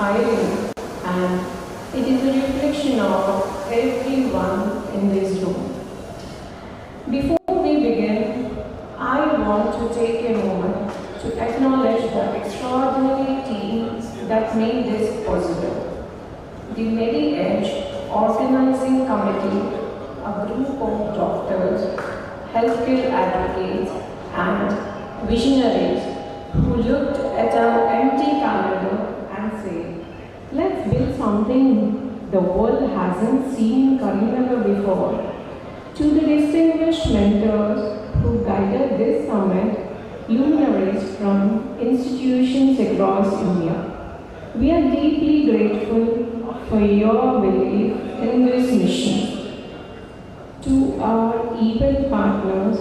inspiring, and it is a reflection of everyone in this room. Before we begin, I want to take a moment to acknowledge the extraordinary team that made this possible. The MEDIEDGE Organizing Committee, a group of doctors, healthcare advocates, and visionaries who looked at our empty calendar and said, let's build something the world hasn't seen in Karimnagar before. To the distinguished mentors who guided this summit, luminaries from institutions across India, we are deeply grateful for your belief in this mission. To our event partners,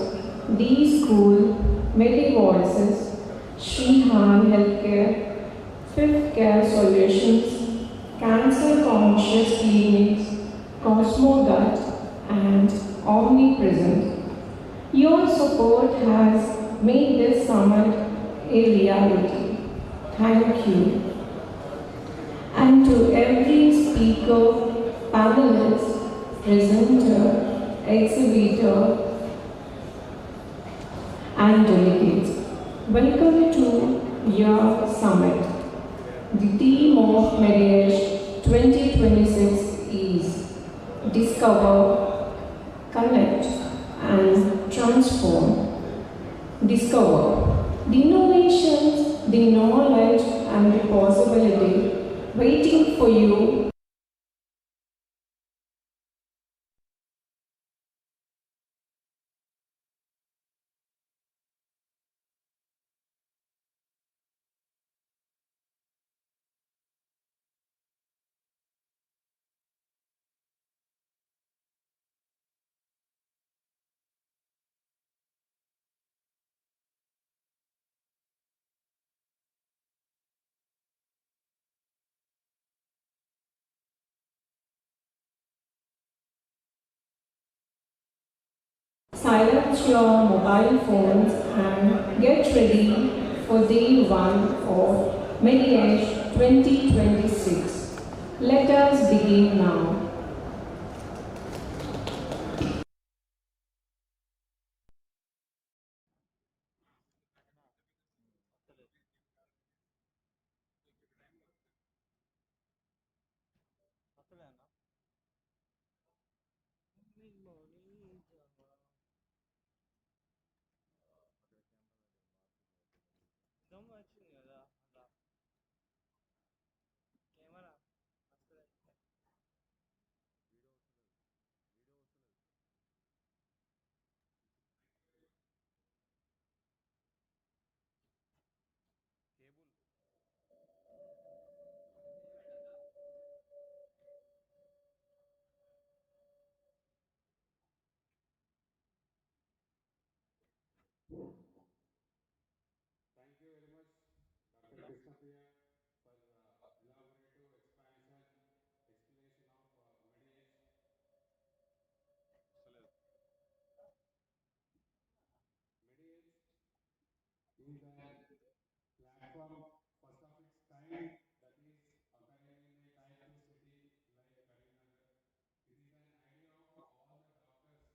D School, MediVoices, Shrihan Healthcare, Fifth Care Solutions, Cancer Conscious Clinics, Cosmogut, and Omnipresent. Your support has made this summit a reality. Thank you. And to every speaker, panelist, presenter, exhibitor, and delegates, welcome to your summit. The theme of MEDIEDGE 2026 is Discover, Connect, and Transform. Discover the innovations, the knowledge, and the possibility waiting for you. Silence your mobile phones and get ready for day one of MEDIEDGE 2026. Let us begin now. Thank you very much, Dr. Krishna Priya, for elaborative explanation of MEDIEDGE. MEDIEDGE is an platform first of its kind that is occurring in a type 2 city like Karimnagar. It is an idea of all the doctors,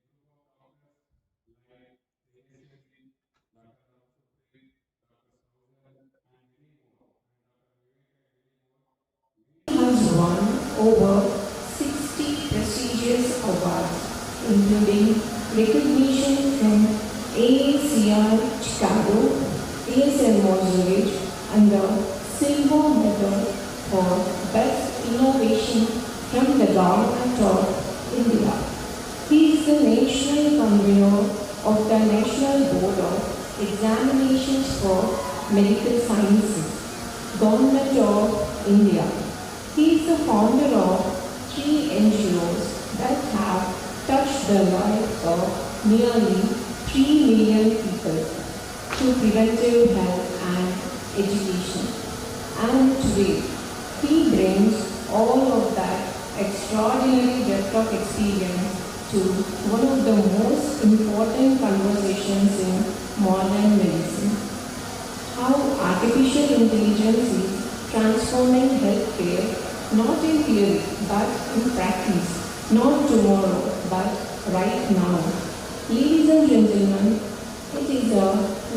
a group of doctors like CASUMMIT, Dr. Ravi Supreet, Dr. Saujan, and many more, and Dr. Vivek and many more, made Has won over 60 prestigious awards, including recognition from AACR Chicago, ASMO Zurich, and the Silver Medal for Best Innovation from the Government of India. He is the national convener of the National Board of Examinations for Medical Sciences, Government of India. He is the founder of 3 NGOs that have touched the lives of nearly 3 million people through preventive health and education. And today, he brings all of that extraordinary depth of experience to one of the most important conversations in modern medicine. How artificial intelligence is transforming healthcare not in theory but in practice, not tomorrow but right now. Ladies and gentlemen, it is a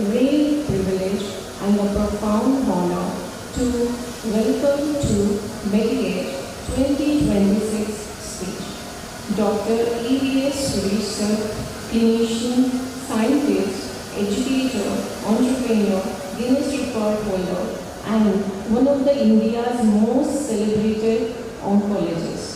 real privilege and a profound honor to welcome to MEDIEDGE 2026 stage Dr. EVS Research, clinician, scientist, educator, entrepreneur, Guinness Record holder, and one of the India's most celebrated oncologists.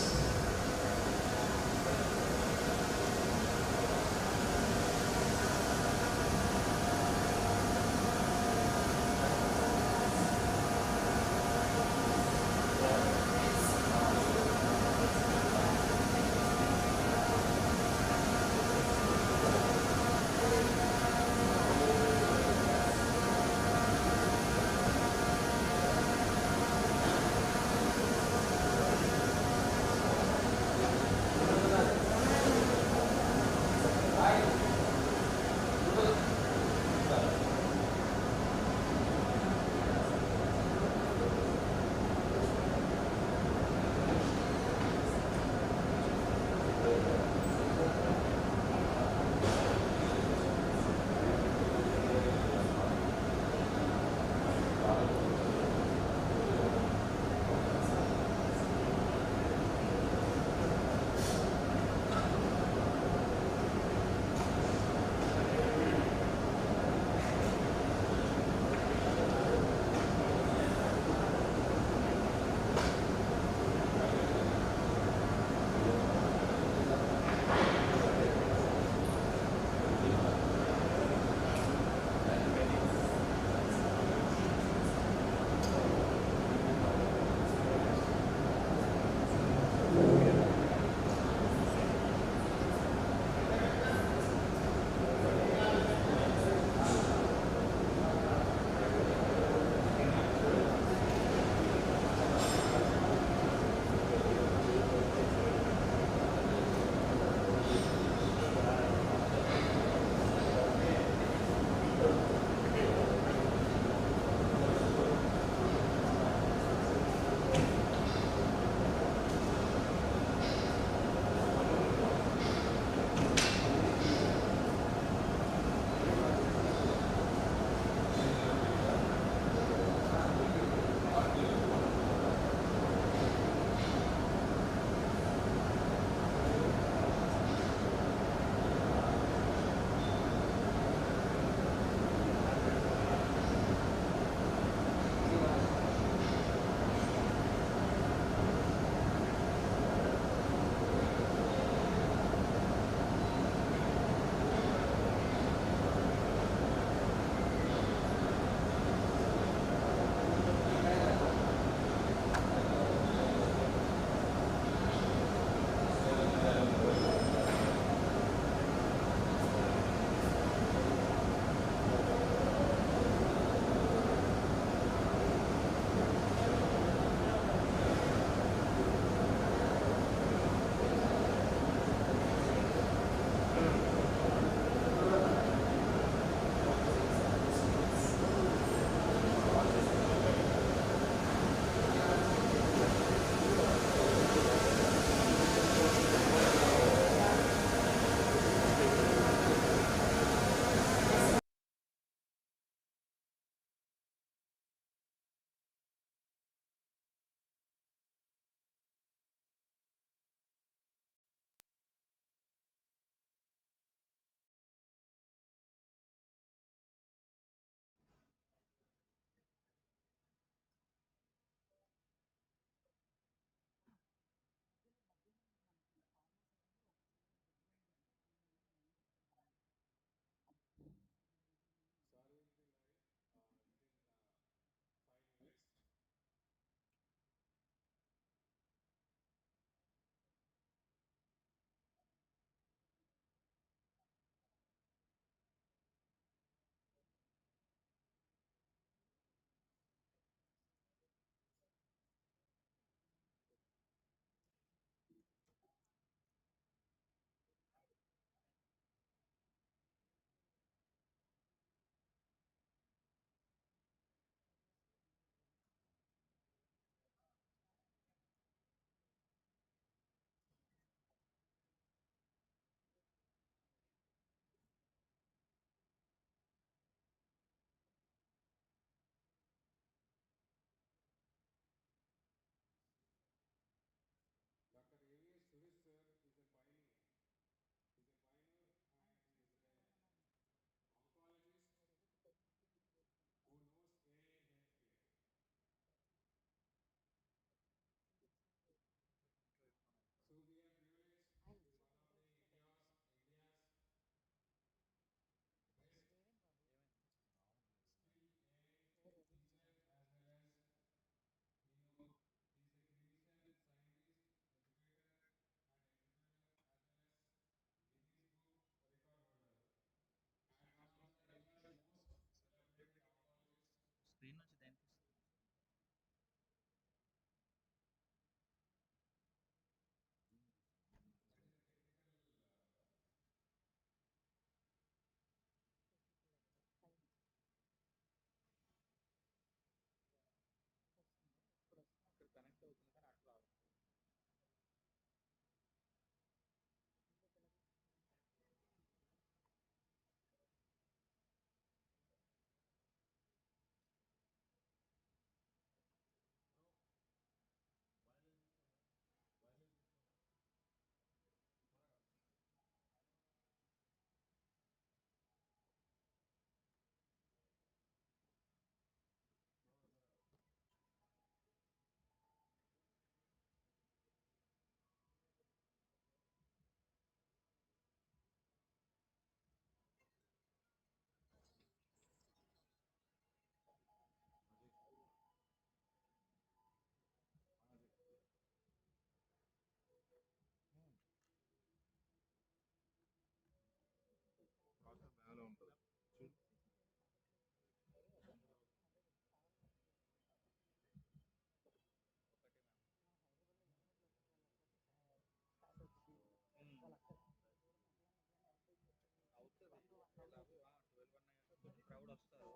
ఎలాగో 12 అయ్యాక కొంచెం crowd వస్తారు.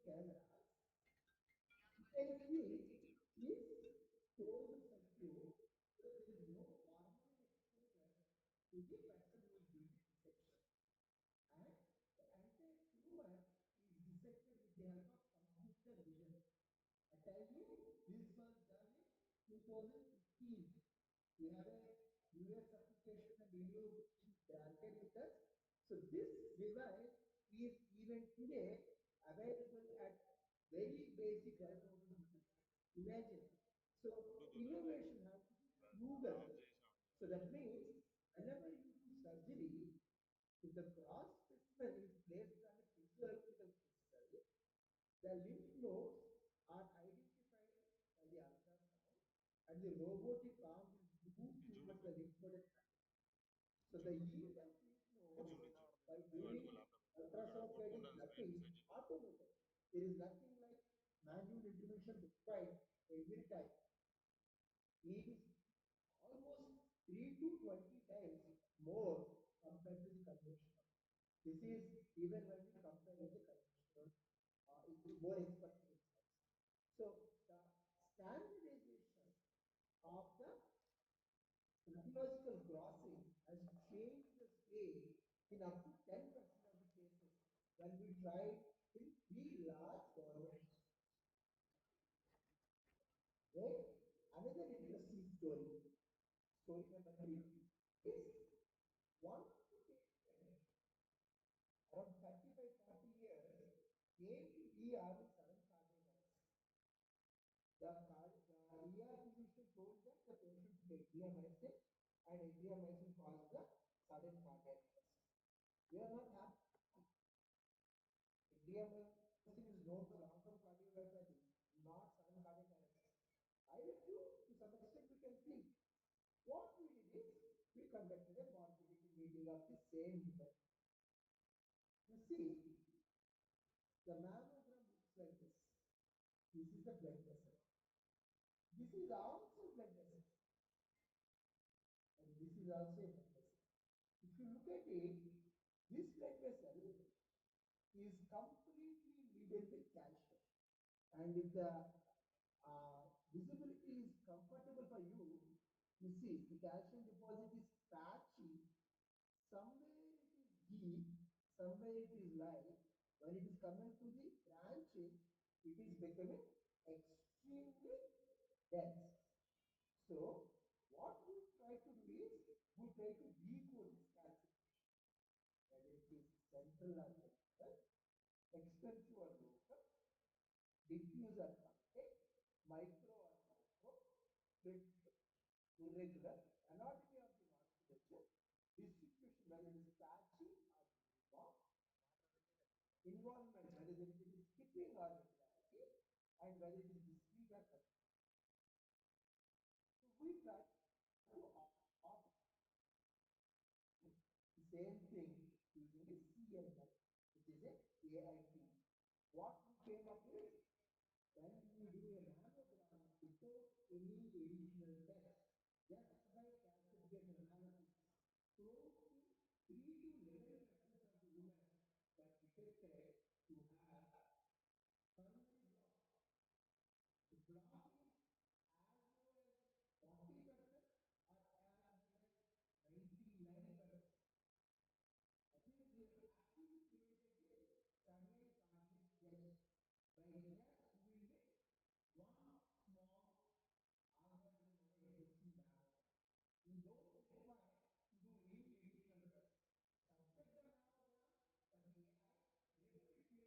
cameras, you can see this closed circuit, so there is no hormone exposure to the person who is doing the detection. And the entire tumor is dissected with the help of computer vision. I tell you, this was done in 2015. We have a US application and EU is granted with us. So this device is even today available at very basic level. Imagine. So innovation has to be proven. So that means whenever you do surgery, if the cross specimen is placed on a finger optical crystal, the lymph nodes are identified by the ultrasound and the robotic arm will move towards the lymph node. So the yield of lymph nodes by doing ultrasound guided mapping is automated. There is nothing like manual intervention required every time. It is almost 3 to 20 times more compared to the conventional. This is even when you compare with the conventional, it is more expensive. So the standardization of the pathological grossing has changed the space in up to 10% of the cases when we tried in 3 large government. Right? Another interesting story, story number 3 is one around 35, 40 years came to ER with sudden cardiac arrest. The ER physician told them the patient is adriamycin and adriamycin caused the sudden cardiac arrest. We are not happy. Adriamycin is known for long-term cardiomyopathy, not sudden cardiac arrest. I will do, to some extent we can think. What we did is, we conducted a morbidity meeting of the same event. You see, the mammogram looks like this. This is the blood vessel. This is also blood vessel. And this is also a blood vessel. If you look at it, this blood vessel is completely laden with calcium. And if the visibility is comfortable for you, you see the calcium deposit is patchy. Somewhere it is deep, somewhere it is light. When it is coming to the branching, it is becoming extremely dense. So what we try to do is, we try to decode this calcification, whether it is central or vertical, extensive or local, diffuse or punctate, micro or macro, critical, irregular, anatomy of the vasculature, distribution whether it is patchy or uniform, involvement whether it is skipping or regularity, and whether it is discrete or continuous. So we try to offer the same thing using a CML, which is a AIT. What we came up with, when we do a mammogram without any additional test, just by calcification analysis, close to 3 to 11% of the women were detected to have pulmonary block. The block is as low as 40% or as high as 99%. That means we have actually created a cardiac cardiac test by just doing it one small organ dissection mammogram. You don't require to do any additional test. Subject the mammogram for the AI, replicate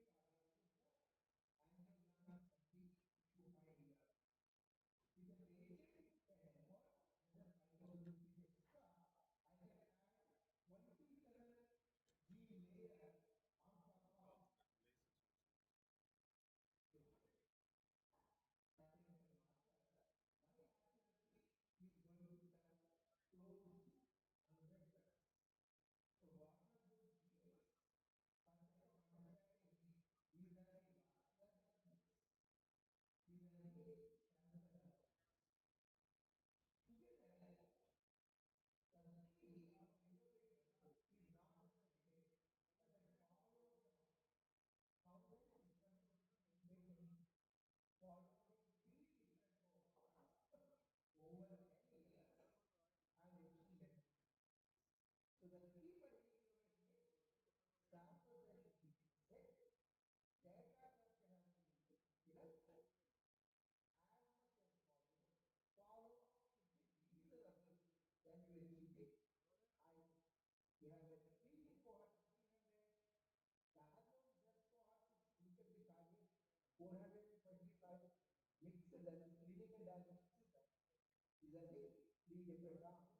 different arms.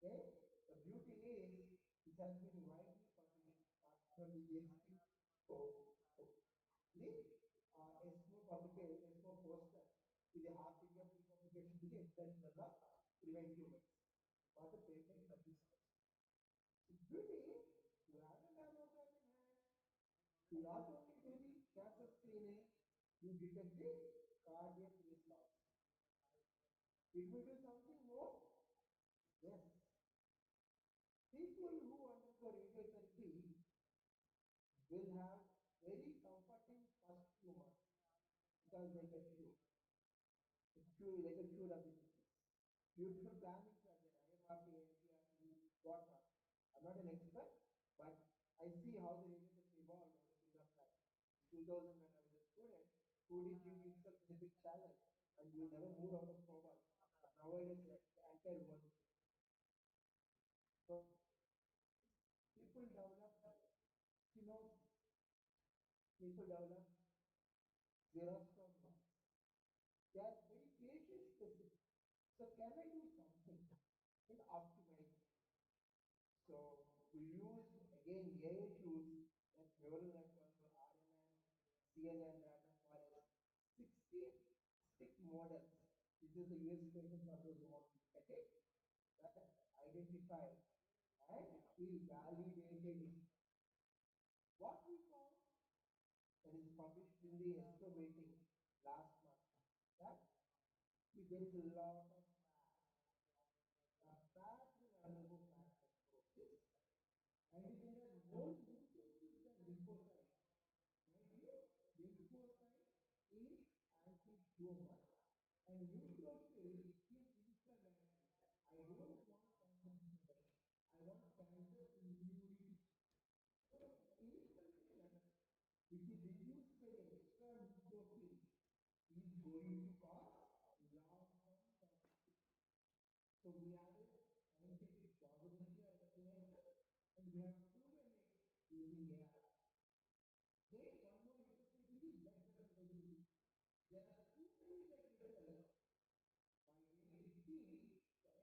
Okay? The beauty is it has been widely published from the EXPO, the EXPO publication, EXPO poster to the half India pre-publication to the extension of preventive medicine for the patent submissions. The beauty is you have a mammogram in hand, you not only do the cancer screening, you detect the cardiac risk also. It will do something more? Yes. People who undergo radiotherapy will have very comforting first few months because they get cured. They get cured of the disease. Beautiful plannings are there, IMRT, NCRT, whatnot. I'm not an expert, but I see how the radiotherapy evolved over a period of time. In 2000, when I was a student, food is giving itself as a big challenge, and you never move out of cobalt. But nowadays, the entire world. So people develop stenosis, people develop xerostomia. They are very patient specific. So can I do something and optimize it? So we use again AI tools like neural networks, RNN, CNN, random forest, 16 stick models. This is the US patent for those who want to look at it. That identify and we validated what we found that is published in the EXPO meeting last month. That there is a lot of fat. The fat will undergo fat necrosis, and there are more nucleosis than lymphocytes. Mind you, lymphocyte is anti-tumor, and neutrophil is inflammatory. I don't want cancer suppression. I want cancer immunity. So inflammation, which is induced by extra neutrophil, is going to cause long-term toxicity. So we have a scientific probability of explanation, and we have proven it using AI. Then one more interesting thing is blood vessel resolution. There are too many blood vessels. By day 15, the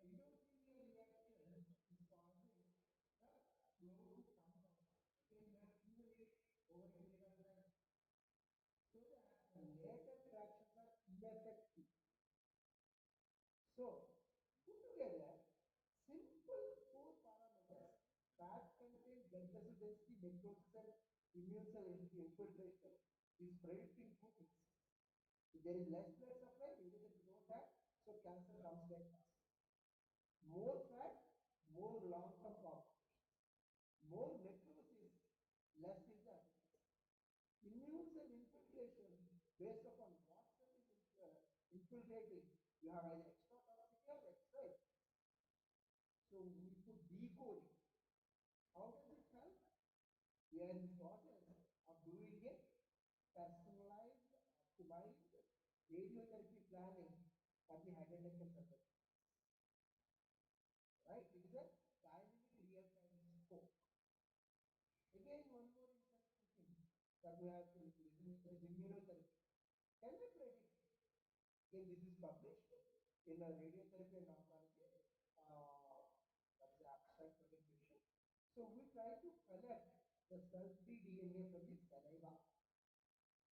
endothelial reaction is causing the flow to come down. Again, we have proven it over a period of time. So that the later fractions are ineffective. So, put together simple four parameters: fat content, blood vessel density, necrosis, and immune cell infiltration is predicting two things. If there is less blood supply, radiation don't have, so cancer comes back fast. More fat, more long-term complications. More necrosis, less is the efficacy. Immune cell infiltration based upon what cell is infiltrating, you have either extra toxicity or extra efficacy. So we put decoding. How does it help? We are in the process of doing a personalized, optimized radiotherapy planning for the head and neck cancer. Right? It is a dynamic real-time scope. Again, one more interesting thing that we have to listen is immunotherapy. Can we predict? Again, this is published in a radiotherapy and oncology. That is the abstract presentation. So we try to collect the cell-free DNA from the saliva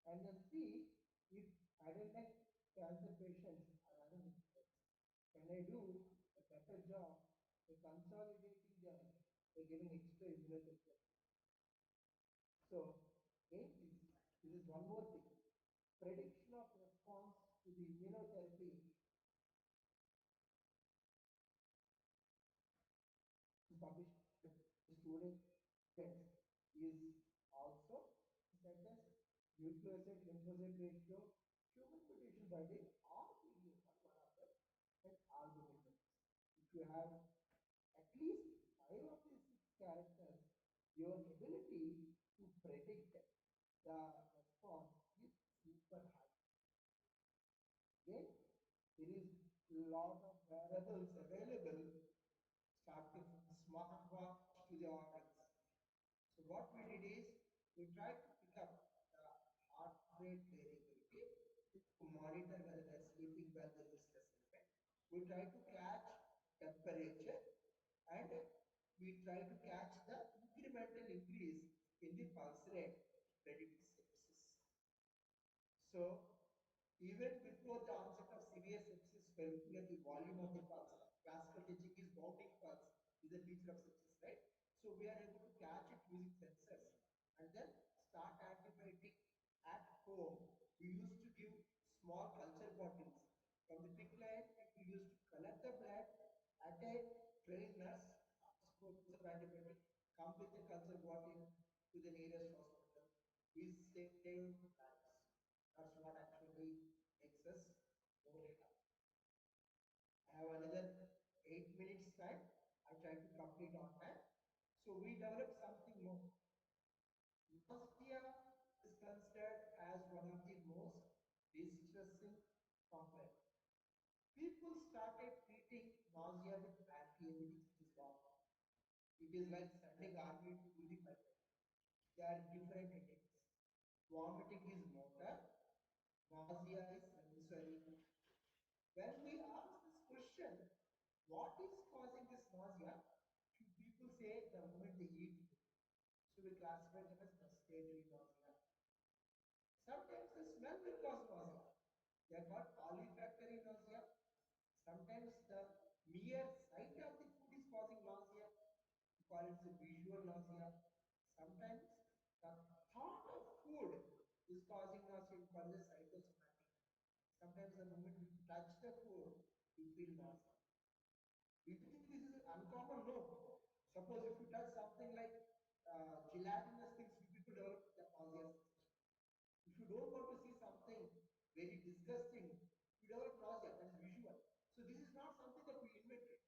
and then see if head and neck cancer patients are having infections. Can I do a better job in consolidating them by giving extra immunotherapy? So, this is one more thing. Prediction of response to the immunotherapy is published with students is also sentence nucleoside lymphocyte ratio, human mutation burden, or PD-L1, one of them, and algorithm. If you have at least 5 of these 6 characters, your ability to predict the response is super high. Again, there is a lot of variables available, starting from the smartwatch to the organs. So what we did is we tried to pick up the heart rate variability to monitor whether they're sleeping well, there is less effect. We tried to catch temperature, and we try to catch the incremental increase in the pulse rate related to sepsis. So, even before the onset of severe sepsis, we're looking at the volume of the pulse. Classical teaching is bounding pulse, is the feature of sepsis, right? So, we are able to catch it using sensors and then start antibiotic at home. We used to give small culture bottles. From the big line, we used to collect the blood at a trained nurse, course of antibiotic, come with the culture bottle to the nearest hospital. We save lives. That's what actually makes us more data. I have another 8 minutes time. I try to complete on time. So we develop something more. Nausea is considered as one of the most distressing complaints. People started treating nausea with antiemetic, which is wrong. It is like sending army to do the fight. There are different headaches. Vomiting is motor, nausea is sensory. When we ask this question, what is causing this nausea? Few people say the moment they eat food. So we classify them as respiratory nausea. Sometimes the smell will cause nausea. They are called olfactory nausea. Sometimes the mere sight of the food is causing nausea. We call it the visual nausea. Sometimes the thought of food is causing nausea. We call it the psychosomatic. Sometimes the moment we touch the food, we feel nausea. Do you think this is uncommon? No. Suppose if you touch something like gelatinous things, you people develop the nausea sensation. If you don't want to see something very disgusting, you develop nausea, that is visual. So this is not something that we invented.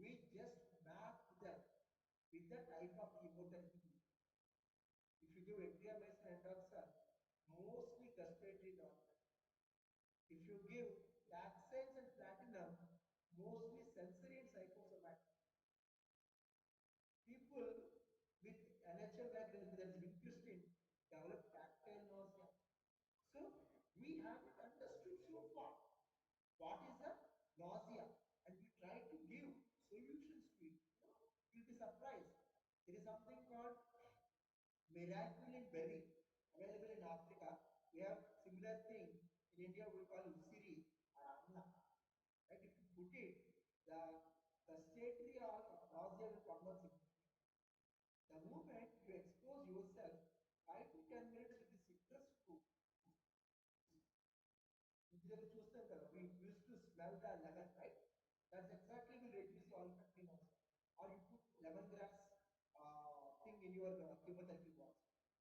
We just mapped them with the type of chemotherapy. If you give erythromycin and endoxin, mostly respiratory nausea. If you give taxanes and platinum, mostly sensory and psychosomatic. People with NHL background, that is vincristine, develop tactile nausea. So we haven't understood so far what is the nausea, and we try to give solutions to it. You'll be surprised. There is something called miraculin berry available in Africa. We have similar thing in India. We call usiri or amla. Right? If you put it, the respiratory or nausea will come out significantly. The moment you expose yourself 5 to 10 minutes with the citrus fruit, ఇంటిదగ్గర చూస్తాం కదా we used to smell the lemon, right? That's exactly will reduce the olfactory nausea. Or you put lemongrass thing in your chemotherapy box.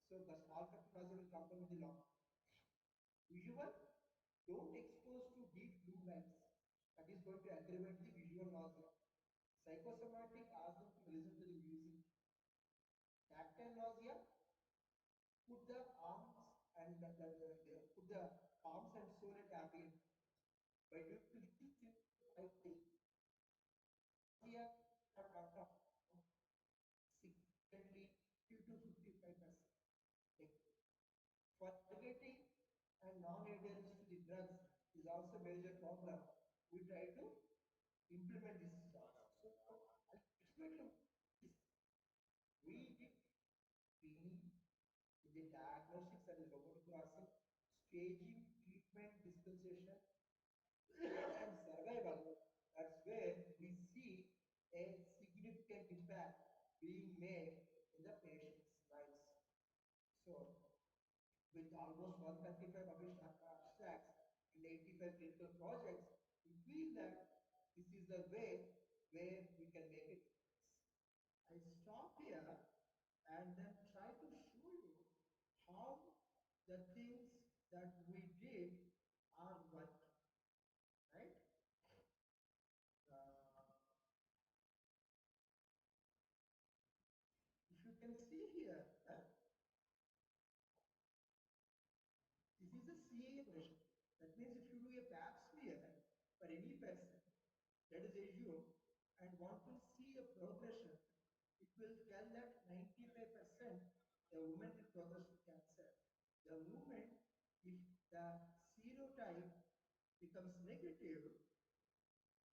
So the olfactory nausea will come down with the long. Visual, don't expose to deep blue lights. That is going to aggravate the visual nausea. Psychosomatic, ask them to listen to the music. Tactile nausea, put the arms and put the palms and sole at ambient. By doing these things, I think nausea have come down significantly 50 to 55%. Forgetting and non-adherence to the drugs is also a major problem. We try to implement this stuff. So ultimately, we did screening with the diagnostics that is robotic crossing, staging, treatment, dispensation, and survival. That's where we see a significant impact being made in the patient's lives. So, with almost 135 published abstracts and 85 clinical projects, we feel that this is the way where we can make it. I stop here and then try to show you how the things that we did are working, right? Uh, if you can see here, this is a CA version. That means if you do a pap smear for any person, let us assume, and want to see a progression, it will tell that 95% the woman will progress to cancer. The moment if the serotype becomes negative,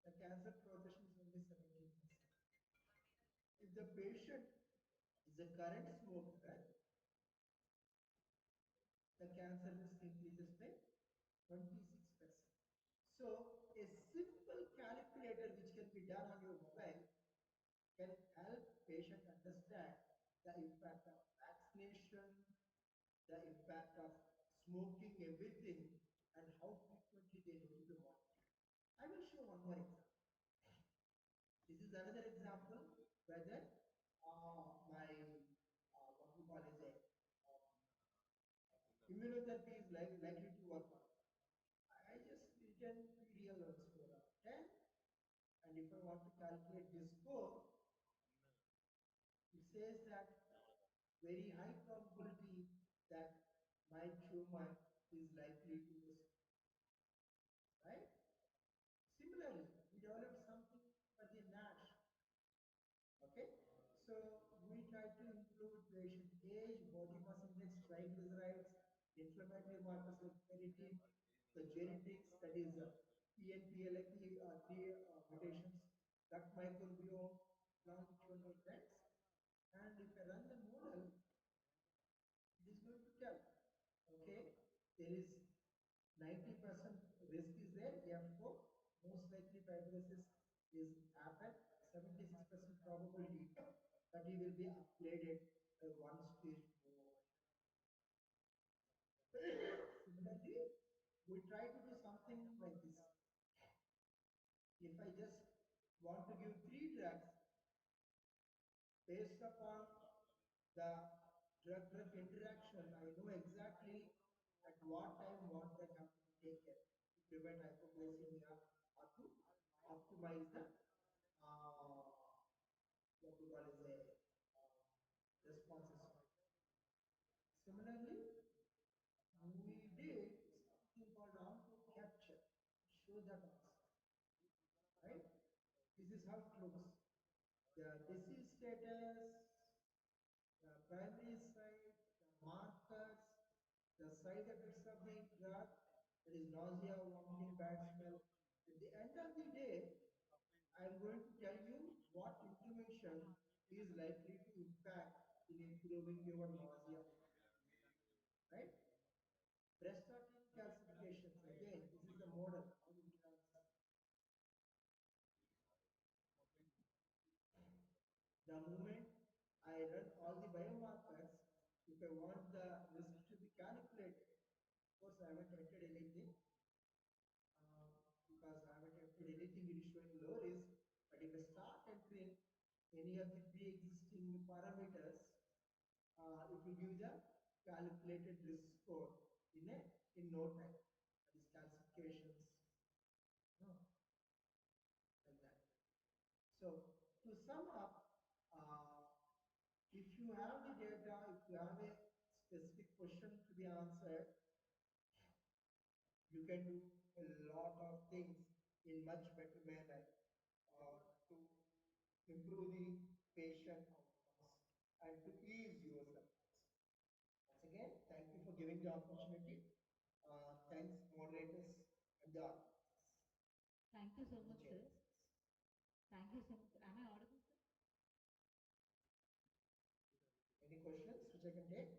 the cancer progression is only 6%. If the patient is a current smoker, the cancer risk increases by 26%. So a simple calculator which can be done on your mobile can help patient understand the impact of vaccination, the impact of smoking, everything, and how frequently they need to monitor. I will show one more example. This is another example whether my what we call as a immunotherapy is likely to work. I just written PDL on score of 10, and if I want to calculate this score, it says that very high probability that my tumor is likely to respond, right? Similarly, we developed something for the NASH. Okay, so we try to include patient age, body mass index, triglycerides, inflammatory markers like ferritin, the genetics, that is PNPLA3 mutations, gut microbiome, longitudinal trends, and if I run the model, it is going to tell, okay, there is 90% risk is there, therefore most likely fibrosis is happen, 76% probability that he will be upgraded one stage more. Similarly, we try to do something like this. If I just want to give 3 drugs based upon the drug-drug interaction, I know exactly at what time what drug have to be taken to prevent hypoglycemia or to optimize the what we call as a responses. Similarly, we did something called auto capture. Show that also, right? This is how it looks. The disease status, the primary site, the markers, the side effects of the drug, that is nausea, vomiting, bad smell. At the end of the day, I am going to tell you what intervention is likely to impact in improving your nausea, right? Breast artery calcifications, again, this is the model, how it runs. The moment I run all the biomarkers, if I want the risk to be calculated, of course I haven't entered anything because I haven't entered anything, it is showing low risk. But if I start entering any of the pre-existing parameters, it will give the calculated risk score in no time. That is calcifications, no, like that. So to sum up, if you have the data, if you have a specific question to be answered, you can do a lot of things in much better manner to improve the patient outcomes and to ease your suffering. Once again, thank you for giving the opportunity. Thanks, moderators and the audience. Thank you so much, sir. Thank you so much. Am I audible, sir? Any questions which I can take?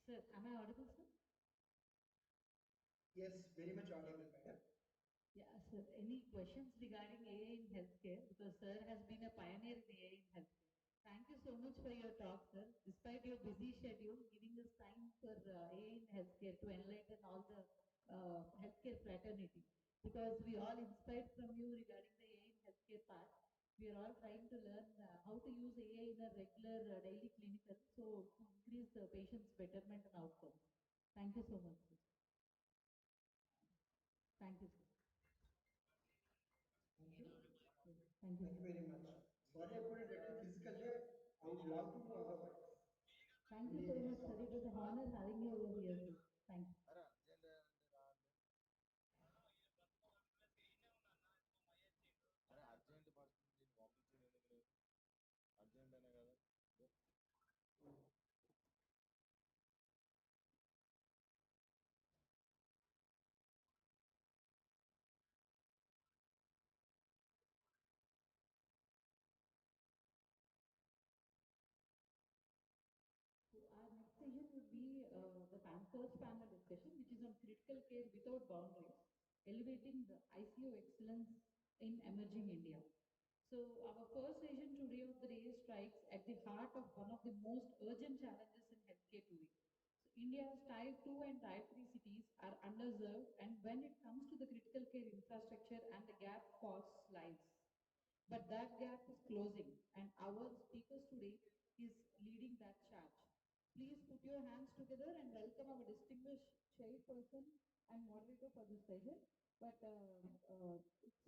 Sir, am I audible, sir? Yes, very much audible, madam. Yeah, sir. Any questions regarding AI in healthcare? Because sir has been a pioneer in AI in healthcare. Thank you so much for your talk, sir. Despite your busy schedule, giving us time for AI in healthcare to enlighten all the healthcare fraternity. Because we all inspired from you regarding the AI in healthcare part. We are all trying to learn how to use AI in a regular daily clinical, so to increase the patient's betterment and outcomes. Thank you so much, sir. Thank you, sir. Thank you. Thank you, Thank you sir. very much. Sorry I couldn't attend physically. I would love to do otherwise. Thank you so much, sir. It was an honor having you over here, sir. Thank you. అరే urgent అంటే రాలే అరే urgent పరిస్థితి నేను పంపించింది ఎందుకు లేదు urgent అనే కదా first panel discussion, which is on critical care without boundaries, elevating the ICU excellence in emerging India. So our first session today of the day strikes at the heart of one of the most urgent challenges in healthcare today. So India's Tier 2 and Tier 3 cities are underserved, and when it comes to the critical care infrastructure and the gap costs lives. But that gap is closing, and our speakers today is leading that charge. Please put your hands together and welcome our distinguished chairperson and moderator for this session. But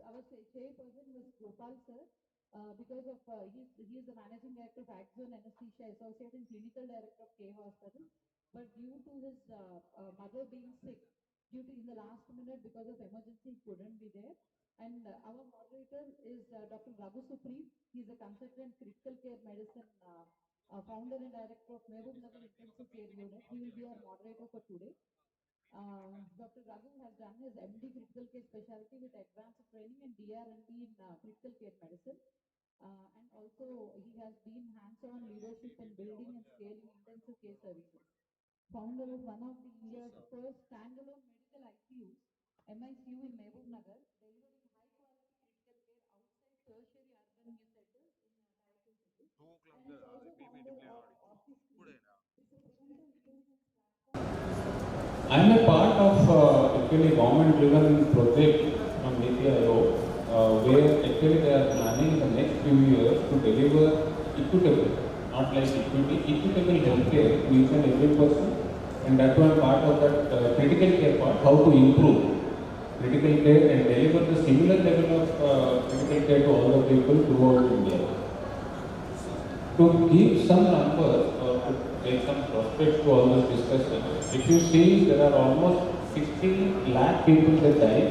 our chairperson was Gopal sir. Because of he is the managing director of Axon Anesthesia Associate and clinical director of K Hospital. But due to his mother being sick, due to in the last minute because of emergency, he couldn't be there. And our moderator is Dr. Raghu Supri. He is a consultant critical care medicine founder and director of Mehboob Nagar Intensive Care Unit. He will be our moderator for today. Dr. Raghu has done his MD critical care specialty with advanced training and DRND in critical care medicine. And also he has been hands-on leadership in building and scaling intensive care services. Founder of one of the India's first standalone medical ICUs, MICU in Mehboob Nagar, delivering high-quality critical care outside tertiary urban new centers in Tier 2 cities. And is also founder of Orchestra, which is a preventive medicine platform. I am a part of actually government-driven project from NITI where actually they are planning the next few years to deliver equitable, not like equitable healthcare to each and every person, and that one part of that critical care part, how to improve critical care and deliver the similar level of critical care to all the people throughout India. To give some numbers or to take some prospects to all this discussion, if you see there are almost 60 lakh people that die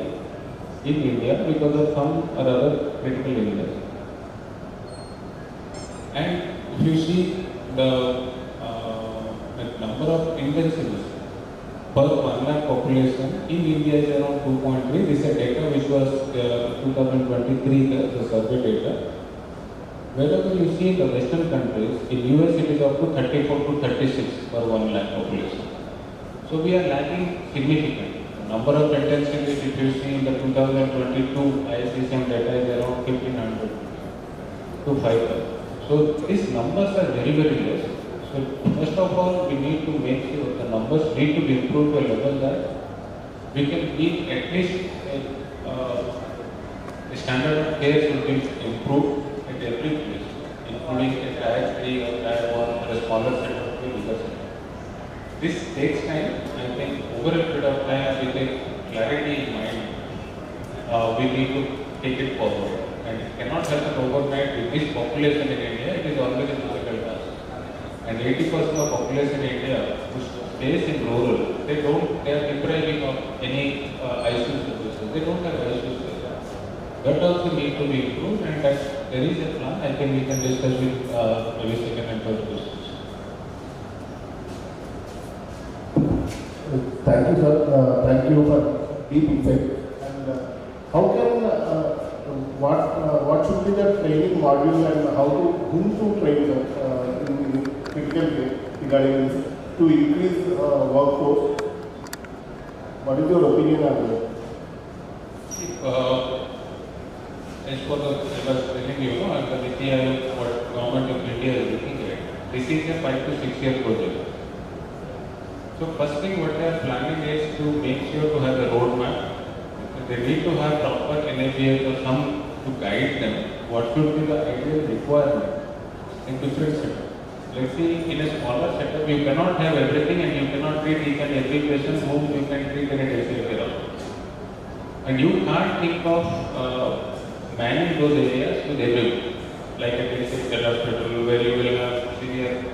in India because of some or other critical illness. And if you see the number of intensivists per 1 lakh population in India is around 2.3. This is data which was 2023, the survey data. Wherever you see in the Western countries, in US it is up to 34 to 36 per 1 lakh population. So we are lagging significantly. The number of intensivists, if you see in the 2022 ICCM data is around 1500 to 5000. So these numbers are very, very less. So first of all, we need to make sure the numbers need to be improved to a level that we can give at least the standard of care should be improved at every place, including a Tier 3 or Tier 1 or a smaller center to a bigger center. This takes time. I think over a period of time, with a clarity in mind, we need to take it forward. And it cannot happen overnight with this population in India. It is always a difficult task. And 80% of population in India who stays in rural, they are depriving of any ICU services. They don't have ICU services. That also need to be improved, and that there is a plan. I think we can discuss with maybe second and third questions. Thank you, sir. Thank you for deep insight. And how can what should be the training module and whom to train in critical care regarding this to increase workforce? What is your opinion on that? As for the, I was telling you, the NITI what government of India is looking at, this is a 5 to 6 year project. So first thing what they are planning is to make sure to have a roadmap. They need to have proper enablers or some to guide them what should be the ideal requirement in different setups. Let's see, in a smaller setup you cannot have everything and you cannot treat each and every patient whom you can treat in a tertiary care hospital. And you can't think of manning those areas with everyone, like a tertiary care hospital where you will have senior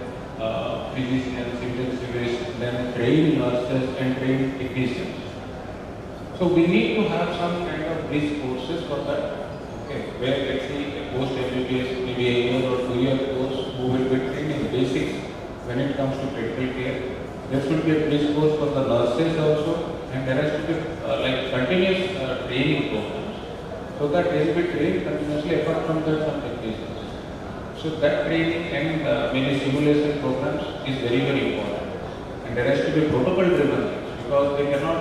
physicians, intensivists, then trained nurses and trained technicians. So we need to have some kind of bridge courses for that. Okay, where let's say a post MBBS, maybe a year or 2 year course who will be trained in basics when it comes to critical care. There should be a bridge course for the nurses also, and there has to be like continuous training programs, so that they will be trained continuously. Apart from that, some technicians. So that training and maybe simulation programs is very, very important. and there has to be protocol driven because they cannot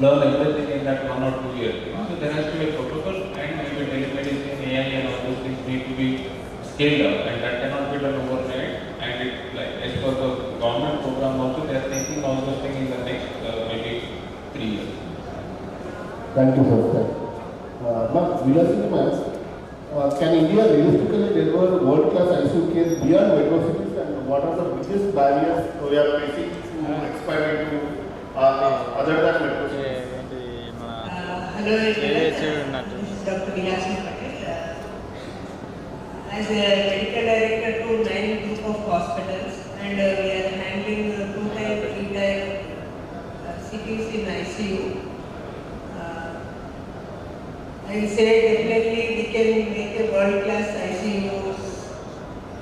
learn everything in that 1 or 2 years. So there has to be a protocol, and maybe telemedicine, AI, and all those things need to be scaled up, and that cannot be done overnight. And it, like as per the government program also, they are thinking all those things in the next maybe 3 years. Thank you, sir. Ma'am, Vilasini ma'am, can India realistically deliver world-class ICU care beyond metro cities, and what are the biggest barriers we are facing to expand into other than metro cities? Hello, this is Dr. Vilasini Patel. As a medical director to 9 group of hospitals, and we are handling 2-tier, 3-tier cities in ICU. I will say definitely we can make a world-class ICUs,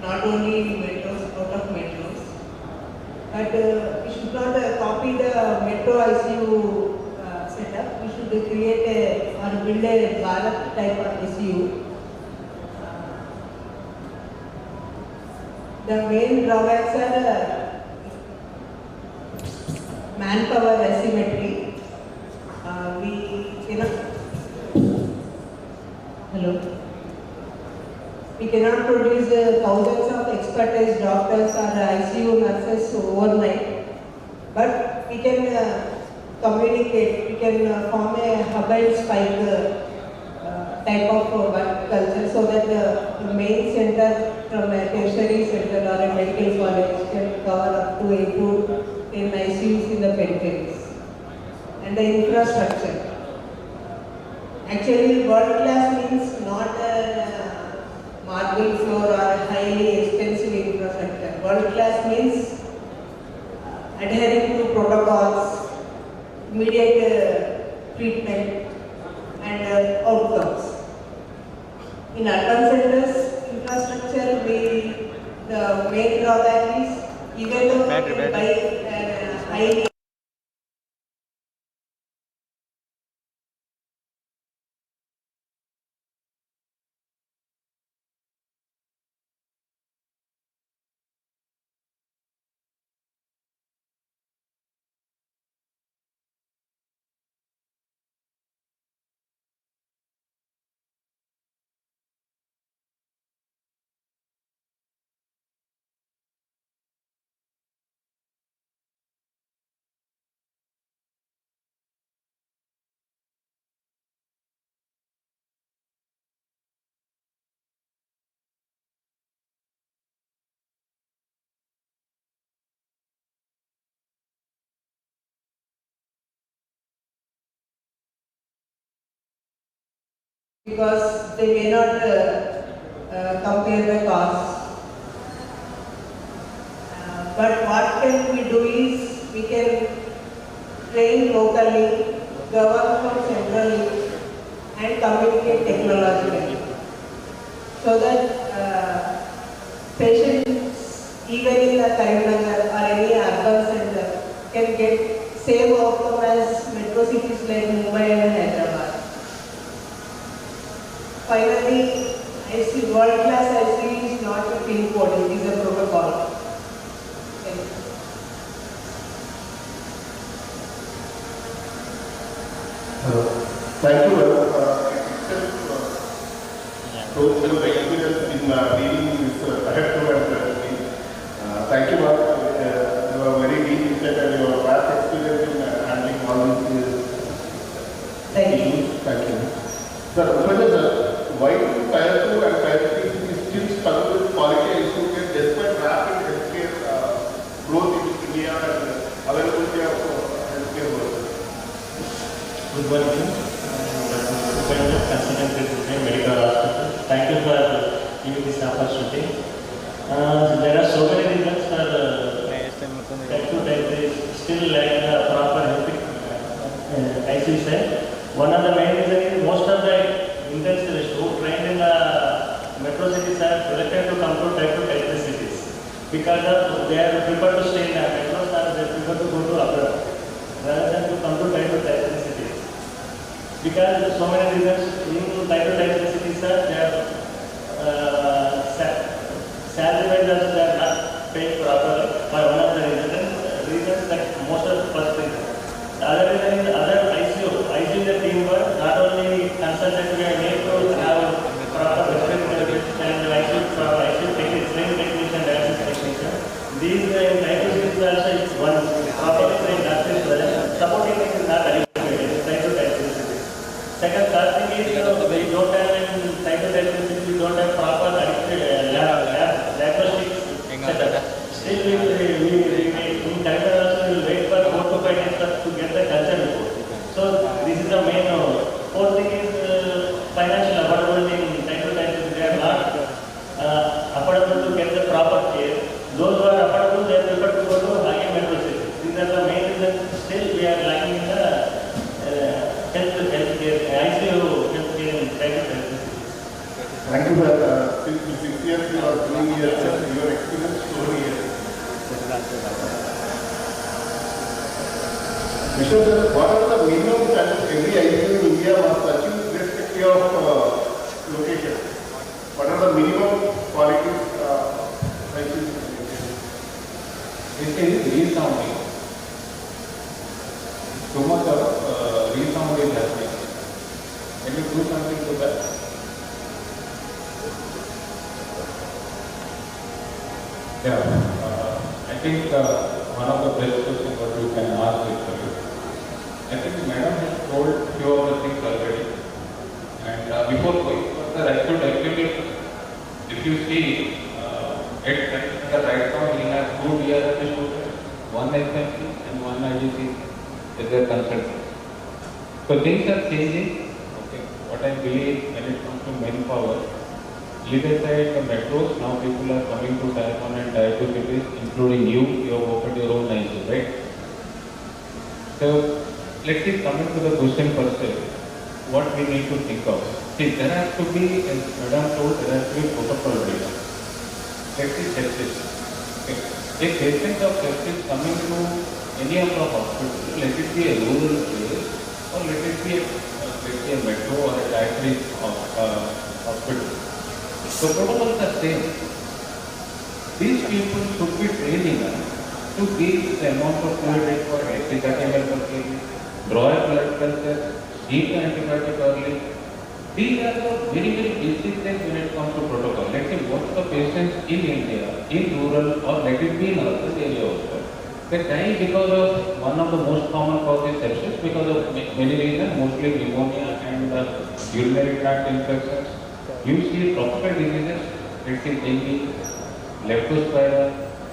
not only in metros, out of metros, but we should not copy the metro ICU setup. We should create or build a Bharat type of ICU. The main drawbacks are manpower asymmetry. We cannot. Hello. We cannot produce thousands of expertise doctors or ICU nurses overnight, but we can communicate. We can form a hub and spike type of work culture, so that the main center from a tertiary center or a medical college can cover up to 8 to 10 ICUs in the peripheries. And the infrastructure. Actually, world class means not a marble floor or highly expensive infrastructure. World class means adhering to protocols, immediate treatment, and outcomes. In urban centers, infrastructure, the main drawback is even though we can buy highly because they may not compare the costs. But what can we do is we can train locally, govern from centrally, and communicate technologically, so that patients even in the Karimnagar or any urban center can get same outcome as metro cities like Mumbai and Hyderabad. Finally, world-class ICU is not a pin code, it is a protocol. Thank you. Thank you. Those who experience in dealing with ahead and thank you, you are very deep insight and your vast experience in handling all these issues. Thank you. Sir, why do Tier 2 and Tier 3 cities still struggle with quality issue despite rapid healthcare growth in India and availability of healthcare workers? Good morning, Consultant Secretary, Medical Hospital. Thank you for giving this opportunity. There are so many reasons for Type 2, Type 3 still lack the proper health ICU side. One of the main reasons is most of the intensivists who trained in the metro cities are reluctant to come to Type 2, Type 3 cities because they are prefer to stay in the metros or they prefer to go to abroad rather than to come to Type 2, Type 3 cities. Because so many reasons in Type 2, Type 3 cities are their salary wise they are not paying properly. For one most of the first reason. The other reason is the other ICU the teamwork, not only consultant we are made to have proper respect and ICU technician, trained technician, dialysis technician. These nitrogen also is one properly trained doctors supporting it is not adequate. Nitrogen. Second, third thing is we don't have in nitrogen we don't have proper diagnostics setup. Still we in time also we will wait for 4 to 5 days to get the culture report. So this is the main. Fourth thing is financial affordability in time to time they are not affordable to get the proper care. Those who are affordable they prefer to go to higher metro cities. These are the main reasons. Still we are lacking in the healthcare, ICU healthcare in private health. Thank you, sir. Since 6 years you are doing your experience over here. Mr. Sir, what are the minimum standards every ICU in India must achieve irrespective of location? What are the minimum qualities ICU? This is resounding. Too much of resound is happening. Can you do something to that? Yeah, I think one of the best questions what you can ask is for you. I think Madam has told few of the things already. And before going further, I should actually, if you see, right now we have 2 DRS students, 1 SMC and 1 IGC as their consultants. So things are changing. Okay, what I believe when it comes to manpower, leave aside the metros, now people are coming to Tier 1 and Tier 2 cities, including you have opened your own ICU, right? So let's see, coming to the question per se, what we need to think of. See, there has to be, as Madam told, there has to be protocol data. Let's see sepsis. Okay. If patient of sepsis coming to any of the hospital, let it be a rural place or let it be a metro or a Tier 3 hospital. So protocols are same. These people should be trained enough to give the amount of fluid required, 30 ml per kg, draw a blood culture, give the antibiotic early. These are the very basic things when it comes to protocol. Let's say most of the patients in India, in rural or let it be in urban area also, they die because of one of the most common causes sepsis because of many reasons, mostly pneumonia and urinary tract infections. You see tropical diseases, let's say dengue, leptospira,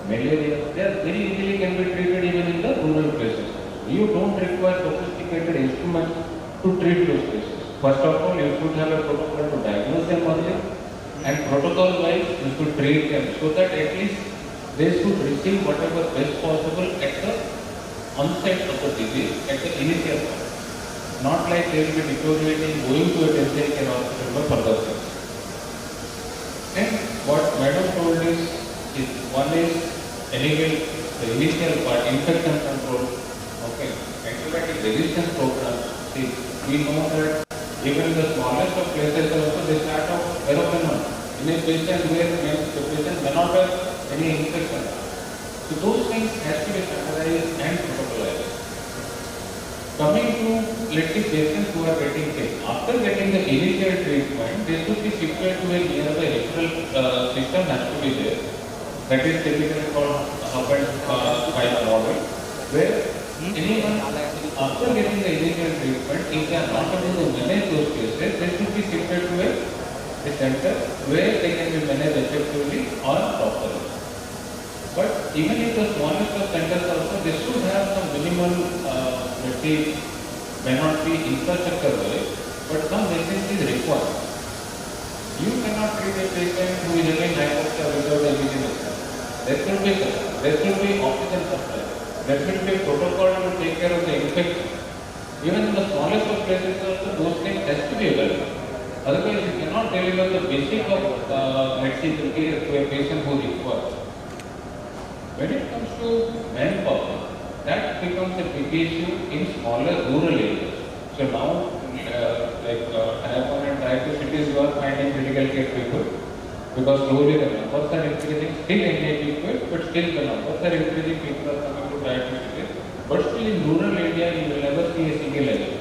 malaria, they are very easily can be treated even in the rural places. You don't require sophisticated instruments to treat those cases. First of all, you should have a protocol to diagnose them early, and protocol-wise, you should treat them so that at least they should receive whatever best possible at the onset of the disease, at the initial point. Not like they will be deteriorating, going to a tertiary care hospital for further things. And what Madam told is one is anyway the initial part, infection control, okay, antibiotic resistance program. See, we know that even the smallest of places also they start off aerophenoid in a patient where the patient may not have any infection. So those things has to be standardized and protocolized. Coming to, let's say, patients who are getting sick, after getting the initial treatment, they should be shifted to a nearby referral system has to be there. That is typically called hub and spoke model, where anyone after getting the initial treatment, if they are not able to manage those cases, they should be shifted to a center where they can be managed effectively or properly. But even if the smallest of centers also, they should have some minimal, let's say, may not be infrastructure wise, but some message is required. You cannot treat a patient who is having hypoxia without a vigilance. There should be oxygen supply. There should be a protocol to take care of the infection. Even in the smallest of places also, those things has to be available. Otherwise, you cannot deliver the basic of, let's say, the care to a patient who requires. When it comes to manpower, that becomes a big issue in smaller rural areas. So now, like Tier 1 and Tier 2 cities, you are finding critical care people because slowly the numbers are increasing, still engaging people, but still the numbers are increasing, people are coming to Tier 2 cities. But still in rural India, you will never see a single ICU.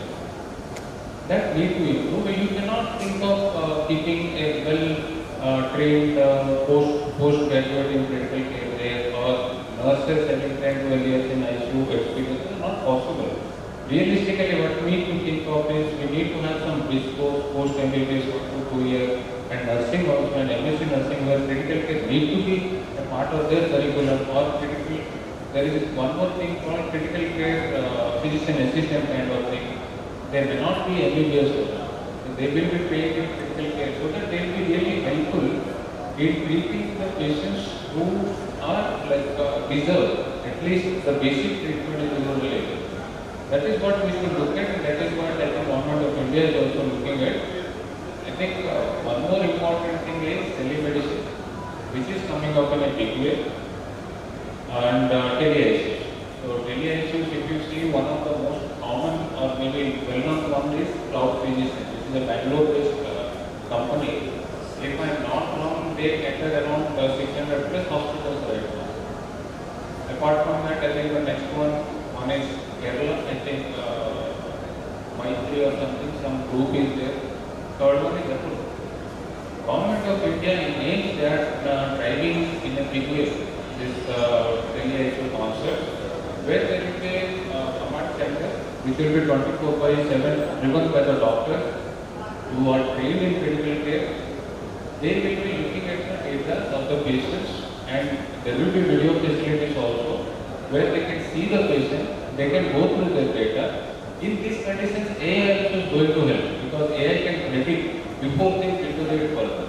That need to improve. You cannot think of keeping a well-trained postgraduate in critical care there or nurses having 10 to 12 years in ICU experience. It's not possible. Realistically, what we need to think of is we need to have some bridge course, post MBBS for 2 years, and nursing also, and MSc nursing where critical care need to be a part of their curriculum or critical. There is one more thing called critical care physician assistant kind of thing. They may not be MBBS, they will be trained in critical care so that they will be really helpful in treating the patients who are deserve at least the basic treatment in the rural area. That is what we should look at, and that is what I think Government of India is also looking at. I think one more important thing is telemedicine, which is coming up in a big way, and tele-ICUs. So tele-ICUs, if you see, one of the most common or maybe well-known one is Cloud Physician, which is a Bangalore-based company. If I am not wrong, they enter around 600 plus hospitals right now. Apart from that, I think the next one is Kerala. I think Maitri or something, some group is there. Third one is Apollo. Government of India aims at driving in a big way this tele-ICU concept, where there will be a command center which will be 24/7 driven by the doctors who are trained in critical care. They will be looking at the data of the patients, and there will be video facilities also where they can see the patient, they can go through their data. In these conditions, AI is going to help because AI can predict before things deteriorate further.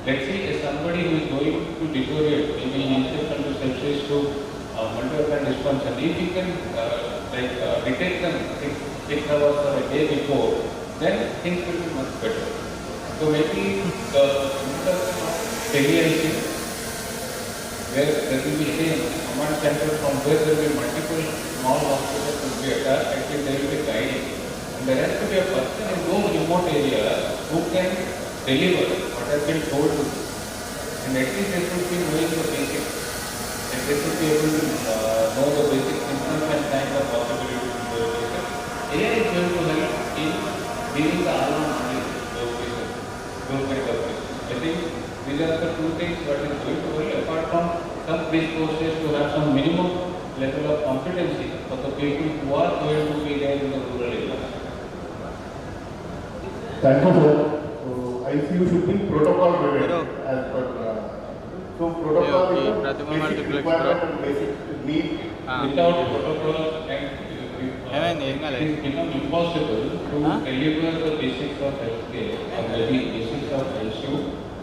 Let's see, if somebody who is going to deteriorate, maybe injection to sepsis to multi-organ dysfunction, if he can detect them 6 hours or a day before, then things will be much better. So maybe the introduction of tele-ICU, where there will be same command center from where there will be multiple small hospitals will be attached, actually there will be guiding. And there has to be a person in those remote areas who can deliver what has been told to them. And at least they should be knowing the basics. And they should be able to know the basic symptoms and kind of possibilities in those cases. AI is going to help in giving the alarm knowledge to those cases, those kind of cases. I think these are the two things what is going to help, apart from some bridge courses to have some minimum level of competency for the people who are going to be there in the rural areas. Thank you, sir. So, ICU should be protocol driven as per. So, protocol is a basic requirement and basic need. Without protocol, and it is become impossible to deliver the basics of healthcare, or maybe basics of ICU,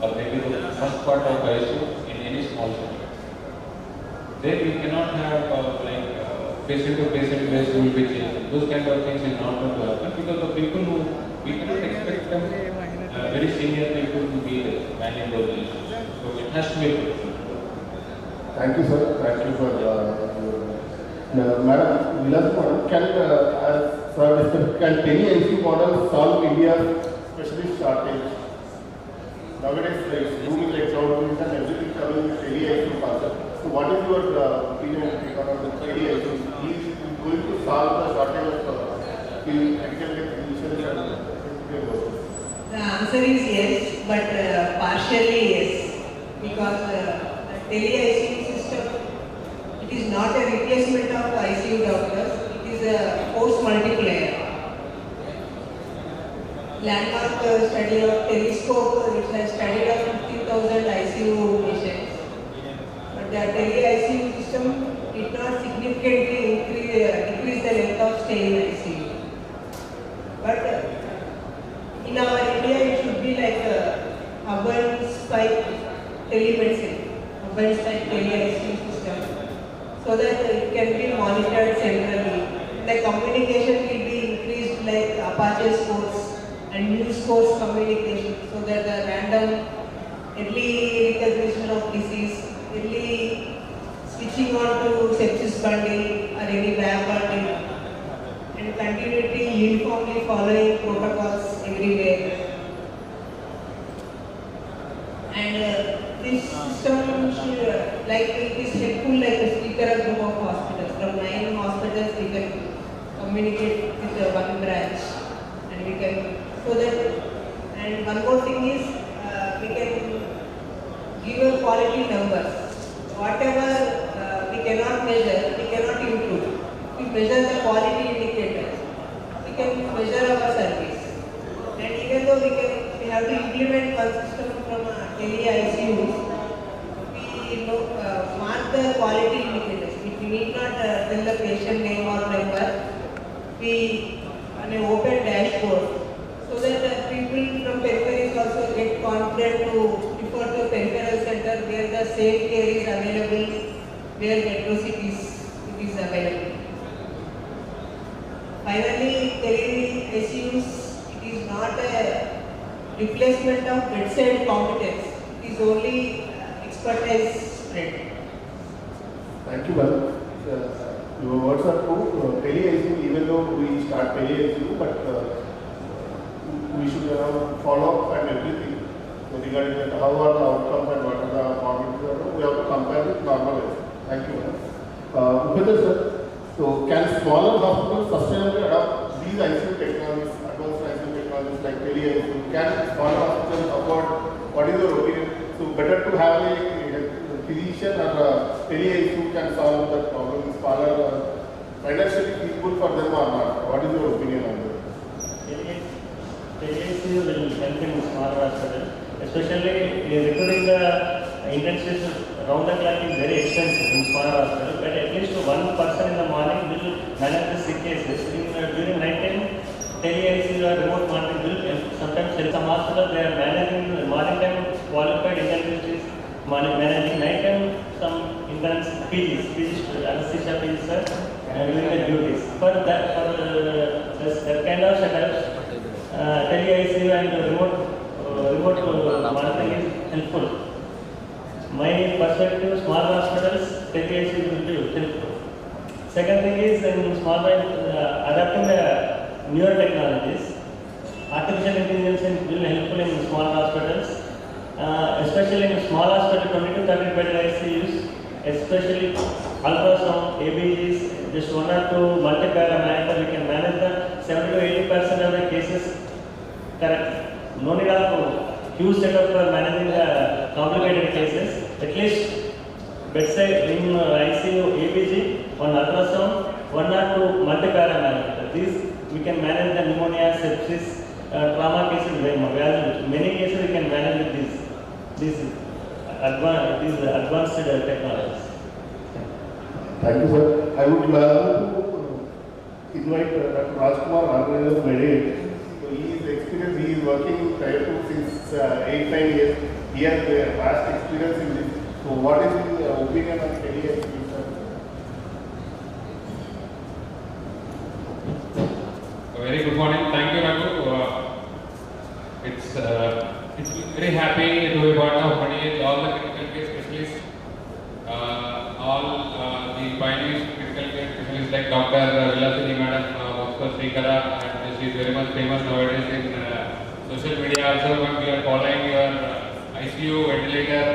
or maybe the first part of ICU in any small center. Then you cannot have patient-to-patient based will be changed. Those kind of things is not going to happen because the people who we cannot expect them very senior people to be managing those issues. So it has to be. Thank you, sir. Thank you for Madam Vilas Madam. Can tele-ICU model solve India's specialist shortage? Nowadays, like booming like cloud and everything coming with tele-ICU concept. So, what is your opinion on the tele-ICU? Is it going to solve the shortage of critical care physicians and workers? The answer is yes, but partially yes, because the tele-ICU system, it is not a replacement of ICU doctors, it is a force multiplier. Landmark study of telescope, it has studied of 50,000 ICU patients. But the tele-ICU system did not significantly decrease the length of stay in ICU. But in our India, it should be like a hub-and-spike telemedicine, hub-and-spike tele-ICU system, so that it can be monitored centrally. The communication will be increased like Apache scores and news course communication, so that the random early recognition of disease, early switching on to sepsis bundle or any VAB bundle, and continuity uniformly following protocols everywhere. And this system should, it is helpful like a speaker group of hospitals. From 9 hospitals, we can communicate with one branch, and we can, so that, and one more thing is we can give a quality number. Whatever we cannot measure, we cannot improve. We measure the quality indicators. We can measure our service. And even though we have to implement one system from tele-ICUs, we mark the quality indicators. We need not tell the patient name or number. We on an open dashboard, so that people from peripheries also get confident to refer to peripheral center where the same care is available, where metro cities it is available. Finally, tele-ICUs, it is not a replacement of bedside competence. It is only expertise spread. Thank you, madam. Your words are true. Tele-ICU, even though we start tele-ICU, but we should follow up and everything regarding that, how are the outcomes and what are the quantities. We have to compare with normal ICU. Thank you, madam. Upendra sir, so can smaller hospitals sustainably adopt these ICU technologies, advanced ICU technologies like tele-ICU? Can smaller hospitals afford? What is your opinion? So better to have a physician or tele-ICU can solve that problem. Smaller financially feasible for them or not? What is your opinion on that? Tele-ICU will help in smaller hospitals, especially recruiting the intensivists around the clock is very expensive in smaller hospitals, but at least one person in the morning will manage the sick cases. During night time, tele-ICU or remote monitoring will sometimes help. Some hospitals they are managing the morning time qualified intensivists, managing night time some interns, PGs, anesthesia PGs are doing the duties. For that kind of setups, tele-ICU and remote monitoring is helpful. My perspective, small hospitals, tele-ICU will be helpful. Second thing is in small adapting the newer technologies. Artificial intelligence will be helpful in small hospitals, especially in small hospital 20 to 30 bed ICUs, especially ultrasound, ABGs, just one or two multi-parameter, we can manage the 70 to 80% of the cases correctly. No need of huge setup for managing the complicated cases. At least bedside in ICU, ABG, one ultrasound, one or two multi-parameter. These we can manage the pneumonia, sepsis, trauma cases very much. Many cases we can manage with these advanced technologies. Thank you, sir. I would love to invite Dr. Rajkumar, organizer of MEDIEDGE. So he is experienced, he is working in Tier 2 since 8-9 years. He has a vast experience in this. So what is his opinion on tele-ICU, sir? Very good morning. Thank you, Raghu. It's very happy to be part of MEDIEDGE, all the critical care specialists, all the pioneers critical care specialists like Dr. Vilasini Madam works for Srikara, and she is very much famous nowadays in social media also. When we are following your ICU ventilator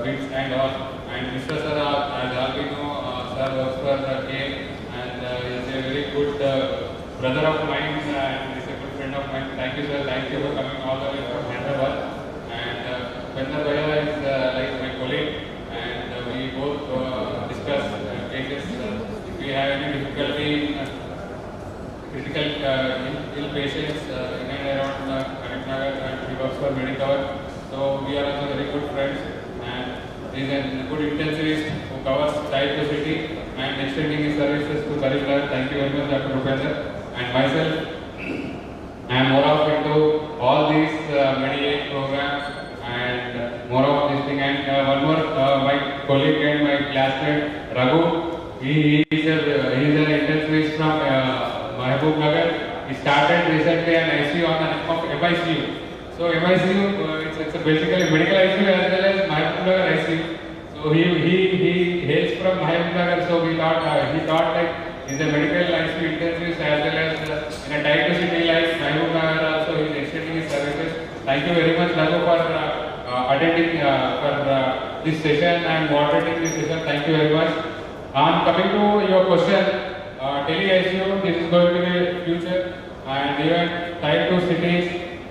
bits and all, and Mr. Sir, as all we know, Sir works for CARE, and is a very good brother of mine and is a good friend of mine. Thank you, sir. Thank you for coming all the way from Hyderabad. And Pendra Bhaiya is like my colleague, and we both discuss cases. If we have any difficulty in critical ill patients in and around Karimnagar, and he works for Medicover. So we are also very good friends, and he is a good intensivist who covers Tier 2 city and extending his services to Karimnagar. Thank you very much, Dr. Upendra. And myself, I am more of into all these MEDIEDGE programs and more of this thing. And one more, my colleague and my classmate Raghu, he is an intensivist from Mahbub Nagar. He started recently an ICU on the name of MICU. So MICU, it's basically medical ICU as well as Mahbub Nagar ICU. So he hails from Mahbub Nagar. So he thought like he's a medical ICU intensivist as well as in a Tier 2 city like Mahbub Nagar also he is extending his services. Thank you very much, Raghu, for attending for this session and moderating this session. Thank you very much. Coming to your question, tele-ICU, this is going to be future, and even type 2 cities,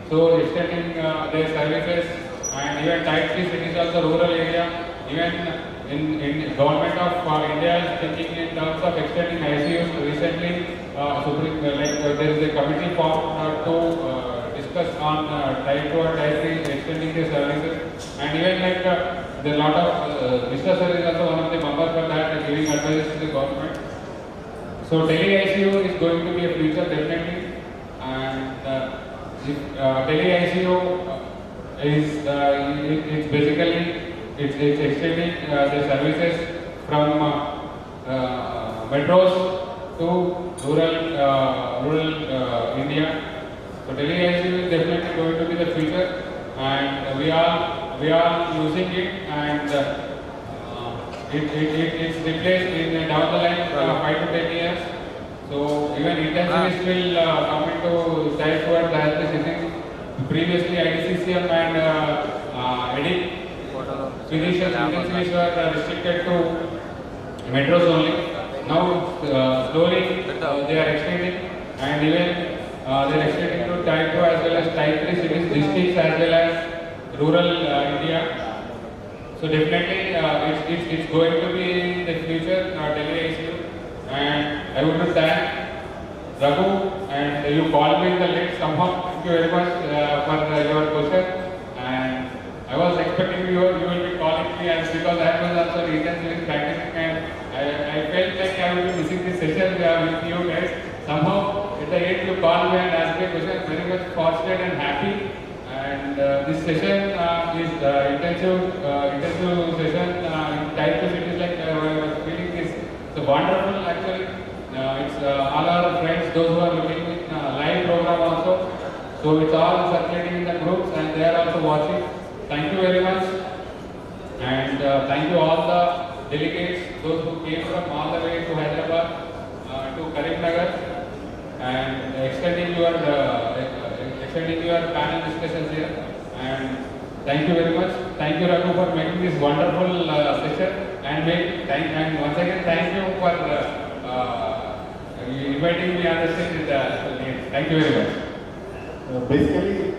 so extending their services, and even type 3 cities also rural area, even in government of India is thinking in terms of extending ICUs. Recently, there is a committee formed to discuss on type 2 and type 3 extending the services, and even there are a lot of Mr. Sir is also one of the members for that, giving advice to the government. So tele-ICU is going to be a future definitely, and tele-ICU is it's basically it's extending the services from metros to rural India. So tele-ICU is definitely going to be the future, and we are using it, and it's replaced in down the line 5 to 10 years. So even intensivists will come into type 2 and dialysis cities. Previously IDCCM and EDIC physicians intensivists were restricted to metros only. Now slowly they are extending, and even they are extending to type 2 as well as type 3 cities, districts as well as rural India. So definitely it's going to be the future tele-ICU, and I would thank Raghu, and you called me in the late somehow. Thank you very much for your question, and I was expecting you will be calling me, and because I was also intensively practicing, and I felt like I would be missing this session with you guys. Somehow at the end you called me and asked me a question. Very much fortunate and happy. And this session is intensive session in type 2 cities, like I was feeling this. It's wonderful actually. It's all our friends, those who are looking in live program also. So it's all circulating in the groups, and they are also watching. Thank you very much, and thank you all the delegates, those who came from all the way to Hyderabad, to Karimnagar, and extending your panel discussions here. And thank you very much. Thank you, Raghu, for making this wonderful session, and once again thank you for inviting me on the stage. Thank you very much. Basically,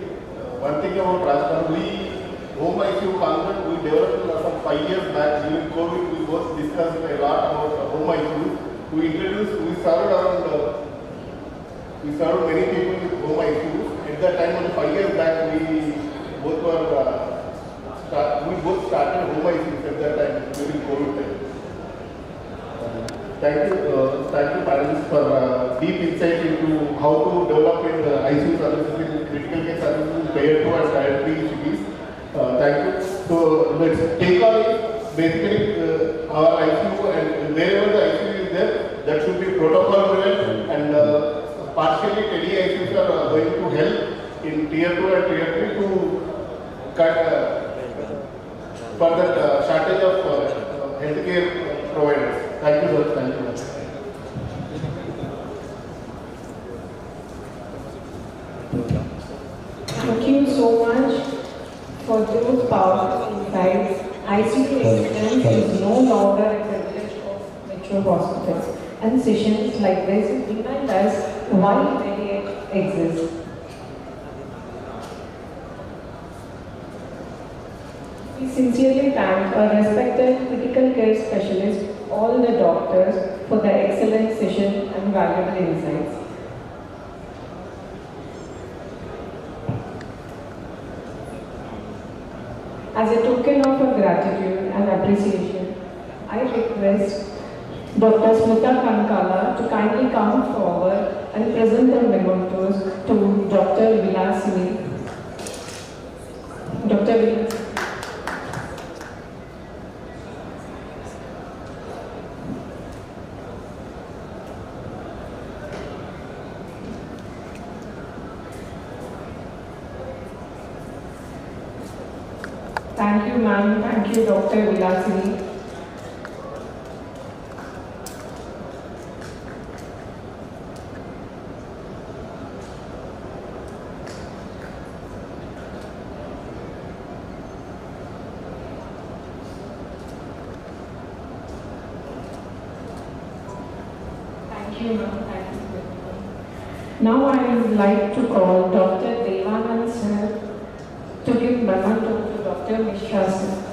one thing about Rajasthan, home ICU concept we developed some 5 years back during COVID. We both discussed a lot about home ICU. We served many people with home ICU. At that time, 5 years back, we both started home ICU at that time during COVID time. Thank you, panelists, for deep insight into how to develop in ICU services in critical care services in Tier 2 and Tier 3 cities. Thank you. So let's take on it. Basically, our ICU, and wherever the ICU is there, that should be protocol driven, and partially tele-ICUs are going to help in Tier 2 and Tier 3 to cut further shortage of healthcare providers. Thank you, sir. Thank you. Thank you so much for those powerful insights. ICU excellence is no longer a privilege of metro hospitals, and sessions like this remind us why MEDIEDGE exists. We sincerely thank our respected critical care specialists, all the doctors, for their excellent session and valuable insights. As a token of our gratitude and appreciation, I request Dr. Smita Kankala to kindly come forward and present the mementos to Dr. Vilasini. Dr. Vilasini. Thank you, ma'am. Thank you, Dr. Vilasini. Thank you, ma'am. Thank you very much. Now I would like to call Dr. Devanand sir to give memento to Dr. Mishra sir.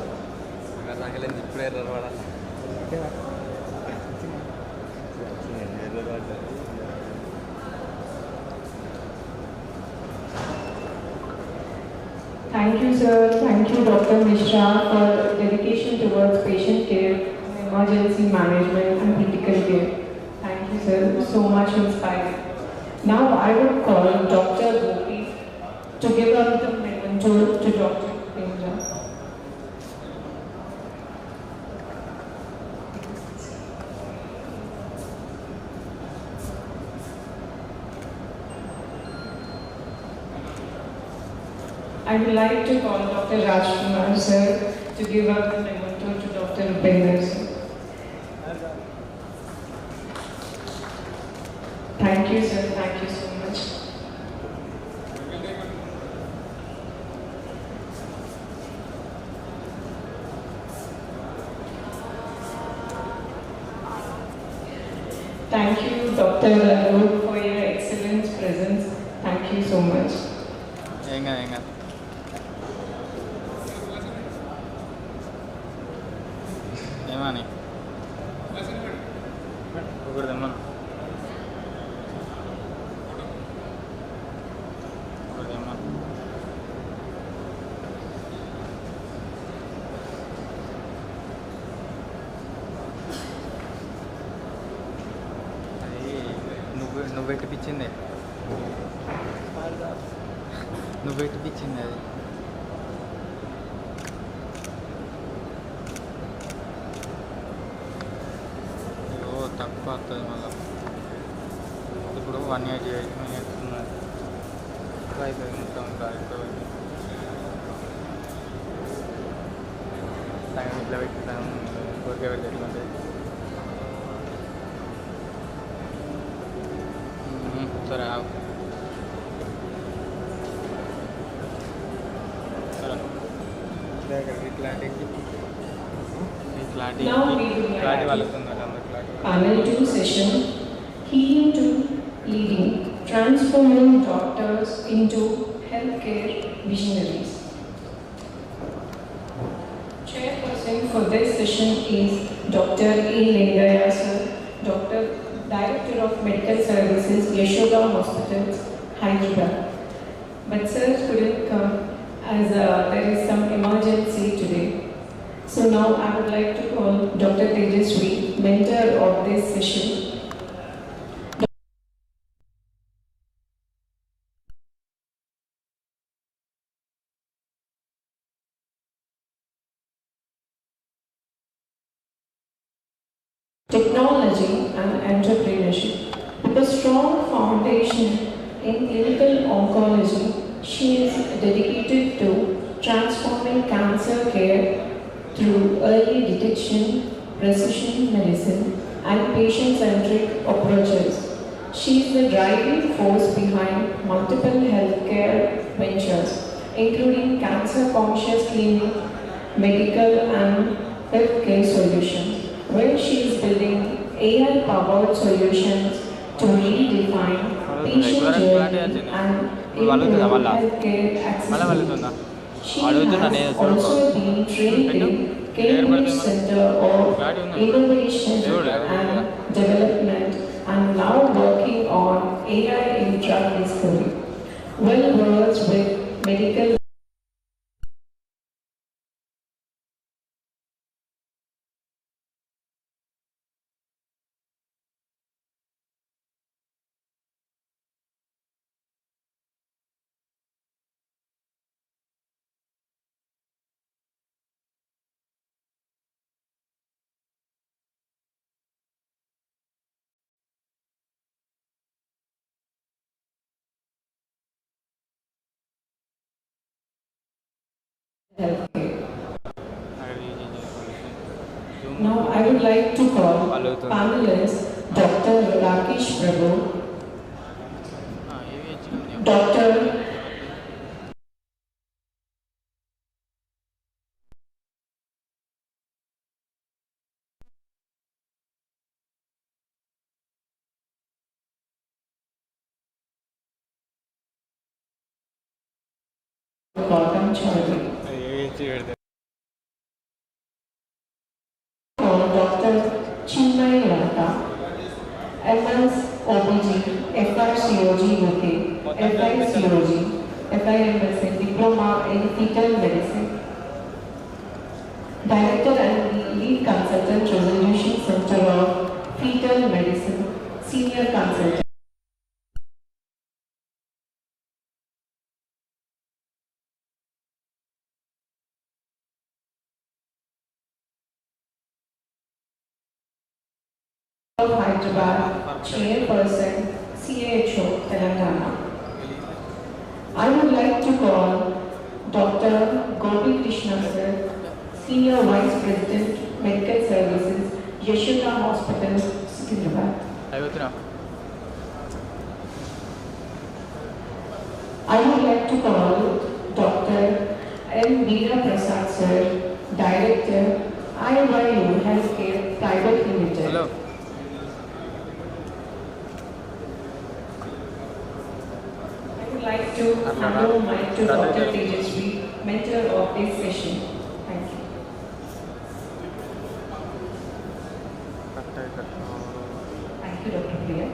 Thank you, sir. Thank you, Dr. Mishra, for dedication towards patient care, emergency management, and critical care. Thank you, sir. So much inspiring. Now I would call Dr. Gopi to give up the memento to Dr. Indra. I would like to call Dr. Rajkumar sir to give up the memento to Dr. Rupinder sir. Thank you, sir. Thank you so much. Thank you, Dr. Arun, for your excellent presence. Thank you so much. ఏమని ఒకటి తెమ్మను ఒకటి తెమ్మను అది నువ్వు పెట్టిపించింది నువ్వు పెట్టిపించింది అది తక్కువ వస్తుంది మళ్ళీ ఇప్పుడు 188 మినిట్స్ ఉన్నది అయిపోయింది మొత్తం అయిపోయింది సగం ఇట్లా పెట్టి సగం కోరిక వెళ్ళేటువంటి సరే సరే ఇట్లాంటి Panel 2 session, Healing to Leading, Transforming Doctors into Healthcare Visionaries. Chairperson for this session is Dr. E. Lingaya sir, Dr. Director of Medical Services, Yashoda Hospitals, Hyderabad. But sir couldn't come as there is some emergency today. So now I would like to call Dr. Tejaswi, mentor of this session. Technology and entrepreneurship. With a strong foundation in clinical oncology, she is dedicated to transforming cancer care through early detection, precision medicine, and patient-centric approaches. She is the driving force behind multiple healthcare ventures, including cancer-conscious clinic, medical and healthcare solutions, where she is building AI-powered solutions to redefine patient journey and improve healthcare accessibility. She has also been trained in Cambridge Center of Innovation and Development and now working on AI in drug discovery. Well versed with medical Now I would like to call panelists Dr. Rakesh Prabhu, Dr. Gautam Chaudhary. Dr. Chinmay Lata, MS OBG, FRCOG UK, FICOG, FIMS Diploma in Fetal Medicine. Director and Lead Consultant, Resolution Center of Fetal Medicine, Senior Consultant. Of Hyderabad, Chairperson, CHO, Telangana. I would like to call Dr. Gopi Krishna Sir, Senior Vice President, Medical Services, Yashoda Hospital, Secunderabad. I would like to call Dr. M. Veera Prasad Sir, Director, IYU Healthcare Private Limited. Hello. I would like to hand over mic to Dr. Tejasvi, mentor of this session. Thank you. Thank you, Dr. Priya.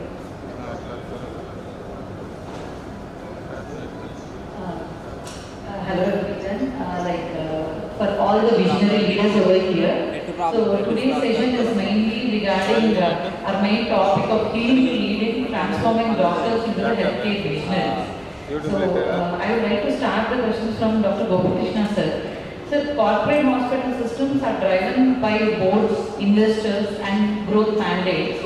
Hello everyone. For all the visionary leaders over here. So today's session is mainly regarding our main topic of healing, leading, transforming doctors into the healthcare visionaries. So I would like to start the questions from Dr. Gopi Krishna sir. Sir, corporate hospital systems are driven by boards, investors and growth mandates.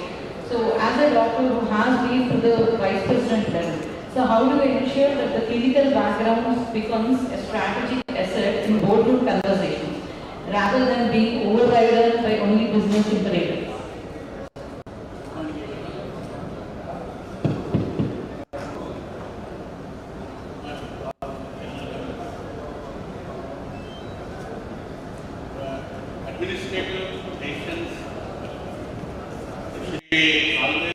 So as a doctor who has been to the vice president level, so how do we ensure that the clinical background becomes a strategic asset in boardroom conversations rather than being overridden by only business imperatives? Administrative patients should be always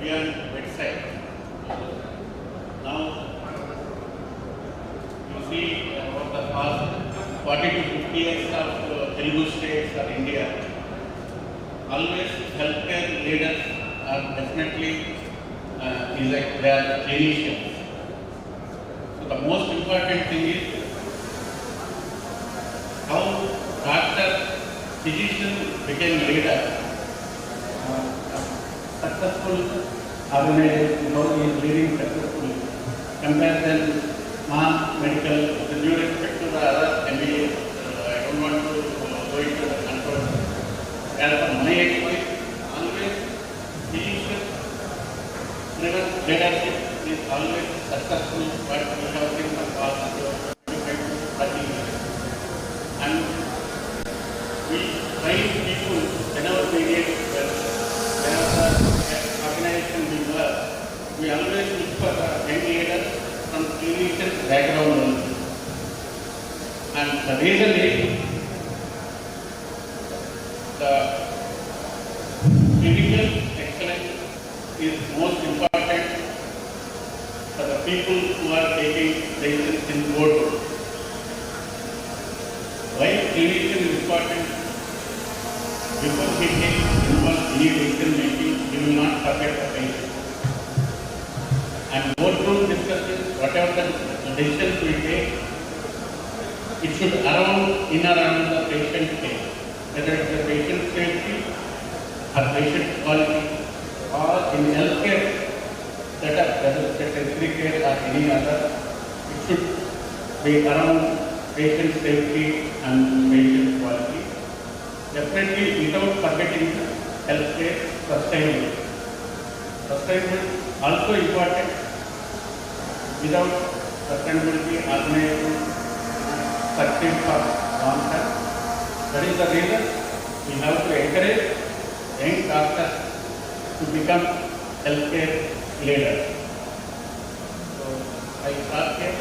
be on bedside. Now, you see over the past 40 to 50 years of Telugu states or India, always healthcare leaders are definitely they are clinicians. So the most important thing is how doctor, physician became leader. Successful organization, how he is leading successfully. Comparison, non-medical, with due respect to the other MBAs, I don't want to go into the controversy. As per my experience, always physician leadership is always successful, but we have seen the past 25 to 30 years. And we train people whenever we get whenever organization we work, we always look for the young leaders from clinician background only. And the reason is the clinical excellence is most important for the people who are taking decisions in boardroom. Why clinician is important? Before we take involved any decision making, we will not forget the patient. And boardroom discussions, whatever the decisions we take, it should in or around the patient care. Whether it's the patient safety or patient quality or in healthcare setup, whether it's a tertiary care or any other, it should be around patient safety and patient quality. Definitely without forgetting the healthcare sustainability. Sustainability also important. Without sustainability, organization succeed for long term. That is the reason we have to encourage young doctors to become healthcare leaders. So I start here.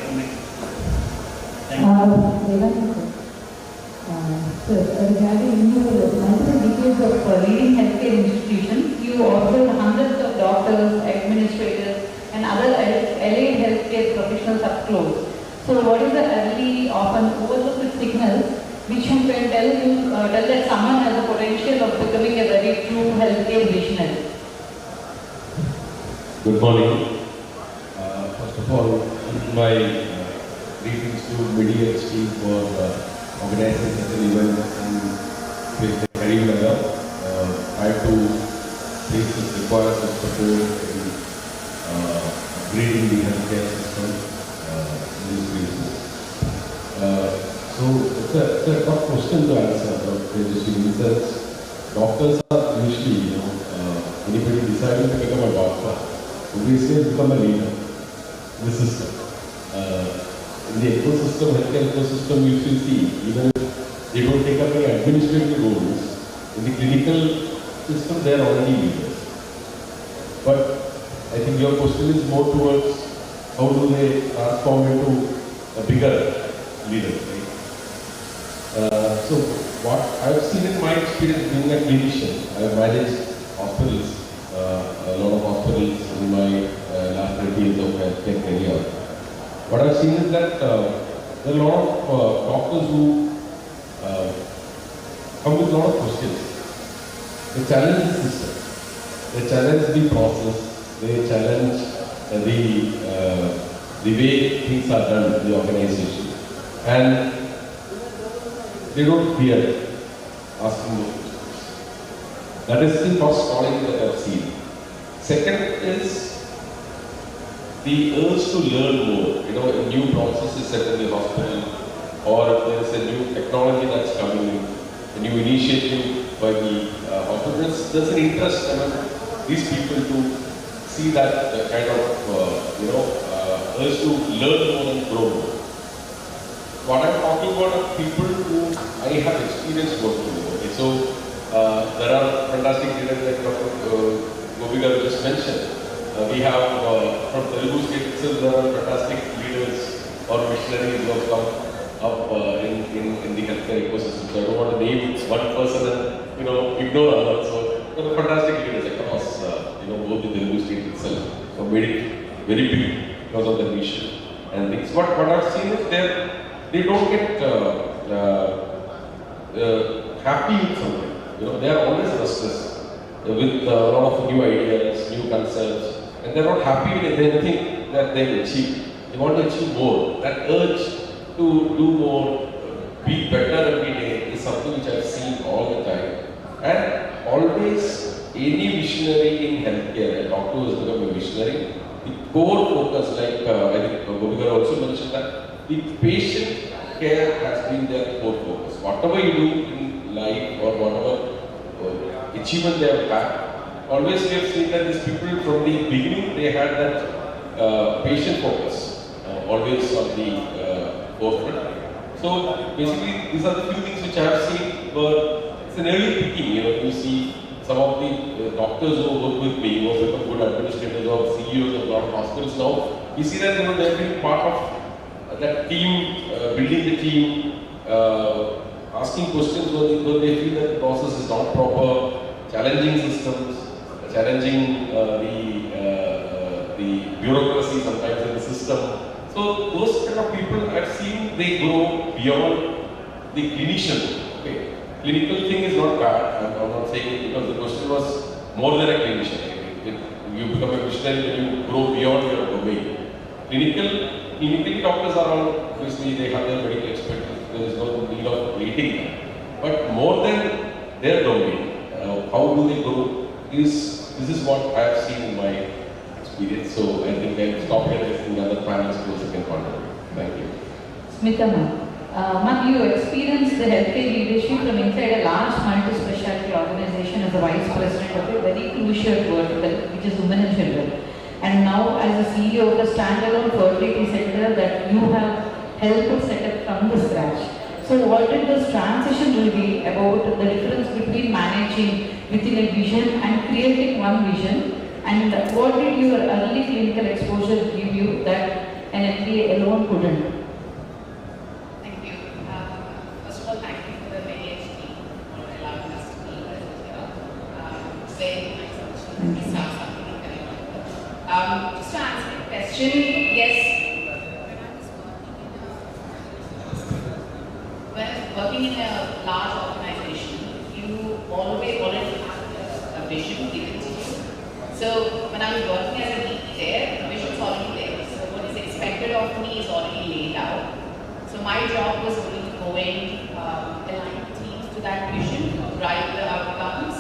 Sir, regarding your multiple decades of leading healthcare institutions, you observed hundreds of doctors, administrators, and other allied healthcare professionals up close. So what is the early, often overlooked signals which you can tell that someone has the potential of becoming a very true healthcare visionary? Good morning. First of all, my greetings to MEDIEDGE team for organizing such an event in Kareemnagar. I have to face this requires some support in upgrading the healthcare system in these places. So it's a tough question to answer. Doctors are usually, anybody deciding to become a doctor, obviously become a leader in the system. In the ecosystem, healthcare ecosystem, you should see, even if they don't take up any administrative roles, in the clinical system, they are already leaders. But I think your question is more towards how do they transform into a bigger leader, right? So what I've seen in my experience being a clinician, I've managed hospitals, a lot of hospitals in my last 30 years of healthcare career. What I've seen is that there are a lot of doctors who come with a lot of questions. They challenge the system, they challenge the process, they challenge the way things are done in the organization, and they don't fear asking those questions. That is the first quality that I've seen. Second is the urge to learn more. A new process is set in the hospital, or if there is a new technology that's coming in, a new initiative by the hospital. There's an interest among these people to see that kind of urge to learn more and grow more. What I'm talking about are people who I have experience working with. Okay? So there are fantastic leaders like Dr. Gopika just mentioned. We have from Telugu state itself, there are fantastic leaders or missionaries who have come up in the healthcare ecosystem. So I don't want to name one person and ignore others. So there are fantastic leaders across both the Telugu state itself. So made it very big because of their mission and things. But what I've seen is they don't get happy with something. They are always restless with a lot of new ideas, new concepts, and they're not happy with anything that they've achieved. They want to achieve more. That urge to do more, be better every day is something which I've seen all the time. And always, any visionary in healthcare, a doctor has become a visionary. The core focus, like I think Gopika also mentioned that, the patient care has been their core focus. Whatever you do in life or whatever achievement they have had, always we have seen that these people from the beginning, they had that patient focus, always on the forefront. So basically, these are the few things which I have seen were, it's an early picking. You see some of the doctors who work with me, who have become good administrators or CEOs of a lot of hospitals now, we see that they have been part of that team, building the team, asking questions where they feel that the process is not proper, challenging systems, challenging the bureaucracy sometimes in the system. So those kind of people I've seen, they grow beyond the clinician. Okay. Clinical thing is not bad, I'm not saying it because the question was more than a clinician. You become a missionary when you grow beyond your domain. Clinically doctors are all, obviously they have their medical expertise, there is no need of rating them. But more than their domain, how do they grow, this is what I have seen in my experience. So I think I'll stop here and other panels to second contribute. Thank you. Smita ma'am. Ma'am, you experienced the healthcare leadership from inside a large multi-specialty organization as a vice president of a very crucial vertical, which is women and children. And now as a CEO of a standalone fertility center that you have helped set up from the scratch. So what did this transition reveal about the difference between managing within a vision and creating one vision? And what did your early clinical exposure give you that an MBA alone couldn't? Thank you. First of all, thank you for the MEDIEDGE team for allowing us to be present here. It's very nice opportunity to start something in Kareemnagar. Just to answer your question, yes, when I was working in a working in a large organization, you already have a vision given to you. So when I was working as a VP there, the vision is already there. So what is expected of me is already laid out. So my job was really to go in, align the teams to that vision, drive the outcomes,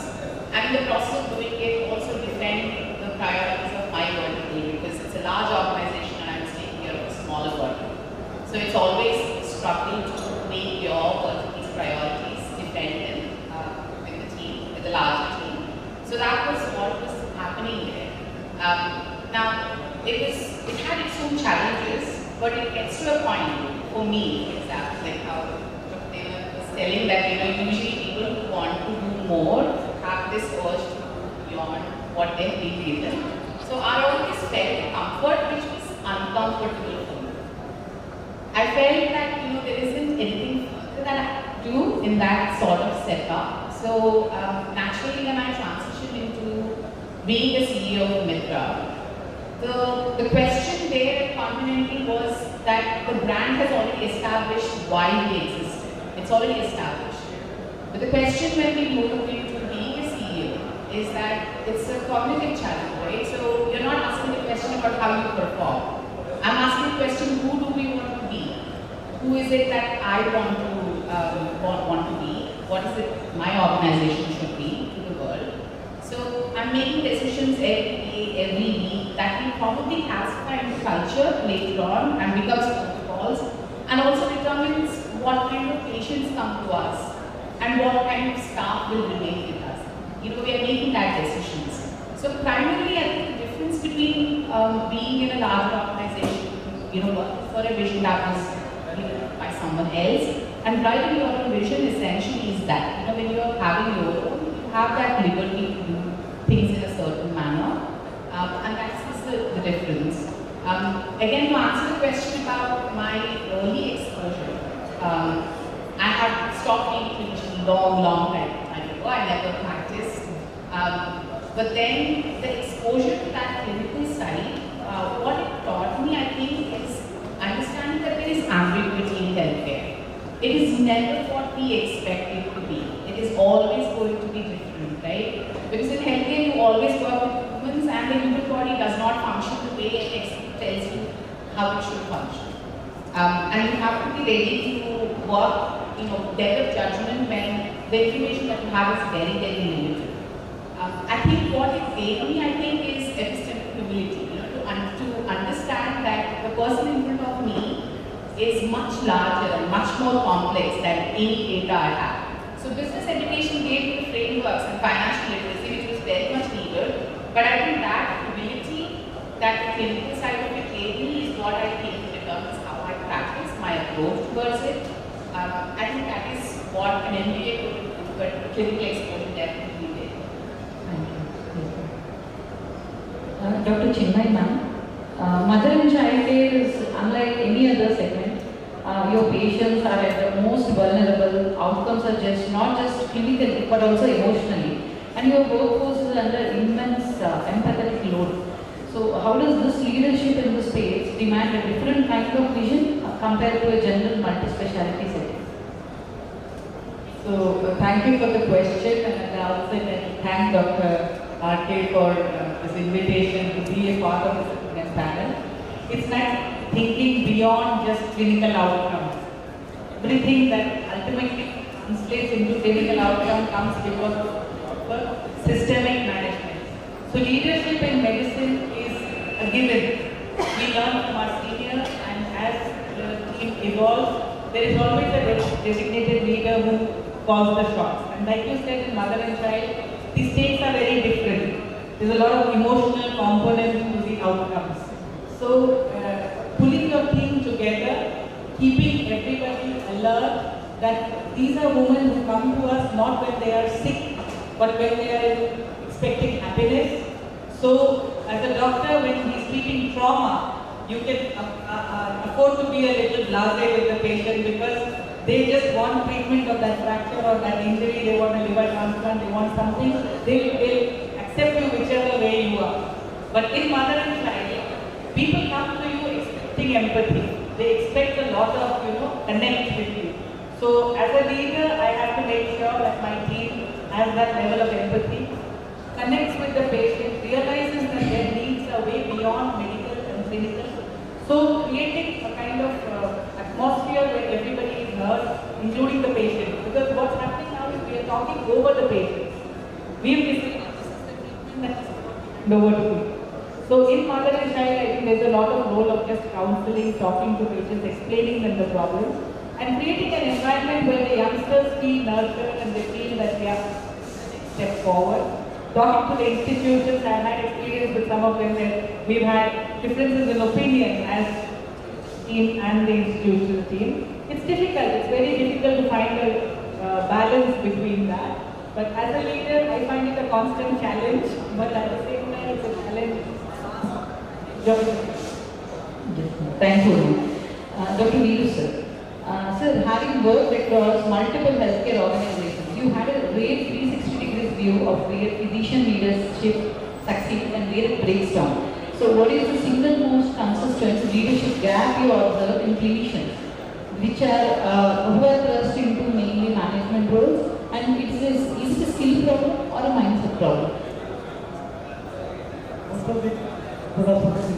and in the process of doing it, also defend the priorities of my vertical, because it's a large organization and I'm taking care of a smaller vertical. So it's always struggle to make your vertical's priorities, defend them with the team, with the larger team. So that was what was happening there. Now, it had its own challenges, but it gets to a point for me, for example, like how they was telling that, usually people who want to do more have this urge to go beyond what they've been given. So I always felt comfort which was uncomfortable for me. I felt that there isn't anything further that I could do in that sort of setup. So naturally when I transitioned into being the CEO of Mitra, the question there at Continental was that the brand has already established why we existed. It's already established. But the question when we move into being a CEO is that it's a cognitive challenge, right? So you're not asking the question about how you perform. I'm asking the question, who do we want to be? Who is it that I want to be? What is it my organization should be to the world? So I'm making decisions every day, every week that will probably classify into culture later on and becomes protocols, and also determines what kind of patients come to us and what kind of staff will remain with us. We are making that decisions. So primarily, I think the difference between being in a large organization, working for a vision that was by someone else, and driving your own vision essentially is that, when you're having your own, you have that liberty to do things in a certain manner, and that's the difference. Again, to answer the question about my early exposure, I had stopped being clinician long time ago. I never practiced. But then the exposure to that clinical side, what it taught me, I think, is understanding that there is ambiguity in healthcare. It is never what we expect it to be. It is always going to be different, right? Because in healthcare, you always work with humans, and the human body does not function the way an expert tells you how it should function. And you have to be ready to work, develop judgment when the information that you have is very, very limited. I think what it gave me, is epistemic humility, to understand that the person in front of me is much larger and much more complex than any data I have. So business education gave me the frameworks and financial literacy, which was very much needed, but I think that humility, that the clinical side of it gave me is what I think determines how I practice, my approach towards it. I think that is what an MBA could do, but clinical exposure definitely did. Dr. Chinmay ma'am, mother and child care is unlike any other segment. Your patients are at the most vulnerable. Outcomes are not just clinically but also emotionally, and your workforce is under immense empathetic load. So how does this leadership in the space demand a different kind of vision compared to a general multi-speciality setting? So thank you for the question, and at the outset I thank Dr. RK for this invitation to be a part of this panel. It's like thinking beyond just clinical outcomes. Everything that ultimately translates into clinical outcome comes because of systemic management. So leadership in medicine is a given. We learn from our seniors, and as the team evolves, there is always a designated leader who calls the shots. And like you said, in mother and child, the stakes are very different. There's a lot of emotional components to the outcomes. So pulling your team together, keeping everybody alert that these are women who come to us not when they are sick, but when they are expecting happiness. So as a doctor, when he's treating trauma, you can afford to be a little blasé with the patient because they just want treatment of that fracture or that injury, they want a liver transplant, they want something, they'll accept you whichever way you are. But in mother and child, people come to you expecting empathy. They expect a lot of, connect with you. So as a leader, I have to make sure that my team has that level of empathy, connects with the patient, realizes that their needs are way beyond medical and clinical. So creating a kind of atmosphere where everybody is heard, including the patient. Because what's happening now is we are talking over the patients. We've decided this is the treatment that is over to people. So in mother and child, I think there's a lot of role of just counseling, talking to patients, explaining them the problems, and creating an environment where the youngsters feel nurtured and they feel that they are step forward. Talking to the institutions, I've had experience with some of them where we've had differences in opinion as team and the institutional team. It's difficult, it's very difficult to find a balance between that. But as a leader, I find it a constant challenge, but at the same time, it's a challenge. Thank you. Dr. Neeru, sir. Sir, having worked across multiple healthcare organizations, you had a great 360 degrees view of where physician leadership succeeds and where it breaks down. So what is the single most consistent leadership gap you observe in clinicians, which are who are thrust into mainly management roles, and is it a skill problem or a mindset problem? Most of the products in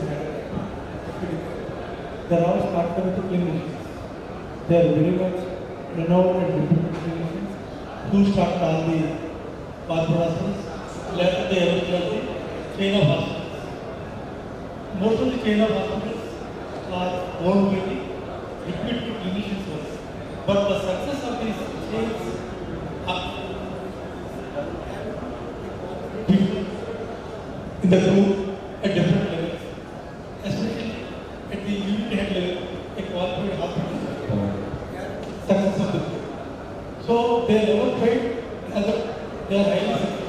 they are all started with clinicians. They are very much renowned and reputed clinicians who started all the hospitals. Later they eventually chain of hospitals. Most of the chain of hospitals are owned by the reputed clinicians only. But the success of these chains are people in the group at different levels, especially at the unit head level, a qualified hospital success of the group. So they never tried as they are highly successful.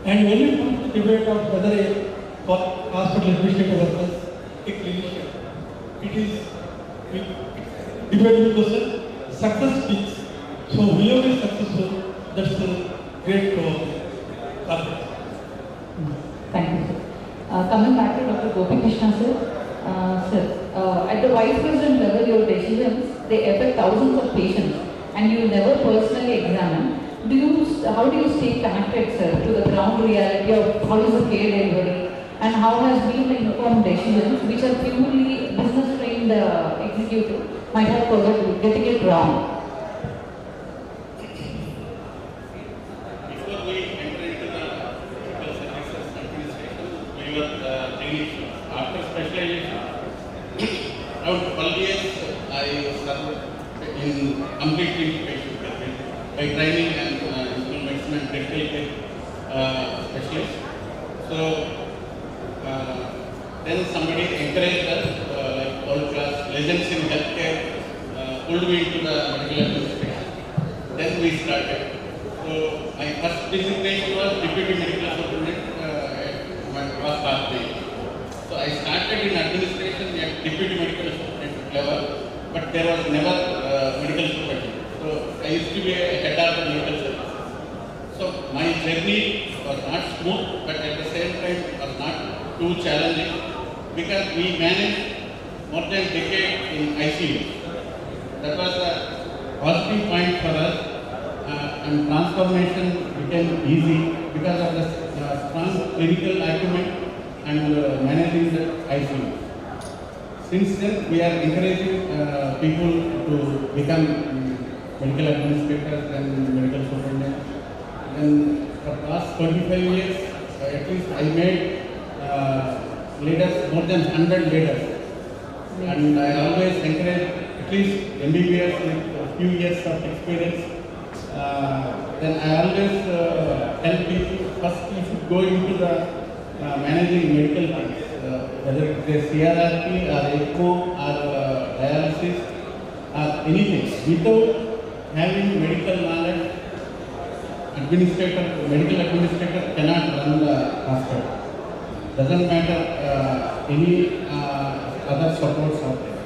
And when it comes to the debate of whether a hospital administrator versus a clinician, it is debatable question. Success speaks. So whoever is successful, that's a great corporate. Thank you, sir. Coming back to Dr. Gopi Krishna, sir, at the vice president level, your decisions, they affect thousands of patients and you never personally examine. How do you stay connected, sir, to the ground reality of how is the care delivery and how has been the informed decisions which are purely business trained executive might have forgotten getting it wrong? Before we enter into the medical services administration, we were clinicians. After specialization, around 12 years, I served in complete patient care by training and internal medicine and critical care specialist. So then somebody encouraged us, like world class legends in healthcare, pulled me into the medical administration. Then we started. So my first designation was deputy medical superintendent at my first last day. So I started in administration at deputy medical superintendent level, but there was never medical superintendent. So I used to be a head of the medical service. So my journey was not smooth, but at the same time was not too challenging because we managed more than a decade in ICU. That was a positive point for us, and transformation became easy because of the strong clinical acumen and managing the ICU. Since then, we are encouraging people to become medical administrators and medical superintendents. And for the past 25 years, at least I made leaders, more than 100 leaders. And I always encourage at least MBBS with a few years of experience. Then I always tell people, first you should go into the managing medical things, whether it is CRRT or EXPO or dialysis or anything. Without having medical knowledge, medical administrator cannot run the hospital. Doesn't matter any other supports out there.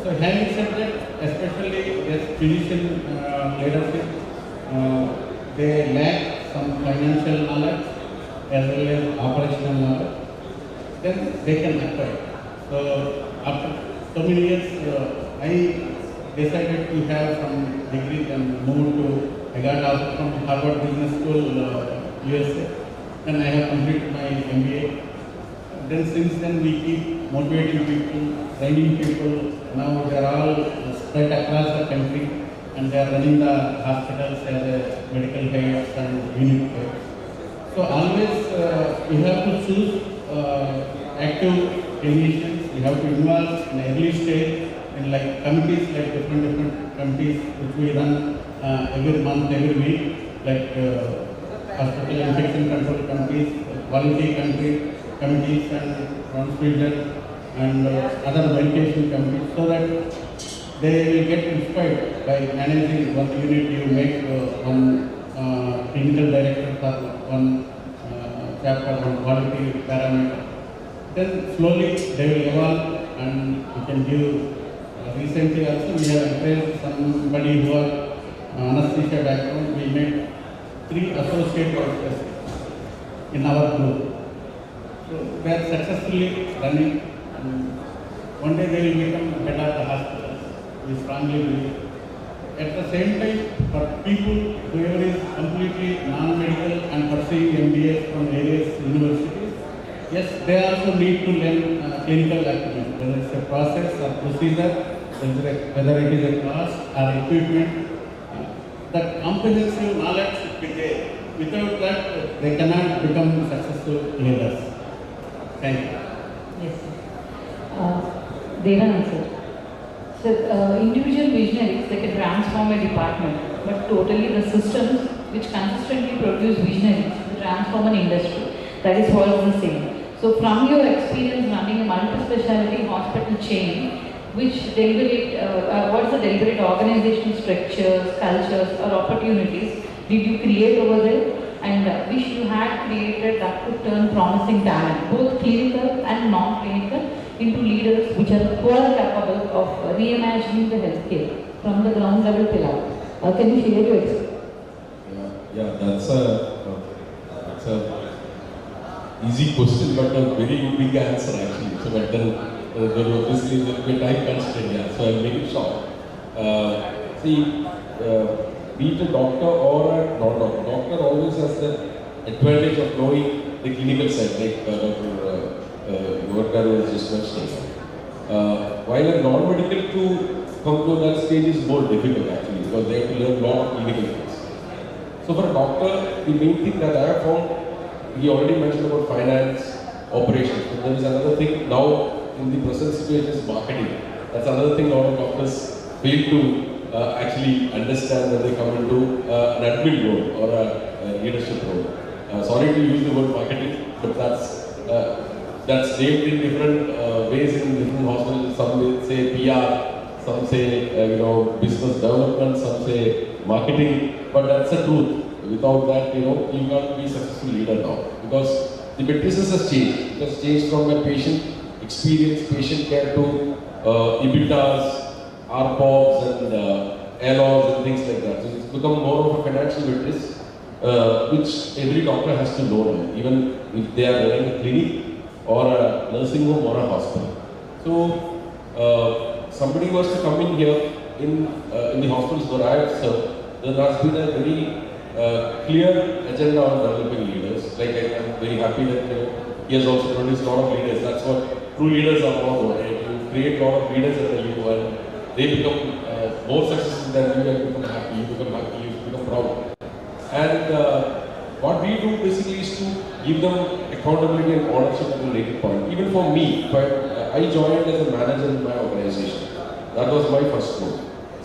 So having said that, especially as physician leadership, they lack some financial knowledge as well as operational knowledge, then they can acquire. So after so many years, I decided to have some degree and moved to, I got out from Harvard Business School, USA. Then I have completed my MBA. Then since then we keep motivating people, training people. Now they are all spread across the country and they are running the hospitals as a medical heads and unit heads. So always you have to choose active clinicians. You have to involve in early stage in like committees, like different committees which we run every month, every week, like hospital infection control committees, quality committees and transfusion and other medication committees, so that they will get inspired by managing one unit. You make one clinical director for one chapter on quality parameter. Then slowly they will evolve and you can give. Recently also we have encouraged somebody who are anesthesia background. We made 3 associate doctors in our group. So they are successfully running. One day they will become head of the hospitals. We strongly believe. At the same time, for people whoever is completely non-medical and pursuing MBA from various universities, yes, they also need to learn clinical acumen, whether it's a process or procedure, whether it is a cost or equipment. That comprehensive knowledge should be there. Without that, they cannot become successful leaders. Thank you. Yes, sir. Devan answer. So, individual visionaries, they can transform a department, but totally the systems which consistently produce visionaries to transform an industry, that is all the same. So, from your experience running a multi-specialty hospital chain, which deliberate, what is the deliberate organizational structures, cultures, or opportunities did you create over there, and which you had created that could turn promising talent, both clinical and non-clinical, into leaders who are capable of reimagining the healthcare from the ground level till up. Can you share your experience? Yeah, that's a easy question, but a very big answer actually. So, but then there will obviously be a time constraint. Yeah, so I'll make it short. Be it a doctor or a non-doctor, doctor always has the advantage of knowing the clinical side, like Dr. Gorkar was just mentioning. While a non-medical to come to that stage is more difficult actually, because they have to learn a lot of clinical things. So for a doctor, the main thing that I have found, he already mentioned about finance, operations, but there is another thing now in the present situation is marketing. That's another thing a lot of doctors fail to actually understand when they come into an admin role or a leadership role. Sorry to use the word marketing, but that's named in different ways in different hospitals. Some say PR, some say business development, some say marketing. But that's the truth. Without that, you can't be a successful leader now, because the matrices has changed. It has changed from a patient experience, patient care to EBITDAs, RPOBs and LOs and things like that. So it's become more of a financial matrix, which every doctor has to know now, even if they are running a clinic or a nursing home or a hospital. So somebody was to come in here in the hospitals where I have served, there has been a very clear agenda on developing leaders. Like I'm very happy that he has also produced a lot of leaders. That's what true leaders are all about. Right? You create a lot of leaders under you and they become more successful than you, and become happy, you become proud. And what we do basically is to give them accountability and ownership at a later point. Even for me, I joined as a manager in my organization. That was my first role.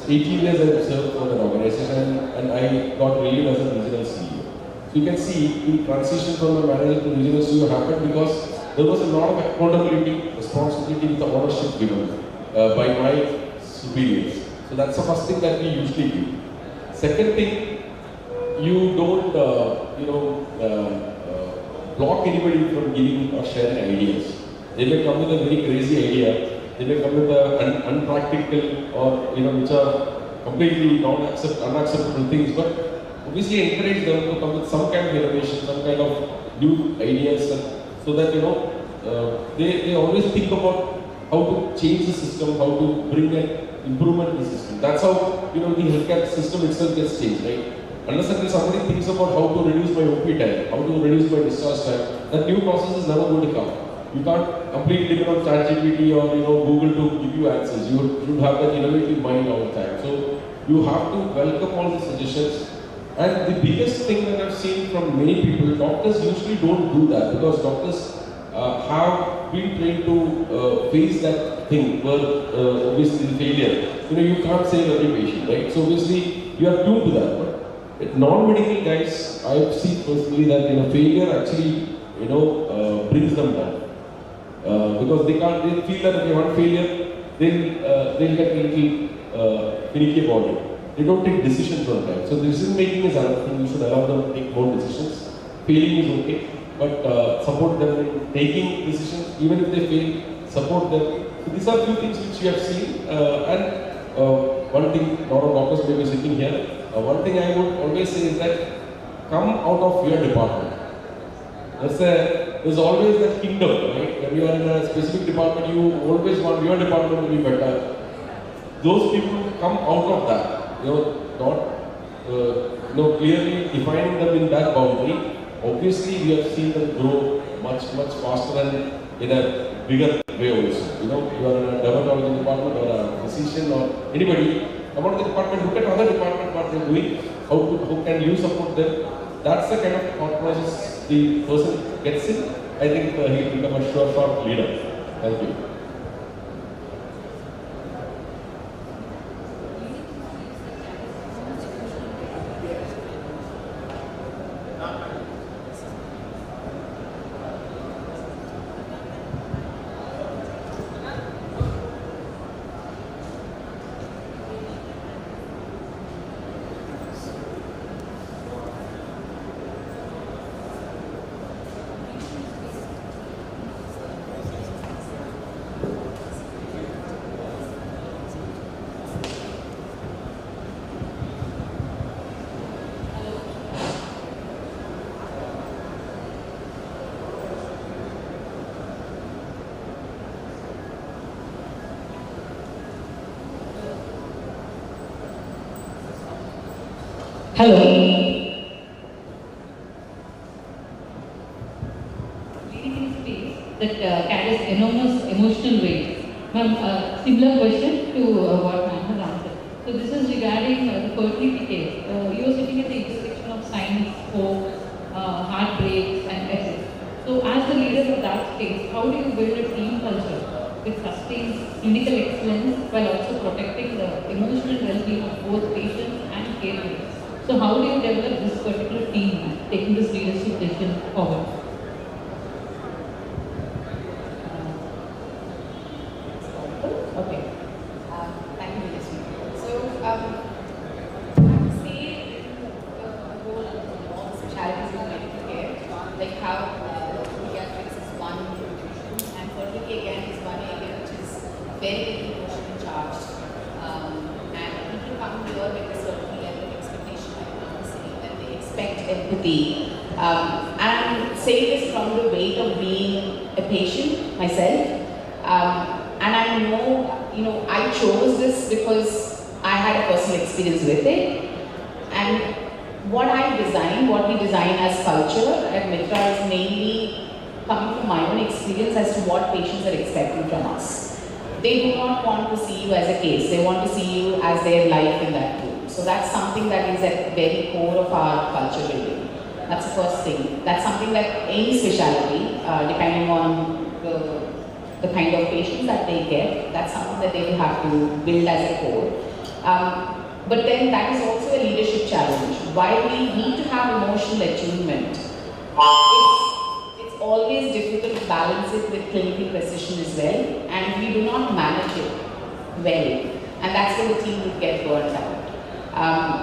18 years I have served for that organization and I got relieved as a regional CEO. So you can see the transition from a manager to regional CEO happened because there was a lot of accountability, responsibility with the ownership given by my superiors. So that's the first thing that we usually do. Second thing, you don't block anybody from giving or sharing ideas. They may come with a very crazy idea. They may come with unpractical or which are completely unacceptable things, but obviously encourage them to come with some kind of innovation, some kind of new ideas, so that they always think about how to change the system, how to bring an improvement in the system. That's how the healthcare system itself gets changed, right? Unless until somebody thinks about how to reduce my OP time, how to reduce my discharge time, that new process is never going to come. You can't completely depend on ChatGPT or Google to give you answers. You should have that innovative mind all the time. So you have to welcome all the suggestions. And the biggest thing that I've seen from many people, doctors usually don't do that because doctors have been trained to face that thing where obviously the failure. You can't save every patient, right? So obviously you are tuned to that. But non-medical guys, I've seen personally that failure actually brings them down. Because they feel that if they want failure, they'll get a little finicky about it. They don't take decisions all the time. So decision making is another thing. You should allow them to take more decisions. Failing is okay, but support them in taking decisions. Even if they fail, support them. So these are few things which we have seen. One thing, a lot of doctors may be sitting here. One thing I would always say is that come out of your department. There's always that kingdom, right? When you are in a specific department, you always want your department to be better. Those people come out of that. Not clearly defining them in that boundary. Obviously, we have seen them grow much faster and in a bigger way also. You are in a dermatology department or a physician or anybody. Come out of the department, look at other department what they're doing. How can you support them? That's the kind of thought process the person gets in. I think he'll become a sure leader. Thank you. Hello. Leading in space that carries enormous emotional weight. Ma'am, similar question to what ma'am has answered. So this is regarding the fertility case. You are sitting at the intersection of science, hope, heartbreaks and ethics. So as the leader of that space, how do you build a team culture which sustains clinical excellence while also protecting the emotional well-being of both patients and caregivers? So how do you develop this particular team taking this leadership position forward? Okay. Thank you, Ministry. So, I would say the role of all specialties in medical care, like how pediatrics is one division, and fertility again is one area which is very emotionally charged. And people come here with a certain level of expectation, like I was saying, that they expect empathy. And I'm saying this from the weight of being a patient myself. And I know, I chose this because I had a personal experience with it. And what we design as culture at Mitra is mainly coming from my own experience as to what patients are expecting from us. They do not want to see you as a case. They want to see you as their life in that room. So that's something that is at the very core of our culture building. That's the first thing. That's something like any specialty, depending on the kind of patients that they get, that's something that they will have to build as a core. But then that is also a leadership challenge. While we need to have emotional attunement, it's always difficult to balance it with clinical precision as well, and we do not manage it well, and that's when the team will get burnt out.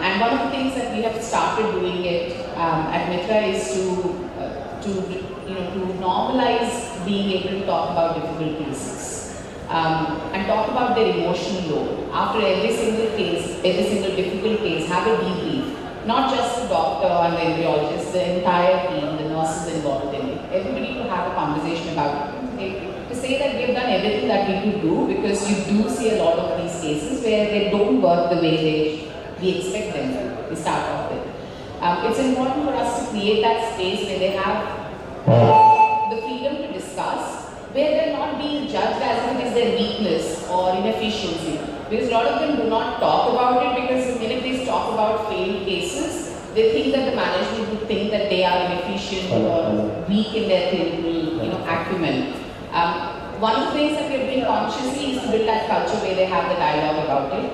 And one of the things that we have started doing it at Mitra is to normalize being able to talk about difficult cases and talk about their emotional load. After every single case, every single difficult case, have a debrief. Not just the doctor and the embryologist, the entire team, the nurses involved in it. Everybody to have a conversation about it. to say that we have done everything that we could do, because you do see a lot of these cases where they don't work the way we expect them to start off with. It's important for us to create that space where they have the freedom to discuss, where they're not being judged as if it is their weakness or inefficiency. Because a lot of them do not talk about it, because the minute they talk about failed cases, they think that the management would think that they are inefficient or weak in their clinical acumen. One of the things that we are doing consciously is to build that culture where they have the dialogue about it,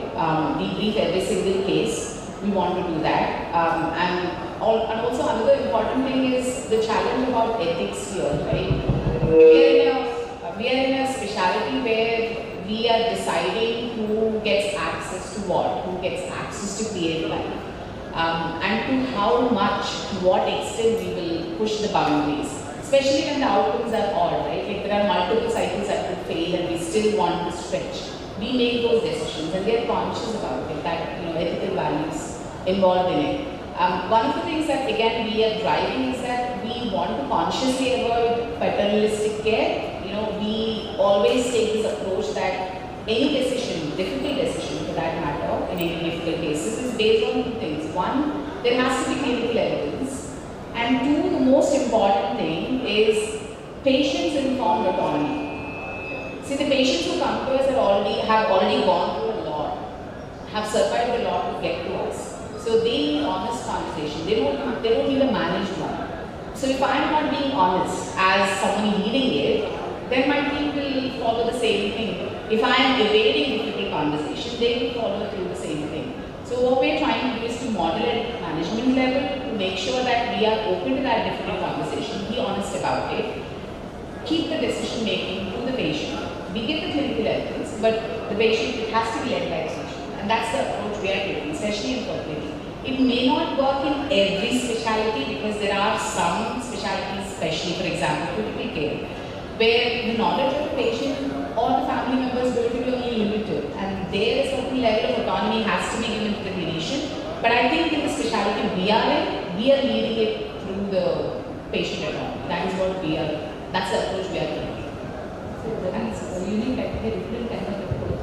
debrief every single case. We want to do that. And also another important thing is the challenge about ethics here, right? We are in a specialty where we are deciding who gets access to what, who gets access to create life, and to how much, to what extent we will push the boundaries, especially when the outcomes are odd, right? Like there are multiple cycles that will fail and we still want to stretch. We make those decisions and we are conscious about it, that ethical values involved in it. One of the things that again we are driving is that we want to consciously avoid paternalistic care. We always take this approach that any decision, difficult decision for that matter, in any difficult cases, is based on two things. One, there has to be clinical evidence. And two, the most important thing is patients-informed autonomy. See, the patients who come to us have already gone through a lot, have survived a lot to get to us. So they need honest conversation. They don't need a managed one. So if I'm not being honest as someone leading it, then my team will follow the same thing. If I am evading difficult conversation, they will follow through the same thing. So what we are trying to do is to model at management level, to make sure that we are open to that difficult conversation, be honest about it, keep the decision making to the patient. We give the clinical evidence, but the patient, it has to be led by the patient. And that's the approach we are taking, especially in fertility. It may not work in every specialty, because there are some specialties, especially for example critical care, where the knowledge of the patient or the family members will be only limited, and there a certain level of autonomy has to be given to the clinician. But I think in the specialty we are in, we are leading it through the patient autonomy. That is what that's the approach we are taking. So that's a unique, I think, a different kind of approach.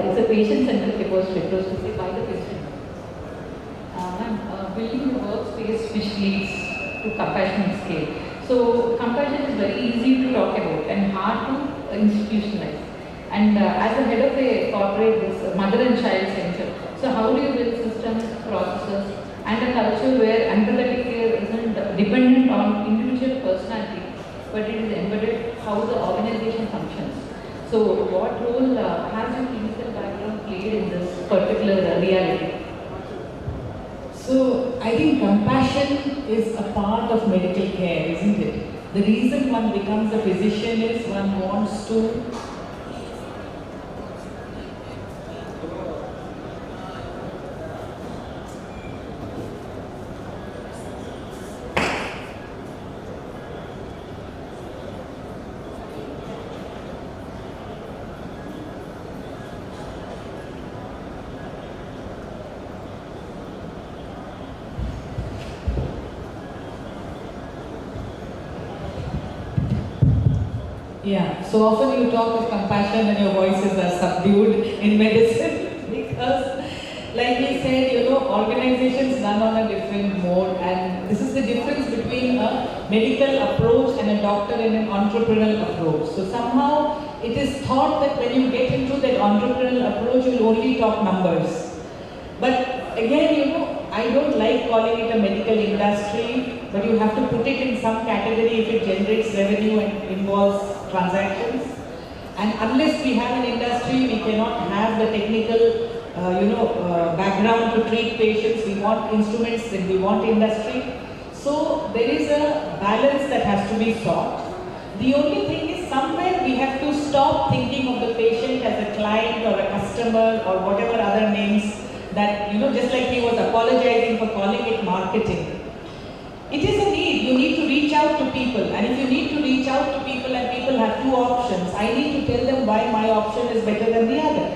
It's a patient-centered approach to say by the patient. Building a workspace which leads to compassionate scale. So compassion is very easy to talk about and hard to institutionalize. And as the head of a corporate, this mother and child center, so how do you build systems, processes, and a culture where empathetic care isn't dependent on individual personality, but it is embedded how the organization functions. So what role has your clinical background played in this particular reality? So I think compassion is a part of medical care, isn't it? The reason one becomes a physician is one wants to Yeah, so often you talk of compassion and your voices are subdued in medicine because, like we said, organizations run on a different mode, and this is the difference between a medical approach and a doctor and an entrepreneurial approach. So somehow it is thought that when you get into that entrepreneurial approach, you'll only talk numbers. But again, I don't like calling it a medical industry, but you have to put it in some category if it generates revenue and involves transactions. And unless we have an industry, we cannot have the technical background to treat patients. We want instruments and we want industry. So there is a balance that has to be sought. The only thing is somewhere we have to stop thinking of the patient as a client or a customer or whatever other names that, just like he was apologizing for calling it marketing. It is a need. You need to reach out to people, and if you need to reach out to people and people have two options, I need to tell them why my option is better than the other.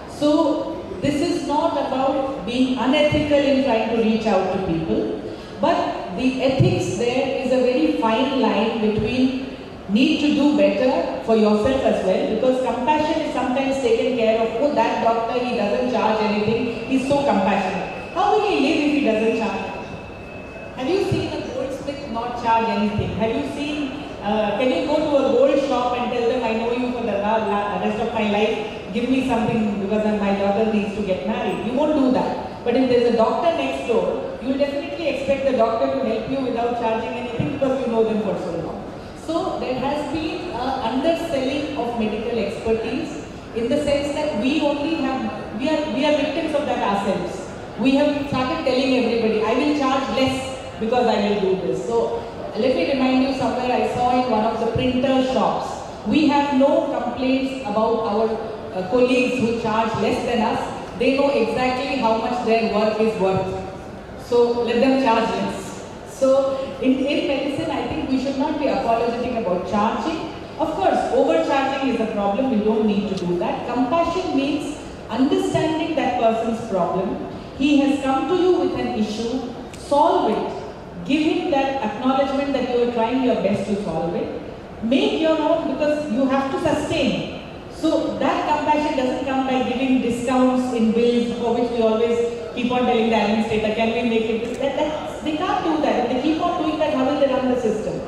So this is not about being unethical in trying to reach out to people, but the ethics there is a very fine line between need to do better for yourself as well, because compassion is sometimes taken care of. Oh, that doctor, he doesn't charge anything, he's so compassionate. How will he live if he doesn't charge? Have you seen a goldsmith not charge anything? Have you seen, can you go to a gold shop and tell them, I know you for the rest of my life, give me something because my daughter needs to get married? You won't do that. But if there's a doctor next door, you will definitely expect the doctor to help you without charging anything because you know them for so long. So there has been an underselling of medical expertise in the sense that we are victims of that ourselves. We have started telling everybody, I will charge less because I will do this. So let me remind you, somewhere I saw in one of the printer shops, we have no complaints about our colleagues who charge less than us. They know exactly how much their work is worth. So let them charge less. So in medicine, I think we should not be apologetic about charging. Of course, overcharging is a problem. We don't need to do that. Compassion means understanding that person's problem. He has come to you with an issue. Solve it. Give him that acknowledgement that you are trying your best to solve it. Make your own, because you have to sustain. So that compassion doesn't come by giving discounts in bills, for which we always keep on telling the administrator, can we make it? They can't do that. If they keep on doing that, how will they run the system?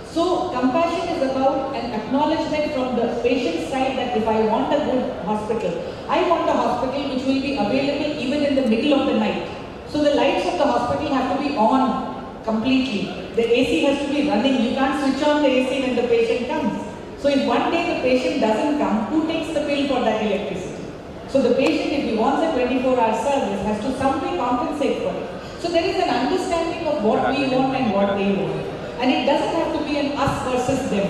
So compassion is about an acknowledgement from the patient's side that if I want a good hospital, I want a hospital which will be available even in the middle of the night. So the lights of the hospital have to be on completely. The AC has to be running. You can't switch on the AC when the patient comes. So if one day the patient doesn't come, who takes the bill for that electricity? So the patient, if he wants a 24-hour service, has to somehow compensate for it. So there is an understanding of what we want and what they want. And it doesn't have to be an us versus them.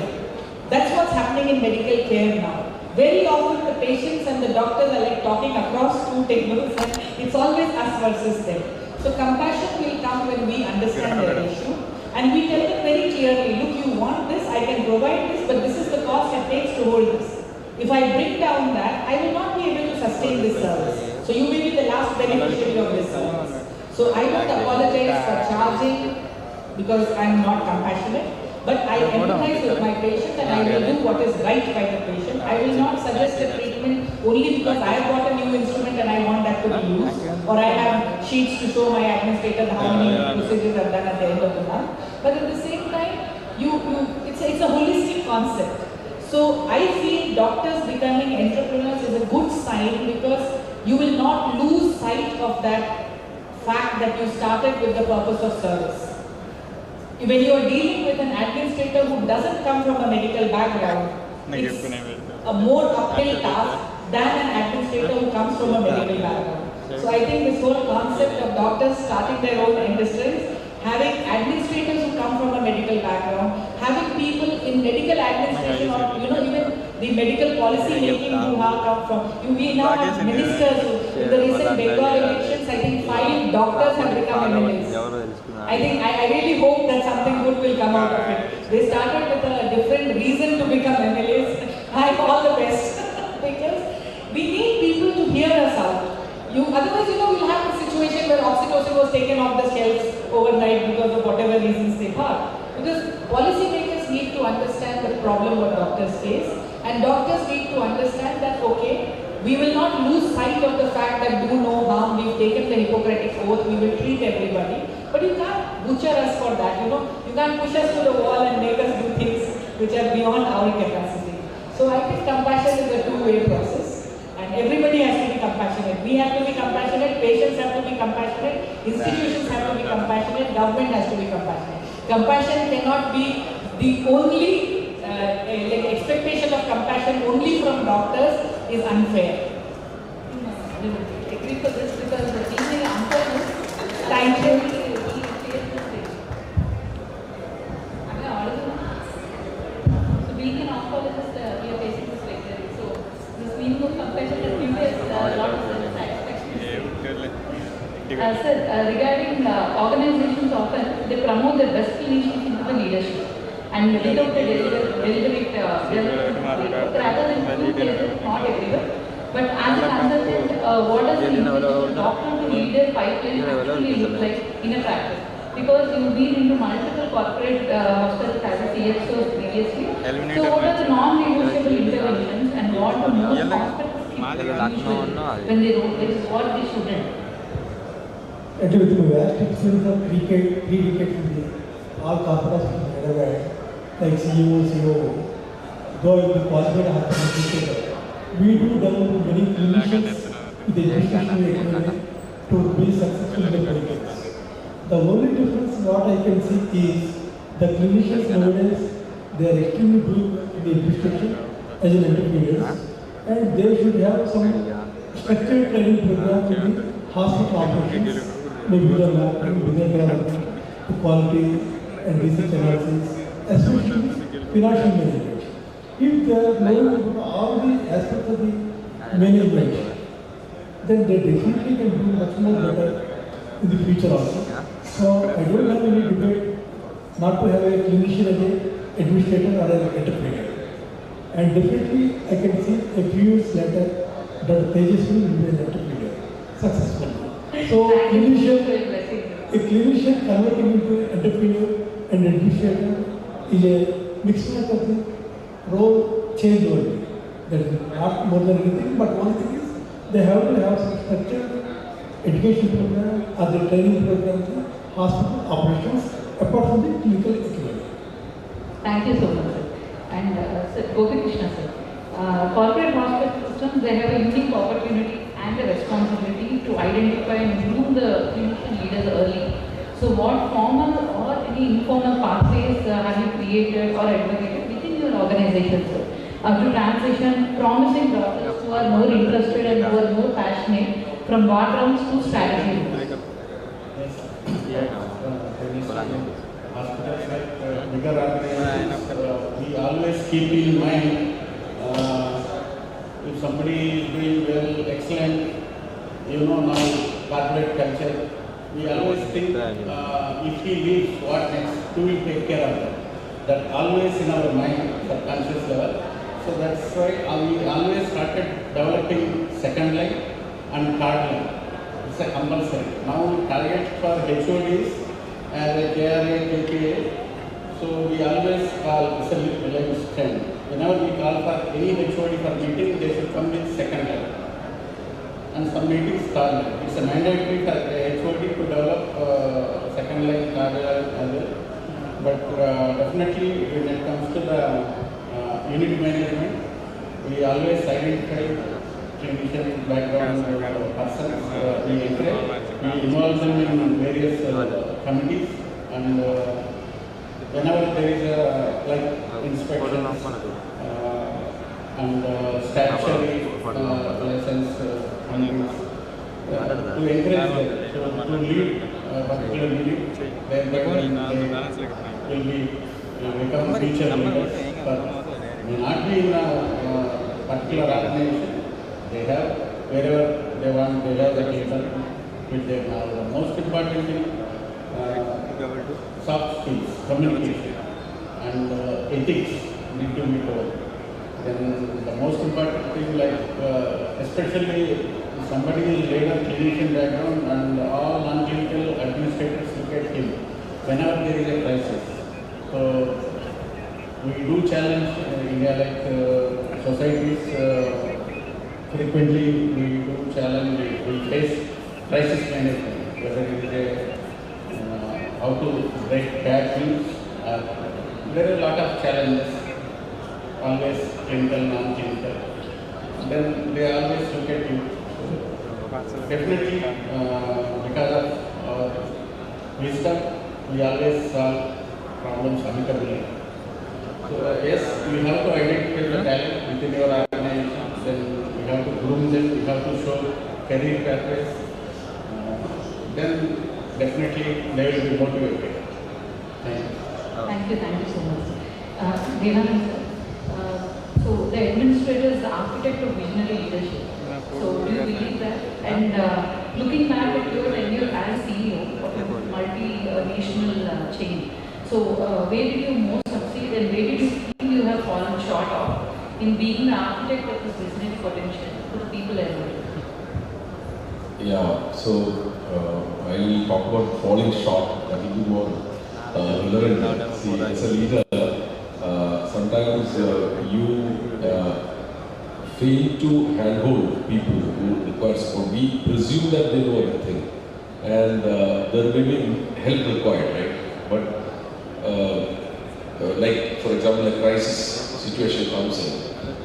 That's what's happening in medical care now. Very often the patients and the doctors are like talking across two tables, and it's always us versus them. So compassion will come when we understand their issue. And we tell them very clearly, look, you want this, I can provide this, but this is the cost it takes to hold this. If I bring down that, I will not be able to sustain this service. So you may be the last beneficiary of this service. So I don't apologize for charging because I am not compassionate, but I empathize with my patient and I will do what is right by the patient. I will not suggest a treatment only because I have got a new instrument and I want that to be used, or I have sheets to show my administrator how many procedures I've done at the end of the month. But at the same time, it's a holistic concept. So I feel doctors becoming entrepreneurs is a good sign, because you will not lose sight of that fact that you started with the purpose of service. When you are dealing with an administrator who doesn't come from a medical background, it's a more uphill task than an administrator who comes from a medical background. So I think this whole concept of doctors starting their own industries, having administrators who come from a medical background, having people in medical administration, or even the medical policy making who have come from, we now have ministers who, in the recent Bengal elections, I think 5 doctors have become MLAs. I really hope that something good will come out of it. They started with a different reason to become MLAs. I have all the best because we need people to hear us out. Otherwise, we'll have a situation where oxytocin was taken off the shelves overnight because of whatever reasons they have. Because policymakers need to understand the problem what doctors face, and doctors need to understand that, okay, we will not lose sight of the fact that do no harm, we've taken the Hippocratic oath, we will treat everybody. But you can't butcher us for that, You can't push us to the wall and make us do things which are beyond our capacity. So I think compassion is a two-way process. And everybody has to be compassionate. We have to be compassionate, patients have to be compassionate, institutions have to be compassionate, government has to be compassionate. Compassion cannot be the only, expectation of compassion only from doctors is unfair. I agree for this because the being an unfairness, thank you. So being an oncologist, we are facing this regularly. So this meaning of compassion has given us a lot of satisfaction. Sir, regarding organizations, often they promote the best clinicians into the leadership and without the deliberate rather than two cases, not everywhere. But as a consultant, what does the individual doctor to leader pipeline actually look like in a practice? Because you've been into multiple corporate hospitals as a CXOs previously. So what are the non-negotiable interventions and what do most hospitals keep usually when they don't, which is what they shouldn't? Actually, with my vast experience of three decades in the all corporate hospitals, like CEO, COO, though I will be qualified as an administrator, we do develop many clinicians with the educational economy to be successful in the practice. The only difference what I can see is the clinicians nowadays, they are extremely good in the administration as an entrepreneurs, and they should have some structured training program in the hospital operations, maybe the mapping, business development, the quality and research analysis, especially financial management. If they are knowing all the aspects of the management, then they definitely can do much more better in the future also. So I don't have any debate not to have a clinician as an administrator or an entrepreneur. And definitely I can see a few years later that Tejasvi will be an entrepreneur successfully. So a clinician converting into an entrepreneur and administrator is a mixture of the role change only. That is not more than anything, but one thing is they have to have some structured education program or the training program in hospital operations apart from the clinical economy. Thank you so much, sir. And Sir Gopi Krishna, sir. Corporate hospital systems, they have a unique opportunity and a responsibility to identify and groom the clinician leaders early. So what formal or any informal pathways have you created or advocated within your organization, sir, to transition promising doctors who are more interested and who are more passionate from war rounds to strategy rooms? Hospitals like bigger organizations, we always keep in mind if somebody is doing well, excellent, now corporate culture, we always think if he leaves, what next? Who will take care of that? That always in our mind, subconscious level. So that's why we always started developing second line and third line. It's a compulsory. Now we target for HODs as a KRA, KPA. So we always call, it's a like trend. Whenever we call for any HOD for meeting, they should come with second line. And some meetings third line. It's a mandatory for HOD to develop second line, third line as well. But definitely when it comes to the unit management, we always identify clinician background persons, we encourage, we involve them in various committees, and whenever there is a like inspection and statutory license to encourage them to lead particular unit, then they will become future leaders, but may not be in a particular organization. They have, wherever they want, they have the leader with them. Now, the most important thing, soft skills, communication, and ethics need to be told. Then the most important thing, like especially somebody is later clinician background and all non-clinical administrators look at him whenever there is a crisis. So we do challenge India like societies. Frequently we do challenge, we face crisis management, whether it is how to break bad news. There are a lot of challenges, always clinical, non-clinical. Then they always look at you. Definitely, because of our wisdom, we always solve problems amicably. So yes, you have to identify the talent within your organization, then you have to groom them, you have to show career pathways, then definitely they will be motivated. Thank you. Thank you so much. Devanand, so the administrator is the architect of visionary leadership. So do you believe that? And looking back at your tenure as CEO of a multi-national chain, so where did you most succeed and where did you feel you have fallen short of in being the architect of this visionary potential for the people everywhere? Yeah, so I will talk about falling short. That will be more relevant. See, as a leader, sometimes you fail to handhold people who require support. We presume that they know everything, and there may be help required, right? But like, for example, a crisis situation comes in,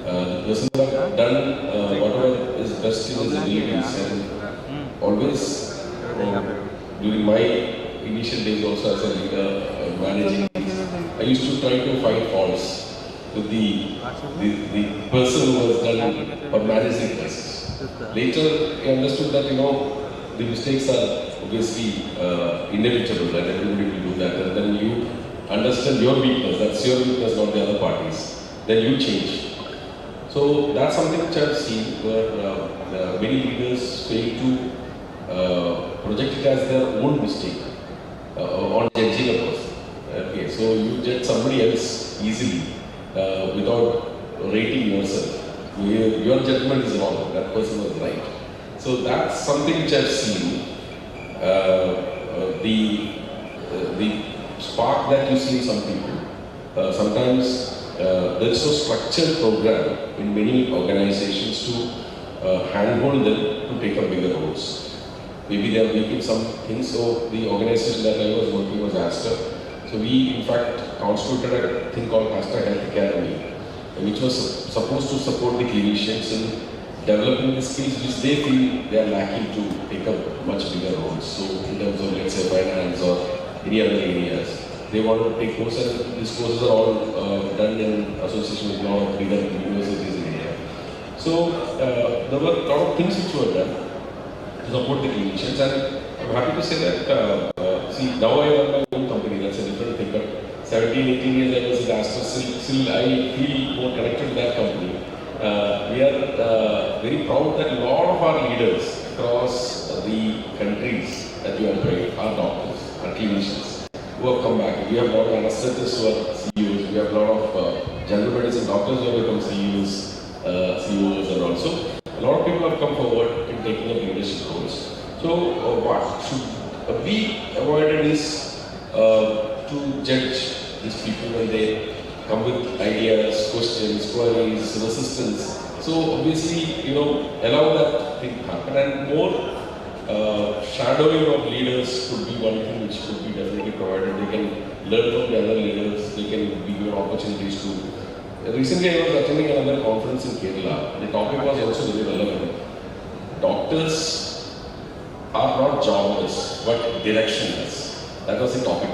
the person who have done whatever is best in his abilities, and always during my initial days also as a leader managing, I used to try to find faults with the person who has done or managed the crisis. Later, I understood that the mistakes are obviously inevitable, and everybody will do that. And then you understand your weakness. That's your weakness, not the other parties. Then you change. So that's something which I've seen where many leaders fail to project it as their own mistake on judging a person. Okay, so you judge somebody else easily without rating yourself. Your judgment is wrong, that person was right. So that's something which I've seen. The spark that you see in some people, sometimes there is no structured program in many organizations to handhold them to take up bigger roles. Maybe they are weak in some things, so the organization that I was working was Aster. So we, in fact, constituted a thing called Aster Health Academy, which was supposed to support the clinicians in developing the skills which they feel they are lacking to take up much bigger roles. So in terms of, let's say, finance or any other areas, they want to take courses, and these courses are all done in association with a lot of bigger universities in India. So there were a lot of things which were done to support the clinicians, and I'm happy to say that, see, now I run my own company, that's a different thing, but 17, 18 years I was at Aster, still I feel more connected to that company. We are very proud that a lot of our leaders across the countries that we operate are doctors, are clinicians who have come back. We have a lot of anesthetists who are CEOs, we have a lot of general medicine doctors who have become CEOs, CEOs, and also a lot of people have come forward in taking up leadership roles. So what should be avoided is to judge these people when they come with ideas, questions, queries, resistance. So obviously, allow that thing to happen, and more shadowing of leaders could be one thing which could be definitely provided. They can learn from the other leaders, they can be given opportunities to. Recently I was attending another conference in Kerala. The topic was also very relevant. Doctors are not jobless, but directionless. That was the topic.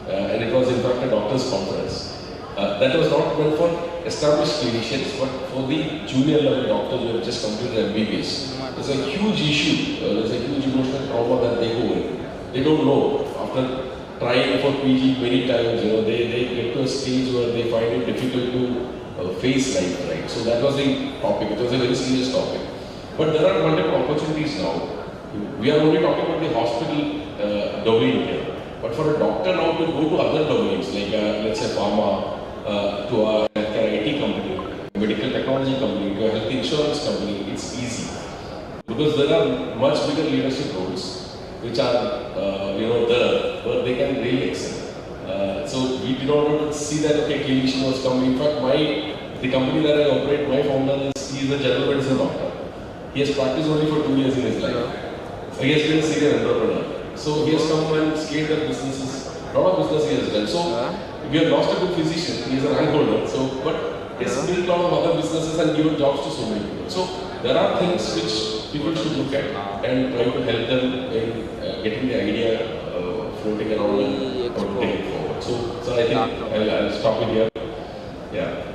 And it was in fact a doctor's conference. That was not meant for established clinicians, but for the junior level doctors who have just completed MBBS. There's a huge issue, there's a huge emotional trauma that they go in. They don't know. After trying for PG many times, they get to a stage where they find it difficult to face life, right? So that was the topic. It was a very serious topic. But there are multiple opportunities now. We are only talking about the hospital domain here. But for a doctor now to go to other domains, like let's say pharma, to a healthcare IT company, a medical technology company, to a health insurance company, it's easy. Because there are much bigger leadership roles which are, there, where they can really excel. So we did not want to see that, okay, clinician was coming. In fact, the company that I operate, my founder he is a general medicine doctor. He has practiced only for 2 years in his life. He has been a serial entrepreneur. So he has come and scaled up businesses. A lot of business he has done. So we have lost a good physician. He is a rank holder. So, but he has built a lot of other businesses and given jobs to so many people. So there are things which people should look at and try to help them in getting the idea floating around and take it forward. So I think I'll stop it here. Yeah.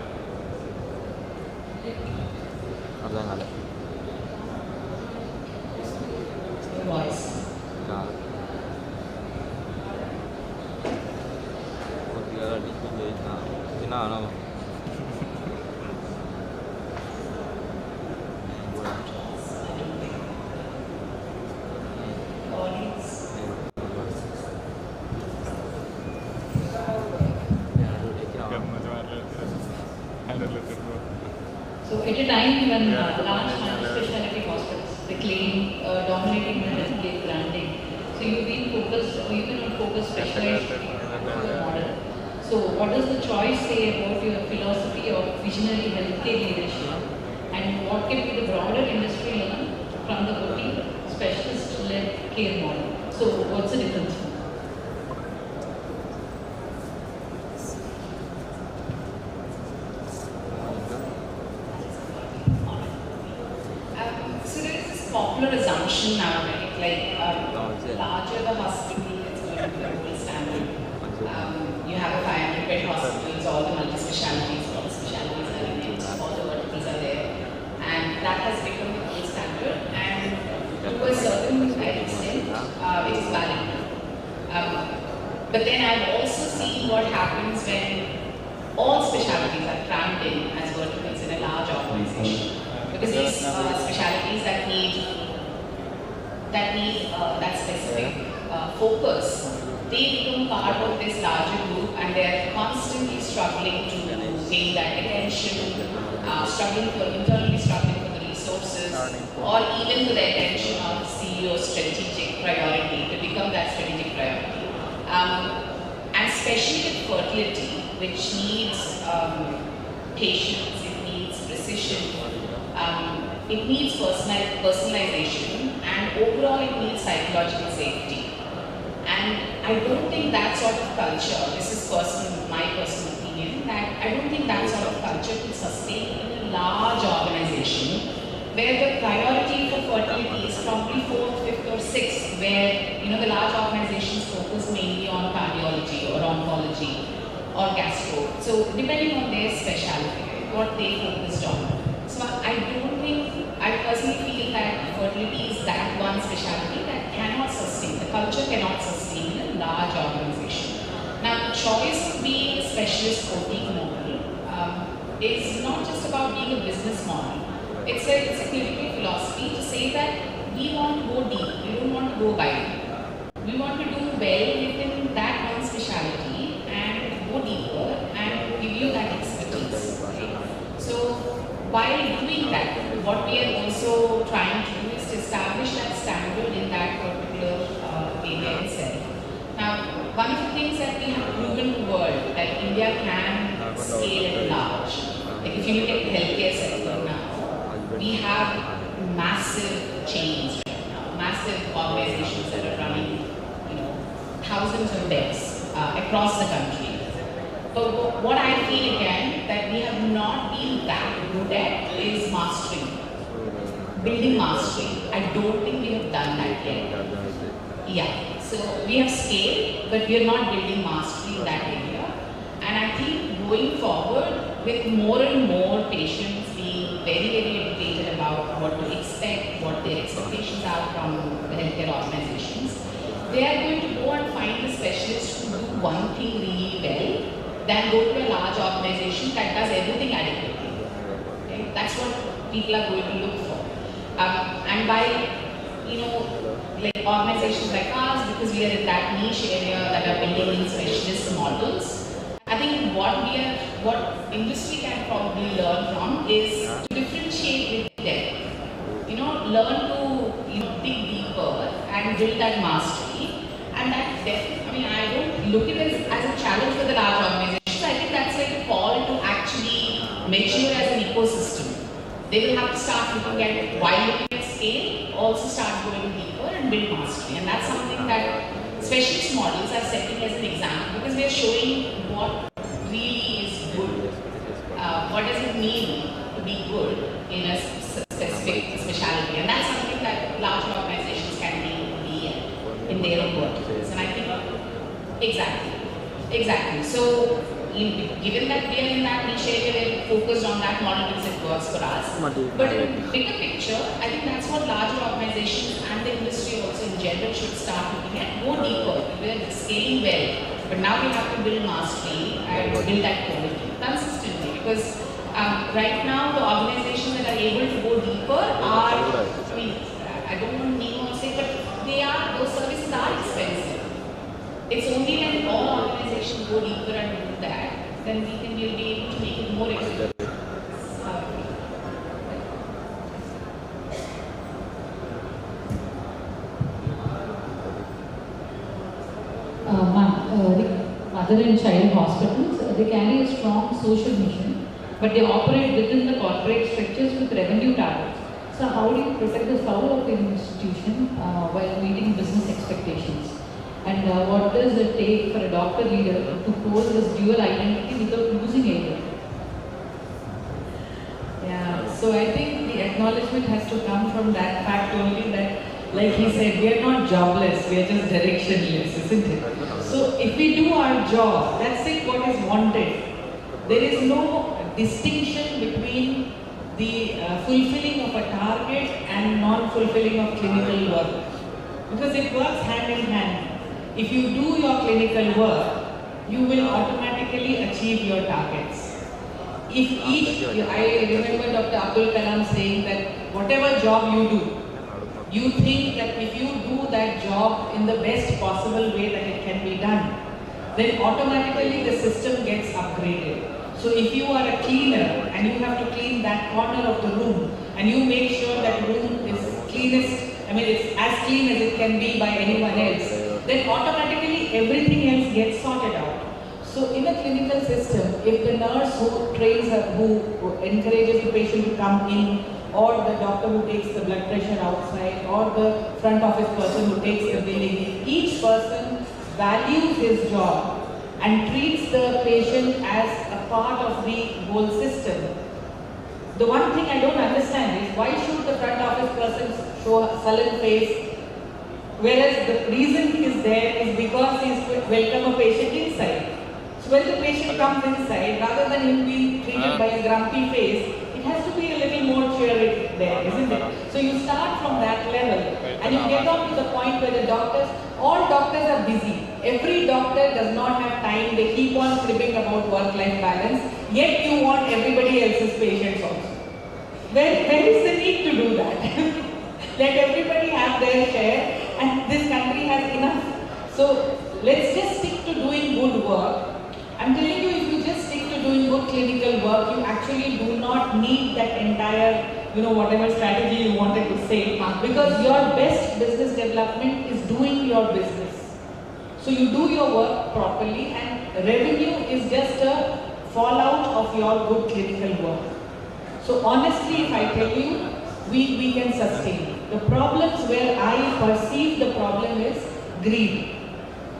Voice. So at a time when large multi-specialty hospitals, they claim dominating the healthcare branding. So you've been on focused specialized model. So what does the choice say about your philosophy of visionary healthcare leadership, and what can be the broader industry learn from the boutique specialist-led care model? So what's the difference? So there is this popular assumption now, right? Like larger the hospital, it's going to be the gold standard. You have a 500-bed hospitals, all the multi-specialties, all the specialties are in it, all the verticals are there, and that has become the gold standard. And to a certain extent, it is valid. But then I've also seen what happens when all specialties are crammed in as verticals in a large organization. Because these specialties that need that specific focus, they become part of this larger group, and they are constantly struggling to gain that attention, internally struggling for the resources, or even for the attention of CEO's strategic priority to become that strategic priority. And especially with fertility, which needs patience, it needs precision, it needs personalization, and overall it needs psychological safety. And I don't think that sort of culture, this is my personal opinion, that I don't think that sort of culture can sustain in a large organization where the priority for fertility is probably 4th, 5th or 6th, where the large organizations focus mainly on cardiology or oncology or gastro. So depending on their specialty, what they focused on. So I personally feel that fertility is that one specialty that cannot sustain, the culture cannot sustain in a large organization. Now, the choice of being a specialist boutique model is not just about being a business model. It's a clinical philosophy to say that we want to go deep, we don't want to go wide. We want to do well within that one specialty and go deeper and give you that expertise. Right? So, while doing that, what we are also trying to do is to establish that standard in that particular area itself. Now, one of the things that we have proven to the world that India can scale at large. Like if you look at the healthcare sector now, we have massive chains right now, massive organizations that are running, thousands of beds across the country. But what I feel again that we have not been that good at is mastering, building mastery. I don't think we have done that yet. Yeah, so we have scaled, but we are not building mastery in that area. And I think going forward, with more and more patients being very, very educated about what to expect, what their expectations are from the healthcare organizations, they are going to go and find a specialist who do one thing really well, than go to a large organization that does everything adequately. Okay? That's what people are going to look for. And by, like organizations like ours, because we are in that niche area that are building in specialist models, I think what industry can probably learn from is to differentiate with them. Learn to dig deeper and build that mastery. And that I don't look at it as a challenge for the large organizations. I think that's like a call to actually mature as an ecosystem. They will have to start looking at, while looking at scale, also start going deeper and build mastery. And that's something that specialist models are setting as an example, because we are showing what really is good. What does it mean to be good in a specific specialty? And that's something that large organizations can be in their own verticals. And I think, exactly. So, given that we are in that niche area, we're focused on that model because it works for us. But in bigger picture, I think that's what larger organizations and the industry also in general should start looking at. Go deeper. We're scaling well, but now we have to build mastery and build that quality consistently. Because right now, the organizations that are able to go deeper are, I don't want to name or say, but those services are expensive. It's only when all organizations go deeper and do that, then we will be able to make it more expensive. mother and child hospitals, they carry a strong social mission, but they operate within the corporate structures with revenue targets. So how do you protect the soul of the institution while meeting business expectations? And what does it take for a doctor leader to hold this dual identity without losing either? Yeah, so I think the acknowledgement has to come from that fact only that, like he said, we are not jobless, we are just directionless, isn't it? So if we do our job, that's it, what is wanted. There is no distinction between the fulfilling of a target and non-fulfilling of clinical work. Because it works hand in hand. If you do your clinical work, you will automatically achieve your targets. If each, I remember Dr. Abdul Kalam saying that whatever job you do, you think that if you do that job in the best possible way that it can be done, then automatically the system gets upgraded. So if you are a cleaner and you have to clean that corner of the room and you make sure that room is cleanest, I mean it's as clean as it can be by anyone else, then automatically everything else gets sorted out. So in a clinical system, if the nurse who trains her, who encourages the patient to come in, or the doctor who takes the blood pressure outside, or the front office person who takes the billing, if each person values his job and treats the patient as a part of the whole system. The one thing I don't understand is why should the front office person show a sullen face, whereas the reason he is there is because he is to welcome a patient inside. So when the patient comes inside, rather than him being treated by a grumpy face, it has to be a little more cheery there, isn't it? So you start from that level and you get on to the point where the doctors, all doctors are busy. Every doctor does not have time, they keep on cribbing about work-life balance, yet you want everybody else's patients also. Where is the need to do that? Let everybody have their share and this country has enough. So let's just stick to doing good work. I'm telling you, if you just stick to doing good clinical work, you actually do not need that entire, whatever strategy you wanted to say, because your best business development is doing your business. So you do your work properly and revenue is just a fallout of your good clinical work. So honestly, if I tell you, we can sustain. The problems where I perceive the problem is greed.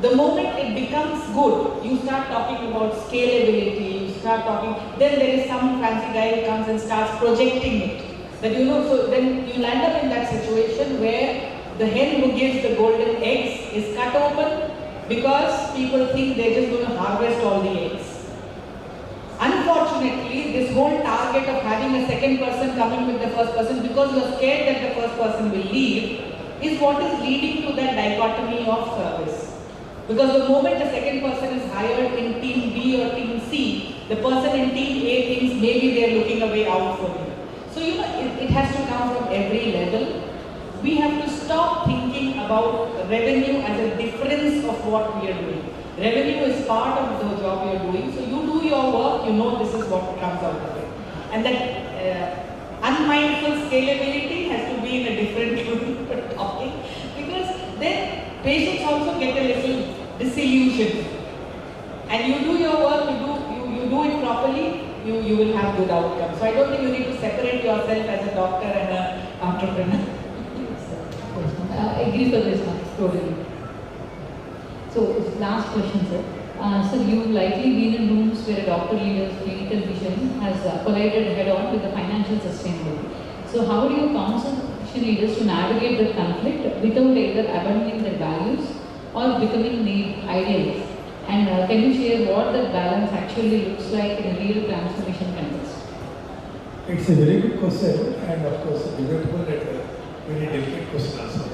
The moment it becomes good, you start talking about scalability, you start talking, then there is some fancy guy who comes and starts projecting it. That so then you land up in that situation where the hen who gives the golden eggs is cut open because people think they're just going to harvest all the eggs. Unfortunately, this whole target of having a second person coming with the first person because you're scared that the first person will leave is what is leading to that dichotomy of service. Because the moment the second person is hired in team B or team C, the person in team A thinks maybe they are looking a way out for you. So it has to come from every level. We have to stop thinking about revenue as a difference of what we are doing. Revenue is part of the job you are doing. So you do your work, this is what comes out of it. And that unmindful scalability has to be in a different topic because then patients also get a little disillusioned. And you do your work, you do it properly, you will have good outcomes. So I don't think you need to separate yourself as a doctor and an entrepreneur. I agree for this one, totally. So last question, sir. Sir, you've likely been in rooms where a doctor leader's clinical vision has collided head-on with the financial sustainability. So how do you counsel physician leaders to navigate the conflict without either abandoning their values or becoming idealists? And can you share what that balance actually looks like in a real transformation context? It's a very good question and of course a debatable and a very delicate question also.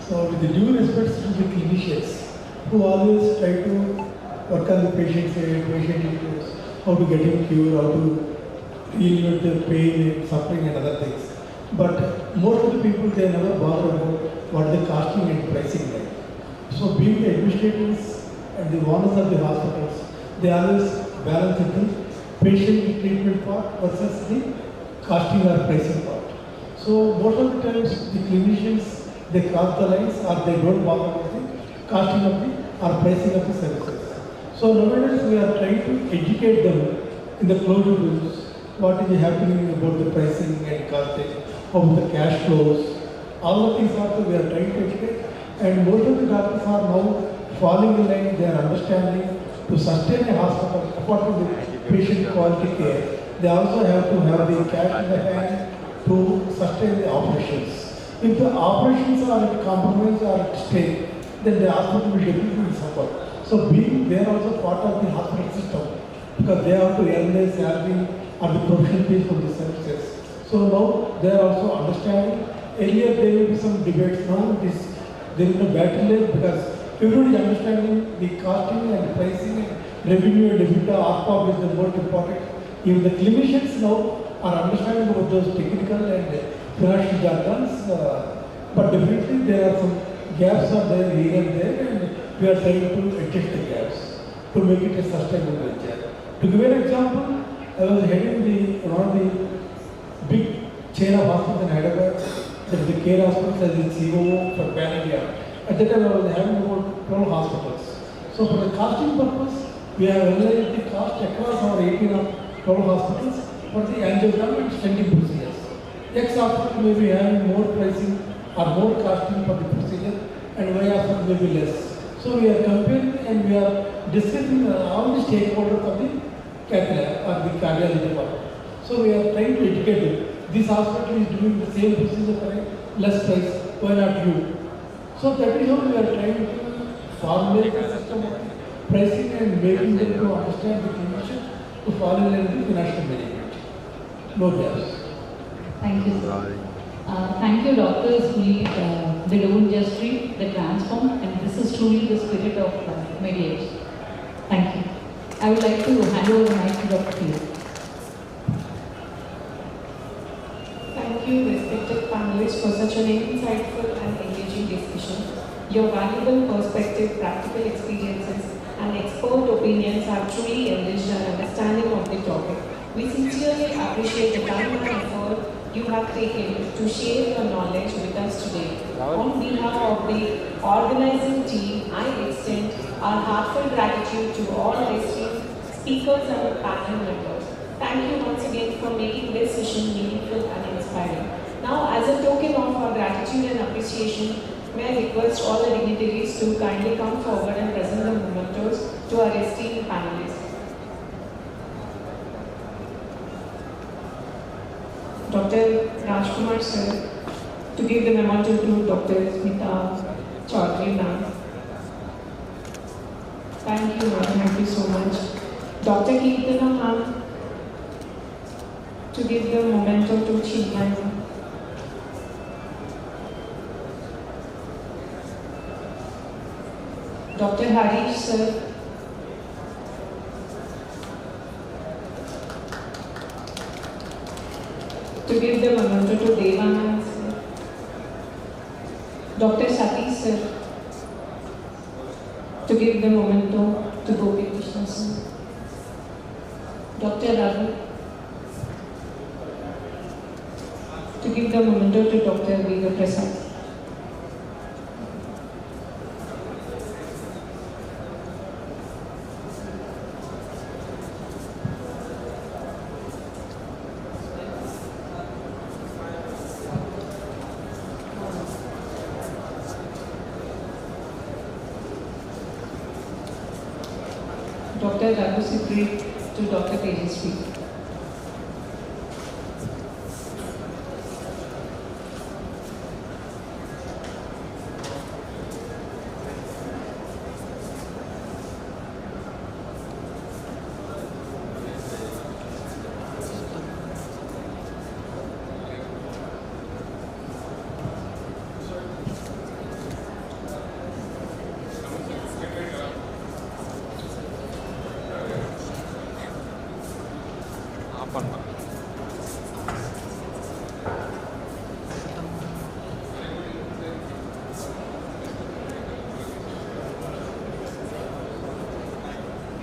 So with the due respect to the clinicians who always try to work on the patient side, patient issues, how to get him cured, how to deal with the pain and suffering and other things. But most of the people, they never bother about what the costing and pricing like. So being the administrators and the owners of the hospitals, they always balance the patient treatment part versus the costing or pricing part. So most of the times the clinicians, they cross the lines or they don't bother with the costing of the or pricing of the services. So nowadays we are trying to educate them in the closure rooms, what is happening about the pricing and costing, about the cash flows. All the things also we are trying to educate, and most of the doctors are now falling in line, they are understanding to sustain a hospital, apart from the patient quality care, they also have to have the cash in the hand to sustain the operations. If the operations are at compromise or at stake, then the hospital will definitely suffer. So they are also part of the hospital system, because they have to earn their salary or the professional fees for the services. So now they are also understanding. Earlier there will be some debates, now there is no battle because everybody is understanding the costing and pricing and revenue and EBITDA, ARPOB is the most important. Even the clinicians now are understanding about those technical and financial jargons, but definitely there are some gaps are there here and there, and we are trying to adjust the gaps to make it a sustainable venture. To give an example, I was heading one of the big chain of hospitals in Hyderabad, that is the CARE hospitals as the COO for Pan India. At that time I was having about 12 hospitals. So for the costing purpose, we have analyzed the cost across our 18 of 12 hospitals for the angiogram and stenting procedures. X hospital may be having more pricing or more costing for the procedure, and Y hospital may be less. So we are comparing and we are discussing all the stakeholders of the cath lab or the cardiology department. So we are trying to educate them. This hospital is doing the same procedure for a less price, why not you? So that is how we are trying to formulate the system of pricing and making them to understand the clinician to follow in line with the national management. No gaps. Thank you, sir. Thank you, doctors who lead, they don't just treat, they transform, and this is truly the spirit of MEDIEDGE. Thank you. I would like to hand over the mic to Dr. P. Thank you, respected panelists, for such an insightful and engaging discussion. Your valuable perspective, practical experiences, and expert opinions have truly enriched our understanding of the topic. We sincerely appreciate the time and effort you have taken to share your knowledge with us today. On behalf of the organizing team, I extend our heartfelt gratitude to all esteemed speakers and panel members. Thank you once again for making this session meaningful and inspiring. Now, as a token of our gratitude and appreciation, may I request all the dignitaries to kindly come forward and present the mementos to our esteemed panelists. Dr. Rajkumar sir, to give the memento to Dr. Smita Chaudhary ma'am. Thank you ma'am, thank you so much. Dr. Kirtana ma'am, to give the memento to Chinmay ma'am. Dr. Harish sir, to give the memento to Devanand sir. Dr. Satish sir, to give the memento to Gopi Krishna sir. Dr. Ravi, to give the memento to Dr. Vega Prasad. Dr. Raghu Sipri to Dr. Tejasvi.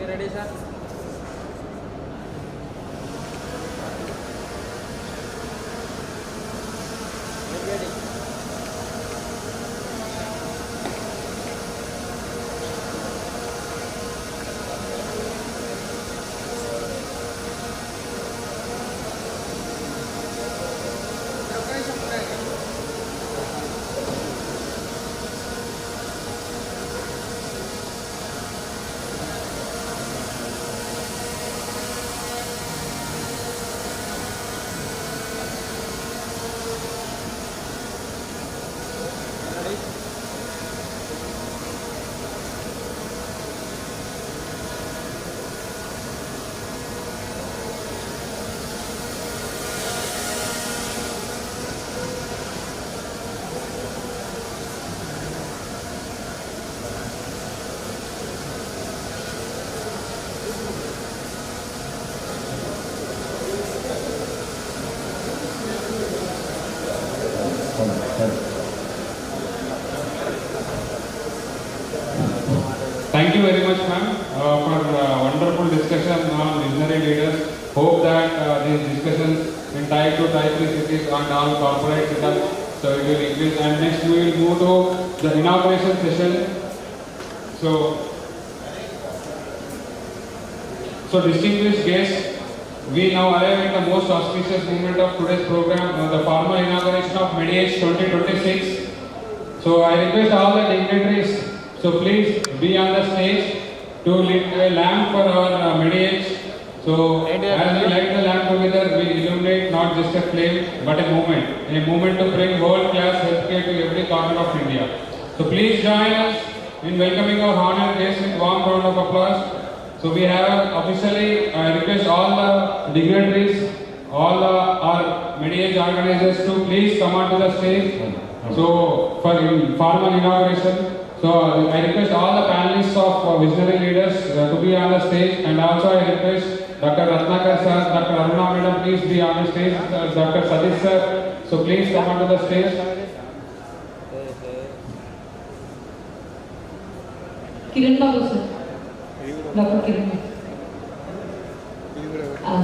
Ready, sir? Ready. Thank you very much, ma'am, for wonderful discussion on visionary leaders. Hope that these discussions in Type 2, Type 3 cities and all corporate setups, so it will increase. And next we will move to the inauguration session. So distinguished guests, we now arrive at the most auspicious moment of today's program, the formal inauguration of MEDIEDGE 2026. So I request all the dignitaries, so please be on the stage to lit a lamp for our MEDIEDGE. So as we light the lamp together, we illuminate not just a flame, but a movement to bring world-class healthcare to every corner of India. So please join us in welcoming our honored guests with warm round of applause. So we have officially request all the dignitaries, all our MEDIEDGE organizers to please come onto the stage. So for formal inauguration. So I request all the panelists of visionary leaders to be on the stage, and also I request Dr. Ratnakar sir, Dr. Aruna madam, please be on the stage. Dr. Sadish sir, so please come onto the stage. Kiran Babu sir. Dr. Kiran.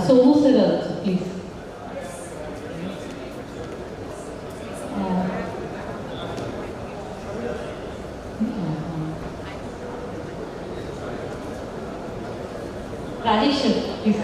Somu sir also, please. Rajesh sir, please.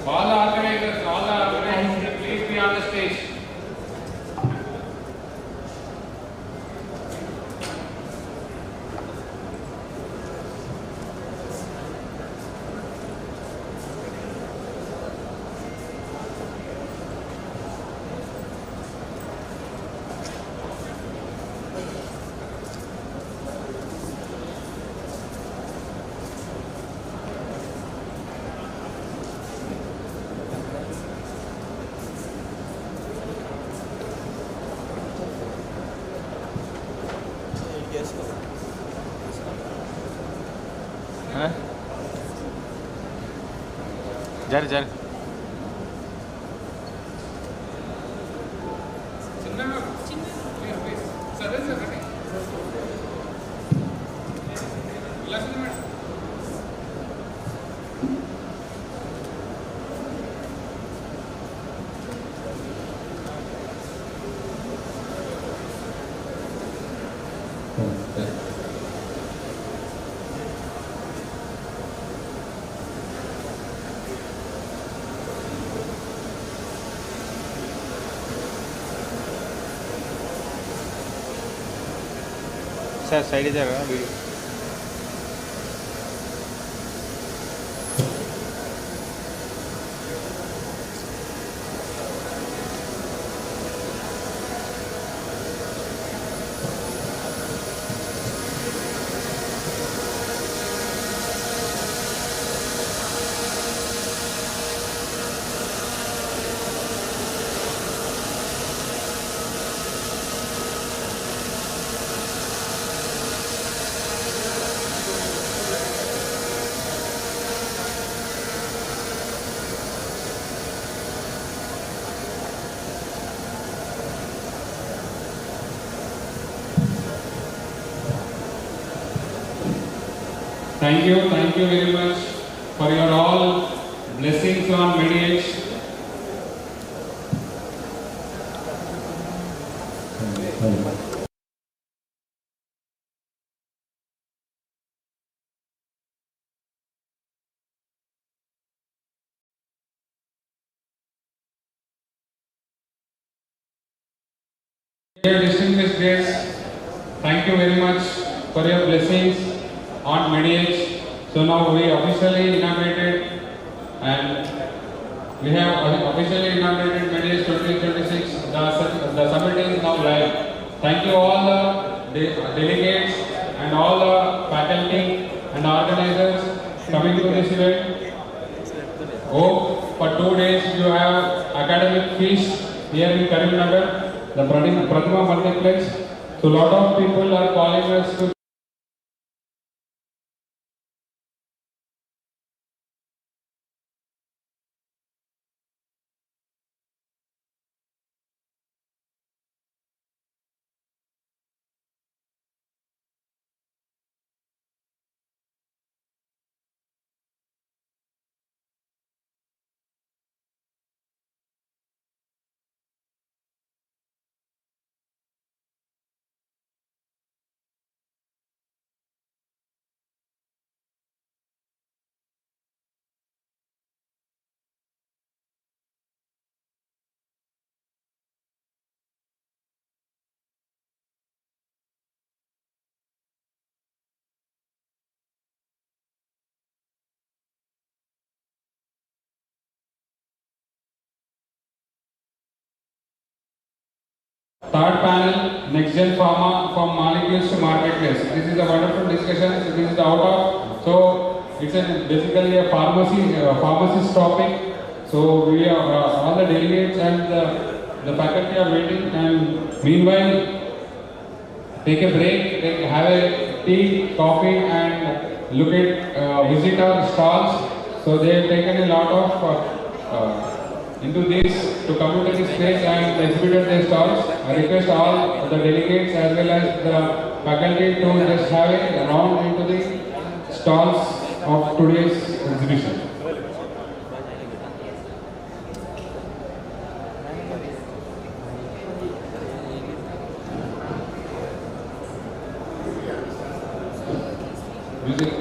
All the organizers, please be on the stage. जर sir side जाएगा video Thank you very much for your all blessings on MEDIEDGE. Dear distinguished guests, thank you very much for your blessings on MEDIEDGE. So now we officially inaugurated and we have officially inaugurated MEDIEDGE 2026. The summit is now live. Thank you all the delegates and all the faculty and organizers coming to this event. Hope For 2 days, you have academic feast here in Karimnagar, the Pratima Multiplex. So, a lot of people are calling us to third panel, Next Gen Pharma from Molecules to Marketplace. This is a wonderful discussion. This is out of, so it's basically a pharmacist topic. So we are all the delegates and the faculty are waiting, and meanwhile take a break, have a tea, coffee, and look at visit our stalls. So they have taken a lot of into this to come into this space and exhibited their stalls. I request all the delegates as well as the faculty to just have a round into the stalls of today's exhibition. Music.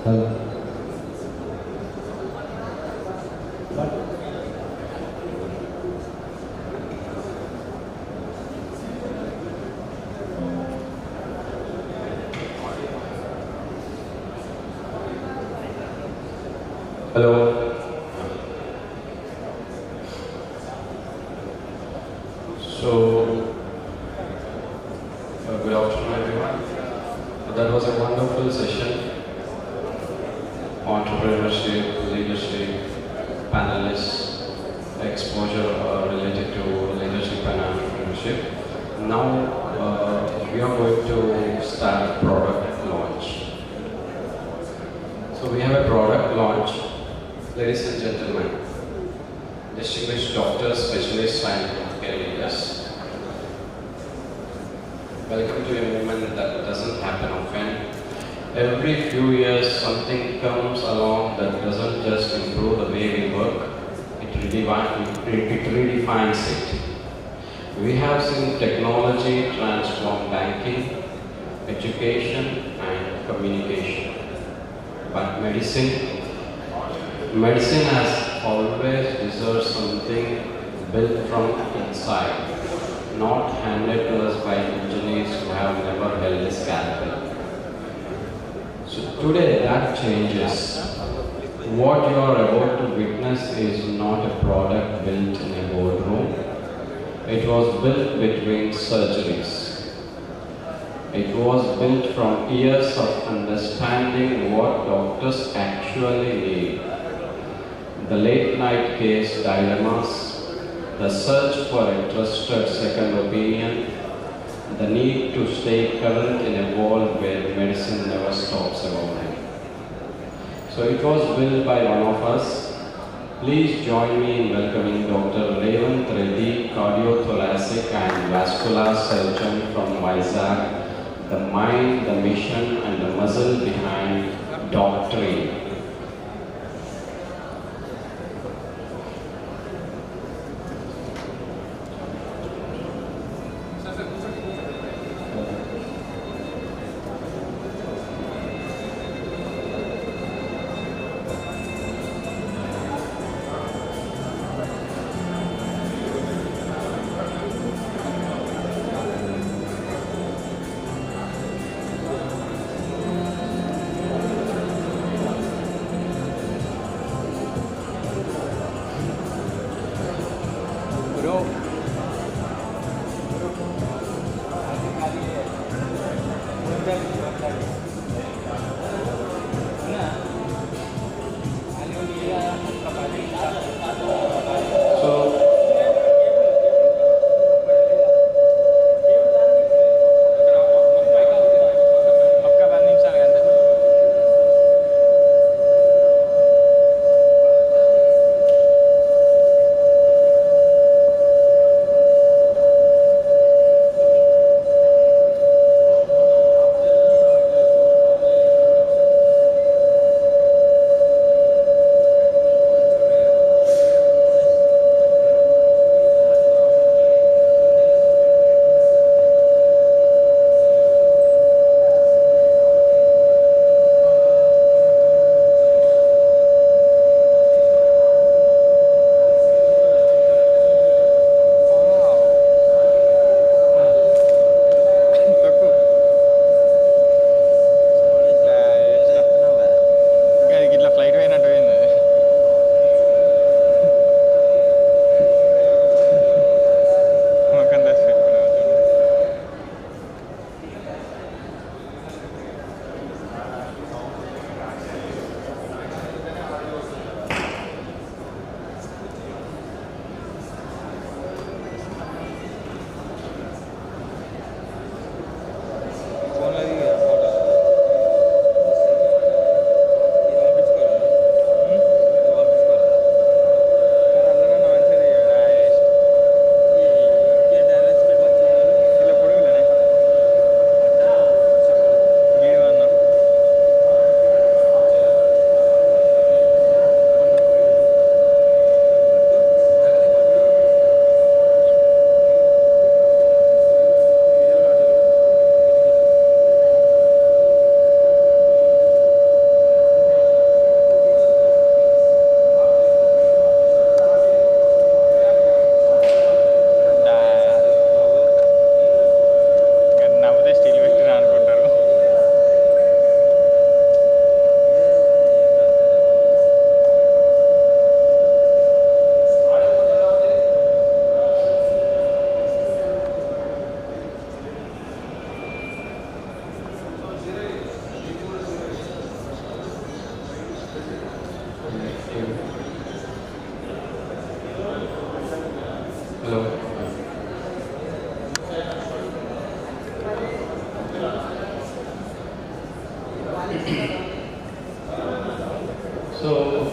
Hello. So, good afternoon everyone. That was a wonderful session. Entrepreneurship, leadership, panelists, exposure related to leadership and entrepreneurship. Now we are going to start product launch. So we have a product launch. Ladies and gentlemen, distinguished doctors, specialists and healthcare leaders, welcome to a movement that doesn't happen often. Every few years something comes along that doesn't just improve the way we work, it redefines it. We have seen technology transform banking, education and communication. But medicine has always deserved something built from inside, not handed to us by engineers who have never held a scalpel. So today that changes. What you are about to witness is not a product built in a boardroom. It was built between surgeries. It was built from years of understanding what doctors actually need. The late night case dilemmas, the search for a trusted second opinion, the need to stay current in a world where medicine never stops evolving. So it was built by one of us. Please join me in welcoming Dr. Revant Reddy, cardiothoracic and vascular surgeon from Vizag, the mind, the mission and the muscle behind doctrine.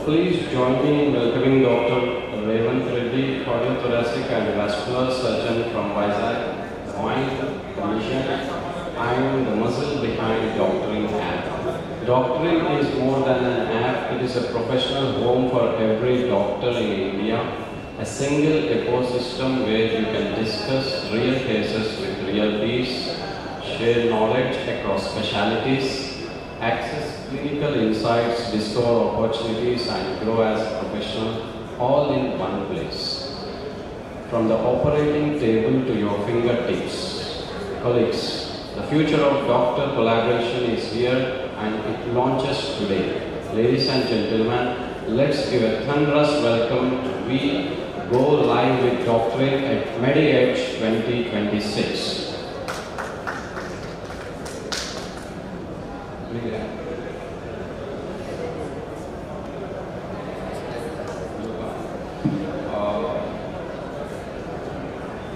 please join me in welcoming Dr. Revant Reddy, cardiothoracic and vascular surgeon from Vizag, the mind, condition, and the muscle behind Doctoring app. Doctoring is more than an app, it is a professional home for every doctor in India, a single ecosystem where you can discuss real cases with real peace, share knowledge across specialties, access clinical insights, discover opportunities, and grow as a professional all in one place. From the operating table to your fingertips. Colleagues, the future of doctor collaboration is here and it launches today. Ladies and gentlemen, let's give a thunderous welcome to We Go Live with Doctoring at MEDIEDGE 2026.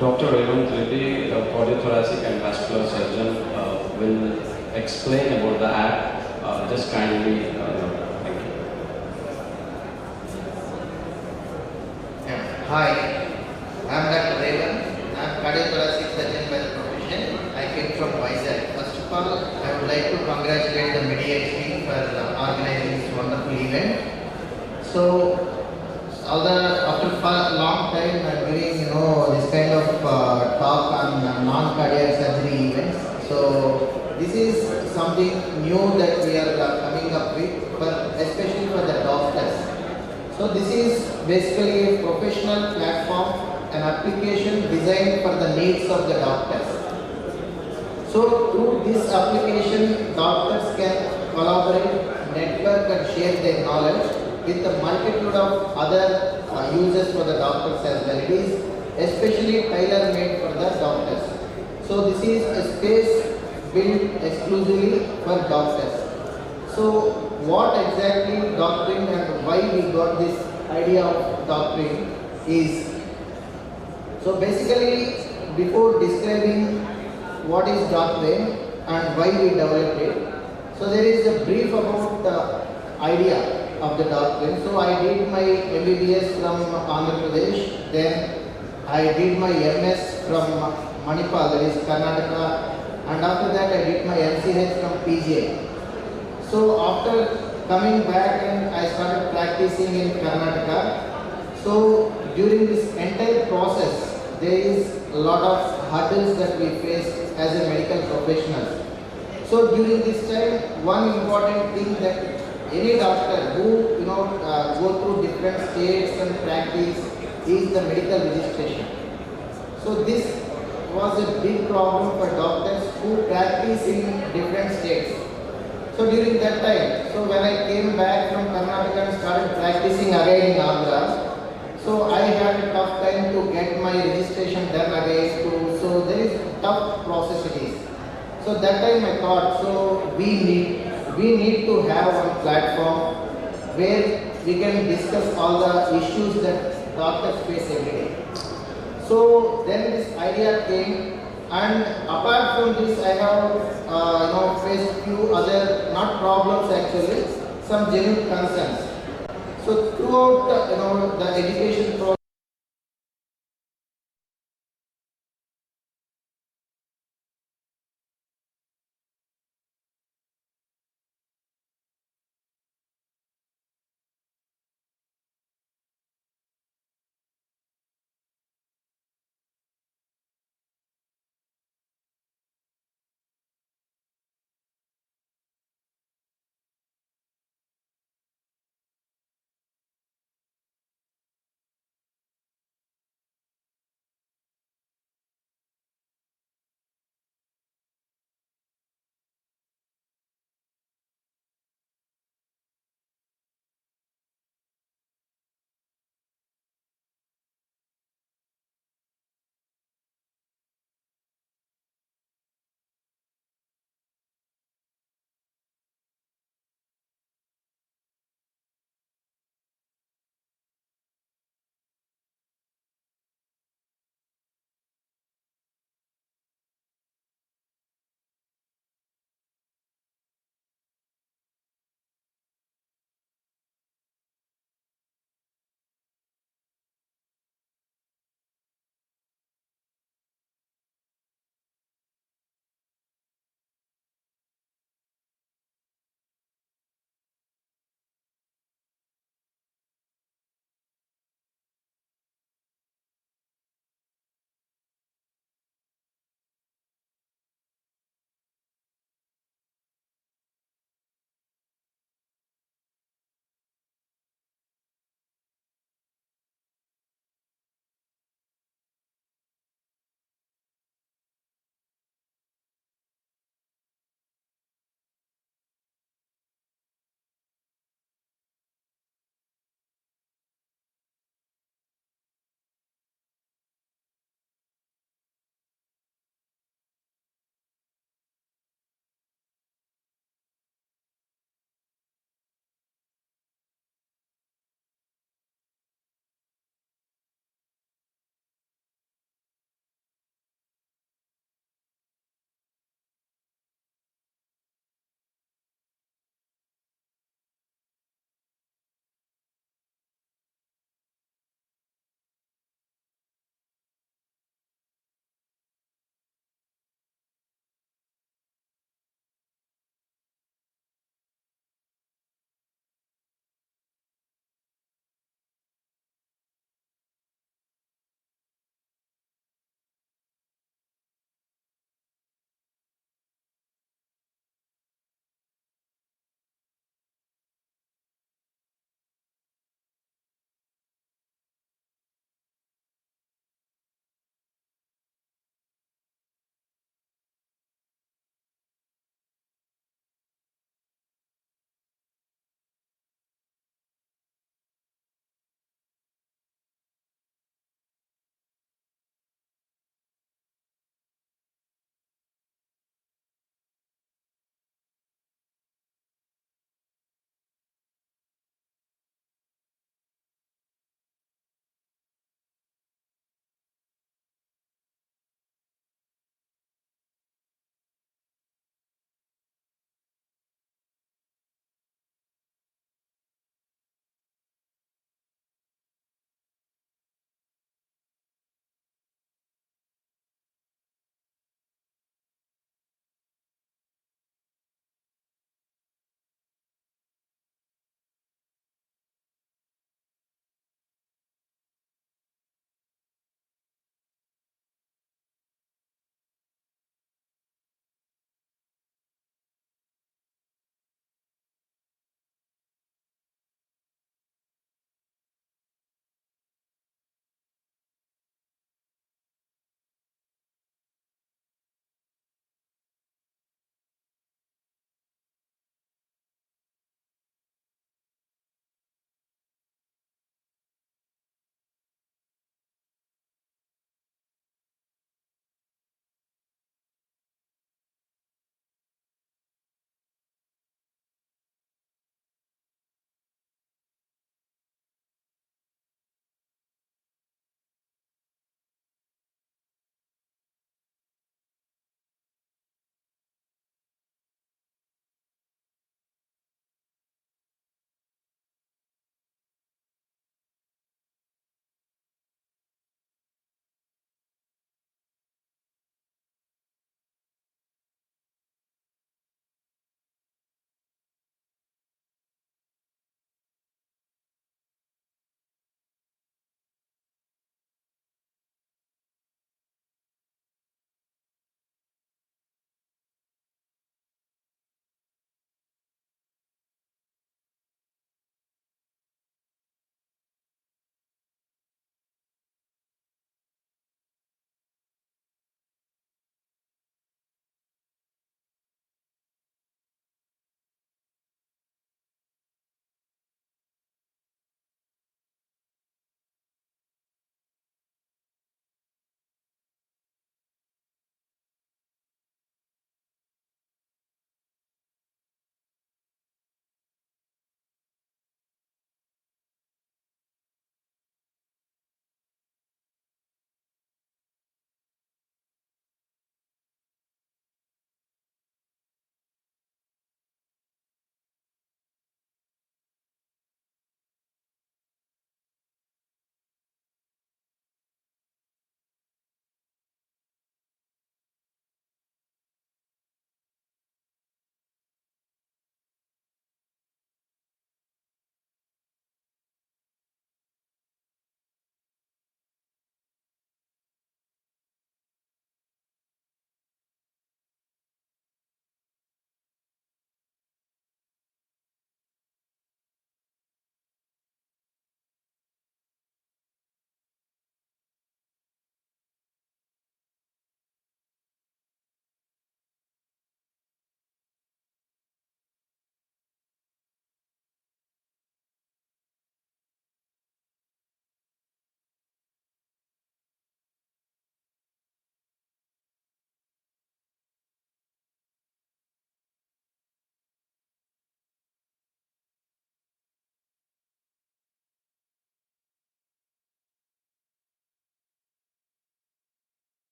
Dr. Revant Reddy, cardiothoracic and vascular surgeon, will explain about the app. Just kindly, thank you. Hi, I am Dr. Revant. I am cardiothoracic surgeon by profession. I came from Vizag. First of all, I would like to congratulate the MEDIEDGE team for organizing this wonderful event. So, after a long time, I am doing this kind of talk on non-cardiac surgery events. So, this is something new that we are coming up with, but especially for the doctors. So, this is basically a professional platform, an application designed for the needs of the doctors. So, through this application, doctors can collaborate, network, and share their knowledge with a multitude of other users for the doctors as well. It is especially tailor-made for the doctors. So this is a space built exclusively for doctors. So what exactly doctoring and why we got this idea of doctoring is, so basically before describing what is doctoring and why we developed it, so there is a brief about the idea of the doctrine. So I did my MBBS from Andhra Pradesh, then I did my MS from Manipal, that is Karnataka, and after that I did my MCH from PJ. So after coming back and I started practicing in Karnataka, so during this entire process there is a lot of hurdles that we face as a medical professional. So during this time, one important thing that any doctor who go through different states and practice is the medical registration. So this was a big problem for doctors who practice in different states. So during that time, so when I came back from Karnataka and started practicing again in Andhra, so I had a tough time to get my registration done again too. So there is a tough process it is. So that time I thought, so we need to have one platform where we can discuss all the issues that doctors face every day. So then this idea came, and apart from this I have faced few other, not problems actually, some genuine concerns. So throughout the education process,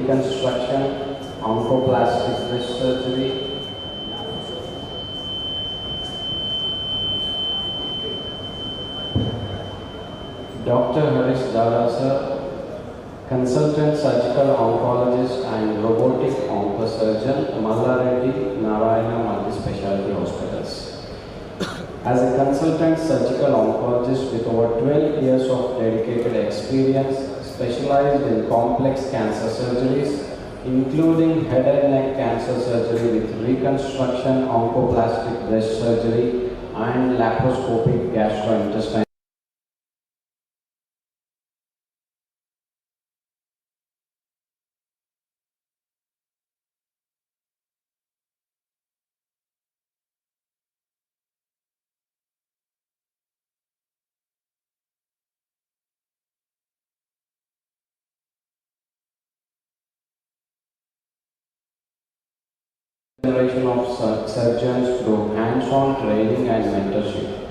reconstruction, oncoplastic breast surgery, Dr. Harish Dara sir, consultant surgical oncologist and robotic oncosurgeon, Mallareddy Narayana Multi-Specialty Hospitals. As a consultant surgical oncologist with over 12 years of dedicated experience, specialized in complex cancer surgeries, including head and neck cancer surgery with reconstruction, oncoplastic breast surgery, and laparoscopic gastrointestinal generation of surgeons through hands-on training and mentorship.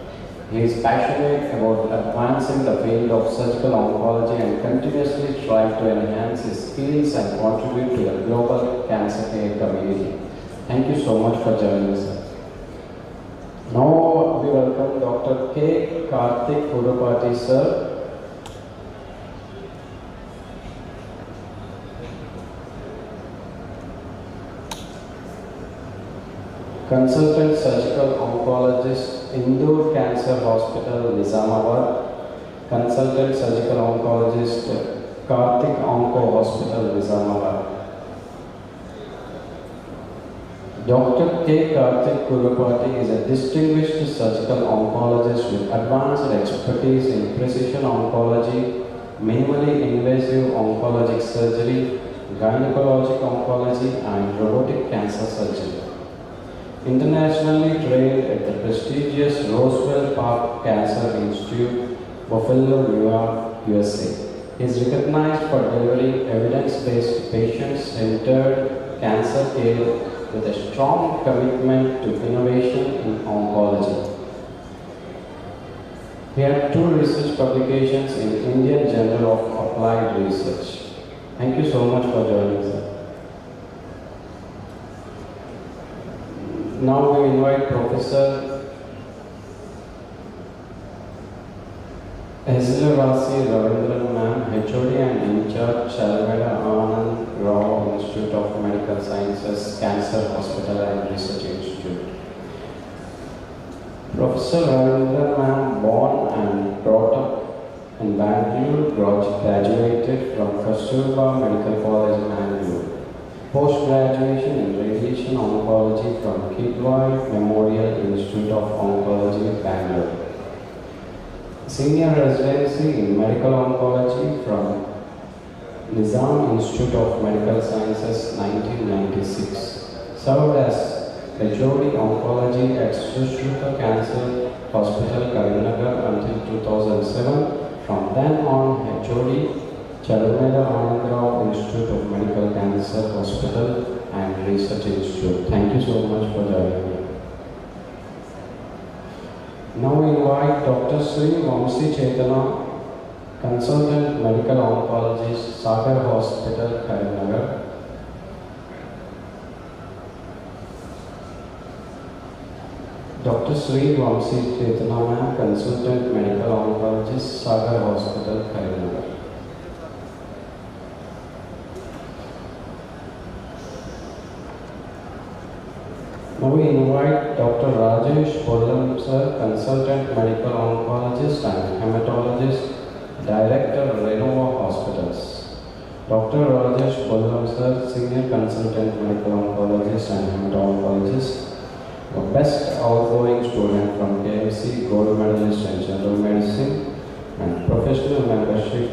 He is passionate about advancing the field of surgical oncology and continuously strives to enhance his skills and contribute to the global cancer care community. Thank you so much for joining us. Now we welcome Dr. K. Karthik Purupati sir. Consultant Surgical Oncologist, Indore Cancer Hospital, Nizamabad. Consultant Surgical Oncologist, Karthik Onco Hospital, Nizamabad. Dr. K. Karthik Purupati is a distinguished surgical oncologist with advanced expertise in precision oncology, minimally invasive oncologic surgery, gynecologic oncology, and robotic cancer surgery. Internationally trained at the prestigious Roswell Park Cancer Institute, Buffalo, New York, USA. He is recognized for delivering evidence-based, patient-centered cancer care with a strong commitment to innovation in oncology. He had 2 research publications in Indian Journal of Applied Research. Thank you so much for joining us. Now we invite Professor Hezlavasi Ravindran Ma'am, HOD and in charge, Shalveda Anand Rao Institute of Medical Sciences, Cancer Hospital and Research Institute. Professor Ravindran Ma'am, born and brought up in Bangalore, graduated from Kasturba Medical College, Bangalore. Post-graduation in Radiation Oncology from Kidwai Memorial Institute of Oncology, Bangalore. Senior residency in Medical Oncology from Nizam Institute of Medical Sciences, 1996. Served as HOD Oncology at Sushruta Cancer Hospital, Karimnagar until 2007. From then on, HOD Chalmeda Anandrao Institute of Medical Cancer Hospital and Research Institute. Thank you so much for joining me. Now we invite Dr. Sri Vamsi Chetana, Consultant Medical Oncologist, Sagar Hospital, Karimnagar. Dr. Sri Vamsi Chetana, Consultant Medical Oncologist, Sagar Hospital, Karimnagar. Now we invite Dr. Rajesh Pollam sir, Consultant Medical Oncologist and Hematologist, Director, Renova Hospitals. Dr. Rajesh Pollam sir, Senior Consultant Medical Oncologist and Hematologist, the best outgoing student from KMC, Gold Medalist in General Medicine, and Professional Membership,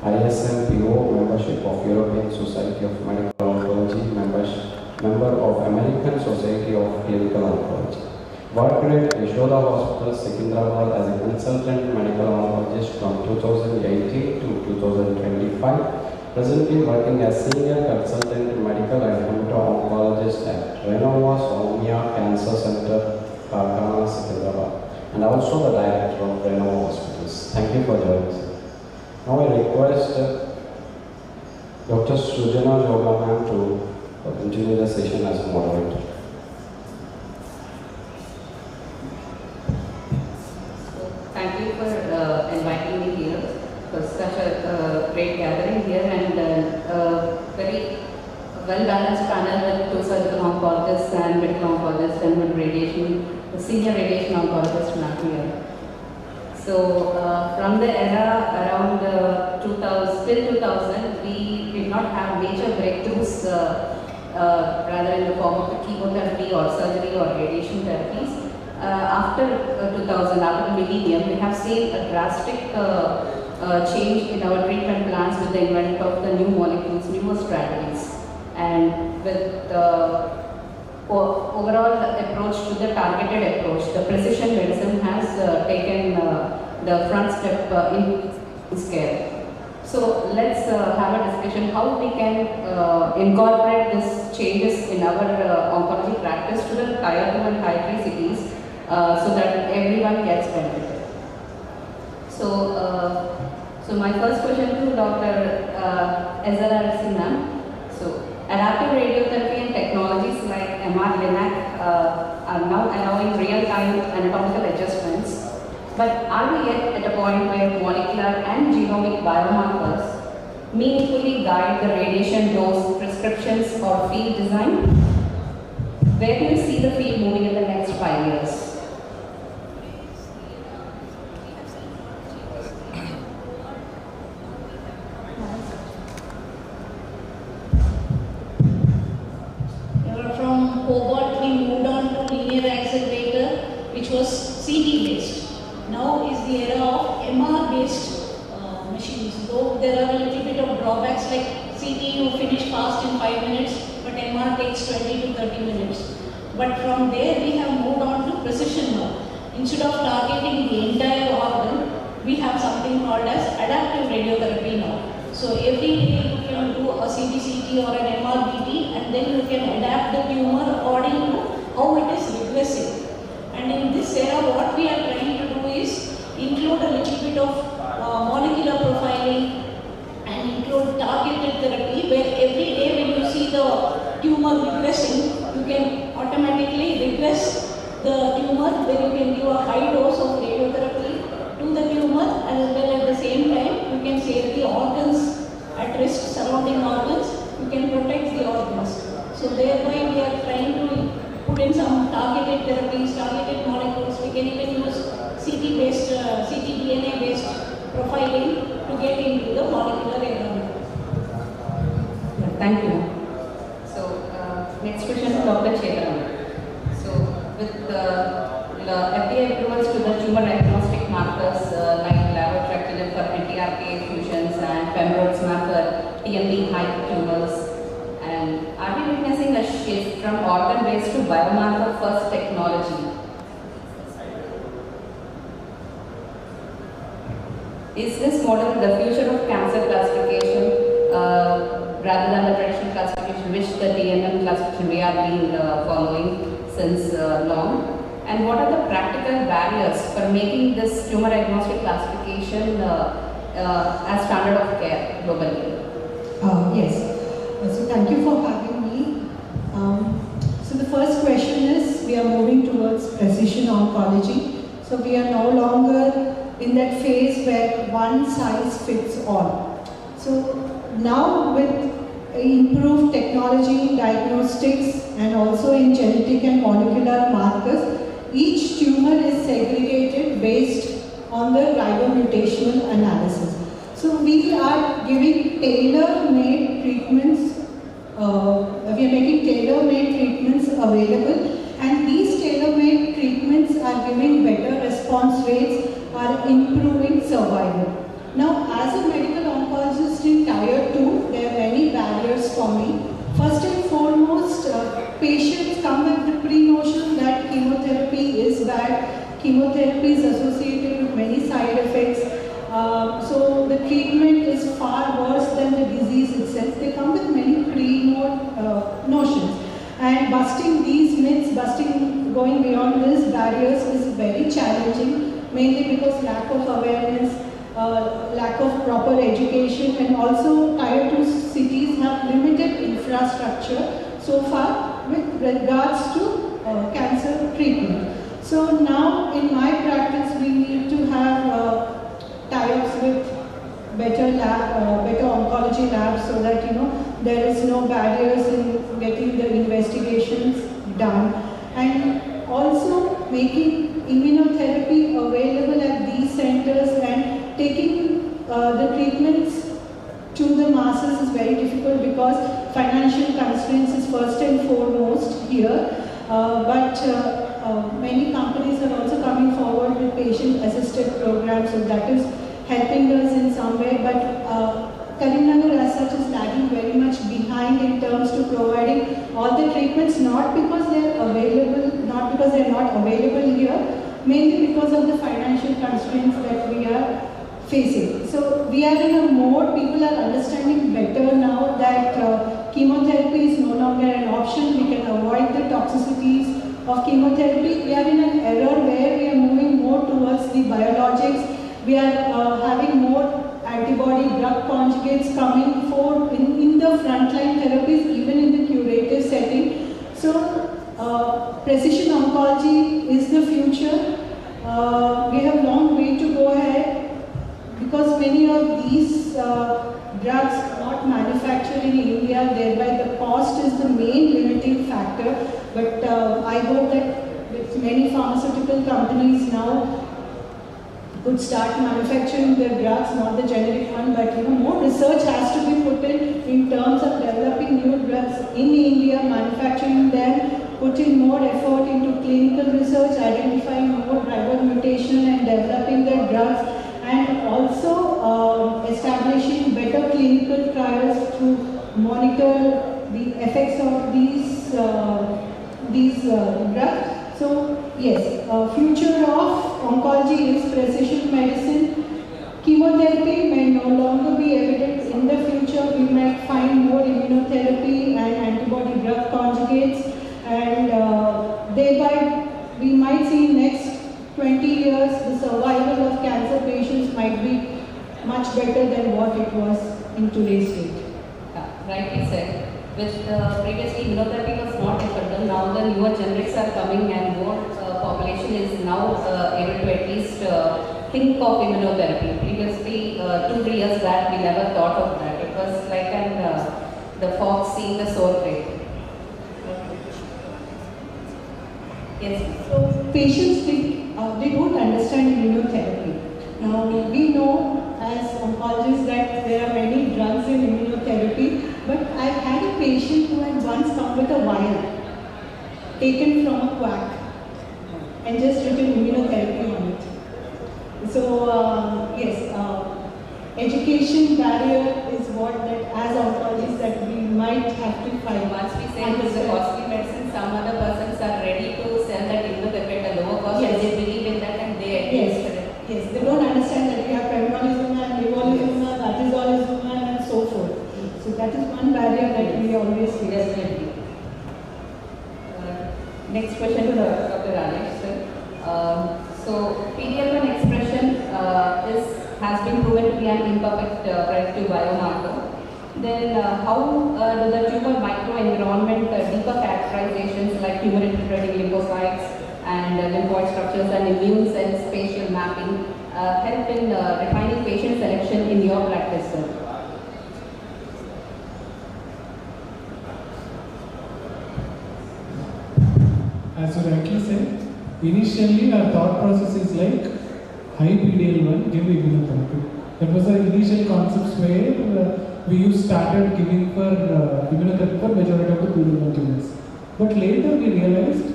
ISMPO Membership of European Society of Medical Oncology, Member of American Society of Clinical Oncology. Worked at Yashoda Hospital, Secunderabad as a consultant medical oncologist from 2018 to 2025. Presently working as senior consultant medical and hemato-oncologist at Renova Soumya Cancer Center, Karkhana, Secunderabad, and also the director of Renova Hospitals. Thank you for joining us. Now I request Dr. Srujana Yoga ma'am to continue the session as moderator. Thank you for inviting me here for such a great gathering here and very well-balanced panel with two surgical oncologists and medical oncologists and with radiation, the senior radiation oncologist not here. So from the era around 2000 till 2000, we did not have major breakthroughs rather in the form of the chemotherapy or surgery or radiation therapies. After 2000, after the millennium, we have seen a drastic change in our treatment plans with the invention of the new molecules, newer strategies, and with the overall approach to the targeted approach. The precision medicine has taken the front step in this care. So let's have a discussion how we can incorporate these changes in our oncology practice to the tier 2 and tier 3 cities. So that everyone gets benefited. So my first question to Dr. SLRC ma'am. So adaptive radiotherapy and technologies like MR-Linac are now allowing real-time anatomical adjustments. But are we yet at a point where molecular and genomic biomarkers meaningfully guide the radiation dose, prescriptions or field design? Where do you see the field moving in the next 5 years? From cobalt we moved on to linear accelerator, which was CT based. Now is the era of MR based machines. Though there are a little bit of drawbacks, like CT you finish fast in 5 minutes, but MR takes 20 to 30 minutes. But from there we have moved on to precision now. Instead of targeting the entire organ, we have something called as adaptive radiotherapy now. So every day you can do a CBCT or an MRBT, and then you can adapt the tumor according to how it is regressing. And in this era, what we are trying to do is include a little bit of molecular profiling and include targeted therapy, where every day when you see the tumor regressing, you can automatically regress the tumor, where you can give a high dose of radiotherapy to the tumor, as well at the same time you can save the organs at risk, surrounding organs, you can protect the organs. So thereby we are trying to put in some targeted therapies, targeted molecules. We can even use CT-based, ctDNA-based profiling to get into the molecular area. Thank you. So next question to Dr. Chetan. So with the FDA approvals to the tumor diagnostic markers like lavotractinib for NTRK fusions and pembrolizumab for TMB high tumors, and are we witnessing a shift from organ-based to biomarker-first technology? Is this model the future of cancer classification rather than the traditional classification which the DNM classification we have been following since long? And what are the practical barriers for making this tumor agnostic classification as standard of care globally? Yes. So thank you for having me. So the first question is, we are moving towards precision oncology. So we are no longer in that phase where one size fits all. So now with improved technology in diagnostics and also in genetic and molecular markers, each tumor is segregated based on the ribomutational analysis. So we are giving tailor-made treatments, we are making tailor-made treatments available, and these tailor-made treatments are giving better response rates, are improving survival. Now, as a medical oncologist in Tier 2, there are many barriers for me. First and foremost, patients come with the pre-notion that chemotherapy is bad. Chemotherapy is associated with many side effects. So the treatment is far worse than the disease itself. They come with many pre-notions. And busting these myths, going beyond these barriers is very challenging, mainly because lack of awareness lack of proper education, and also tier 2 cities have limited infrastructure so far with regards to cancer treatment. So now in my practice we need to have tie-ups with better oncology labs, so that there is no barriers in getting the investigations done, and also making immunotherapy available at these centers and taking the treatments to the masses is very difficult because financial constraints is first and foremost here. But many companies are also coming forward with patient-assisted programs, so that is helping us in some way. But Karimnagar as such is lagging very much behind in terms to providing all the treatments, not because they are available, not because they are not available here, mainly because of the financial constraints that we are facing. So we are in a mode, people are understanding better now that chemotherapy is no longer an option. We can avoid the toxicities of chemotherapy. We are in an era where we are moving more towards the biologics. We are having more antibody drug conjugates coming forward in the frontline therapies, even in the curative setting. So precision oncology is the future. We have a long way to go ahead because many of these drugs are not manufactured in India, thereby the cost is the main limiting factor. But I hope that with many pharmaceutical companies now could start manufacturing the drugs, not the generic one, but more research has to be put in terms of developing new drugs in India, manufacturing them, putting more effort into clinical research, identifying more driver mutation and developing the drugs, and also establishing better clinical trials to monitor the effects of these drugs. So yes, future of oncology is precision medicine. Chemotherapy may no longer be evident in the future. We might find more immunotherapy and antibody drug conjugates, and thereby we might see next 20 years the survival of cancer patients might be much better than what it was in today's date. Rightly said. With previously immunotherapy was not effective, now the newer generics are coming and more population is now able to at least think of immunotherapy. Previously, 2-3 years back, we never thought of that. It was like the fox seeing the sore thread. Yes. So patients think they don't understand immunotherapy. Now we know as oncologists that there are many drugs in immunotherapy, but I had a patient who had once come with a vial taken from a quack and just written immunotherapy on it. So yes, education barrier is what that as oncologists that we might have to find. Once we say it is a costly medicine, some other persons are ready to sell that immunotherapy at a lower cost, yes, and they believe in that and they administer it. Yes, they don't understand that we have pembrolizumab, nivolumab, atezolizumab and so forth. So that is one barrier that we always face. Definitely. Next question to Dr. Rajesh, sir. So PD-L1 expression has been proven to be an imperfect predictive biomarker. Then how do the tumor microenvironment deeper characterizations like tumor-infiltrating lymphocytes and lymphoid structures and immune cell spatial mapping help in refining patient selection in your practice, sir? As you rightly said, initially our thought process is like high PD-L1, give immunotherapy. That was the initial concepts where we started giving for immunotherapy for majority of the PD-L1 tumors. But later we realized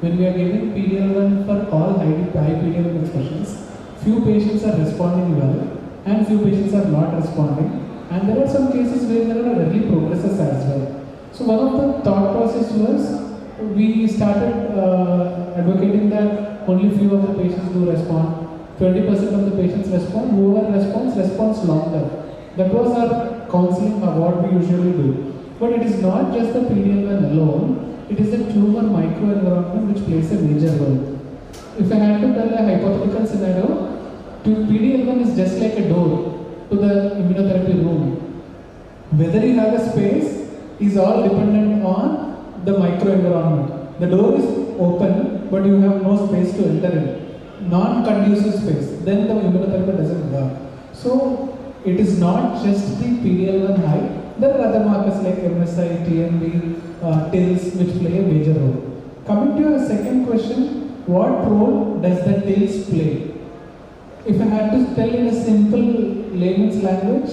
when we are giving PD-L1 for all high PD-L1 expressions, few patients are responding well and few patients are not responding. And there are some cases where there are early progresses as well. So one of the thought process was we started advocating that only few of the patients do respond. 20% of the patients respond, whoever responds longer. That was our counseling of what we usually do. But it is not just the PD-L1 alone, it is the tumor microenvironment which plays a major role. If I had to tell a hypothetical scenario, PDL1 is just like a door to the immunotherapy room. Whether you have a space is all dependent on the microenvironment. The door is open, but you have no space to enter in. Non-conducive space, then the immunotherapy doesn't work. So it is not just the PDL1 high. There are other markers like MSI, TMB, TILs which play a major role. Coming to your second question, what role does the TILs play? If I had to tell in a simple layman's language,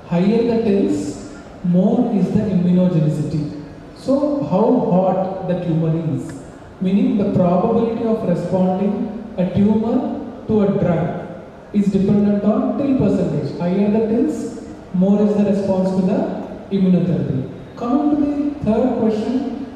higher the TILs, more is the immunogenicity. So how hot the tumor is, meaning the probability of responding a tumor to a drug is dependent on TIL percentage. Higher the TILs, more is the response to the immunotherapy. Coming to the third question,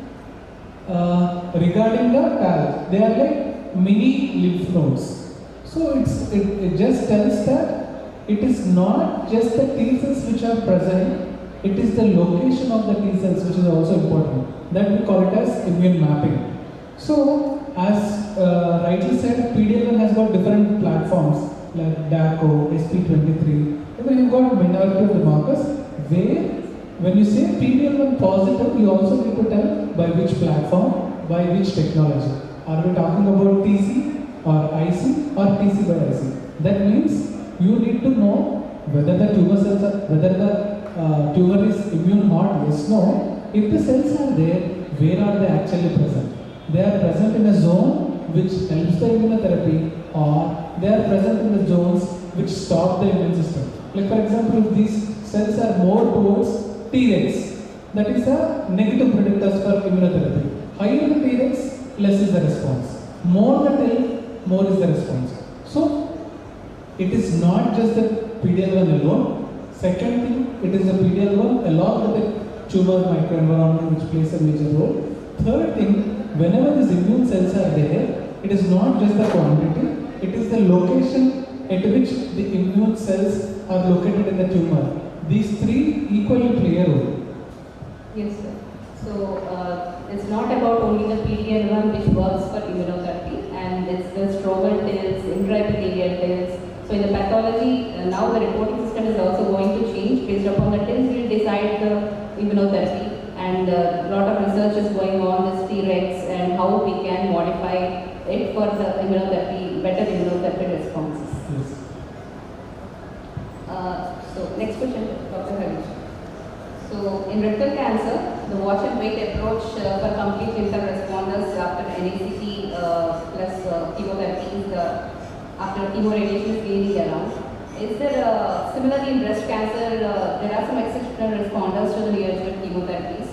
regarding the TAL, they are like mini lymph nodes. So it just tells that it is not just the T cells which are present, it is the location of the T cells which is also important. That we call it as immune mapping. So as rightly said, PDL1 has got different platforms like DACO, SP23, and then you've got minority of the markers where when you say PDL1 positive, you also need to tell by which platform, by which technology. Are we talking about TC or IC or TC by IC? That means you need to know whether the tumor cells are, whether the tumor is immune hot, yes, no. If the cells are there, where are they actually present? They are present in a zone which helps the immunotherapy, or they are present in the zones which stop the immune system. Like for example, if these cells are more towards Tregs, that is a negative predictors for immunotherapy. Higher the Tregs, less is the response. More the TIL, more is the response. So it is not just the PDL1 alone. Second thing, it is the PDL1 along with the tumor microenvironment which plays a major role. Third thing, whenever these immune cells are there, it is not just the quantity, it is the location at which the immune cells are located in the tumor. These three equally play a role. Yes, sir. So it's not about only the PDL1 which works for immunotherapy, and it's the stromal TILs, intraepithelial TILs. So in the pathology, now the reporting system is also going to change. Based upon the TILs, we'll decide the immunotherapy, and a lot of research is going on with Tregs and how we can modify it for the immunotherapy, better immunotherapy responses. Yes. So next question, Dr. Harish. So in rectal cancer, the watch and wait approach for complete clinical responders after NACT plus chemotherapy is after chemoradiation is gaining around. Is there similarly in breast cancer, there are some exceptional responders to the neoadjuvant chemotherapies.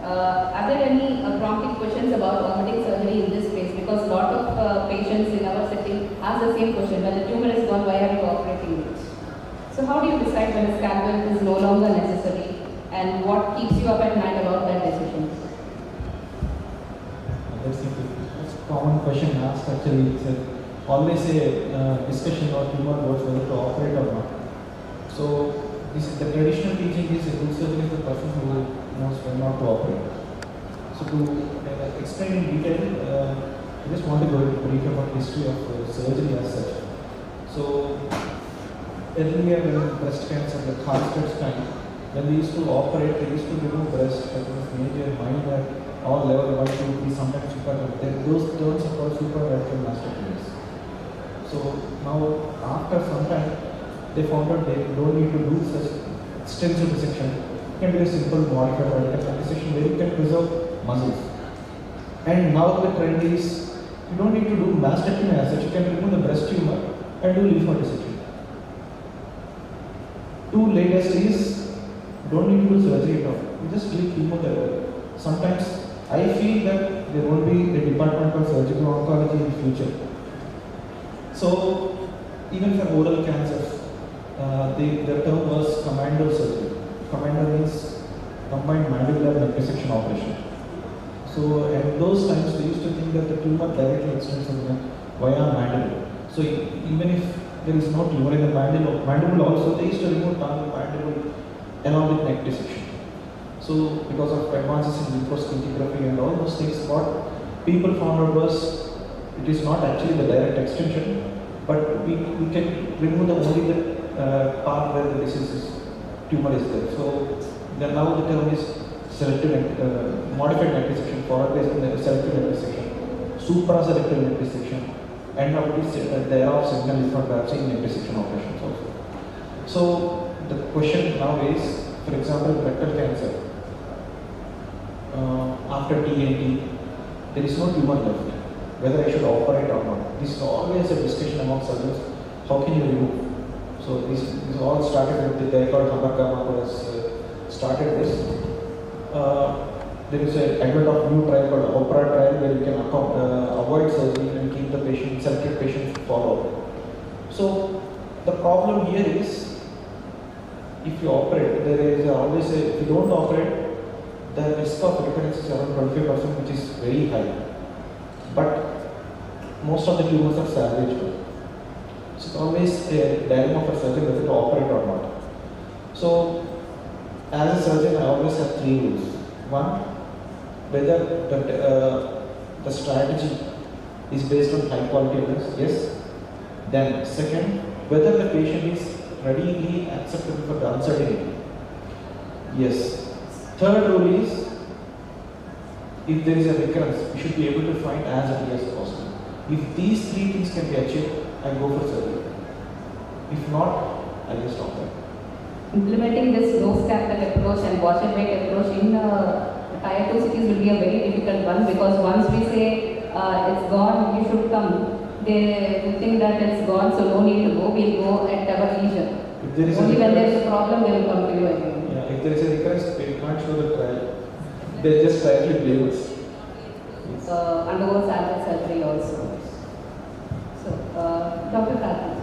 Are there any prompting questions about vomiting surgery in this space? Because a lot of patients in our setting ask the same question: when the tumor is gone, why are you operating it? So how do you decide when a scalpel is no longer necessary, and what keeps you up at night about that decision? That's a common question asked actually. It's always a discussion or tumor about whether to operate or not. So this is the traditional teaching is a good surgeon is the person who knows when not to operate. So to explain in detail, I just want to go into brief about history of surgery as such. So earlier in breast cancer, the Carlstedt's time, when they used to operate, they used to remove breast, that was major, minor, all level 1, 2, 3, sometimes super. Those terms are called super radical mastectomies. So now, after some time, they found out they don't need to do such extensive dissection. It can be a simple modified radical dissection where you can preserve muscles. And now the trend is you don't need to do mastectomy as such. You can remove the breast tumor and do lymph node dissection. Two latest is don't need to do surgery at all. You just give chemotherapy. Sometimes I feel that there won't be a department of surgical oncology in the future. So even for oral cancers, the term was commando surgery. Commando means combined mandibular neck dissection operation. So at those times they used to think that the tumor directly extends in the neck via mandible. So even if there is no tumor in the mandible also, they used to remove tongue, mandible along with neck dissection. So because of advances in lymphoscintigraphy and all those things, what people found out was it is not actually the direct extension. but we can remove the only the part where the disease is, tumor is there. So then now the term is selective modified neck dissection, followed by selective neck dissection, supraselective neck dissection, and now it is the era of sentinel lymph node biopsy in neck dissection operations also. So the question now is, for example, rectal cancer. After TNT, there is no tumor left. Whether I should operate or not. This is always a discussion among surgeons. How can you remove? So this all started with the guy called Hamarkama who has started this. There is a advent of new trial called OPERA trial where you can avoid surgery and keep the patient, selected patients followed. So the problem here is, if you operate, there is always a, if you don't operate, the risk of recurrence is around 25%, which is very high. But most of the tumors are salvageable. So it's always a dilemma for surgeon whether to operate or not. So as a surgeon, I always have 3 rules. One, whether the strategy is based on high quality evidence, yes. Then second, whether the patient is readily acceptable for the uncertainty, yes. Third rule is, if there is a recurrence, we should be able to find as early as possible. If these 3 things can be achieved, I go for surgery. If not, I just stop there. Implementing this low scalpel approach and watch and wait approach in tier 2 cities will be a very difficult one, because once we say it's gone, you should come, they will think that it's gone, so no need to go, we'll go at our leisure. Only when there is a problem, they will come to you again. Yeah, if there is a recurrence, they can't show the trial. They just directly blame us. Undergo sample surgery also. So, Dr. Karthik.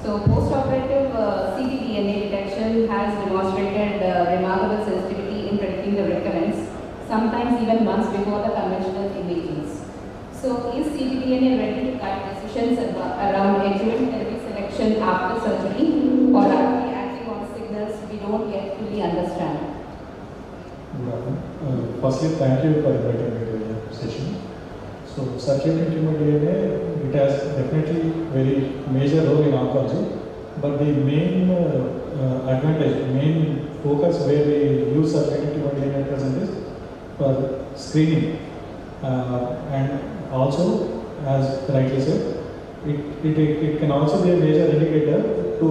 So, post-operative ctDNA detection has demonstrated remarkable sensitivity in predicting the recurrence, sometimes even months before the conventional images. So, is ctDNA ready to guide decisions around adjuvant therapy selection after surgery, or are we acting on signals we don't yet fully understand? Firstly, thank you for inviting me to the session. So, circulating tumor DNA, it has definitely very major role in oncology, but the main advantage, main focus where we use circulating tumor DNA at present is for screening, and also, as rightly said, it can also be a major indicator to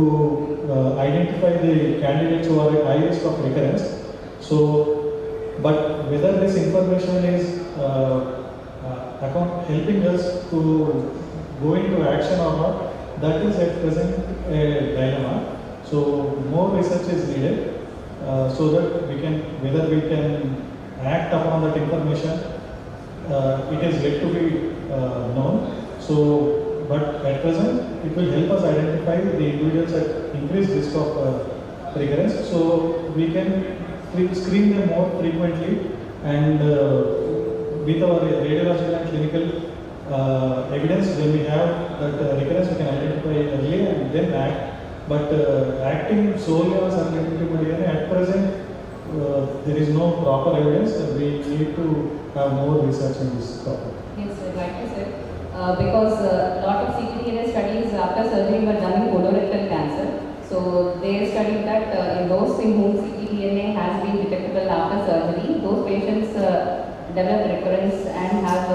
identify the candidates who are at high risk of recurrence. So, but whether this information is helping us to go into action or not, that is at present a dilemma. So more research is needed so that we can, whether we can act upon that information, it is yet to be known. So, but at present, it will help us identify the individuals at increased risk of recurrence. So we can screen them more frequently, and with our radiological and clinical evidence, when we have that recurrence, we can identify early and then act. But acting solely on circulating tumor DNA, at present, there is no proper evidence. We need to have more research on this topic. Yes, sir, like you said, because a lot of ctDNA studies after surgery were done in colorectal cancer. So they studied that in those in whom ctDNA has been detectable after surgery, those patients develop recurrence and have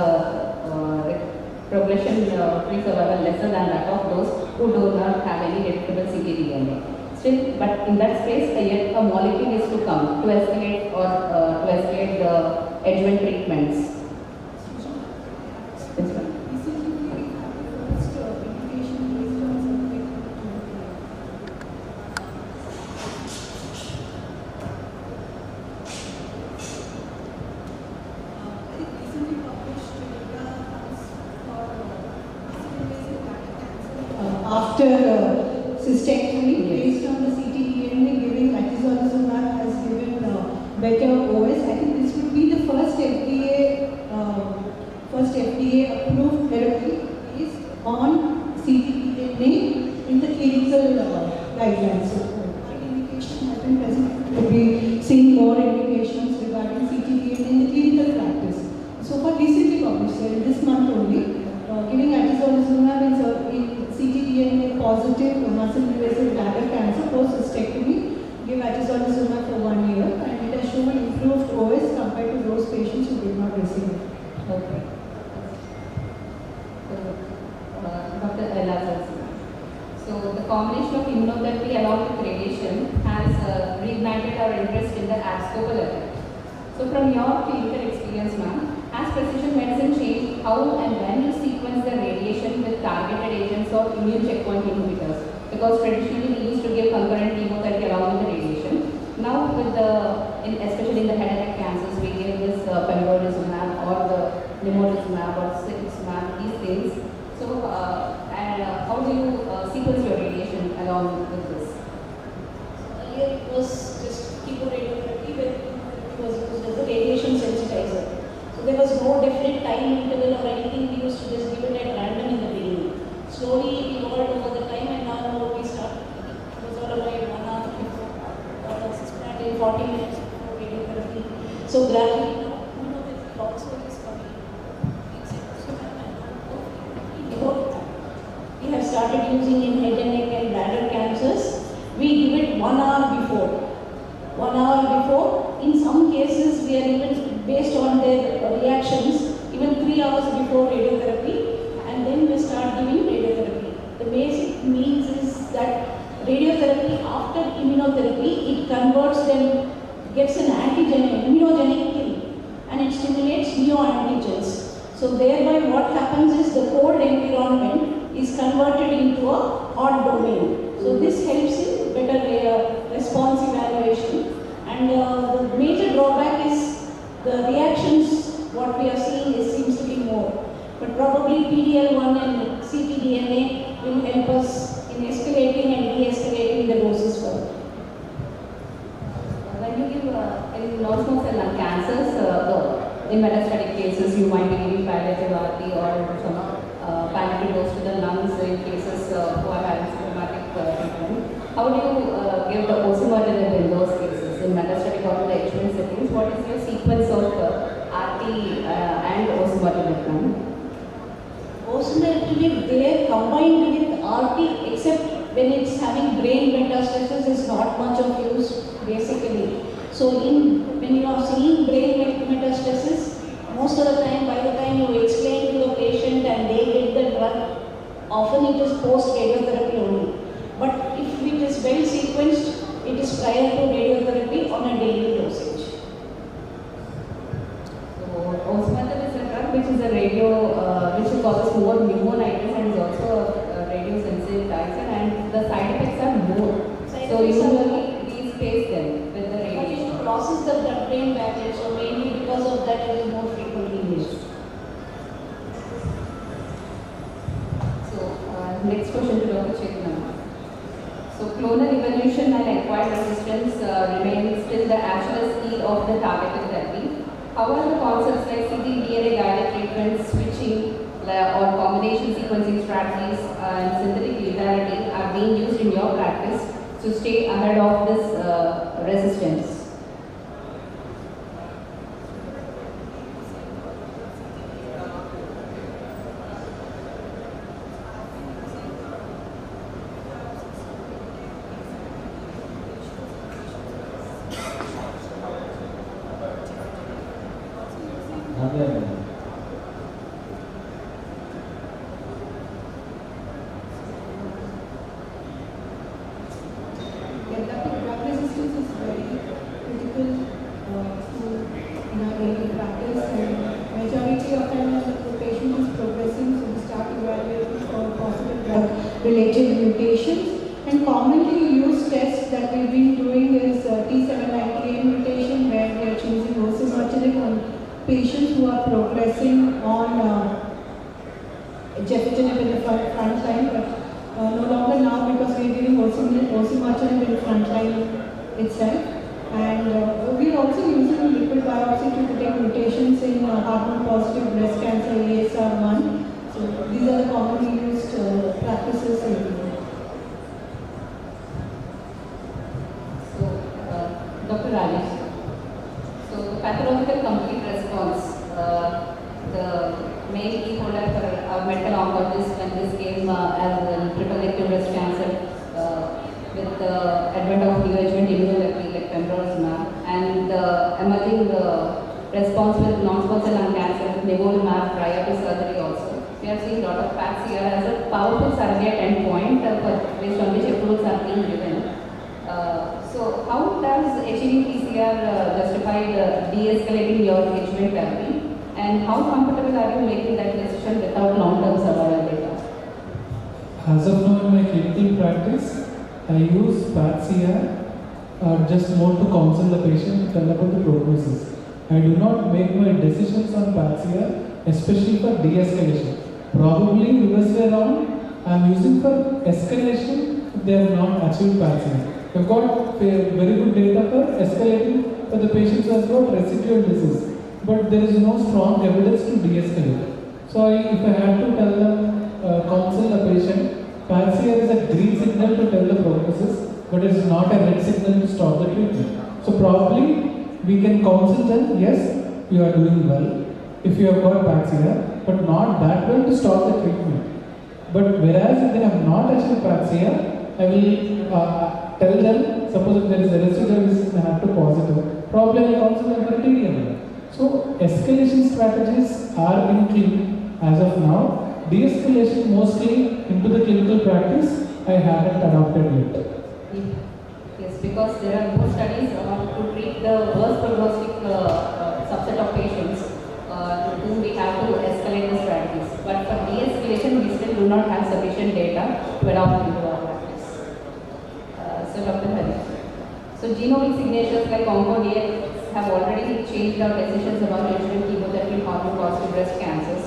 progression-free survival lesser than that of those who do not have any detectable ctDNA. Still, but in that space, yet a molecule is to come to escalate or to escalate the adjuvant treatments. After cystectomy, based on the ctDNA, giving atezolizumab has given better OS. I think this would be the first FDA approved therapy is on ctDNA in the clinical guidelines. So, indication has been present. We'll be seeing more indications regarding ctDNA in the clinical practice. So, for recently published, this month only, giving atezolizumab in ctDNA combination of immunotherapy along with radiation has reignited our interest in the abscopal effect. So from your clinical experience, ma'am, has precision medicine changed how and when you sequence the radiation with targeted agents or immune checkpoint inhibitors? Because traditionally we used to give concurrent chemotherapy along with the radiation. Now with especially in the head and neck cancers, we give this pembrolizumab or the nivolumab or cetuximab, these things. So how do you sequence your radiation along with this? Earlier it was just chemoradiotherapy where it was used as a radiation sensitizer. So there was no definite time interval or anything. We used to just give it at random in the beginning. Slowly it evolved over the time, and now we start. It was all about 1 hour before, or 40 minutes before radiotherapy. So gradually now, immunotherapy also is coming. We have started using in head and neck and bladder cancers. We give it 1 hour before. 1 hour before. In some cases, we are even based on their reactions, even 3 hours before radiotherapy, and then we start giving radiotherapy. The basic means is that radiotherapy after immunotherapy, it converts them, gets an antigenic, immunogenic kill, and it stimulates neoantigens. So thereby what happens is the cold environment is converted into a hot domain. So this helps in better response evaluation. And the major drawback is the reactions, what we are seeing seems to be more. But probably PDL1 and ctDNA will help us in escalating and de-escalating the doses further. When you give in non-small cell lung cancers, in metastatic cases, you might be giving palliative RT or some palliative dose to the lungs in cases who are having symptomatic treatment. How do you give the osimertinib in those cases, in metastatic or the HMN settings? What is your sequence of RT and osimertinib? Osimertinib there combined with RT, except when it's having brain metastasis, is not much of use basically. So when you are seeing brain metastasis, most of the time, by the time you explain to the patient and they get the drug, often it is post radiotherapy only. But if it is well sequenced, it is prior to radiotherapy on a daily dosage. So osimertinib is a drug which is a which causes more pneumonitis and is also a radiosensitizing, and the side effects are more. So usually we space them with the radiation. It crosses the blood-brain barrier, so mainly because of that it is more frequently used. So next question to Dr. Chaitanya. So clonal evolution and acquired resistance remain still the actual key of the targeted therapy. However, concepts like ctDNA guided treatment, switching or combination sequencing strategies and synthetic lethality are being used in your practice to stay ahead of this resistance. related mutations, and commonly used tests that we've been doing is T790A mutation, where we are choosing osimertinib on patients who are progressing on gefitinib in the front line, but no longer now because we are giving osimertinib in the front line itself. And we are also using liquid biopsy to detect mutations in hormone positive breast cancer, ESR1. So these are the commonly used practices in India. So, Dr. Rajesh, so pathological complete response, the main key holder for our medical oncologist when this came as a triple-negative breast cancer with the advent of neoadjuvant immunotherapy like pembrolizumab and the emerging response with non-small cell lung cancer with nivolumab prior to surgery also. We we are seeing a lot of facts here as a powerful surrogate endpoint based on which approvals are being given. So how does achieving PCR justify de-escalating your engagement therapy? And how comfortable are you making that decision without long-term survival data? As of now in my clinical practice, I use PAT-CR just more to counsel the patient, tell about the prognosis. I do not make my decisions on PAT-CR, especially for de-escalation. Probably reverse way around, I am using for escalation if they have not achieved PAT-CR. I have got very good data for escalating for the patients who has got residual disease, but there is no strong evidence to de-escalate. So if I had to tell them, counsel a patient, PAT-CR is a green signal to tell the prognosis, but it is not a red signal to stop the treatment. So probably we can counsel them, yes, you are doing well if you have got PAT-CR, but not that well to stop the treatment. But whereas if they have not achieved PAT-CR, I will tell them, suppose if there is a residual disease and I have to positive, probably I will counsel them for TDM. So escalation strategies are in clinic as of now. De-escalation mostly into the clinical practice I haven't adopted yet. Yes, because there are more studies to treat the worst prognostic subset of patients to whom we have to escalate the strategies. But for de-escalation, we still do not have sufficient data to adopt into our practice. So Dr. Hari. So genomic signatures like OncoDX have already changed our decisions about adjuvant chemotherapy hormone positive breast cancers.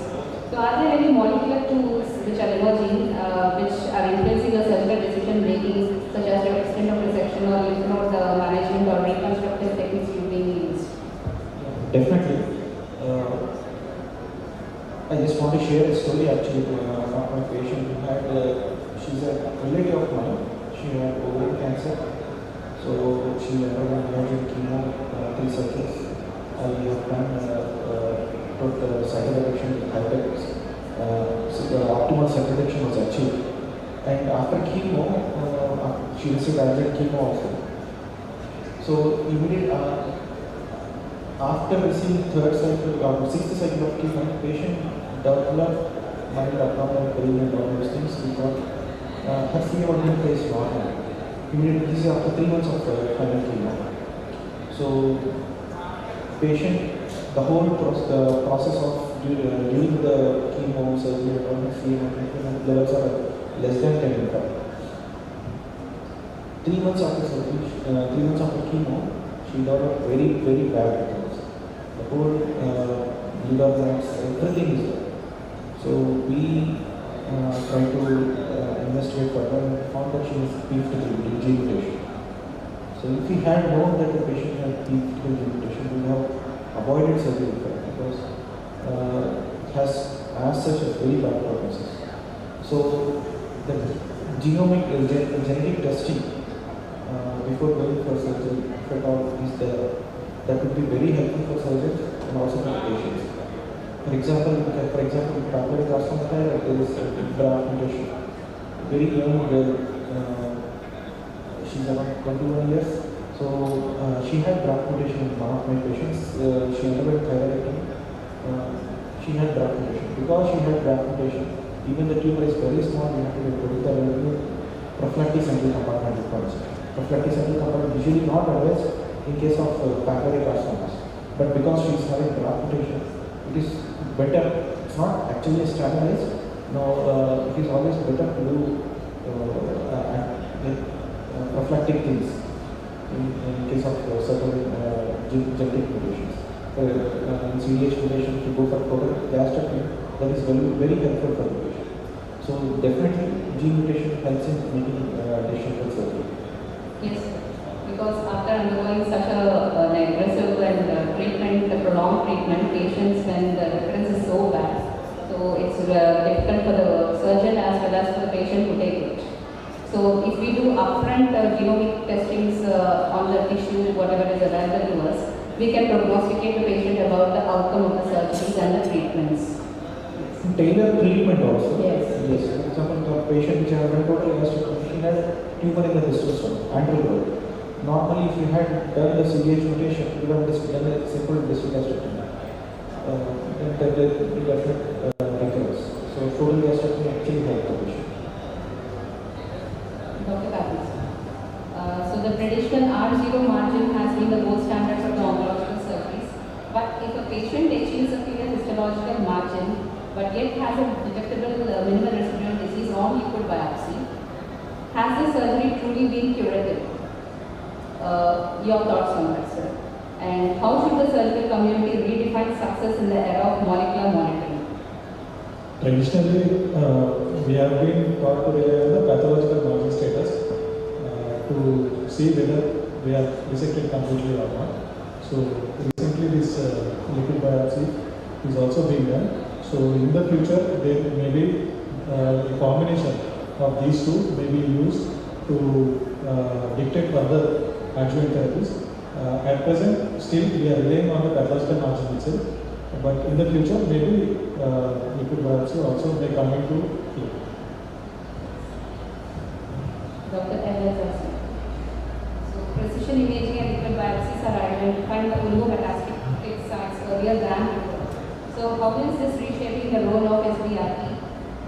So are there any molecular tools which are emerging, which are influencing your surgical decision making, such as your extent of resection or lymph node management or reconstructive techniques you being used? Definitely. I just want to share a story actually of my patient who had, she's a relative of mine. She had ovarian cancer. So she underwent emergent chemo, 3 cycles. I have done put cytoreduction with hypex. So the optimal cytoreduction was achieved. And after chemo, she received adjuvant chemo also. So immediately after receiving 3rd cycle or 6th cycle of chemo, the patient developed mild abdominal pain and all those things because her C1 is normal. Immediately, this is after 3 months of final chemo. So patient, the whole process of during the chemo surgery and all, C1 levels are less than 10 in fact. 3 months after surgery, 3 months after chemo, she developed very bad returns. The whole liver glands, everything is there. So we tried to investigate further and found that she was P53 gene mutation. So if we had known that the patient had P53 gene mutation, we would have avoided surgery because it has as such a very bad prognosis. So the genomic genetic testing before going for surgery, if at all is there, that would be very helpful for surgeons and also for patients. For example, with papillary carcinoma, there is a BRAF mutation. Very young girl, she's around 21 years. So she had BRAF mutation in one of my patients. She underwent thyroidectomy. She had BRAF mutation. Because she had BRAF mutation, even the tumor is very small, we have to do the prophylactic central compartment requirements. Prophylactic central compartment usually not advised in case of papillary carcinomas. But because she is having BRAF mutation, it is better. It's not actually standardized. No, it is always better to do prophylactic things in case of certain genetic mutations. In CDH mutation, to go for total gastrectomy, that is very helpful for the patient. So definitely, gene mutation helps in making decision for surgery. Yes, because after undergoing such an aggressive and treatment, prolonged treatment, patients when the recurrence is so bad, so it's difficult for the surgeon as well as for the patient to take it. So if we do upfront genomic testings on the tissue, whatever is available to us, we can prognosticate the patient about the outcome of the surgeries and the treatments. Tailored treatment also. Yes. Yes. For example, the patient which had total gastrectomy, she had a tumor in the distal stone, antral lobe. Normally, if you had done the CDH mutation, you would have just done a simple distal gastrectomy. Then the definite recurrence. So traditional R0 margin has been the gold standard for the oncological surgeries. But if a patient achieves a clear histological margin, but yet has a detectable minimal residual disease on liquid biopsy, has the surgery truly been curative? Your thoughts on that, sir? And how should the surgical community redefine success in the era of molecular monitoring? Traditionally, we have been taught to rely on the pathological margin status to see whether we are resected completely or not. So recently this liquid biopsy is also being done. So in the future there may be a combination of these two may be used to dictate further adjuvant therapies. At present, still we are relying on the pathological margin itself, but in the future maybe liquid biopsy also may come into play. Dr. Elazar. So precision imaging and liquid biopsies are identifying the oligometastatic sites earlier than before. So how is this reshaping the role of SBRT?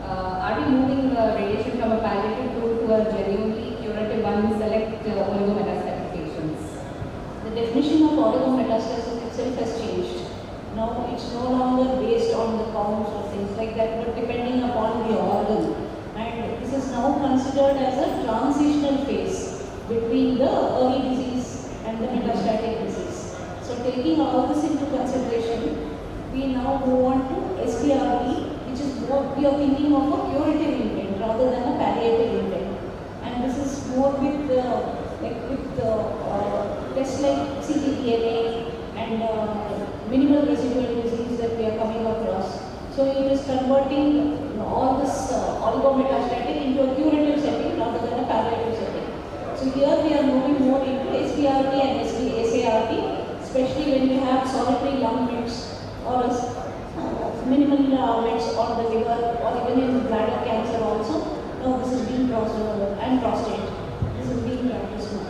Are we moving radiation from a palliative tool to a genuinely curative one in select oligometastatic patients? The definition of oligometastasis itself has changed. Now it's no longer based on the counts or things like that, but depending upon the organ. And this is now considered as a transitional phase between the early disease and the metastatic disease. So taking all this into consideration, we now move on to SBRT, which is more, we are thinking of a curative intent rather than a palliative intent. And this is more with tests like ctDNA and minimal residual disease that we are coming across. So it is converting all this oligometastatic into a curative setting rather than a palliative setting. So here we are moving more into SBRT and SART, especially when we have solitary lung mets or minimal mets on the liver or even in bladder cancer also. Now this is being processed and prostate. This is being practiced now.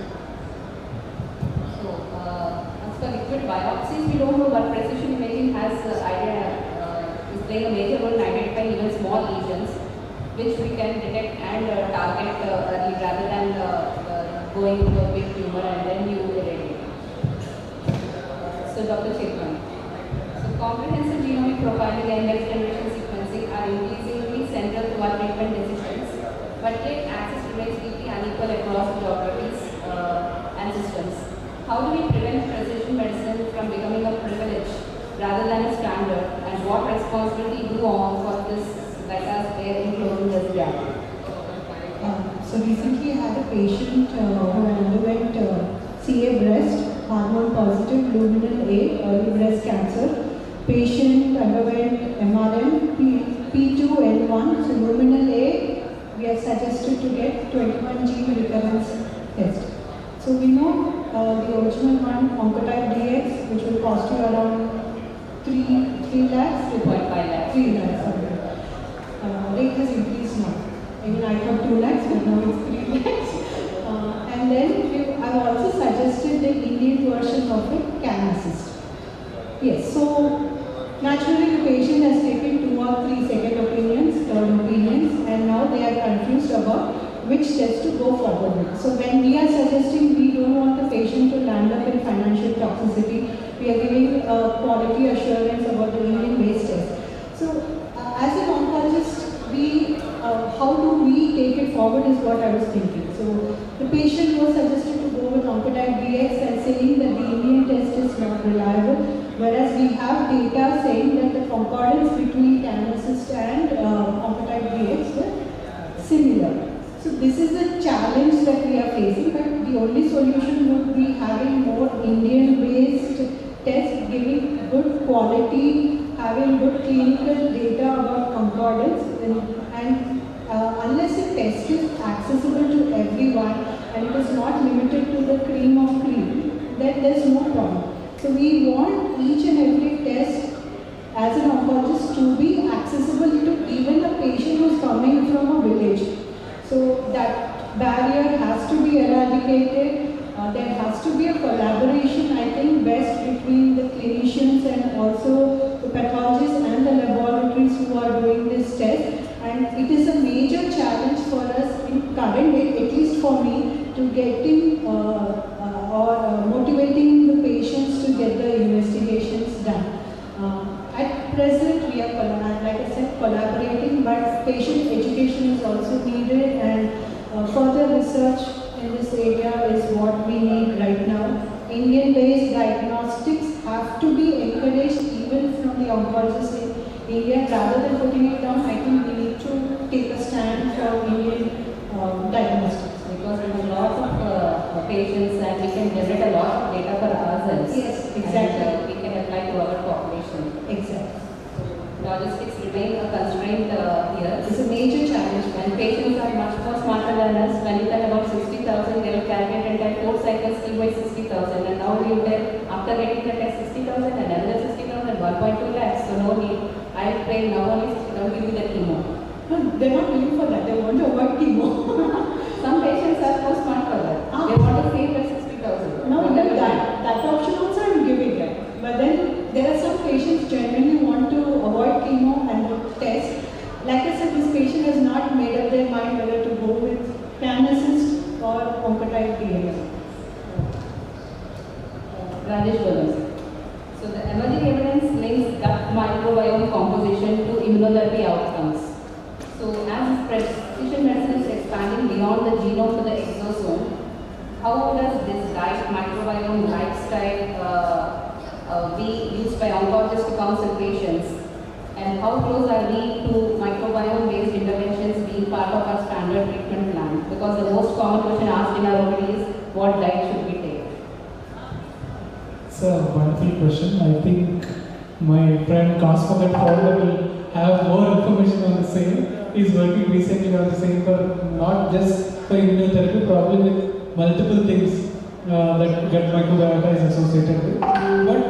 So as for liquid biopsies, we don't know, but precision imaging has is playing a major role in identifying even small lesions, which we can detect and target early rather than going to a big tumor and then you irradiate. So Dr. Chitman. So comprehensive genomic profiling and next generation sequencing are increasingly central to our treatment decisions, but yet access remains deeply unequal across geographies and systems. How do we prevent precision medicine from becoming a privilege rather than a standard, and what responsibility do on for this let us bear in closing this gap? So recently I had a patient who underwent CA breast, hormone positive luminal A, early breast cancer. Patient underwent MRM, P2N1, so luminal A, we are suggested to get 21 gene recurrence test. So we know the original one, Oncotype DX, which will cost you around 3 lakhs, 2.5 lakhs. 3 lakhs, sorry. Rate has increased now. I mean, I thought 2 lakhs, but now it's 3 lakhs. And then I've also suggested the Indian version of it, CARESUMMIT. Yes, so naturally the patient has taken 2 or 3 second opinions, third opinions, and now they are confused about which test to go forward with. So when we are suggesting, we don't want the patient to land up in financial toxicity, we are giving quality assurance about the Indian-based test. So as an oncologist, how do we take it forward is what I was thinking. So the patient was suggested to go with Oncotype DX and saying that the Indian test is not reliable, whereas we have data saying that the concordance between CARESUMMIT and Oncotype DX were similar. So this is a challenge that we are facing, but the only solution would be having more Indian-based tests, giving good quality, having good clinical data about concordance, and unless a test is accessible to everyone and it is not limited to the cream of cream, then there's no problem. So we want each and every test as an oncologist to be accessible to even a patient who is coming from a village. So that barrier has to be eradicated. There has to be a collaboration, I think, best between the clinicians and also the pathologists and the laboratories who are doing this test. And it is a major challenge for us in current day, at least for me, to getting At present, we are, like I said, collaborating, but patient education is also needed, and further research in this area is what we need right now. Indian-based diagnostics have to be encouraged even from the oncologists in India. Rather than putting it down, I think we need to take a stand for Indian diagnostics. Because there are lots of patients and we can generate a lot of data for ourselves. Yes, exactly. And, we can apply to our population. Exactly. Logistics remain a constraint here. It's a major challenge. When patients are much more smarter than us, when you tell about 60,000, they will calculate and tell 4 cycles T by 60,000. And now you tell, after getting the test 60,000 and another 60,000, 1.2 lakhs. So no need. I'll train now only, don't give me the chemo. No, they're not willing for that. They want to avoid chemo. Some patients are too smart for that. They want to save the 60,000. No, that option also I'm giving them. But then there are some patients genuinely want to avoid chemo and would test. Like I said, this patient has not made up their mind whether to go with CAN-assist or Oncotype DNA. Rajesh Balans. So the emerging evidence links gut microbiome composition to immunotherapy outcomes. So as precision medicine is expanding beyond the genome to the exosome, how does this gut microbiome lifestyle be used by oncologists to counsel patients? And how close are we to microbiome-based interventions being part of our standard treatment plan? Because the most common question asked in our OPD is, what diet should we take? It's a wonderful question. I think my friend Kaspagat Fowler will have more information on the same. He's working recently on the same for not just for immunotherapy, probably with multiple things that gut microbiota is associated with. But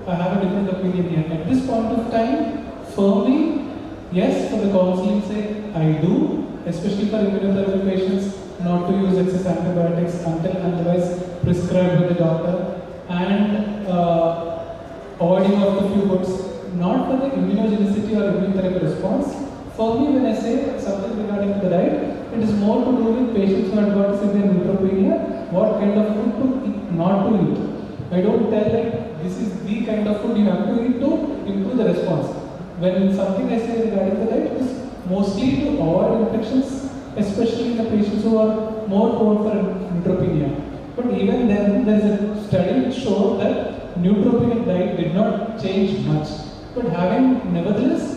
I have a different opinion here. At this point of time, firmly, yes, for the counseling sake, I do, especially for immunotherapy patients, not to use excess antibiotics until otherwise prescribed by the doctor, and avoiding of the few foods, not for the immunogenicity or immunotherapy response. For me, when I say something regarding the diet, it is more to do with patients who have got severe neutropenia, what kind of food to eat, not to eat. I don't tell like this is the kind of food you have to eat to improve the response. When something I say regarding the diet is mostly to avoid infections, especially in the patients who are more prone for neutropenia. But even then, there is a study which showed that neutropenic diet did not change much. But having, nevertheless,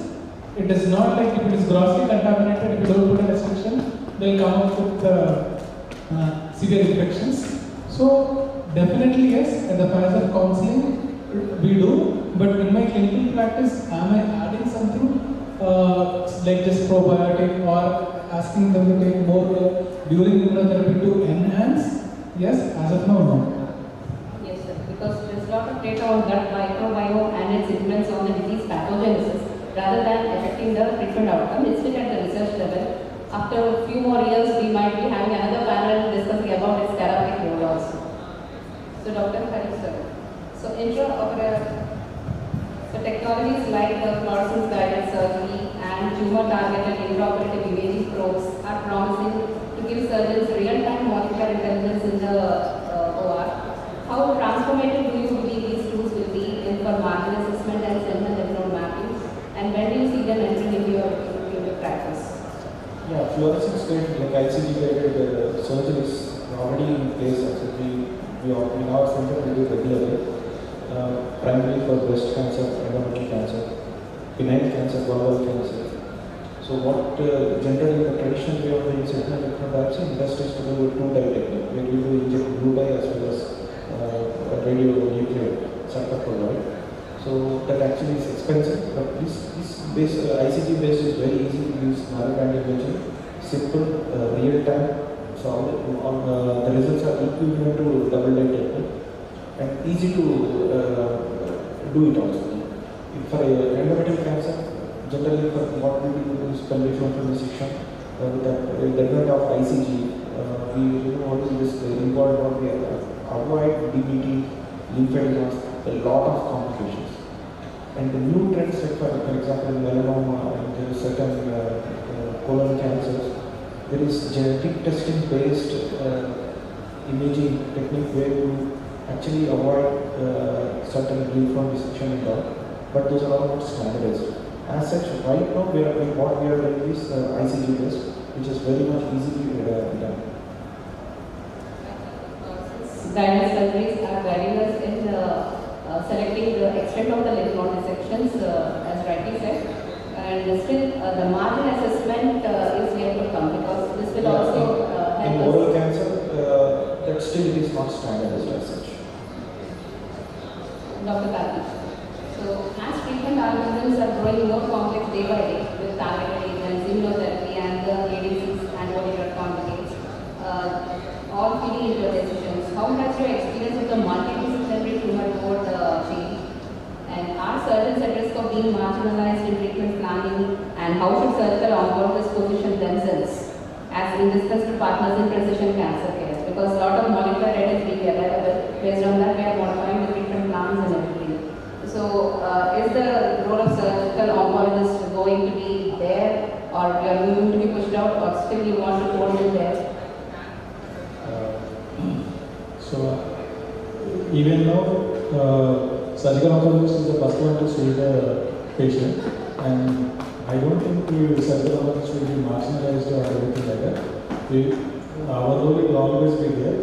it is not like if it is grossly contaminated, if you don't put a restriction, they will come up with severe infections. So definitely yes, at the phase of counseling, we do, but in my clinical practice, am I adding something like just probiotic or asking them to take more during immunotherapy to enhance? Yes, as of now, no. Yes, sir, because there's a lot of data on gut microbiome and its influence on the disease pathogenesis rather than affecting the treatment outcome. It's still at the research level. After a few more years, we might be having another panel discussing about its therapeutic role also. So, Dr. Hari, sir. So, so technologies like the fluorescence guided surgery and tumor targeted intraoperative imaging probes are promising to give surgeons real-time molecular intelligence in the OR. How transformative do you believe these tools will be for margin assessment and sentinel lymph node mapping? And when do you see them entering into your practice? Yeah, fluorescence guided, like ICG guided surgery is already in place. Actually, we in our center we do regularly. Primarily for breast cancer, endometrial cancer, benign cancer, vulval cancer. So what generally the traditional way of doing sentinel lymph node biopsy industry is to do with two-dye technique, where we do inject blue dye as well as radionuclide cyclopolymide. So that actually is expensive, but this ICG based is very easy to use, narrowband imaging, simple, real time. So the results are equivalent to double-dye technique. And easy to do it also. For endometrial cancer, generally for what we do is pelvic floor resection. With the advent of ICG, we really want to just important what we avoid DBT, lymphadenous, a lot of complications. And the new trends, like for example, melanoma and there are certain colon cancers, there is genetic testing based imaging technique where you actually avoid certain lymph node dissection and all. but those are all not standardized. As such, right now what we are doing is ICG test, which is very much easily done. Guidance surgeries are guiding us in selecting the extent of the lymph node dissections, as rightly said, and still the margin assessment is yet to come, because this will also help in us. oral cancer, that still it is not standardized as such. Dr. Karthik. So, as treatment algorithms are growing more complex day by day with targeted agents, immunotherapy, and the ADCs, antibody-drug conjugates, all feeding into your decisions, how has your experience with the multidisciplinary tumor board changed? And are surgeons at risk of being marginalized in treatment planning? And how should surgical oncologists position themselves as indispensable partners in precision cancer care? Because a lot of molecular data is being available. Based on that, we are modifying the treatment plans and everything. So, is the role of surgical oncologist going to be there, or we are going to be pushed out, or still you want to hold it there? Even now, surgical oncologist is the first one to see the patient, and I don't think the surgical oncologist will be marginalized or anything like that. Our role will always be there.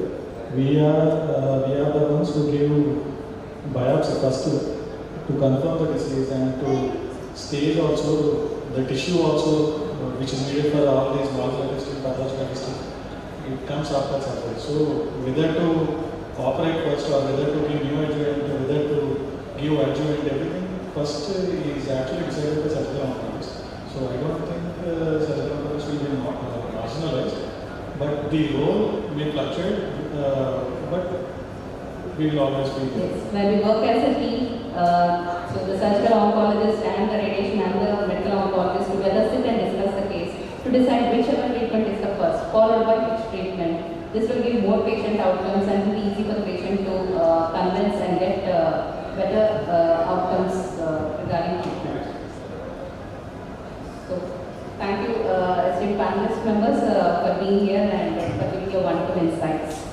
We are the ones who give biopsy first to confirm the disease, and to stage also the tissue also, which is needed for all these molecular testing, pathological testing. It comes after surgery. So whether to operate first, or whether to give new adjuvant, or whether to give adjuvant, everything first is actually decided by surgical oncologist. So I don't think surgical oncologist will be marginalized, but the role may fluctuate, but we will always be there. Yes. When we work as a team, so the surgical oncologist and the radiation and the medical oncologist together sit and discuss the case to decide whichever treatment is the first, followed by which treatment. This will give more patient outcomes and will be easy for the patient to convince and get better outcomes regarding treatment. So, thank you, esteemed panelist members, for being here and for giving your wonderful insights.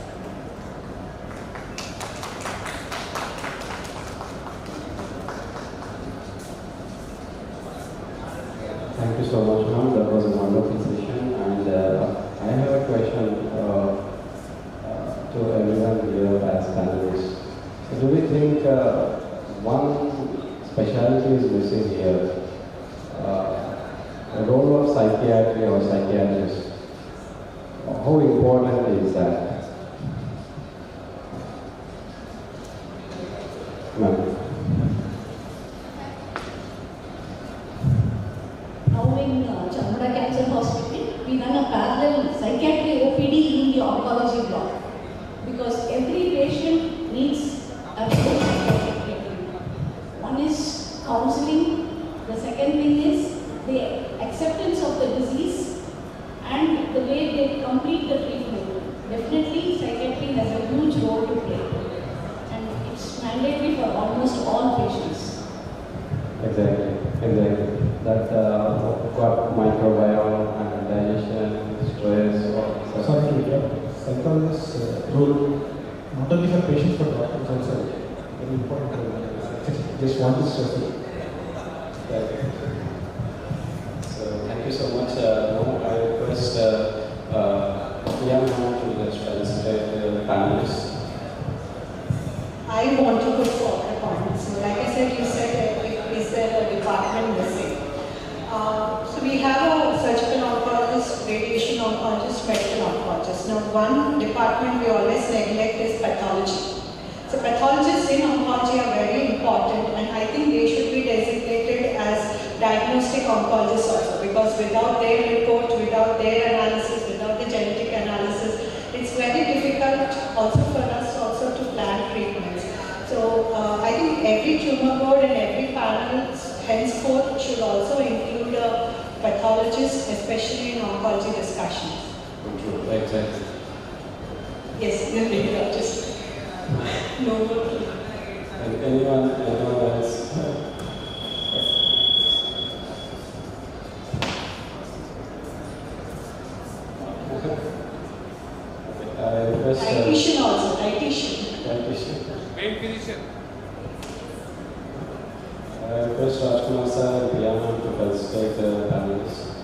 Thank you so much, ma'am. That was a wonderful session, and I have a question to everyone here as panelists. So do we think one specialty is missing here? The role of psychiatry or psychiatrist. How important is that? Ma'am. Now in Chamada Cancer Hospital, we run a parallel psychiatry OPD in the oncology block, because every patient needs a psychiatric treatment. One is counseling, the second thing is the acceptance of the disease and the way they complete the treatment. Definitely psychiatry has a huge role to play, and it's mandatory for almost all patients. Exactly. That microbiome and digestion, stress, or Sorry to interrupt. Psychologist's role, not only for patients but doctors also, very important role. Just want to stress it. So thank you so much. Now I request young man to just participate the panelists. I want to put forward a point. So like I said, you said, is there a department missing? So we have a surgical oncologist, radiation oncologist, medical oncologist. Now one department we always neglect is pathology. So pathologists in oncology are very important, and I think they should be designated as diagnostic oncologists also, because without their report, without their analysis, without the genetic analysis, it's very difficult also for us also to plan treatments. So I think every tumor board and every panel henceforth should also include a pathologist, especially in oncology discussions. True, exactly. Yes, you're radiologist. No more. And anyone else? Dietitian also, dietitian. Dietitian. Main physician. sir and Priya ma'am to felicitate the panelists.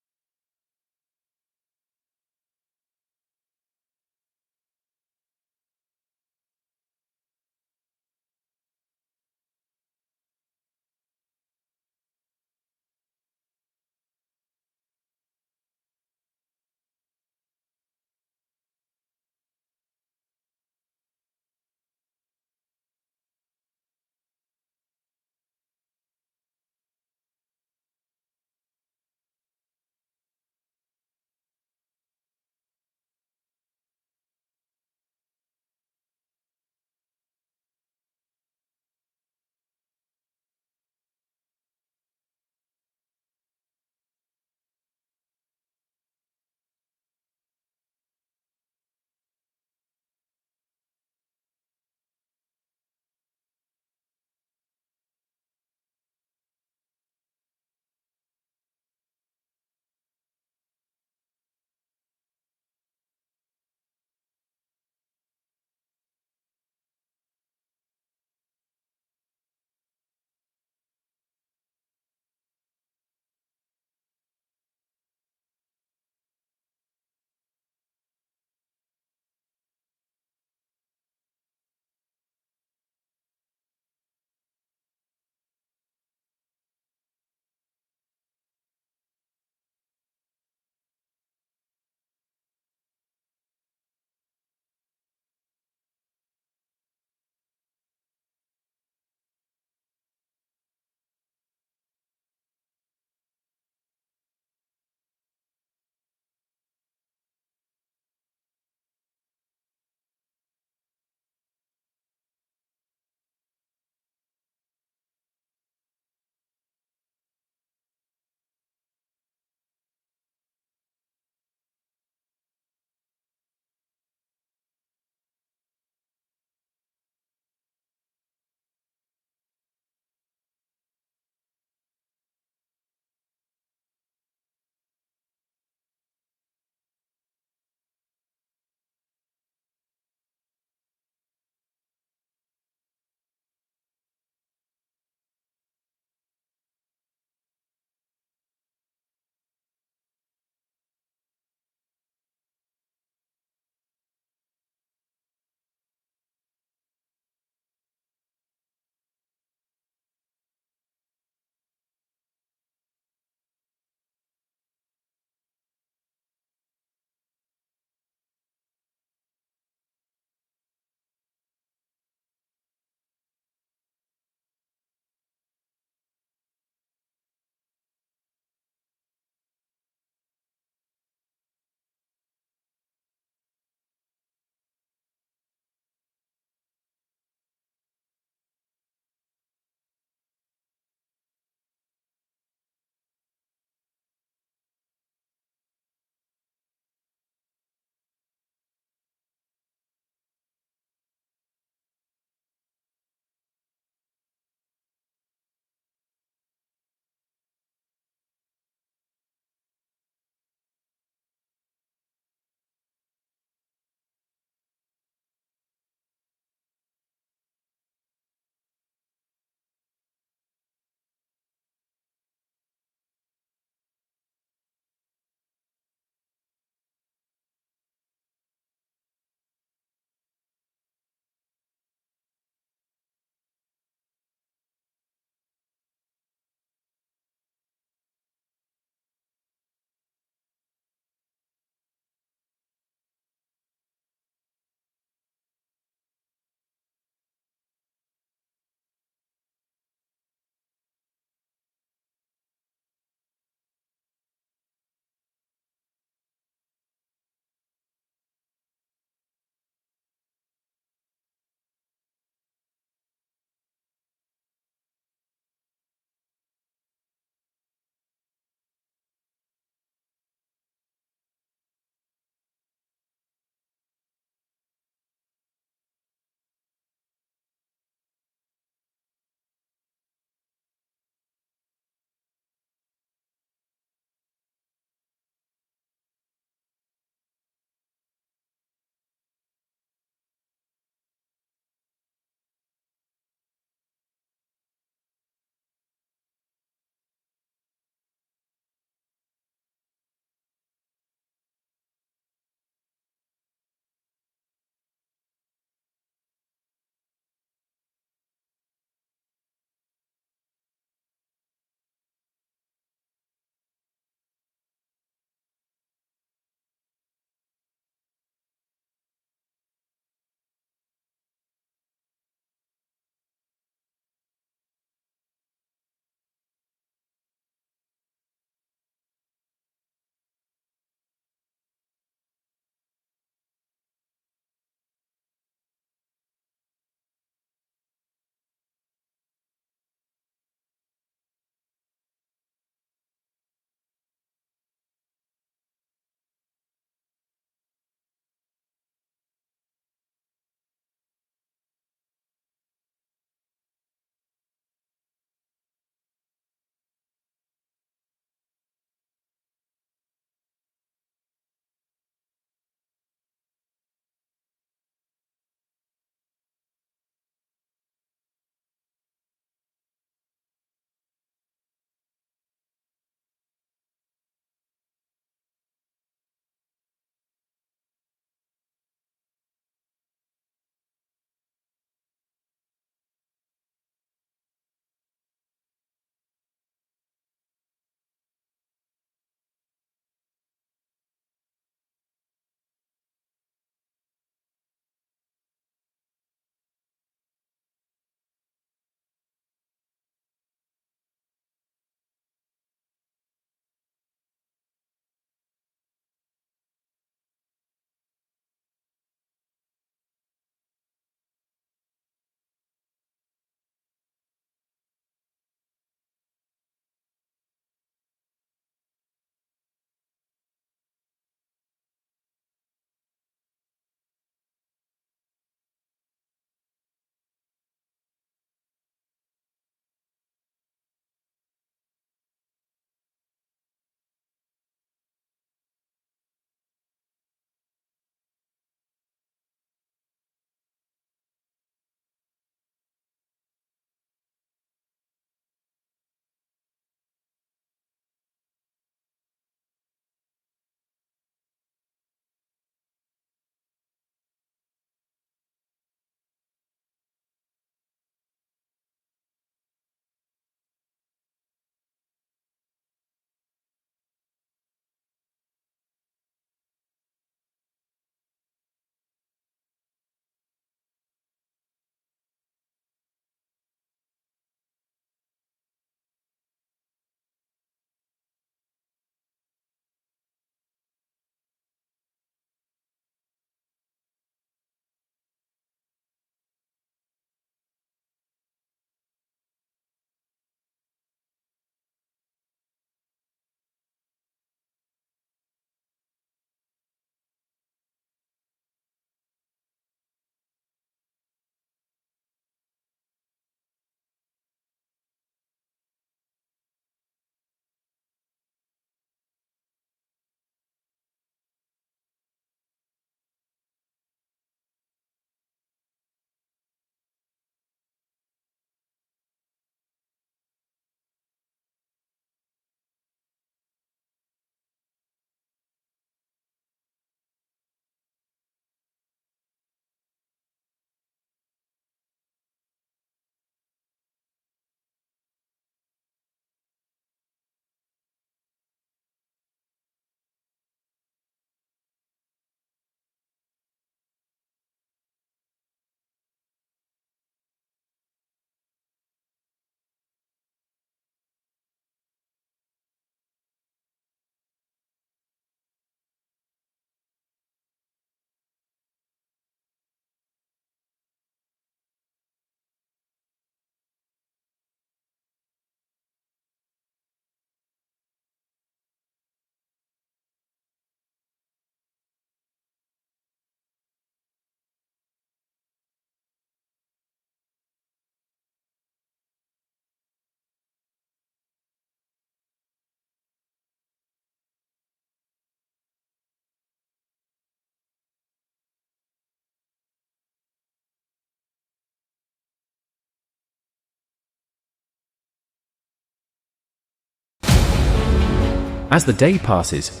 As the day passes,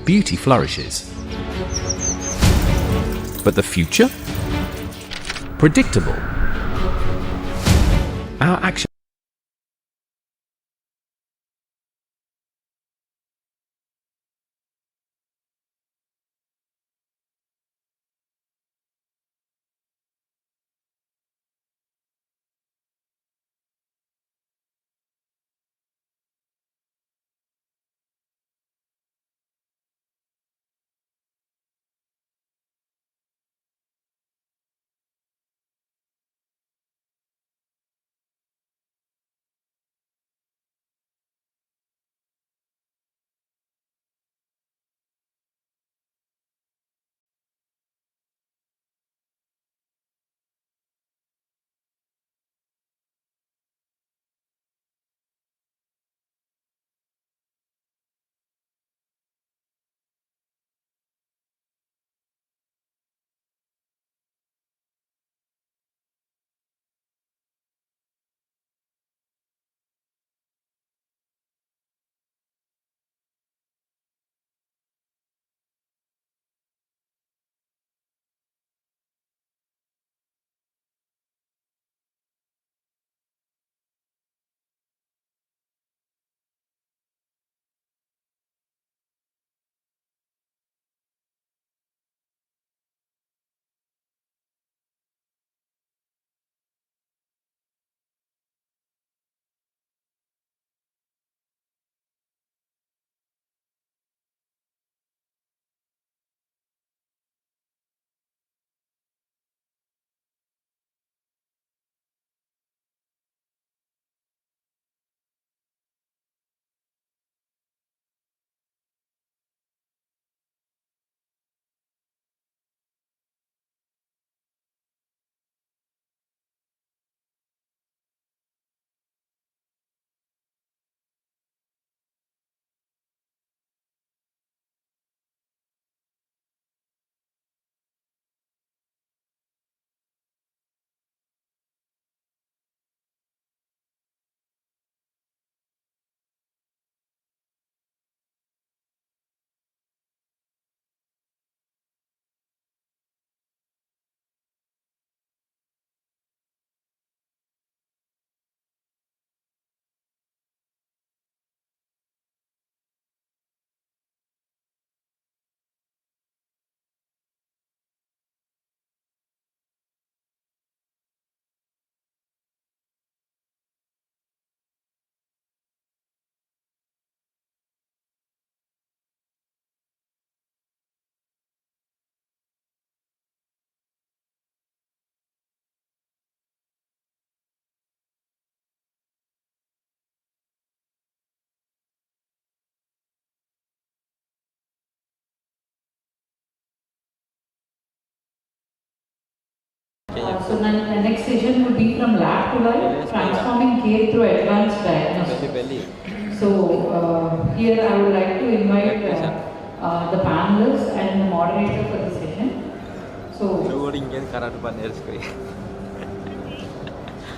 beauty flourishes. But the future? Predictable. Our action So the next session would be from lab to life, transforming care through advanced diagnostics. So here I would like to invite the panelists and the moderator for the session. So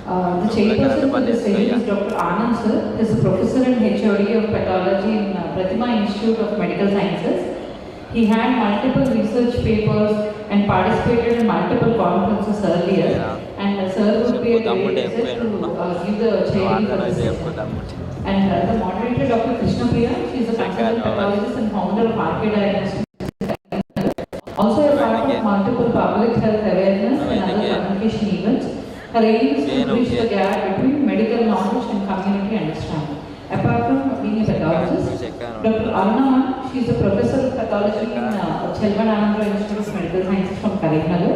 the chairperson for this session is Dr. Anand sir. He is a professor and HOD of pathology in Pratima Institute of Medical Sciences. He had multiple research papers and participated in multiple conferences earlier. And sir would be a great asset to give the chairing for this session. And the moderator, Dr. Krishna Priya, she is a consultant pathologist and founder of RK Diagnostics. Also a part of multiple public health awareness and other communication events. Her aim is to bridge the gap between medical knowledge and community understanding. Apart from being a pathologist, Dr. Aruna, she is a professor of pathology in Chelvanandra Institute of Medical Sciences from Karimnagar.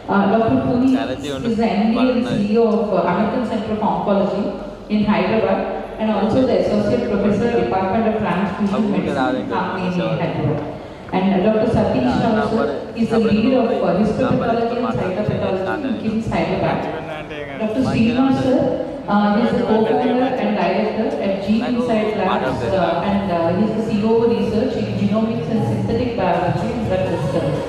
Dr. Puni is the MD and CEO of American Center of Oncology in Hyderabad and also the Associate Professor, Department of Transfusion Medicine, Company in Hyderabad. And Dr. Satish Rao sir is the leader of histopathology and cytopathology in KIMS Hyderabad. Dr. Srinivas sir he is the co-founder and director at Gene Insight Labs and he is the CEO Research in Genomics and Synthetic Biology and Drug Discovery.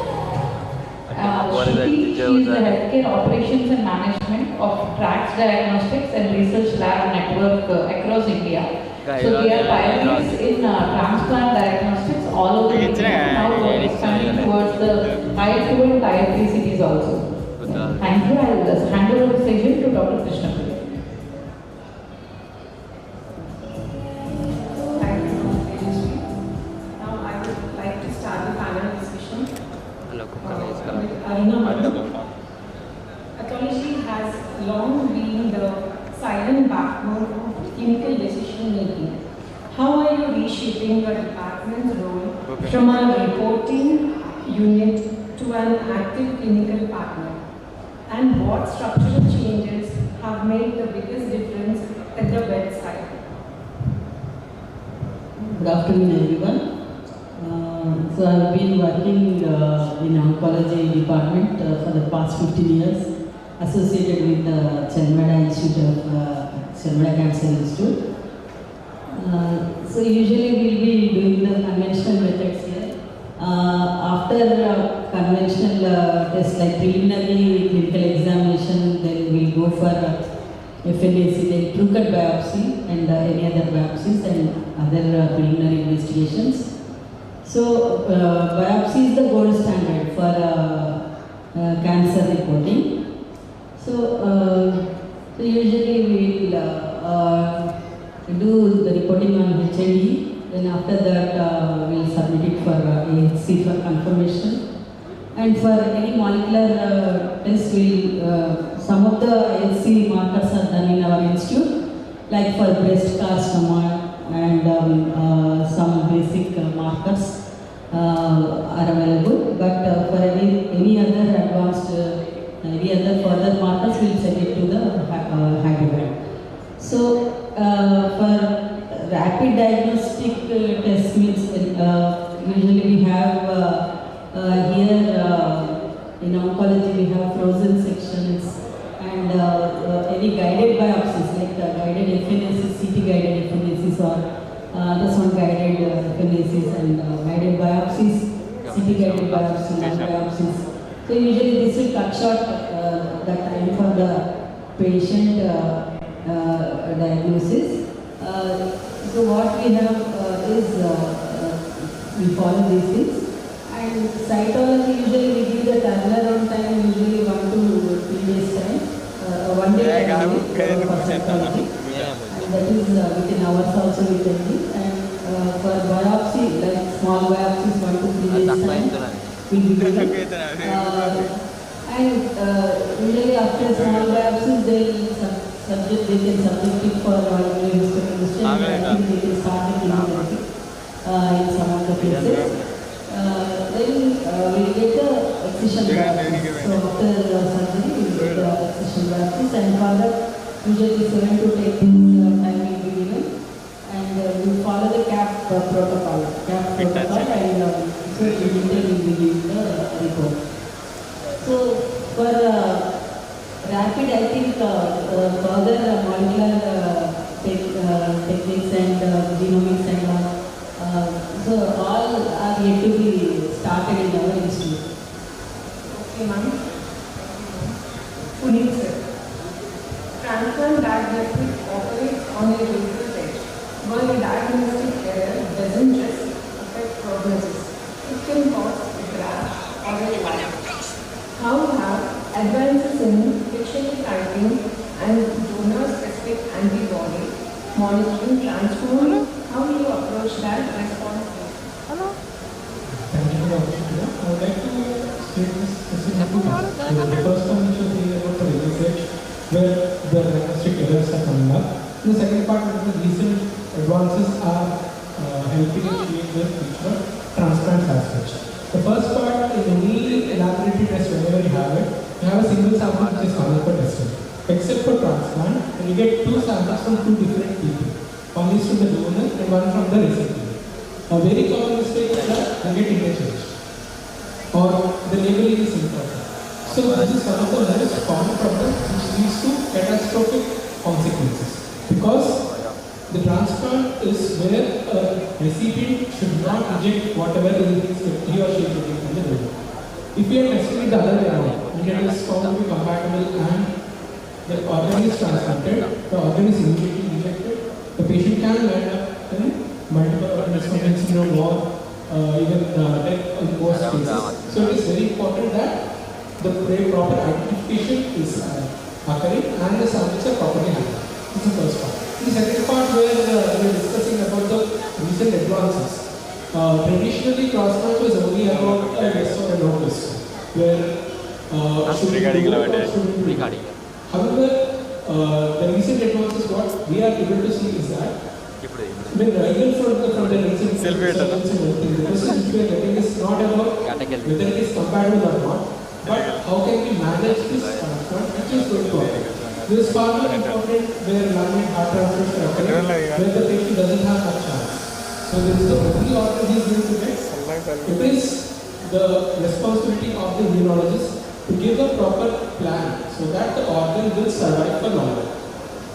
She is the Healthcare Operations and Management of Trax Diagnostics and Research Lab Network across India. So we are pioneers in transplant diagnostics all over India. Now we are expanding towards the Tier 2 and Tier 3 cities also. Thank you. I will hand over the session to Dr. Krishna. Thank you, Tejasvi. Now I would like to start the panel discussion with Aruna. Pathology has long been the silent backbone of clinical decision making. How are you reshaping your department's role from a reporting unit to an active clinical partner? And what structural changes have made the biggest difference at the bedside? Good afternoon, everyone. So I've been working in oncology department for the past 15 years, associated with the Chenmada Institute of Chenmada Cancer Institute. So usually we'll be doing the conventional methods here. After conventional tests like preliminary clinical examination, then we'll go for FNAC, then true cut biopsy and any other biopsies and other preliminary investigations. So biopsy is the gold standard for cancer reporting. So usually we'll do the reporting on HNE, then after that we'll submit it for AHC for confirmation. And for any molecular test, some of the AHC markers are done in our institute, like for breast carcinoma and some basic markers are available. But for any other advanced, any other further markers, we'll send it to the Hyderabad. So for rapid diagnostic test means usually we have here in oncology we have frozen sections and any guided biopsies like guided FNACs, CT guided FNACs or this one guided FNACs and guided biopsies, CT guided biopsies, and biopsies. So usually this will cut short the time for the patient diagnosis. So what we have is we follow these things. And cytology, usually we give the turnaround time, usually 1 to 3 days time, 1 day time for cytology. And that is within hours also we can give. And for biopsy, like small biopsies, 1 to 3 days time, we give. And usually after small biopsies, they can subject it for histochemistry and I think they can start it immediately in some of the cases. Then we get the excision biopsies. So after surgery, we get the excision biopsies and for that, usually 7 to 10 days time will be given. And we follow the CAP protocol. And so immediately we give the report. So for rapid, I think further molecular techniques and genomics and all. So all are yet to be started in our institute. Okay, ma'am. Puneet sir. Transplant diagnostics operates on a razor's edge. While a diagnostic error doesn't just affect prognosis, it can cause a crash or a collapse. How have advances in fictional typing and donor-specific antibody monitoring transformed? How do you approach that responsibly? Thank you for the opportunity. I would like to state this in two parts. The first one which is about the research where the diagnostic errors are coming up. The second part is the recent advances are helping in create the future transplants as such. The first part is any laboratory test whenever you have it, you have a single sample which is valid for testing. Except for transplant, when you get 2 samples from 2 different people. One is from the donor and one from the recipient. A very common mistake is that they get interchanged or the labeling is improper. So this is one of the most common problems which leads to catastrophic consequences. Because the transplant is where a recipient should not reject whatever he or she is getting from the donor. If you are testing it the other way around, and it is found to be compatible and the organ is transplanted, the organ is immediately rejected, the patient can end up in multiple organ dysfunction syndrome or even death in most cases. So it is very important that the proper identification is occurring and the samples are properly handled. This is the first part. The second part where we are discussing about the recent advances. Traditionally, cross-match was only about a yes or a no question, where should we do it or should we do it? However, the recent advances, what we are able to see is that even from the recent surveillance and everything, the message which we are getting is not about whether it is compatible or not, but how can we manage this transplant which is going to happen. This is far more important where lung and heart transplants are occurring, where the patient doesn't have much chance. So there is the only organ he is going to get. It is the responsibility of the immunologist to give a proper plan so that the organ will survive for longer.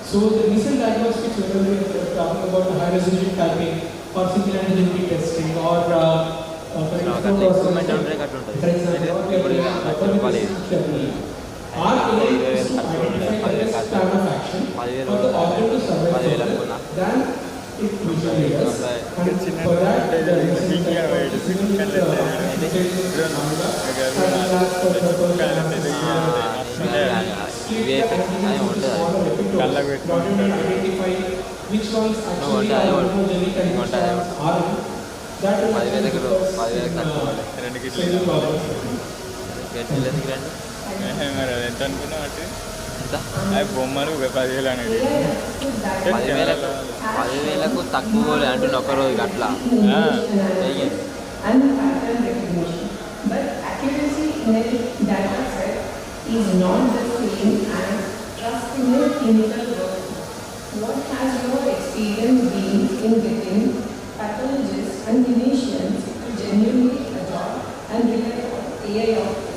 So the recent diagnostics, whether we are talking about the high resolution typing or single antigen testing or for example, our aim is to identify the best plan of action for the organ to survive further than it usually does. And for that, the recent identify which ones actually are immunogenic and which ones aren't. That will and pattern recognition. But accuracy in a data set is not the same as trust in a clinical work. What has your experience been in getting pathologists and clinicians to genuinely adopt and rely on AI of this?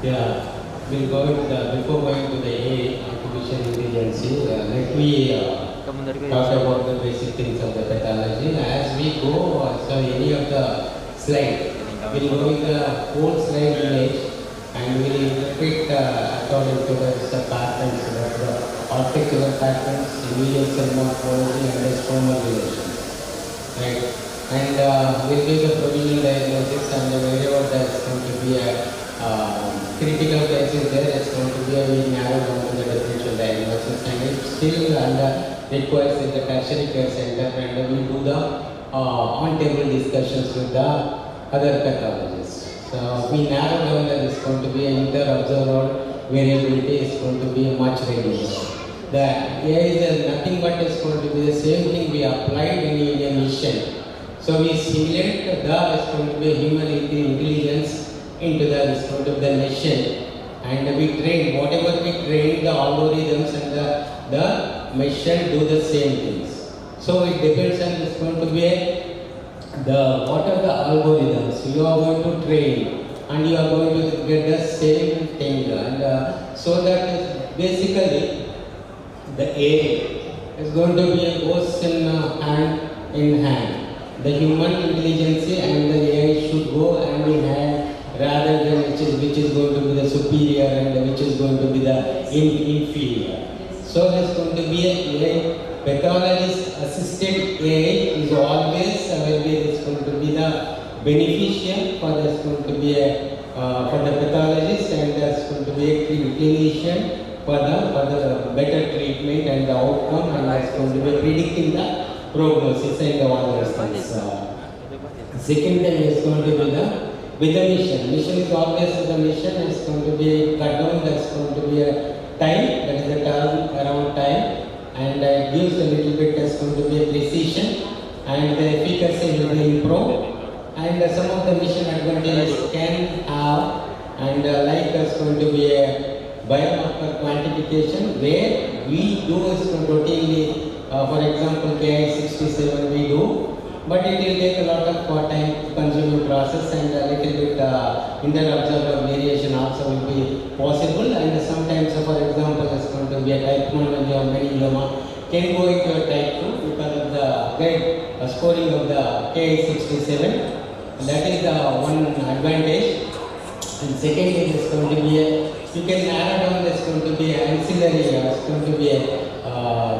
Yeah, we'll go with before going to the AI, artificial intelligence, let me talk about the basic things of the pathology. As we go, so any of the slide, we'll go with the whole slide image and we'll interpret according to the patterns, the articular patterns, immediate cell morphology and the stromal relations. Right? And we'll give the provisional diagnosis and wherever there's going to be a critical cases there, it's going to be a very narrow down to the differential diagnosis, and it still requires in the tertiary care center, and we do the on-table discussions with the other pathologists. So we narrow down that it's going to be an inter-observer variability is going to be much reduced. The AI is nothing but it's going to be the same thing we applied in a mission. So we simulate the it's going to be human intelligence into the scope of the machine, and we train whatever we train the algorithms and the machine do the same things. So it depends on it's going to be what are the algorithms you are going to train, and you are going to get the same thing, and so that basically the AI is going to be goes in hand in hand. The human intelligence and the AI should go hand in hand, rather than which is going to be the superior and which is going to be the inferior. So there's going to be a AI, pathologist assisted AI is always it's going to be the beneficial for there's going to be a for the pathologist, and there's going to be a clinician for the better treatment and the outcome, and that's going to be predicting the prognosis and all those things. Second thing is going to be with the mission. Mission is always the mission is going to be cut down, that's going to be a time, that is the term around time, and it gives a little bit, that's going to be a precision, and the efficacy will be improved, and some of the mission advantages can have, and like there's going to be a biomarker quantification where we do is routinely, for example KI67 we do, but it will take a lot of time consuming process, and a little bit inter-observer variation also will be possible, and sometimes for example it's going to be a type 1 meningioma can go into a type 2 because of the great scoring of the K67. That is the one advantage. And second is going to be you can narrow down, there's going to be ancillary, it's going to be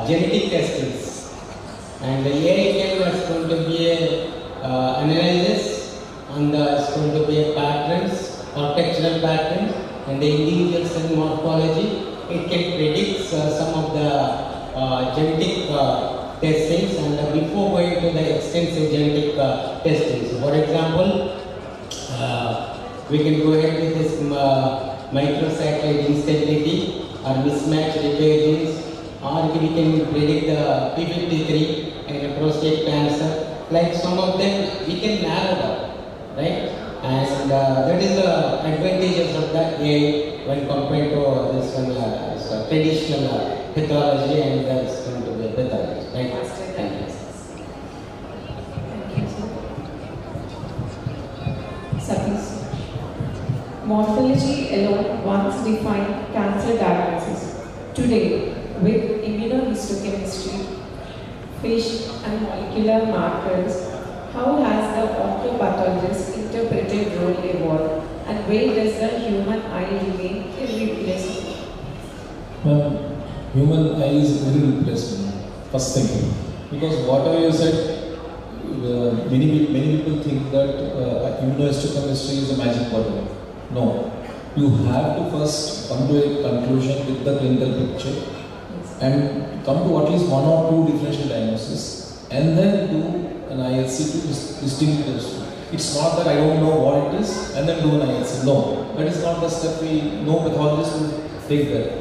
genetic testings. And the AI came is going to be analysis on the, it's going to be patterns, architectural patterns, and the individual cell morphology. It can predict some of the genetic testings, and before going to the extensive genetic testings. For example, we can go ahead with this microsatellite instability or mismatch repair genes, or we can predict the P53 and prostate cancer. Like some of them, we can narrow down, right? And that is the advantages of the AI when compared to this one, traditional pathology, and that's going to be pathology, right? Thank you. Satish. Morphology alone once defined cancer diagnosis. Today, with immunohistochemistry, FISH and molecular markers, how has the onco-pathologist's interpreted role evolved, and where does the human eye remain irreplaceable? Human eye is irreplaceable, first thing. Because whatever you said, many people think that immunohistochemistry is a magic bottle. No. You have to first come to a conclusion with the clinical picture and come to at least one or two differential diagnoses, and then do an ILC to distinguish those two. It's not that I don't know what it is and then do an ILC. No, that is not the step no pathologist will take that.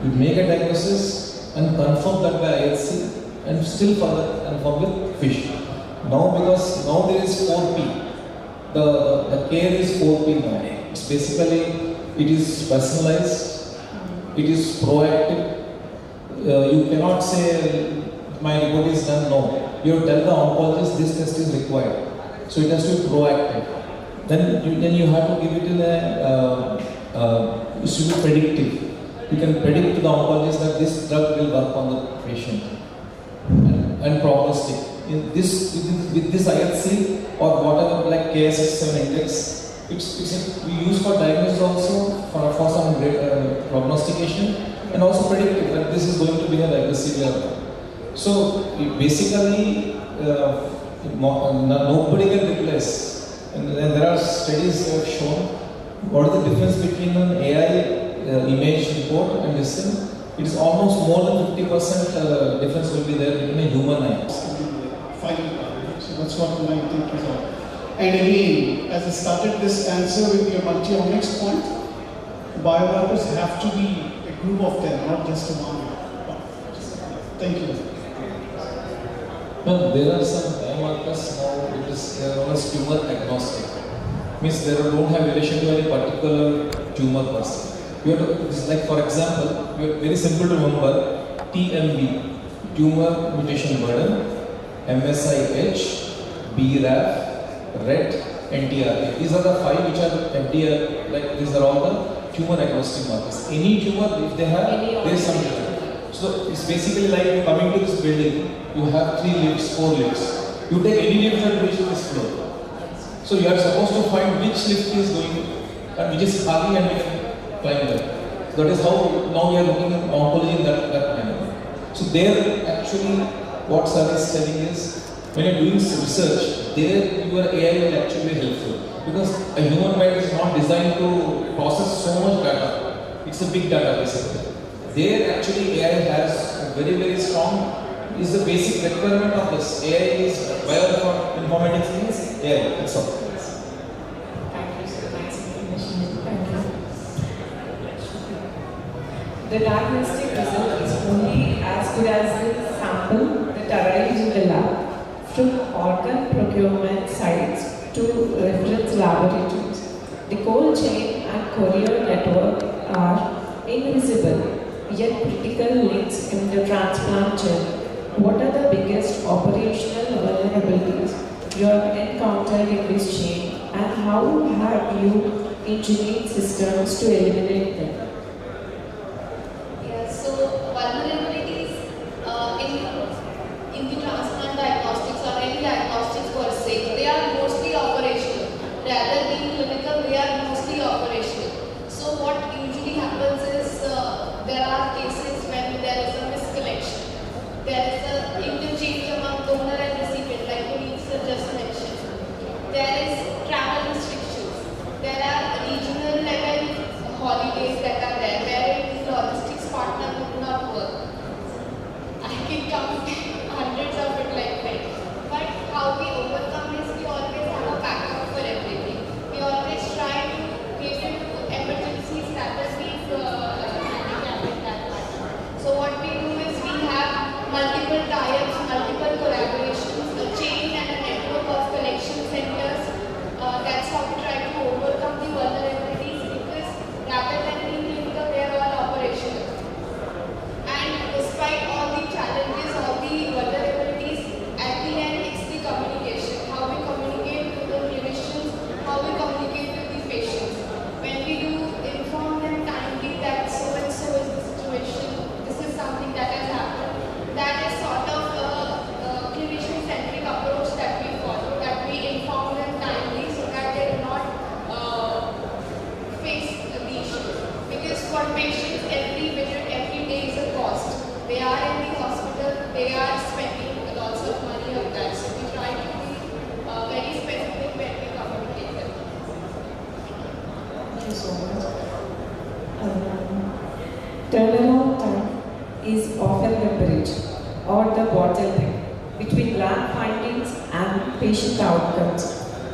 You make a diagnosis and confirm that by ILC and still further confirm with FISH. Now, because now there is 4P, the care is 4P now. It's basically, it is personalized, it is proactive. You cannot say my report is done. No, you tell the oncologist this test is required. So it has to be proactive. Then you have to give it in it should be predictive. You can predict to the oncologist that this drug will work on the patient and prognostic. With this IHC or whatever, like KS67 index, we use for diagnosis also for some prognostication and also predictive that this is going to be a aggressive. So basically, nobody can replace. And there are studies that have shown what is the difference between an AI image report and this thing. It is almost more than 50% difference will be there between a human eye. So that's what my take is on. And again, as I started this answer with your multi-omics point, biomarkers have to be a group of them, not just a one. Thank you. No, there are some biomarkers now, it is known as tumor agnostic. Means they don't have relation to any particular tumor person. You have to, it's like for example, very simple to remember, TMB, tumor mutation burden, MSIH, BRAF, RET, NTRK. These are the 5 which are FDA, like these are all the tumor agnostic markers. Any tumor, if they have, there is some difference. So it's basically like coming to this building, you have 3 lifts, 4 lifts. You take any lift that reaches this floor. So you are supposed to find which lift is going and which is khali and you can climb that. So that is how now we are looking at oncology in that manner. So there actually what sir is telling is when you are doing research, there your AI will actually be helpful. Because a human mind is not designed to process so much data. It's a big data basically. There actually AI has very, very strong, is the basic requirement of this. AI is bioinformatics means AI, that's all. Thank you, sir. Nice information. Thank you. The diagnostic result is only as good as the sample that arrives in the lab. From organ procurement sites to reference laboratories, the cold chain and courier network are invisible, yet critical links in the transplant journey. What are the biggest operational vulnerabilities you have encountered in this chain, and how have you engineered systems to eliminate them? Yeah, so vulnerabilities in the transplant diagnostics or any diagnostics per se, they are mostly operational. Rather than clinical, they are mostly operational. So what usually happens is there are cases when there is a misconnection. There is an interchange among donor and recipient, like Puneet sir just mentioned. There is travel restrictions. There are regional level holidays that are there, where the logistics partner would not work. I can count hundreds of it like that. But how we overcome this, we always have a backup for everything. We always try to cater to emergencies rather than handicapping that matter. So what we do is we have multiple tie-ups, multiple collaborations, a chain and a network of collection centers. That's how we try to overcome the vulnerabilities, because rather than being clinical, they are all operational. And despite all the challenges, all the vulnerabilities, at the end it's the communication. How we communicate with the clinicians, how we communicate with the patients. When we do inform them timely that so and so is the situation, this is something that has happened. That is sort of a clinician-centric approach that we follow, that we inform them timely so that they do not face the issue. Because for patients, every visit, every day is a cost. They are in the hospital, they are spending lots of money on that. So we try to be very specific when we communicate them. Thank you so much. Turnaround time is often the bridge or the bottleneck between lab findings and patient outcomes.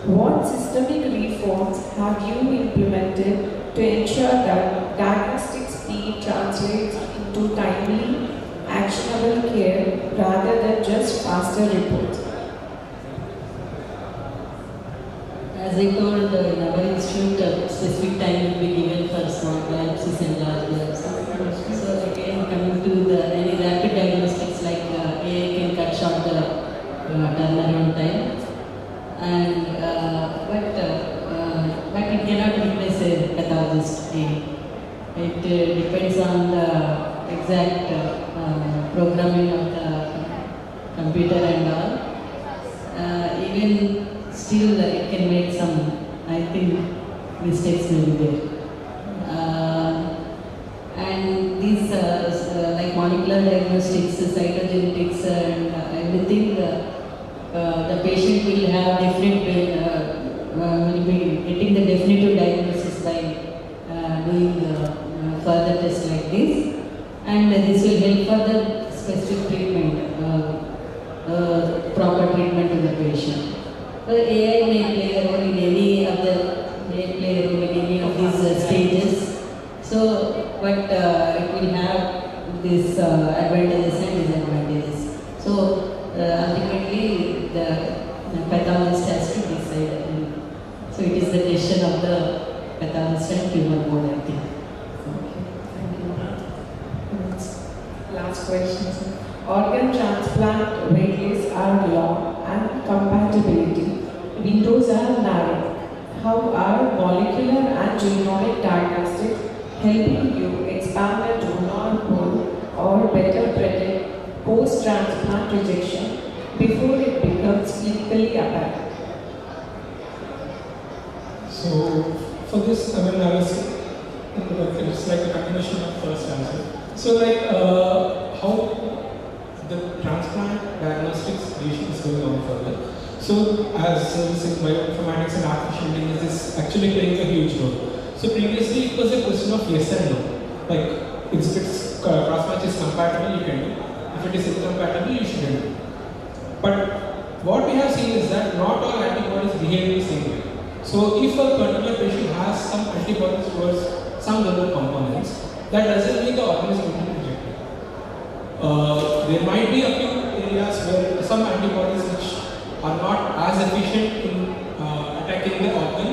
What systemic reforms have you implemented to ensure that diagnostic speed translates into timely, actionable care rather than just faster reports? As I told, in our institute, specific time will be given for small biopsies and large biopsies. So again, coming to any rapid diagnostics like AI can cut short the turnaround time, and but it cannot replace a pathologist. It depends on the exact programming of the computer and all. Even still, it can make some, I think, mistakes may be there. And these like molecular diagnostics, cytogenetics, and everything, the patient will have different, will be getting the definitive diagnosis by doing further tests like this, and this will help for the specific treatment, proper treatment to the patient. AI may play a role in any of the, may play a role in any of these stages. So, but it will have these advantages and disadvantages. So, ultimately, the pathologist has to decide. So, it is the decision of the pathologist and tumor board, I think. Last question. Organ transplant wait lists are long and compatibility windows are narrow. How are molecular and genomic diagnostics helping you expand the donor pool or better predict post-transplant rejection before it becomes clinically apparent? So, for this, I was it's like a continuation of first answer. So, like, how the transplant diagnostics solution is going on further. So, as in bioinformatics and artificial intelligence is actually playing a huge role. So, previously it was a question of yes and no. Like, if its cross-match is compatible, you can do. If it is incompatible, you shouldn't do. But what we have seen is that not all antibodies behave the same way. So, if a particular patient has some antibodies towards some donor components, that doesn't mean the organism will be rejected. There might be a few areas where some antibodies which are not as efficient in attacking the organ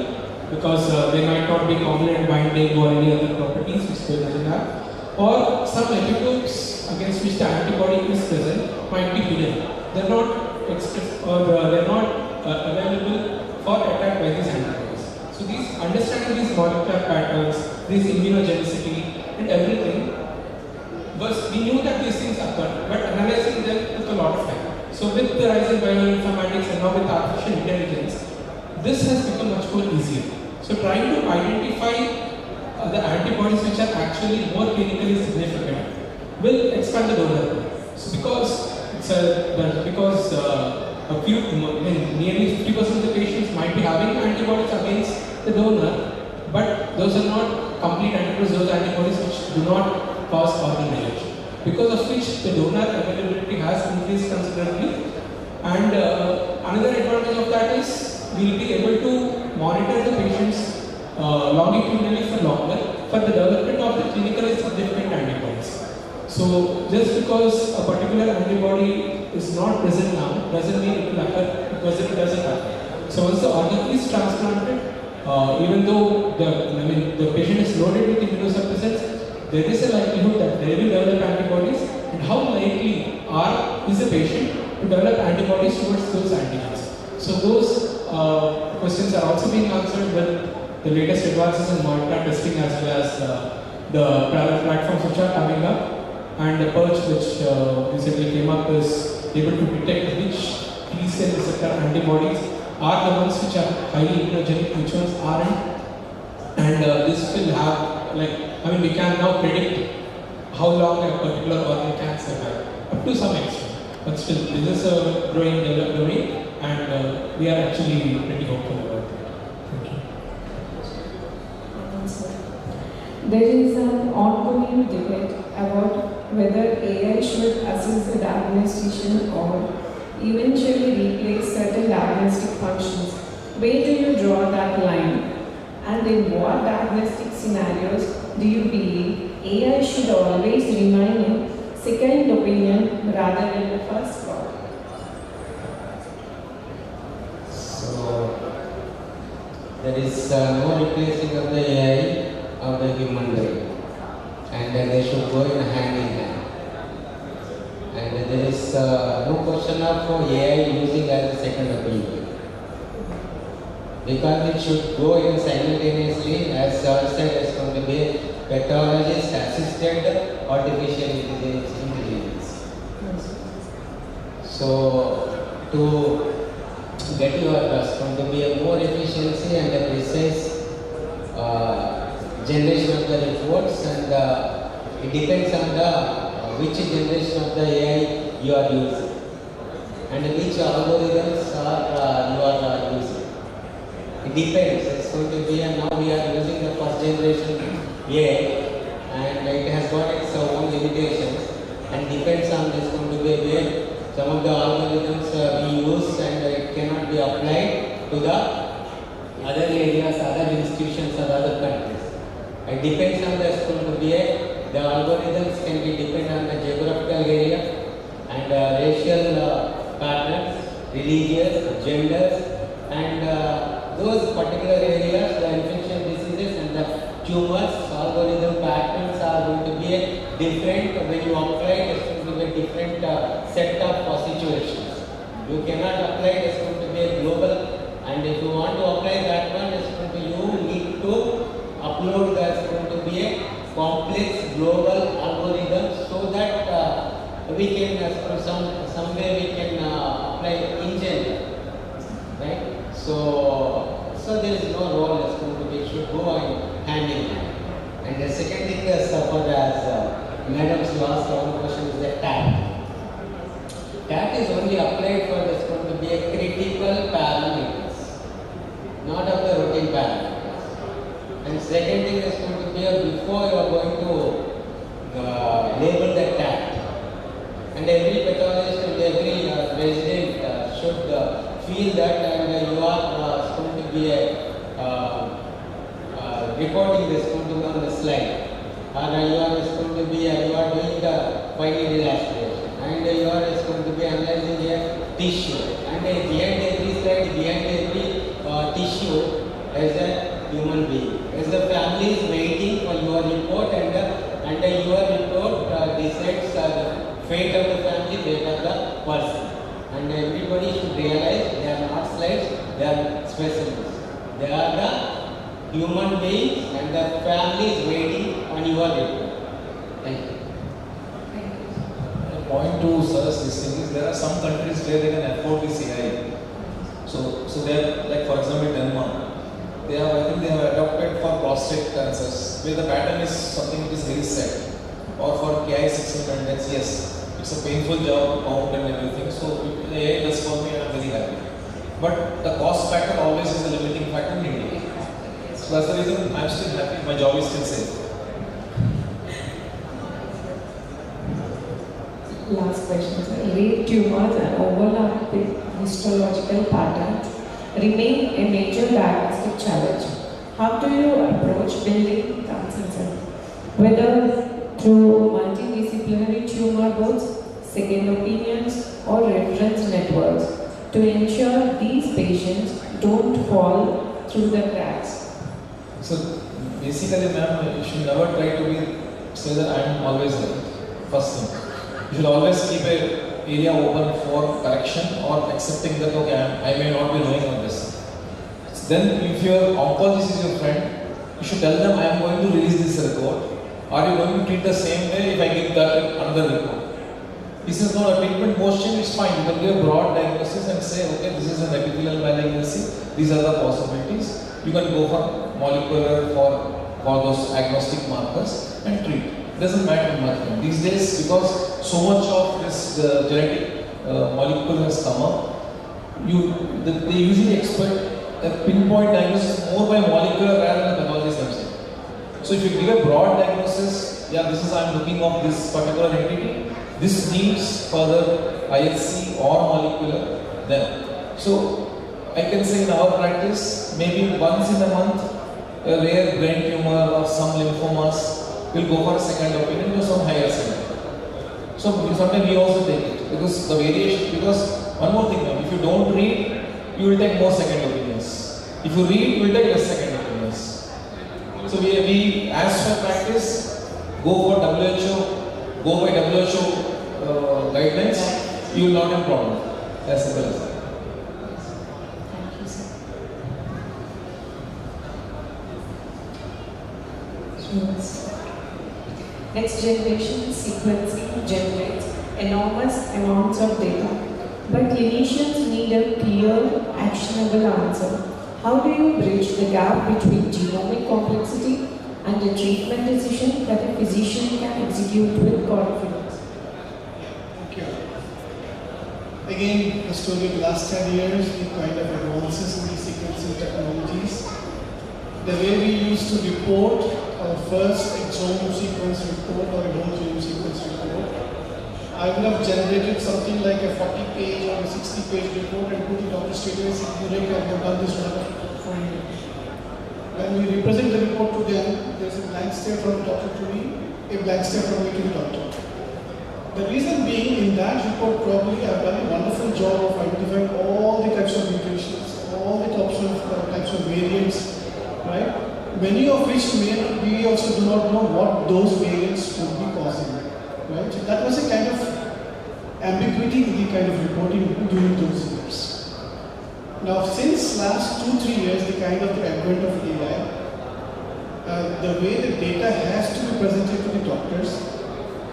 because they might not be covalent binding or any other properties which they doesn't have, or some epitopes against which the antibody is present might be hidden. They're not expressed or they're not available for attack by these antibodies. So understanding these molecular patterns, this immunogenicity and everything was we knew that these things occur, but analyzing them took a lot of time. So with the rise in bioinformatics and now with artificial intelligence, this has become much more easier. So trying to identify the antibodies which are actually more clinically significant will expand the donor pool. So because a few, nearly 50% of the patients might be having antibodies against the donor, but those are not complete antibodies, those antibodies which do not cause organ rejection. Because of which the donor availability has increased considerably. And another advantage of that is we will be able to monitor the patients longitudinally for longer for the development of the clinically significant antibodies. So just because a particular antibody is not present now doesn't mean it will occur because it doesn't happen. So once the organ is transplanted, even though the patient is loaded with immunosuppressants, there is a likelihood that they will develop antibodies, and how likely is the patient to develop antibodies towards those antigens. So those questions are also being answered with the latest advances in molecular testing as well as the platforms which are coming up, and the PERCH which recently came up is able to detect which T-cell receptor antibodies are the ones which are highly immunogenic, which ones aren't, and this will have we can now predict how long a particular organ can survive, up to some extent. But still, this is a growing domain, and we are actually pretty hopeful about it. There is an ongoing debate about whether AI should assist the diagnostician or eventually replace certain diagnostic functions. Where do you draw that line? And in what diagnostic scenarios do you believe AI should always remain in second opinion rather than the first one? So there is no replacing of the AI of the human brain, and they should go in hand in hand. And there is no question of AI using as a second opinion, because it should go in simultaneously, as Sir said, it's going to be a pathologist assisted artificial intelligence. So to get your it's going to be a more efficiency and a precise generation of the reports, and it depends on the which generation of the AI you are using and which algorithms you are using. It depends. It's going to be, and now we are using the first generation AI, and it has got its own limitations, and depends on this going to be a way some of the algorithms we use, and it cannot be applied to the other areas, other institutions, or other countries. It depends on the going to be the algorithms can be depend on the geographical area and racial patterns, religious, genders, and those particular areas, the infection diseases and the tumors, algorithm patterns are going to be different. When you apply, it's going to be a different set of situations. You cannot apply, it's going to be a global, and if you want to apply that one, it's going to be, you need to upload that's going to be a complex global algorithm, so that we can, some way we can apply in general, right? So there is no role that's going to be, it should go hand in hand. And the second thing is, as Madam's last one question is the TAT. TAT is only applied for this going to be a critical parameters, not of the routine parameters. And second thing is going to be before you are going to label the TAT. And every pathologist and every resident should feel that, and you are going to be recording this going to be on the slide, and you are going to be you are doing the fine needle aspiration, and you are going to be analyzing a tissue, and behind every slide, behind every tissue is a human being. As the family is waiting for your report, and your report decides the fate of the family, fate of the person. And everybody should realize they are not slides, they are specimens. They are the human beings, and the family is waiting on your report. Thank you. us this thing is there are some countries where they can afford this AI. So they are, like for example Denmark, I think they have adopted for prostate cancers where the pattern is something which is very set. Or for KI 600, yes, it's a painful job to count and everything. So if the AI does for me, I am very happy. But the cost factor always is a limiting factor in India. So that's the reason I'm still happy. My job is still safe. Last question, sir. Rare tumors and overlapping histological patterns remain a major diagnostic challenge. How do you approach building consensus, whether through multidisciplinary tumor boards, second opinions, or reference networks, to ensure these patients don't fall through the cracks? So basically, ma'am, you should never try to say that I am always right. First thing. You should always keep an area open for correction or accepting that, okay, I may not be knowing on this. Then if your oncologist is your friend, you should tell them, I am going to release this report. Are you going to treat the same day if I give that another report? This is not a treatment motion, it's fine. You can give a broad diagnosis and say, okay, this is an epithelial malignancy, these are the possibilities. You can go for molecular for those agnostic markers and treat. It doesn't matter much these days because so much of this genetic molecule has come up. They usually expect a pinpoint diagnosis more by molecular rather than pathologists themselves. So if you give a broad diagnosis, yeah, this is I'm looking of this particular entity, this needs further IHC or molecular, then. So I can say in our practice, maybe once in a month, a rare brain tumor or some lymphomas will go for a second opinion to some higher center. So sometimes we also take it because the variation, because one more thing, if you don't read, you will take more second opinions. If you read, you will take less second opinions. So we as for practice, go for WHO, go by WHO guidelines, you will not have a problem. As simple as that. Thank you, sir. Next generation sequencing generates enormous amounts of data, but clinicians need a clear, actionable answer. How do you bridge the gap between genomic complexity and a treatment decision that a physician can execute with confidence? Thank you. Again, the story of the last 10 years, the kind of advances in the sequencing technologies. The way we used to report our first exome sequence report or a whole genome sequence report, I would have generated something like a 40-page or a 60-page report and put it on the straight away and said, Eureka, I have done this report for you. When we represent the report to them, there's a blank stare from the doctor to me, a blank stare from me to the doctor. The reason being, in that report probably I've done a wonderful job of identifying all the types of mutations, all the types of variants, right? Many of which we also do not know what those variants would be causing, right? So that was a kind of ambiguity in the kind of reporting during those years. Now, since last 2-3 years, the kind of advent of AI, the way the data has to be presented to the doctors.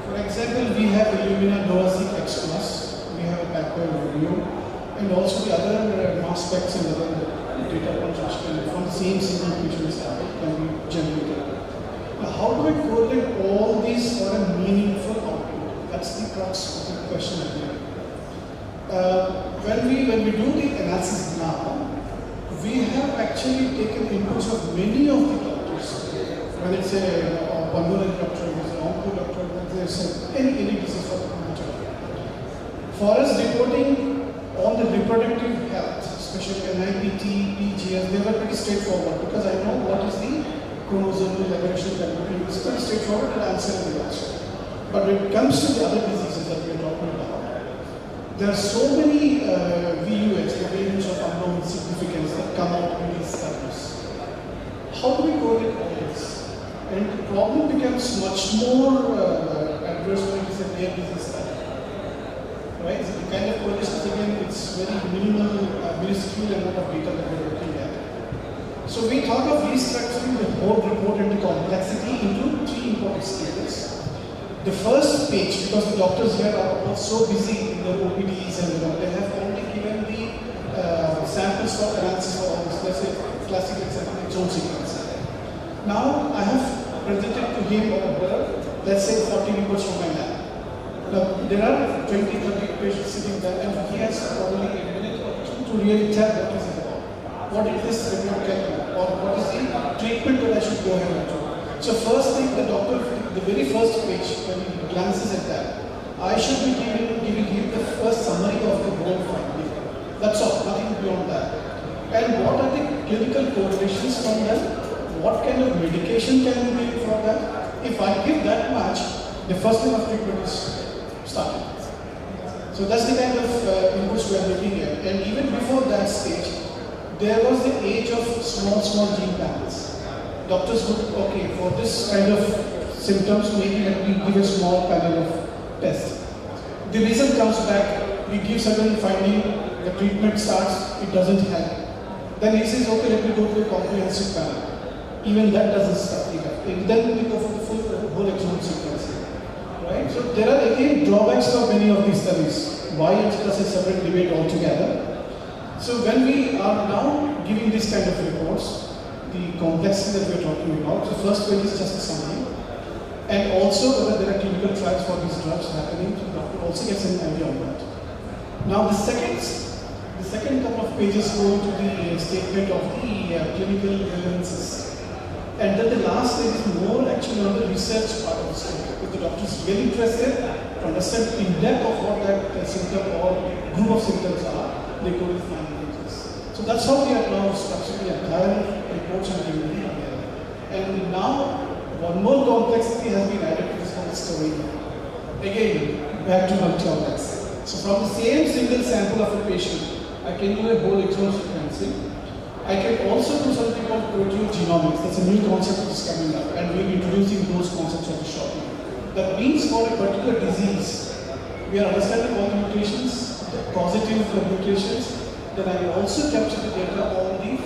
For example, we have Illumina DOA-seq X Plus, we have a backward review, and also the other mass specs and other data points which can, from the same single patient sample can be generated. Now, how do I correlate all these for a meaningful output? That's the crux of the question here. When we do the analysis now, we have actually taken inputs of many of the doctors, whether it's a pulmonary doctor, there's an onco doctor, there's any disease for the matter. For us, reporting on the reproductive health, especially NIPT, PGS, they were pretty straightforward because I know what is the chromosomal aberration chemistry. It's pretty straightforward and answer the answer. But when it comes to the other diseases that we are talking about, there are so many VUS, the variants of unknown significance, that come out in these studies. How do we correlate all this? And the problem becomes much more adverse when it is a rare disease study. Right? So the kind of correlations, again, it's very minimal, minuscule amount of data that we're looking at. So we thought of restructuring the whole report and the complexity into 3 important stages. The first page, because the doctors here are so busy in their OPDs and they have only given the samples for analysis for all this, let's say classical exome sequence. Now I have presented to him or her, let's say 40 reports from my lab. Now there are 20-30 patients sitting there and he has probably a minute or two to really tell what is it about. What is this report tell me? Or what is the treatment that I should go ahead and do? So first thing, the doctor, the very first page, when he glances at that, I should be giving him the first summary of the whole finding. That's all, nothing beyond that. And what are the clinical correlations from that? What kind of medication can we give for that? If I give that much, the first line of treatment is started. So that's the kind of inputs we are looking at. And even before that stage, there was the age of small gene panels. Doctors would, okay, for this kind of symptoms, maybe let me give a small panel of tests. The result comes back, we give certain finding, the treatment starts, it doesn't help. Then he says, okay, let me go to a comprehensive panel. Even that doesn't start either. And then we go for the full whole exome sequencing. Right? So there are again drawbacks of many of these studies. Why it's just a separate debate altogether. So when we are now giving this kind of reports, the complexity that we're talking about, the first page is just a summary. And also whether there are clinical trials for these drugs happening, so the doctor also gets an idea on that. Now the second couple of pages go to the statement of the clinical relevances. And then the last page is more actually on the research part of the story. If the doctor is really interested to understand in depth of what that symptom or group of symptoms are, they go to the final pages. So that's how we are now structuring the entire reports and giving them together. And now one more complexity has been added to this whole story. Again, back to multi-omics. So from the same single sample of a patient, I can do a whole exome sequencing. I can also do something called proteogenomics. That's a new concept that is coming up, and we'll be introducing those concepts very shortly. That means for a particular disease, we are understanding all the mutations, the positive mutations, then I will also capture the data on the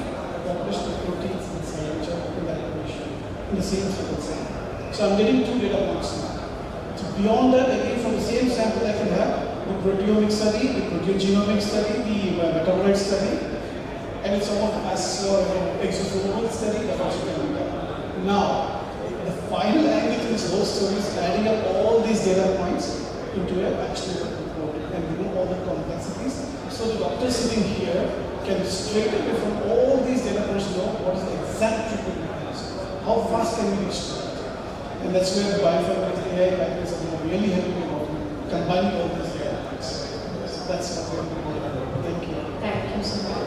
population of proteins inside which are in that population, in the same sample set. So I'm getting 2 data points now. So beyond that, again from the same sample I can have the proteomic study, the proteogenomic study, the metabolite study, and it's all as exosomal study that also can be done. Now, the final angle to this whole story is adding up all these data points into a actionable report and remove all the complexities. So the doctor sitting here can straight away from all these data points know what is the exact treatment mechanism. How fast can we reach that? And that's where the bioinformatics AI packages are really helping about combining all these data points. So that's what we're doing. Thank you. Thank you so much.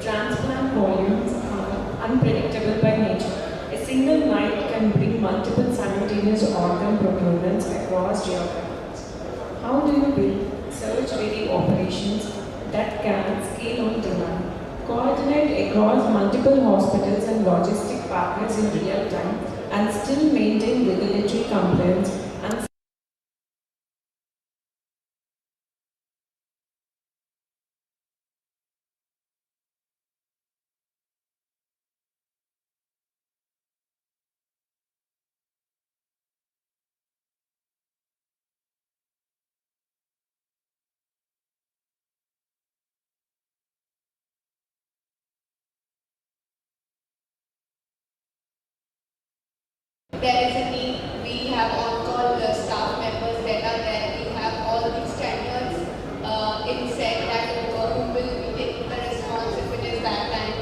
Transplant volumes are unpredictable by nature. A single night can bring multiple simultaneous organ procurements across geographies. How do you build surge-ready operations that can scale on demand, coordinate across multiple hospitals and logistic partners in real time, and still maintain regulatory compliance and there is a need, we have on-call staff members that are there, we have all these standards in set that who will be taking the response if it is that time.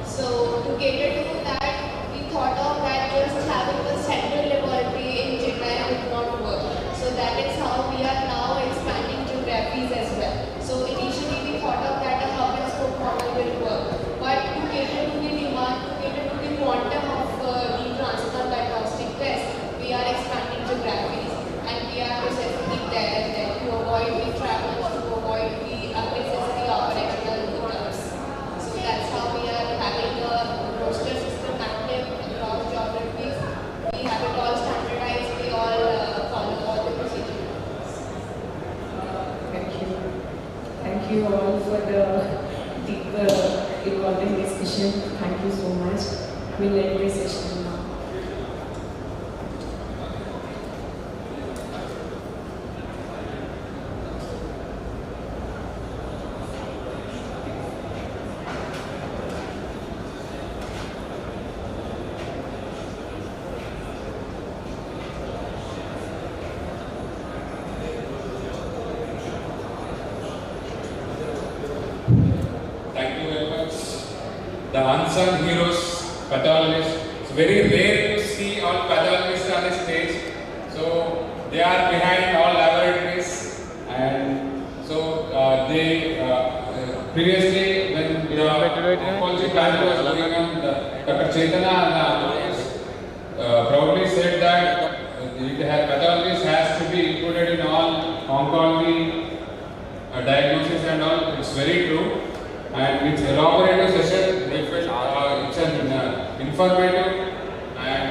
So to cater to that, we thought of that just having a central laboratory in Chennai would not work. So that is how we are now expanding geographies as well. So initially we thought of that a hub and spoke model will work. But to cater to the demand, to cater to the quantum of the transplant diagnostic test, we are expanding geographies and we are processing it there and then to avoid the travels, to avoid the unnecessary operational hiccups. So that's how we are having a roster system active across geographies. We have it all standardized, we all follow all the procedures. Thank you. Thank you all for the deep, involving discussion. Thank you so much. We'll end this session now. unsung heroes, pathologists. It's very rare to see all pathologists on the stage. So they are behind all laboratories, and so they previously when the oncology panel was going on, Dr. Chaitanya proudly said that pathologist has to be included in all oncology diagnosis and all. It's very true, and it's elaborative session. It's an informative and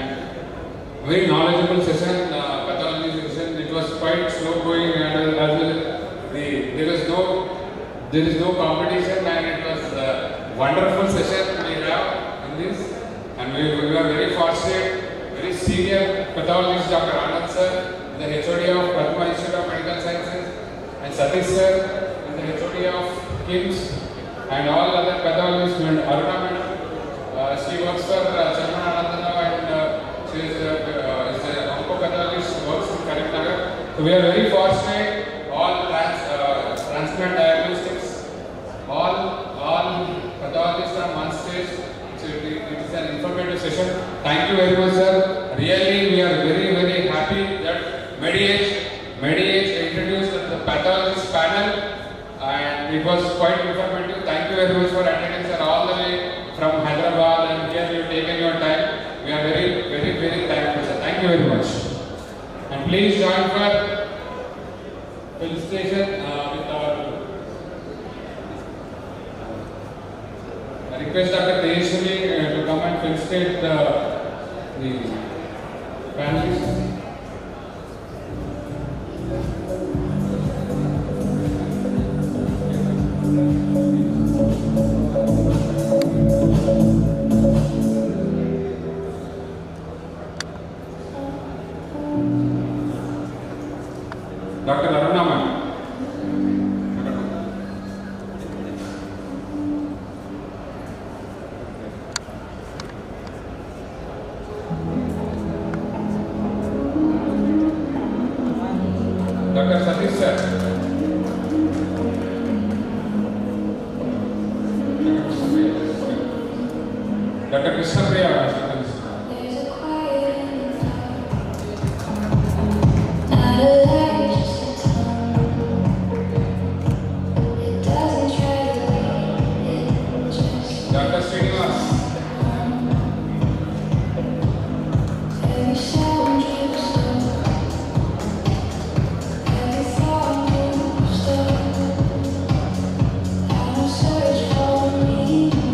very knowledgeable session, pathology session. It was quite slow going, and as well there is no competition, and it was a wonderful session we have in this, and we are very fortunate. Very senior pathologist Dr. Anand sir, the HOD of Padma Institute of Medical Sciences, and Satish sir, the HOD of KIMS, and all other pathologists, and Aruna madam, she works for Chairman Anandana, and she is an oncopathologist, works in Karimnagar. So we are very fortunate, all transplant diagnostics, all pathologists are on stage. So it is an informative session. Thank you very much, sir. Really, we are very happy that MEDIEDGE introduced the pathologist panel, and it was quite informative. Thank you very much for attending, sir, all the way from Hyderabad, and here you have taken your time. We are very thankful, sir. Thank you very much. And please join for felicitation with our I request Dr. Tejaswini to come and felicitate the panelists. Dr. Aruna ma'am. Dr. Satish sir. Dr. Krishna Priya. Dr. Srinivas.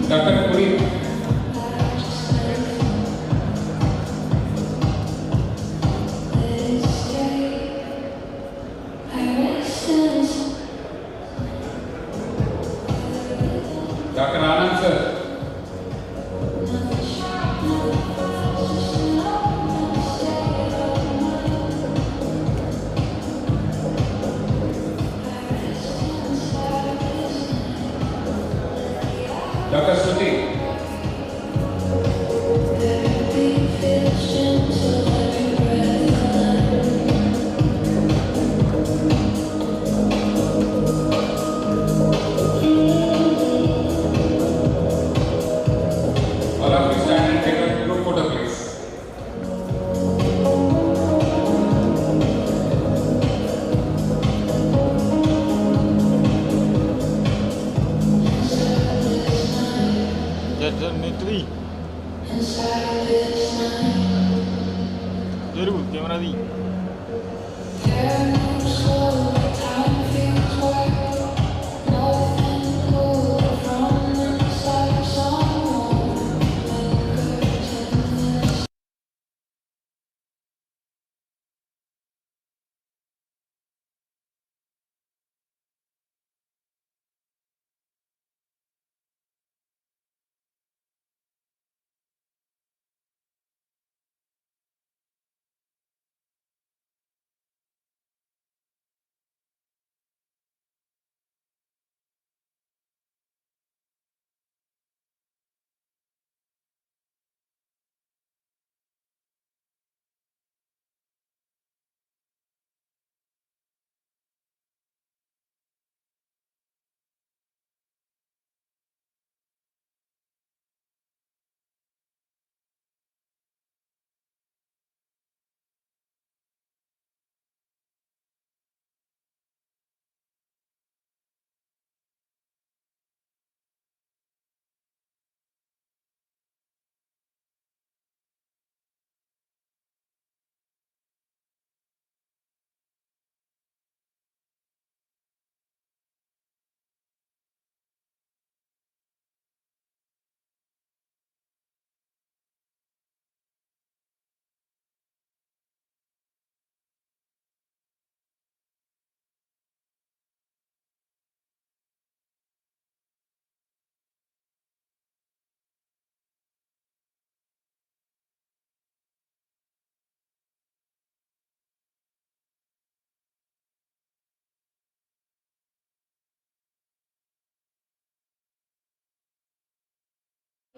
Dr. Puri. Dr. Anand sir. Dr. Shruti. All of you stand and take a group photo, please. जरूर camera the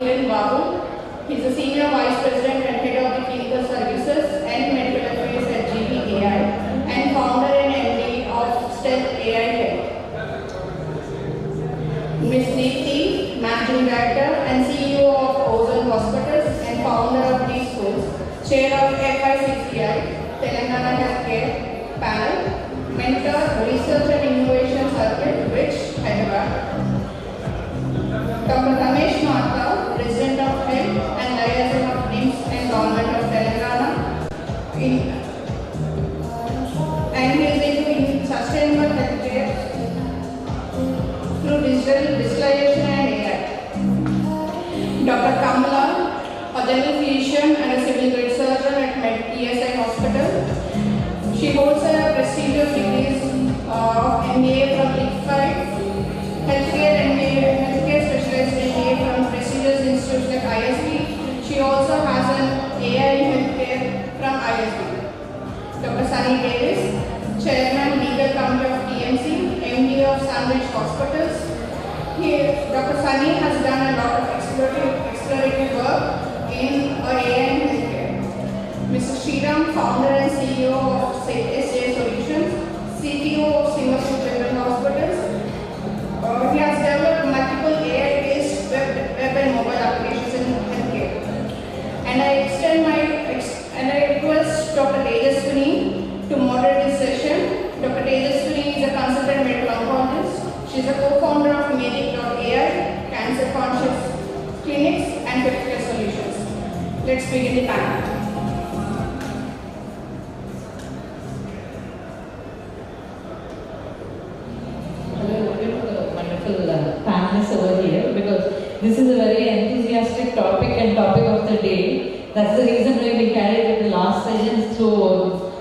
Babu. He's a Senior Vice President and Head of the Clinical Services and Medical Affairs at GBAI and founder and MD of STEP AI Health. Ms. Deepthi, Managing Director and CEO of Ozone Hospitals and founder of these schools, Chair of FICCI, Telangana Healthcare Panel, Mentor, Research and Innovation Circuit, which Hyderabad. Dr. Ramesh Mata, President of Health and Liaison of NIMS and Government of Telangana, and he is into sustainable healthcare through digitalization and AI. Dr. Kamala, a general physician and a civil grade surgeon at ESI Hospital. She holds a prestigious degrees of MBA from EXPO, healthcare specialist MBA from prestigious institutes like ISB. She also has an AI in healthcare from ISB. Dr. Sunny Davis, Chairman Legal Committee of TMC, MD of Sandwich Hospitals. Dr. Sunny has done a lot of exploratory work in AI in healthcare. Mr. Sriram, founder and CEO of SJ Solutions, CTO of Singapore General Hospitals. He has developed multiple AI-based web and mobile applications in healthcare. And I request Dr. Tejaswini to moderate this session. Dr. Tejaswini is a consultant medical oncologist. She is a co-founder of MEDIEDGEHEALTH, Cancer Conscious Clinics and Healthcare Solutions. Let's begin the panel. Panelists over here, because this is a very enthusiastic topic and topic of the day. That's the reason why we carried it the last session. So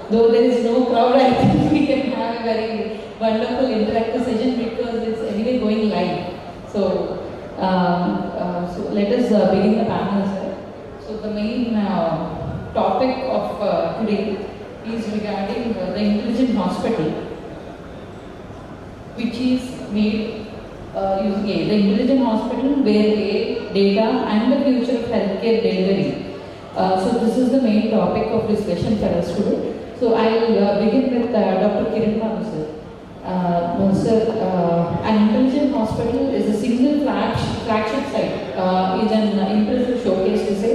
though there is no crowd, I think we can have a very wonderful interactive session because it's anyway going live. So so let us begin the panel, sir. So the main topic of today is regarding the intelligent hospital, which is made using AI. The intelligent hospital where AI, data and the future of healthcare delivery. So this is the main topic of discussion for us today. So I will begin with Dr. Kiran Babu, sir. An intelligent hospital is a single flagship site, is an impressive showcase to say.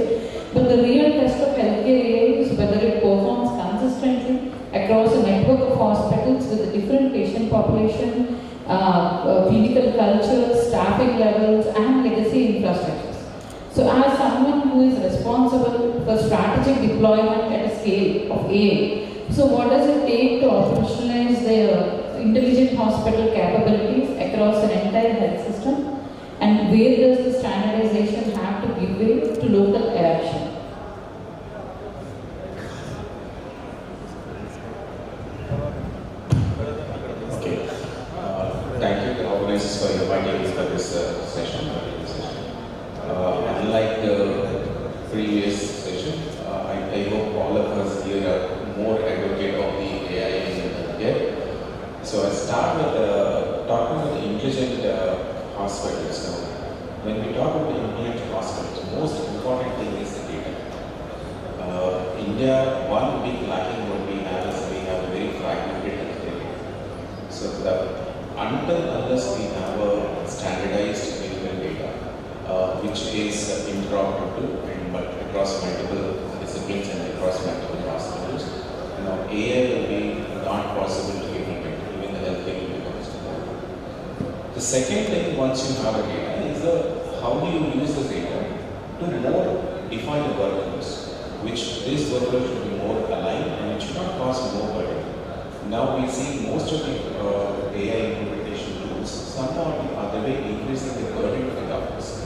But the real test of healthcare AI is whether it performs consistently across a network of hospitals with a different patient population, clinical culture, staffing levels, and legacy infrastructures. So as someone who is responsible for strategic deployment at a scale of AI, so what does it take to operationalize the intelligent hospital capabilities across an entire health system? And where does the standardization have to give way to local adoption? Thank you, the organizers, for inviting me for this session. Unlike the previous session, I hope all of us here are more advocate of the AI in healthcare. So I start with talking about the intelligent hospitals. Now, when we talk about the intelligent hospitals, the most important thing is the data. India, one big lacking what we have is we have a very fragmented healthcare. So unless we have a standardized clinical data, which is interoperable and across multiple disciplines and across multiple hospitals, AI will be not possible to implement, even the healthcare will be possible. The second thing, once you have a data, is how do you use the data to more define the workflows, which this workflow should be more aligned and it should not cause more burden. Now we see most of the AI implementation tools somehow or the other way increasing the burden of the doctors.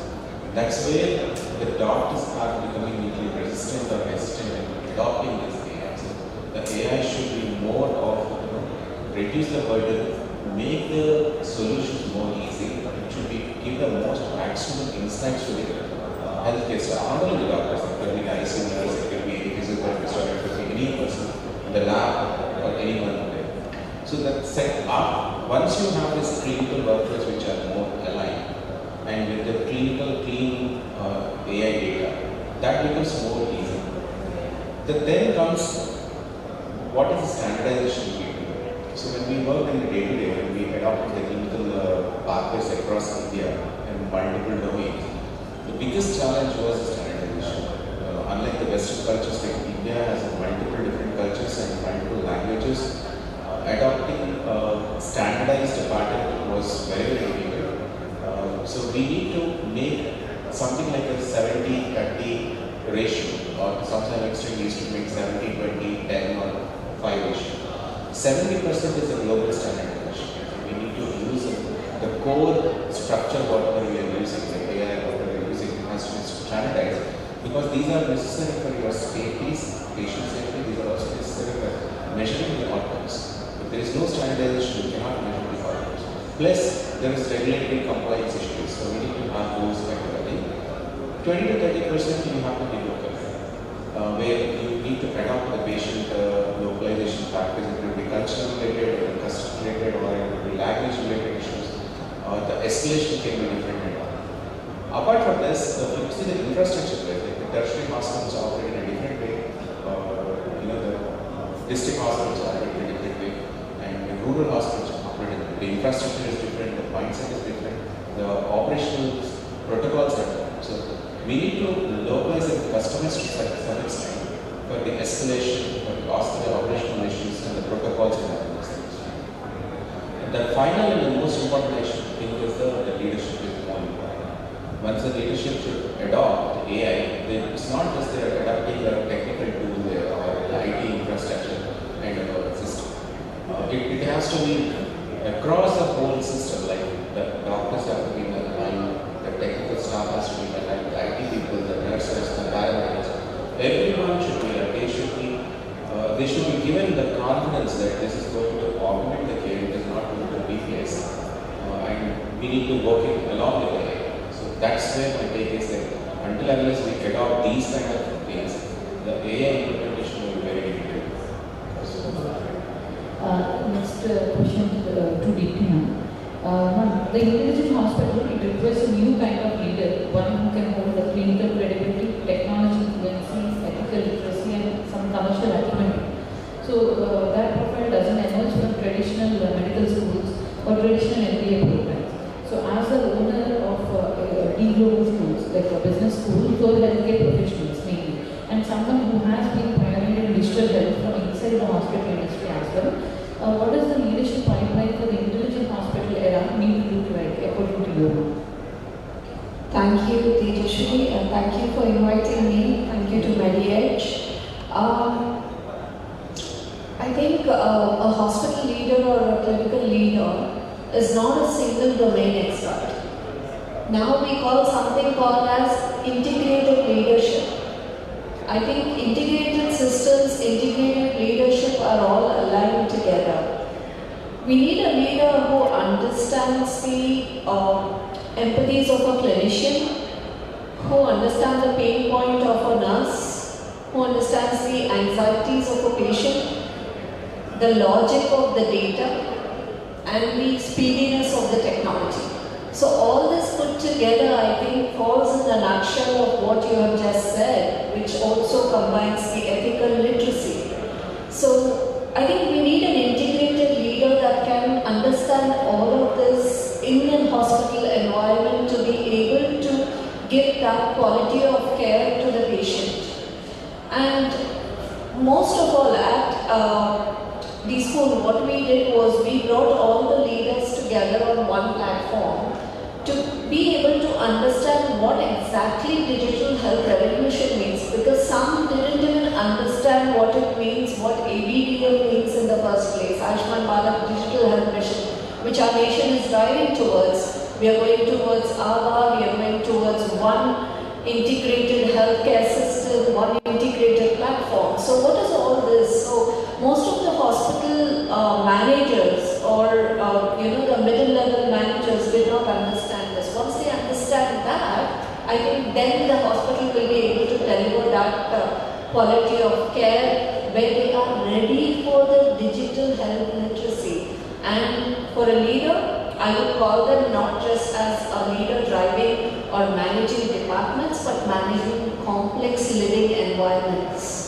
That's where the doctors are becoming resistant or hesitant in adopting this AI. So the AI should be more of reduce the burden, make the solutions more easy. It should be give the most maximum insights to the healthcare staff, not only the doctors. It could be the ICU nurse, it could be any physiotherapist, or it could be any person in the lab or anyone. So that set up, once you have these clinical workflows which are more aligned, and with the clinical clean AI data, that becomes more easy. Then comes what is the standardization we do. So when we work in the day-to-day, when we adopt the clinical pathways across India and multiple domains, the biggest challenge was the standardization. Unlike the Western cultures, like India has multiple different cultures and multiple languages, adopting a standardized pattern was very, very difficult. So we need to make something like a 70-30 ratio, or to some extent we used to make 70-20, 10 or 5 ratio. 70% is a global standardization. We need to use the core structure, whatever we are using, like AI, whatever we are using, has to be standardized, because these are necessary for your safety, patient safety. These are also necessary for measuring the outcomes. If there is no standardization, you cannot measure the outcomes. Plus, there is regulatory compliance issues, so we need to have those kind of thing. 20 to 30% you have to be local, where you need to adopt the patient localization practice. It will be culture related, or custom related, or it will be language related issues. The escalation can be different. Apart from this, if you see the infrastructure, like the tertiary hospitals operate in a different way. The district hospitals operate in a different way, and the rural hospitals operate in a different way. The infrastructure is different, the mindset is different, the operational protocols are different. So we need to localize and customize to some extent for the escalation, for the operational issues and the protocols and all those things. And the final and the most important thing is the leadership is more important. Once the leadership should adopt AI, then it's not just they're adapting the technical tool there or the IT infrastructure kind of a system. It has to be across the whole system, like the doctors have to be in the line, the technical staff has to be in the line, the IT people, the nurses, the paramedics. Everyone should be there. They should be given the confidence that this is going to augment the care, it is not going to replace. And we need to work it along the way. So that's where my take is that until unless we adopt these kind of things, the AI implementation will be very difficult. Next question to Deepti. The intelligent hospital, it requires a new kind of leader, one who can hold the clinical credibility, technology fluency, ethical literacy, and some commercial acumen. So that profile doesn't emerge from traditional medical schools or traditional MBA programs. So as the owner of global schools, like a business school, for healthcare professionals mainly, and someone who has been pioneering digital health from inside the hospital industry as well, what is the leadership pipeline for the intelligent hospital era need to look like according to you? Thank you, Tejashri, and thank you for inviting me. Thank you to MEDIEDGE. I think a hospital leader or a clinical leader is not a single domain expert. Now we call something called as integrated leadership. I think integrated systems, integrated leadership are all aligned together. We need a leader who understands the empathies of a clinician, who understands the pain point of a nurse, who understands the anxieties of a patient, the logic of the data, and the speediness of the technology. So all this put together, I think, falls in the nutshell of what you have just said, which also combines the ethical literacy. So I think we need an integrated leader that can understand all of this in a hospital environment to be able to give that quality of care to the patient. And most of all at the school, what we did was we brought all the leaders together on one platform to be able to understand what exactly digital health revolution means, because some didn't even understand what it means, what ABDM means in the first place, Ayushman Bharat Digital Health Mission, which our nation is driving towards. We are going towards ABHA, we are going towards one integrated healthcare system, one integrated platform. So what is all this? So most of the hospital managers or the middle level managers did not understand this. Once they understand that, I think then the hospital will be able to deliver that quality of care where they are ready for the digital health literacy. And for a leader, I would call them not just as a leader driving or managing departments, but managing complex living environments.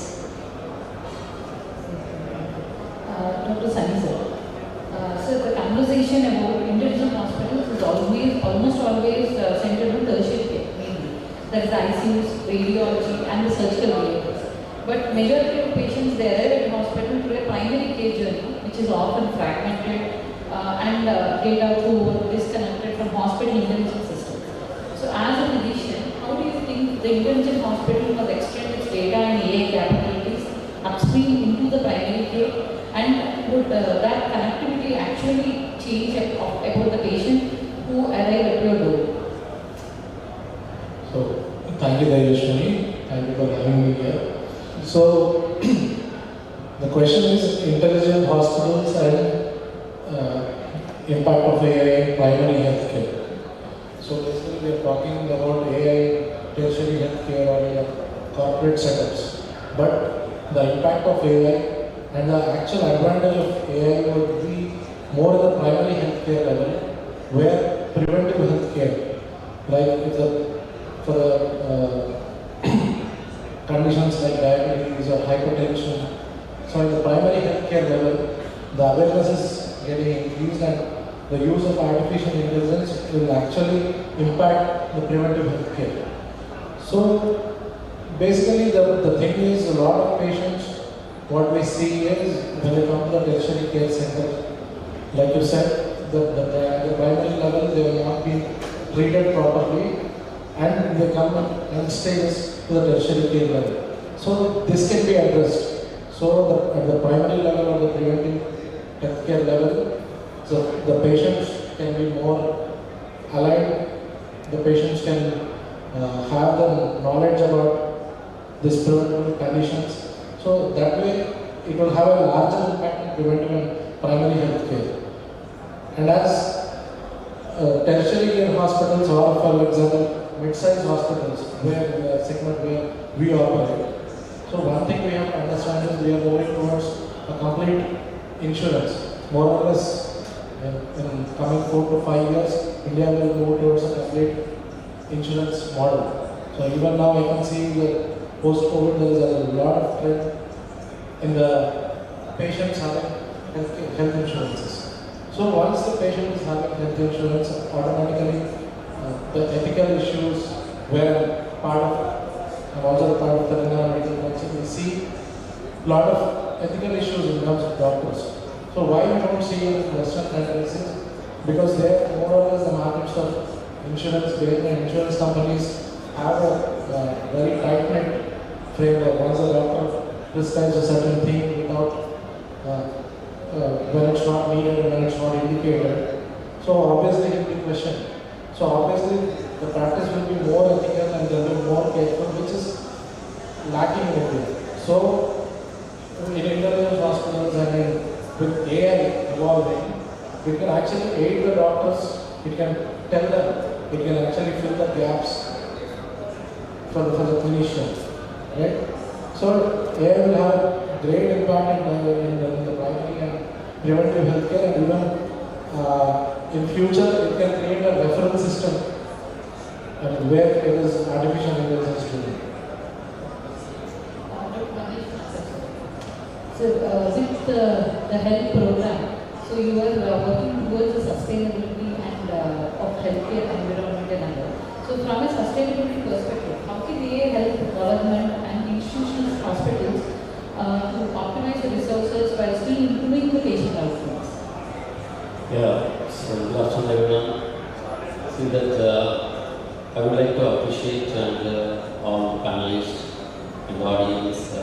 Dr. Sunny sir. So the conversation about intelligent hospitals is almost always centered on tertiary care mainly. That is ICUs, radiology and the surgical theatres. But majority of patients they arrive at hospital through a primary care journey which is often fragmented and data poor, disconnected from hospital intelligence systems. So as a physician, how do you think the intelligent hospital must extend its data and AI capabilities upstream into the primary care? And would that connectivity actually change about the patient who arrive at your door? So, thank you, Dayashwini. Thank you for having me here. So, the question is intelligent hospitals and impact of AI in primary healthcare. So, basically, we are talking about AI tertiary healthcare or in corporate setups. But the impact of AI and the actual advantage of AI would be more in the primary healthcare level, where preventive healthcare, like for the conditions like diabetes or hypertension. So in the primary healthcare level, the awareness is getting increased and the use of artificial intelligence will actually impact the preventive healthcare. So basically the thing is a lot of patients, what we see is when they come to the tertiary care center, like you said, the primary level they will not be treated properly and they come and stays to the tertiary care level. So this can be addressed. So at the primary level or the preventive healthcare level, so the patients can be more aligned, the patients can have the knowledge about these preventable conditions. So that way it will have a larger impact in preventive and primary health care. And as tertiary care hospitals or for example mid-sized hospitals where segment where we operate. So one thing we have to understand is we are moving towards a complete insurance. More or less in coming 4 to 5 years, India will move towards a complete insurance model. So even now I can see that post-COVID there is a lot of trend in the patients having health insurances. So once the patient is having health insurance, automatically the ethical issues where I'm also part of the Medical Council, we see a lot of ethical issues in terms of doctors. So why we don't see in Western countries is because they are more or less the markets of insurance, where the insurance companies have a very tight-knit framework. Once a doctor prescribes a certain thing without when it's not needed and when it's not indicated. So obviously it will be questioned. So obviously the practice will be more ethical and they will be more careful, which is lacking in India. So in intelligence hospitals and with AI evolving, it can actually aid the doctors, it can tell them, it can actually fill the gaps for the clinician, right? So AI will have great impact in the primary and preventive healthcare, and even in future it can create a referral system where it is artificial intelligence driven. So with the health program, so you are working towards the sustainability and of healthcare environment and other. So from a sustainability perspective, how can AI help government and institutions, hospitals to optimize the resources while still improving the patient outcomes? Yeah, so good afternoon everyone. See that I would like to appreciate all the panelists and the audience.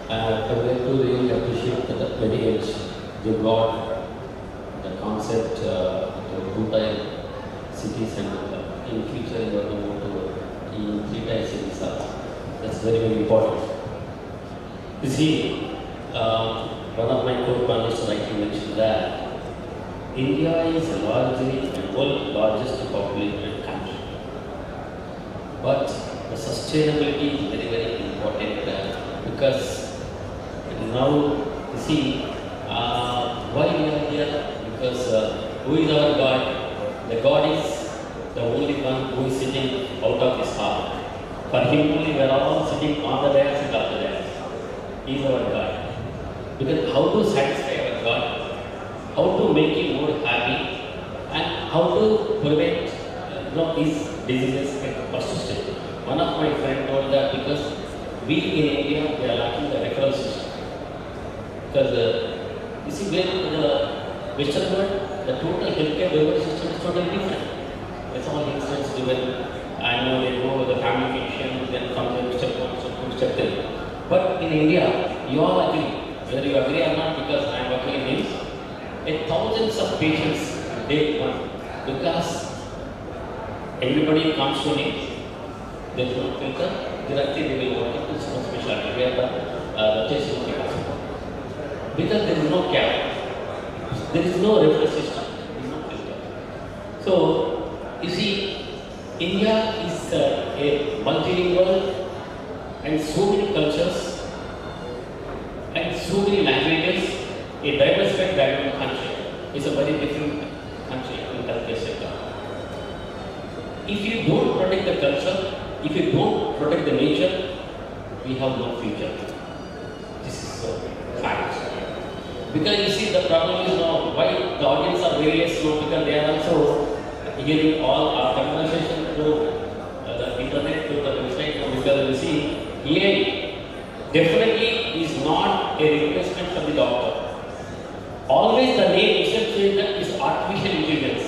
I would like to really appreciate that MEDIEDGE, they brought the concept to 2-tier cities and in future you are going to move to in 3-tier cities. That's very, very important. You see, one of my co-panelists rightly mentioned that India is largely the world's largest populated country. But the sustainability is very, very important because now, you see, why we are here? Because who is our God? The God is the only one who is sitting out of this hall. For him only we are all sitting on the dais and off the dais. He is our God. Because how to satisfy our God, how to make him more happy, and how to prevent these diseases get persistent. One of my friends told that because we in India, we are lacking the referral system. Because you see, where the Western world, the total healthcare delivery system is totally different. It's all instance driven. I know they go with the family physician, then from the step 1, step 2, step 3. But in India, you all agree, whether you agree or not, because I am working in this, thousands of patients day one, because everybody comes to me, there is no filter, directly they will walk into some specialty where the test is not possible. Because there is no cap, there is no reference system, there is no filter. So, you see, India is a multilingual and so many cultures and so many languages, a diversified background country. It's a very different country in the healthcare sector. If you don't protect the culture, if you don't protect the nature, we have no future. This is a fact. Because you see, the problem is now why the audience are various now, because they are also hearing all our conversation through the internet, through the website. Because you see, AI definitely is not a replacement for the doctor. Always the name itself says that is artificial intelligence.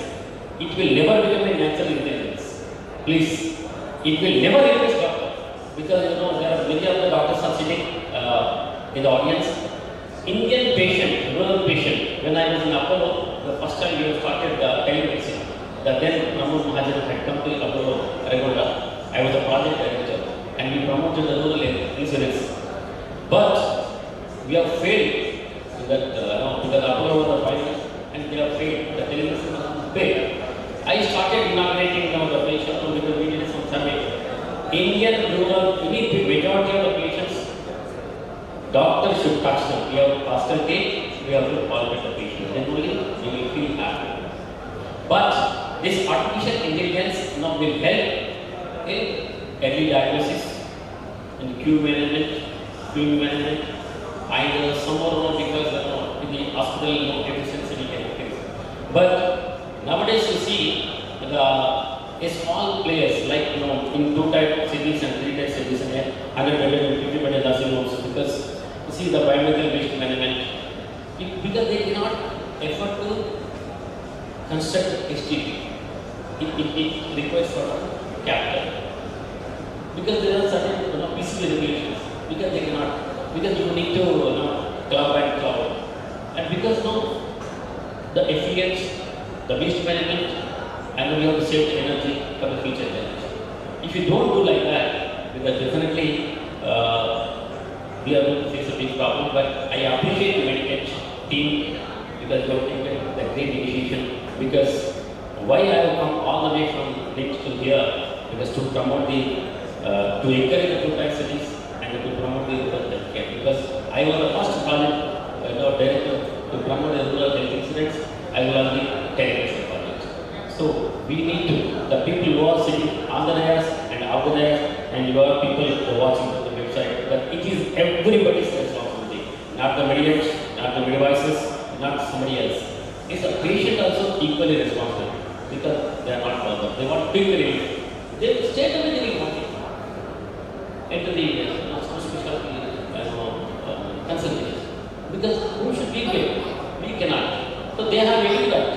It will never become a natural intelligence. Please, it will never replace doctor. Because there are many of the doctors are sitting in the audience. Indian patient, rural patient, when I was in Apollo, the first time we started telemedicine, the then Pramod Mahajan had come to Apollo, Aregonda. I was a project director and we promoted the rural insurance. But we have failed in that, because Apollo was the finalist and they have failed. The telemedicine was failed. I started inaugurating the patient because we did some survey. Indian rural, majority of the patients, doctors should touch them. We have faster take, we have to palpate the patient. Then only we will feel happy. But this artificial intelligence now will help in early diagnosis, in queue management, and some more because in the hospital no efficiency we can increase. But nowadays you see a small players like in 2-type cities and 3-type cities and 100-bedded and 50-bedded nursing homes, because you see the biomedical waste management, because they cannot afford to construct STP. It requires sort of capital. Because there are certain PCB regulations. Because they cannot, because you need to club and cloud. And because now the affiliates, the waste management, and we have to save the energy for the future generation. If you don't do like that, because definitely we are going to face a big problem. But I appreciate the MEDIEDGE team because you have taken the great initiation. Because why I have come all the way from Leeds to here, because to promote to encourage the 2-type cities and to promote the rural healthcare. Because I was the first project director to promote the rural health insurance. I will only 10% project. So we need to, the people who are sitting on the dais and off the dais, and your people who are watching on the website, that it is everybody's responsibility. Not the MEDIEDGE, not the MediDevices, not somebody else. It's the patient also equally responsible because they are not bothered. They want quick relief. They will straight away they will want it. Enter the specialty consultation. Because who should we pay? We cannot. So they have agreed that.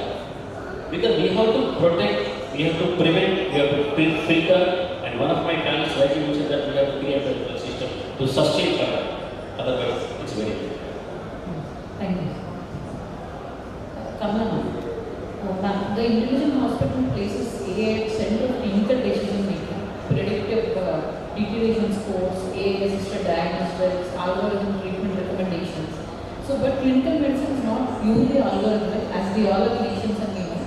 Because we have to protect, we have to prevent, we have to filter, and one of my clients rightly mentioned that we have to create a system to sustain further. Otherwise, it's very difficult. Thank you. Ma'am, the intelligent hospital places AI at center of clinical decision making, predictive deterioration scores, AI-assisted diagnostics, algorithm treatment recommendations. So, but clinical medicine is not purely algorithmic, as we all are clinicians and we know.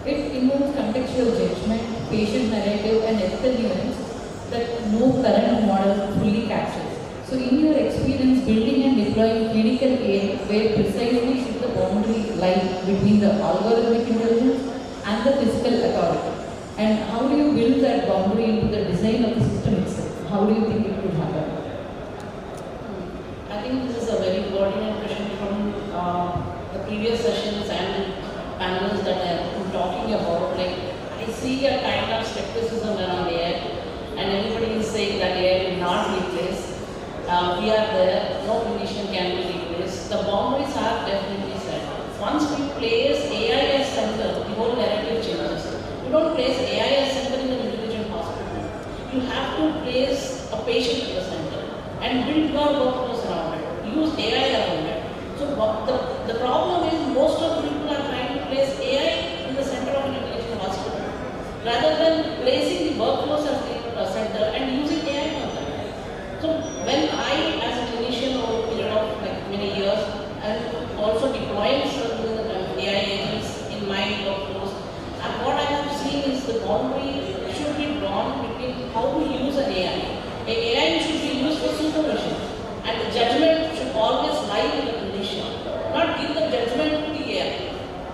It involves contextual judgment, patient narrative, and ethical nuance that no current model fully captures. So, in your experience building and deploying clinical AI, where precisely should the the boundary lie between the algorithmic intelligence and the physical authority? And how do you build that boundary into the design of the system itself? How do you think it could happen? I think this is a very pertinent question from the previous sessions and panels that I have been talking about. Like, I see a kind of skepticism around AI, and everybody is saying that AI will not replace. We are there, no clinician can be replaced. The boundaries are definitely set. Once we place AI as center, the whole narrative changes. You don't place AI as center in an intelligent hospital. You have to place a patient at the center and build your workflows around it. Use AI around it. So the problem is most of the people are trying to place AI in the center of an intelligent hospital rather than placing the workflows as the center and using AI for that. So when I, as a clinician over a period of many years, and also deploying certain AI agents in my workflows, and what I have seen is the boundary should be drawn between how to use an AI. AI should be used for supervision, and the judgment should always lie with the clinician, not give the judgment to the AI.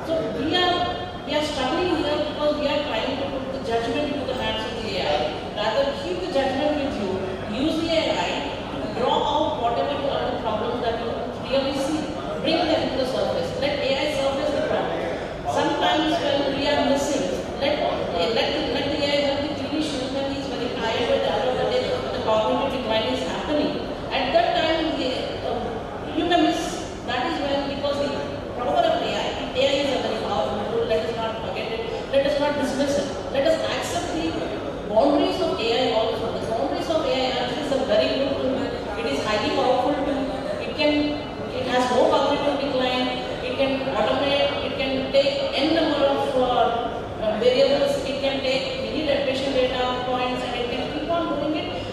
So we are struggling here because we are trying to put the judgment into the hands of the AI. Rather, keep the judgment with you. Use the AI to draw out whatever are the problems that you really see. Bring them to the surface. Let AI surface the problem. Sometimes when we are missing, let the AI help the clinician when he is very tired at the end of the day, the cognitive decline is happening. At that time, you may miss. That is when, because the power of AI is a very powerful tool. Let us not forget it. Let us not dismiss it. Let us accept the boundaries of AI also. The boundaries of AI is a very good tool. It is highly powerful tool. It has no cognitive decline. It can automate. It can take n number of variables. It can take many patient data points, and it can keep on doing it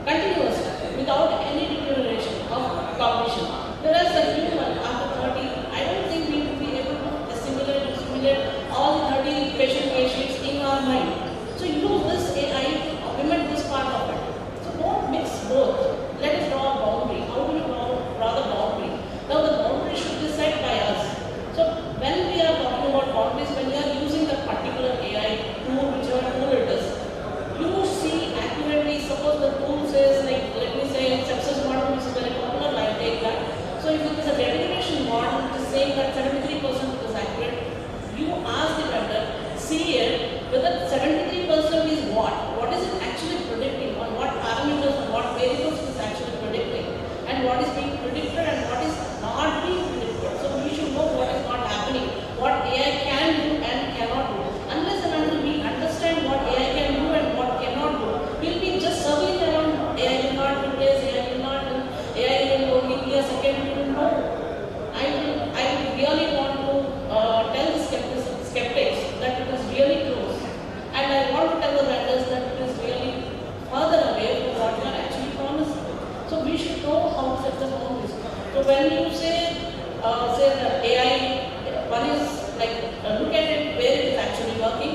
continuously without any deterioration of cognition. Whereas the human after 30, I don't think we will be able to assimilate all the 30 patient case sheets in our mind. So use this AI to augment this part of it. So don't mix both. Let us draw a boundary. How do you draw the boundary? Now the boundary should be set by us. So when we are talking about boundaries, when we are using that particular AI tool, whichever tool it is, you see accurately. Suppose the tool says, like, let me say, sepsis model, which is very popular, like take that. So if it is a degradation model, it is saying that 73% is accurate. You ask the vendor, see it, whether 73% is what? What is it actually predicting? On what parameters, on what variables it is actually predicting? And what is being predicted and what is not being predicted? So we should know what is not happening, what AI can do and cannot do. Unless and until we understand what AI can do and what cannot do, we'll be just circling around. AI will not replace, AI will not do, AI will only be a second tool. No. I really want to tell the skeptics that it is really close. And I want to tell the vendors that it is really further away from what you are actually promising. So we should know how to set the boundaries. So when you say that AI, one is like look at it where it is actually working,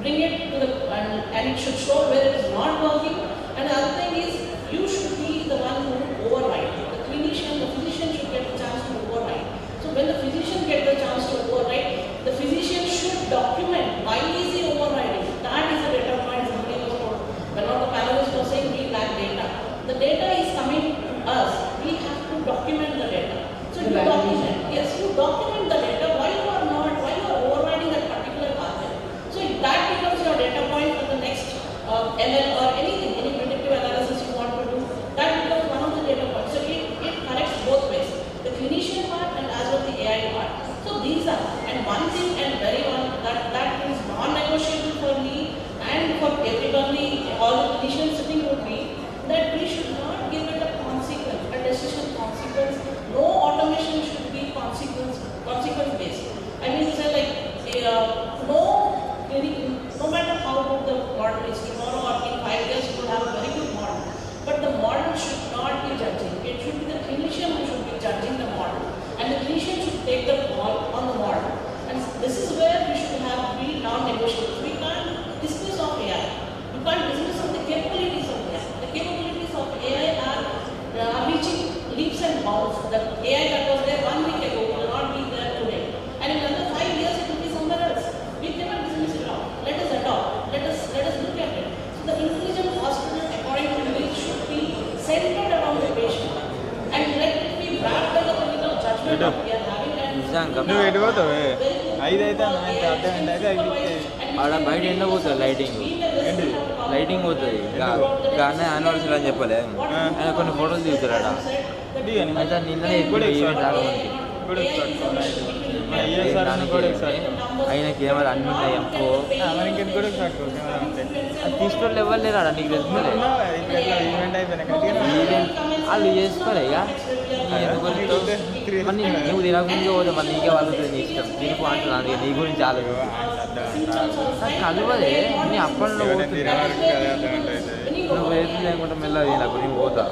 bring it to the and it should show where it is not working. And the other thing is you should be the one who override. The physician should get the chance to override. So when the physician gets the chance to override, the physician should document why is he overriding. That is a data point somebody was told. When all the panelists were saying we lack data. The data is coming to us. We have to document the data. So you document. Yes, you document the data. Why you are overriding that particular pathway. So that becomes your data point for the next ML or anything, any predictive analysis you want to do. That becomes one of the data points. So it corrects both ways. The clinician part and as well the AI part. So these are, and one thing and very one that is non-negotiable for me and for everybody, all the clinicians sitting would be that we should not give it a consequence, a decision consequence. No automation should be consequence based. I mean to say like no matter how good the model is, tomorrow or in 5 years you will have a very good model. But the model should not be judging. It should be the clinician who should be judging the model. And the clinician should take the ball on the model. And this is where we should be non-negotiable. We can't dismiss of AI. We can't dismiss of the capabilities of AI. The capabilities of AI are reaching leaps and bounds. The AI that was there 1 week ago will not be నువ్వు ఎటు పోతావు 5 అయితే అర్ధ గంట అయితే ఆడ బయట ఎండ పోతుంది లైటింగ్ లైటింగ్ పోతుంది కానీ యానివర్సరీ అని చెప్పలే ఆయన కొన్ని ఫోటోలు దిగుతారు ఆడ అయితే నిన్ననే ఈవెంట్ రాకముందు అయిన కెమెరా అన్ని ఉన్నాయి ఎంపో అది తీసుకోవడం ఎవరు లేరు ఆడ నీకు తెలుసుకోలే ఈవెంట్ వాళ్ళు చేసుకోలే ఇక ఎందుకు మరి నువ్వు తినకముందుకే పోతే మరి నీకే వాళ్ళు నీ ఇష్టం తినుకో అంటున్నా అందుకే నీ గురించి ఆలోచన కలవదే నీ అప్పట్లో నువ్వు వేస్తుంది అనుకుంటా మెల్లగా తినకు నేను పోతా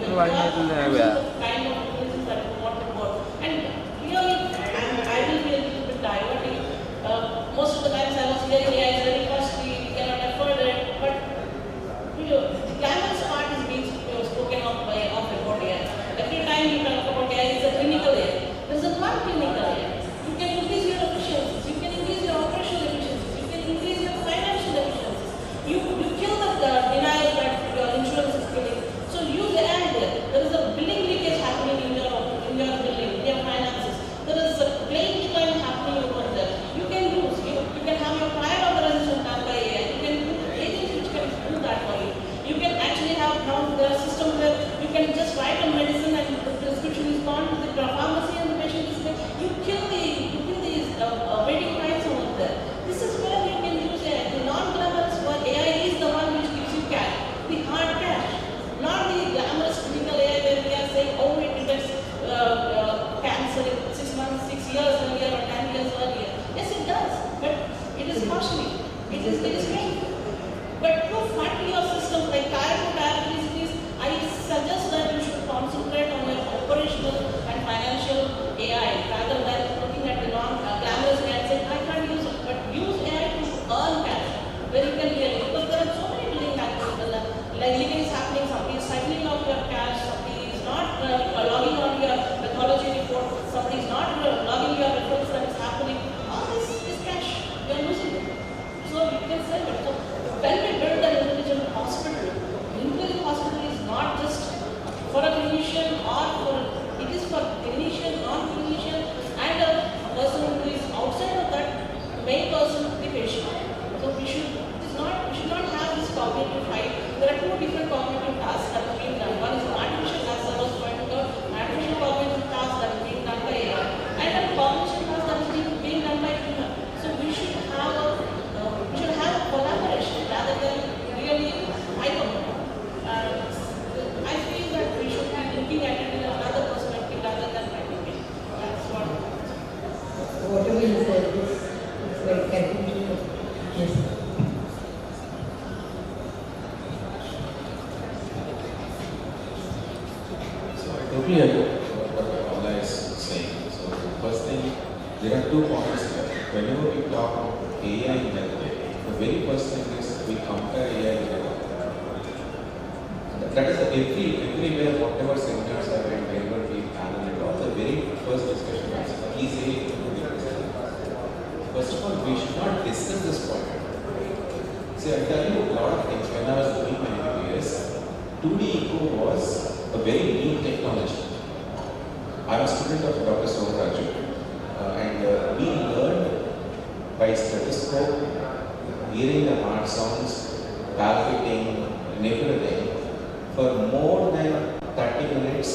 నువ్వు అడిగిన అవుతుంది most of the times I was hearing AI is very costly, we cannot afford it, but the glamorous part is being spoken of about AI. Every time you talk about AI, it's a clinical AI. There's a non-clinical AI. You can increase your efficiencies, you can increase your operational efficiencies, you can increase your financial efficiencies. You kill the denial that your insurance is killing. So use AI there. There is a billing leakage happening in your billing, in your finances. There is a claim decline happening over there. You can use, you can have your prior authorization done by AI. You can use agents which can do that for you. You can actually have now the system where you can just write a medicine and the prescription is gone to the pharmacy and the patient is there. You kill these waiting times over there. This is where you can use AI. The non-glamorous one, AI is the one which gives you cash, the hard cash, not the glamorous clinical AI where we are saying, oh, it detects cancer in 6 months, 6 years earlier or 10 years earlier. Yes, it does, but it is costly. It is painful. But to fund your system like diabetes, I suggest that you should concentrate on your operational and financial AI rather than looking at the non-glamorous AI and saying, I can't use it, but use AI to earn cash very clearly. Because there are so many billing activities, like leakage is happening, somebody is cycling out your cash, somebody is not logging on your pathology report, somebody is not logging your reports that is happening. All this is cash, you are losing it. So you can sell it. So when we build an intelligent hospital is not just for a clinician or for, it is for clinician, non-clinician and a person who is outside of that main person, the patient. So we should not have this cognitive fight. There are two different cognitive tasks that are being done. One is artificial, as I was pointing out, artificial cognitive tasks that are being done by AI, and a cognition task that is being done by human. So we should have a collaboration rather than really hyper. I feel that we should be looking at it in another perspective rather than fighting it. That's what. Whatever you said is very correct. Yes. So I totally agree with what Paula is saying. So first thing, there are 2 points here. Whenever we talk about AI in healthcare, the very first thing is we compare AI with healthcare. That is everywhere, whatever seminars are and wherever we panel it, all the very first discussion is AI. First of all, we should not discuss this point. See, I'll tell you a lot of things. When I was doing my MBBS, 2D ECO was a very new technology. I'm a student of Dr. Somaraju, and we learned by stethoscope, hearing the heart sounds, palpating, nebulating. For more than 30 minutes,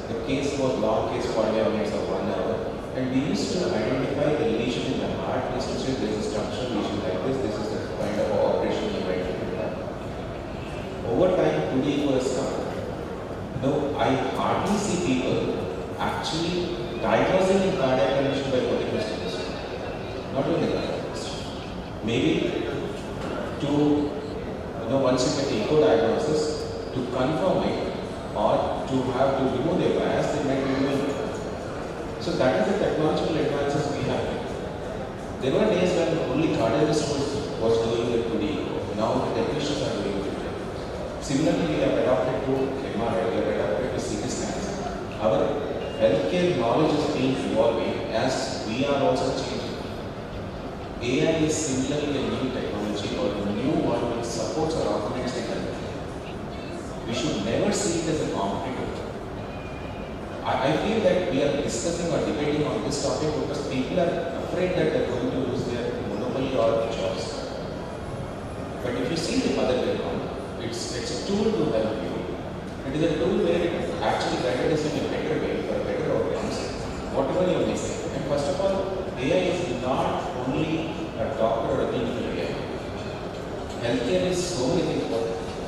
the case was long case, 45 minutes or 1 hour, and we used to identify the lesion in the heart. We used to say there is a structural lesion like this is the kind of operation you might do. Over time, today was come. No, I hardly see people actually diagnosing in cardiac condition by putting the stethoscope. Not only that, maybe to, once you get echo diagnosis, to confirm it or to have to remove the bias, they might be doing it. So that is the technological advances we have. There were days when only cardiologist was doing the 2D echo. Now the technicians are doing it. Similarly, we have adopted to MRI, we have adopted to CT scans. Our healthcare knowledge is being evolving as we are also changing. AI is similarly a new technology or a new one which supports or augments the health. We should never see it as a competitor. I I feel that we are discussing or debating on this topic because people are afraid that they're going to lose their monopoly or jobs. But if you see the other way around, it's a tool to help you. It is a tool where it actually guided us in a better way for a better outcomes, whatever you may say. And first of all, AI is not only a doctor or a clinical AI. Healthcare is so many things.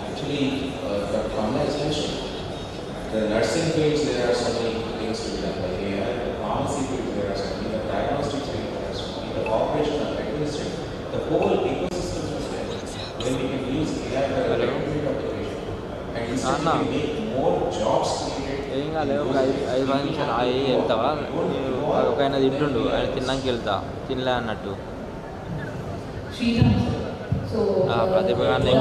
Actually, Dr. Kamla has mentioned. The nursing fields, there are so many things to be done by AI. The pharmacy field, there are so many. The diagnostic field, there are so many. The operational, administrative, the whole ecosystem is there. When we can use AI for a betterment of the patient. And instead we make more jobs created. ఏం కాలే ఒక 5 నిమిషాలు అవి వెళ్తావా ఒక ఆయన తింటుండు ఆయన తిన్నాక వెళ్తా తినలే అన్నట్టు ప్రతిభగాన్ని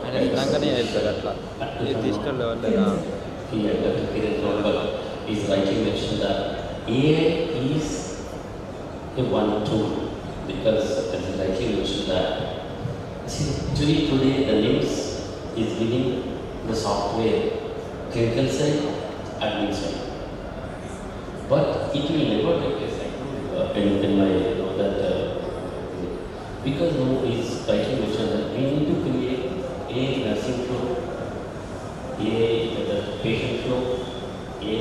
ఆయన తిన్నాకనే వెళ్తాడు అట్లా తీసుకెళ్ళే వాళ్ళేనా is rightly mentioned that AI is a one tool because as is rightly mentioned that see today the news is giving the software clinical side, admin side, but it will never replace in my that because now is rightly mentioned that we need to create a nursing flow, a the patient flow, a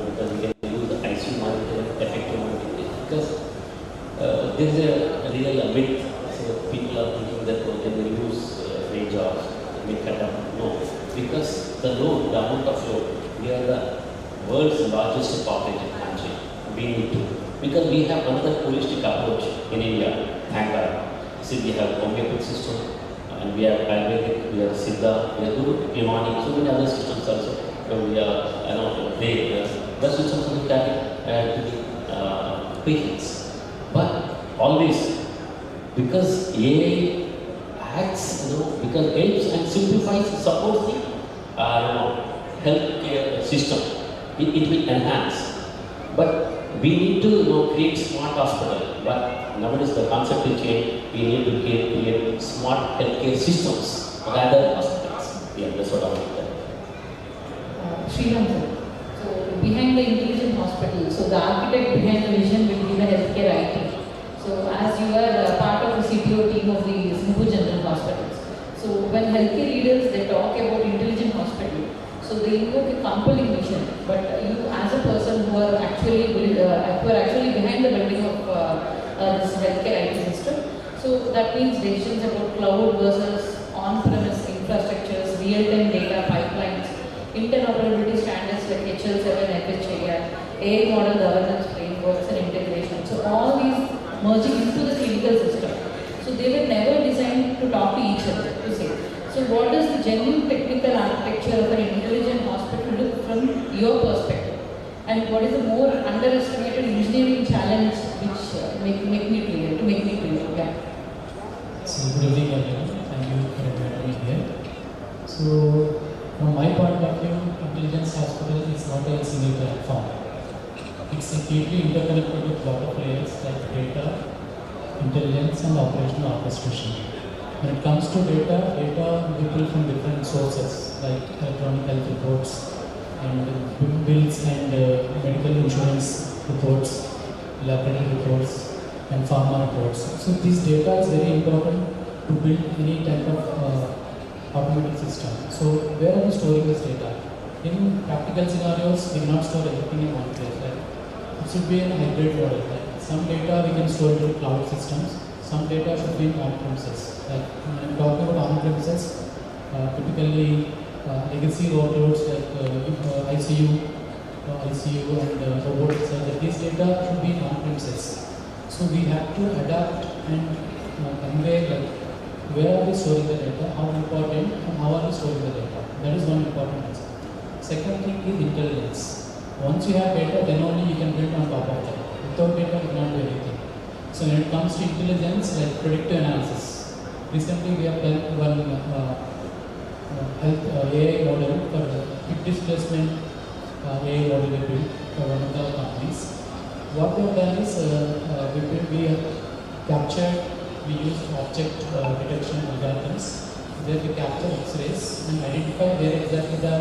because we can use the ICU monitor, effective monitor because there is a real myth. So people are thinking that they will use free jobs, may cut down. No, because the load, the amount of load, we are the world's largest populated country. We need to because we have another holistic approach in India. Thank God. See, we have homeopathic system, and we have Ayurvedic, we have Siddha, we have Guru, Imani, so many other systems also. We are, the systems will be carried to the patients. But always, because AI acts, because helps and simplifies, supports the healthcare system, it will enhance. But we need to create smart hospital. But nowadays the concept will change. We need to create smart healthcare systems rather than hospitals. Yeah, that's what I want to Sriram sir. So behind the intelligent hospital, so the architect behind the vision will be the healthcare IT. So as you are part of the CTO team of the Simbu General Hospitals, so when healthcare leaders they talk about intelligent hospital, so they invoke a compelling vision. But you as a person who are actually behind the building of this healthcare IT system, so that means decisions about cloud versus on-premise infrastructures, real-time data pipelines, interoperability standards like HL7, FHIR, AI model governance frameworks and integration. So all these merging into the clinical system. So they were never designed to talk to each other, to say. So what does the genuine technical architecture of an intelligent hospital look from your perspective? And what is the more underestimated engineering challenge which make me clear? Yeah. So good evening everyone. Thank you for inviting me here. So from my point of view, intelligence hospital is not a single platform. It's a deeply interconnected with lot of layers like data, intelligence and operational orchestration. When it comes to data we pull from different sources like electronic health reports and bills and medical insurance reports, laboratory reports and pharma reports. So this data is very important to build any type of automatic system. So where are we storing this data? In practical scenarios, we cannot store everything in one place. Right? It should be a hybrid model. Right? Some data we can store in cloud systems. Some data should be in on-premises. Like when I'm talking about on-premises, typically legacy workloads like ICU and robotics. These data should be in on-premises. So we have to adapt and convey like where are we storing the data, how important and how are we storing the data. That is one important answer. Second thing is intelligence. Once you have data, then only you can build on top of that. Without data, you cannot do anything. So when it comes to intelligence, like predictive analysis, recently we have done one health AI model for quick displacement AI model we built for one of the companies. What we have done is we have captured, we use object detection algorithms. There we capture X-rays and identify where exactly the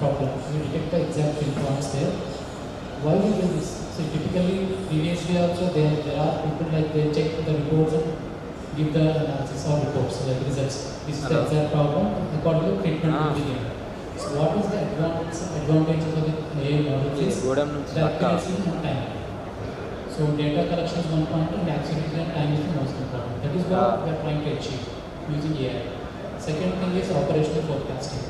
problem. We detect the exact pinpoints there. Why we do this? So typically, previously also there are people like they check the reports and give the analysis or reports, like results. This is the exact problem. According to treatment will be given. So what is the advantage of the AI model is the accuracy and time. So data collection is one point and accuracy and time is the most important. That is what we are trying to achieve using AI. Second thing is operational forecasting.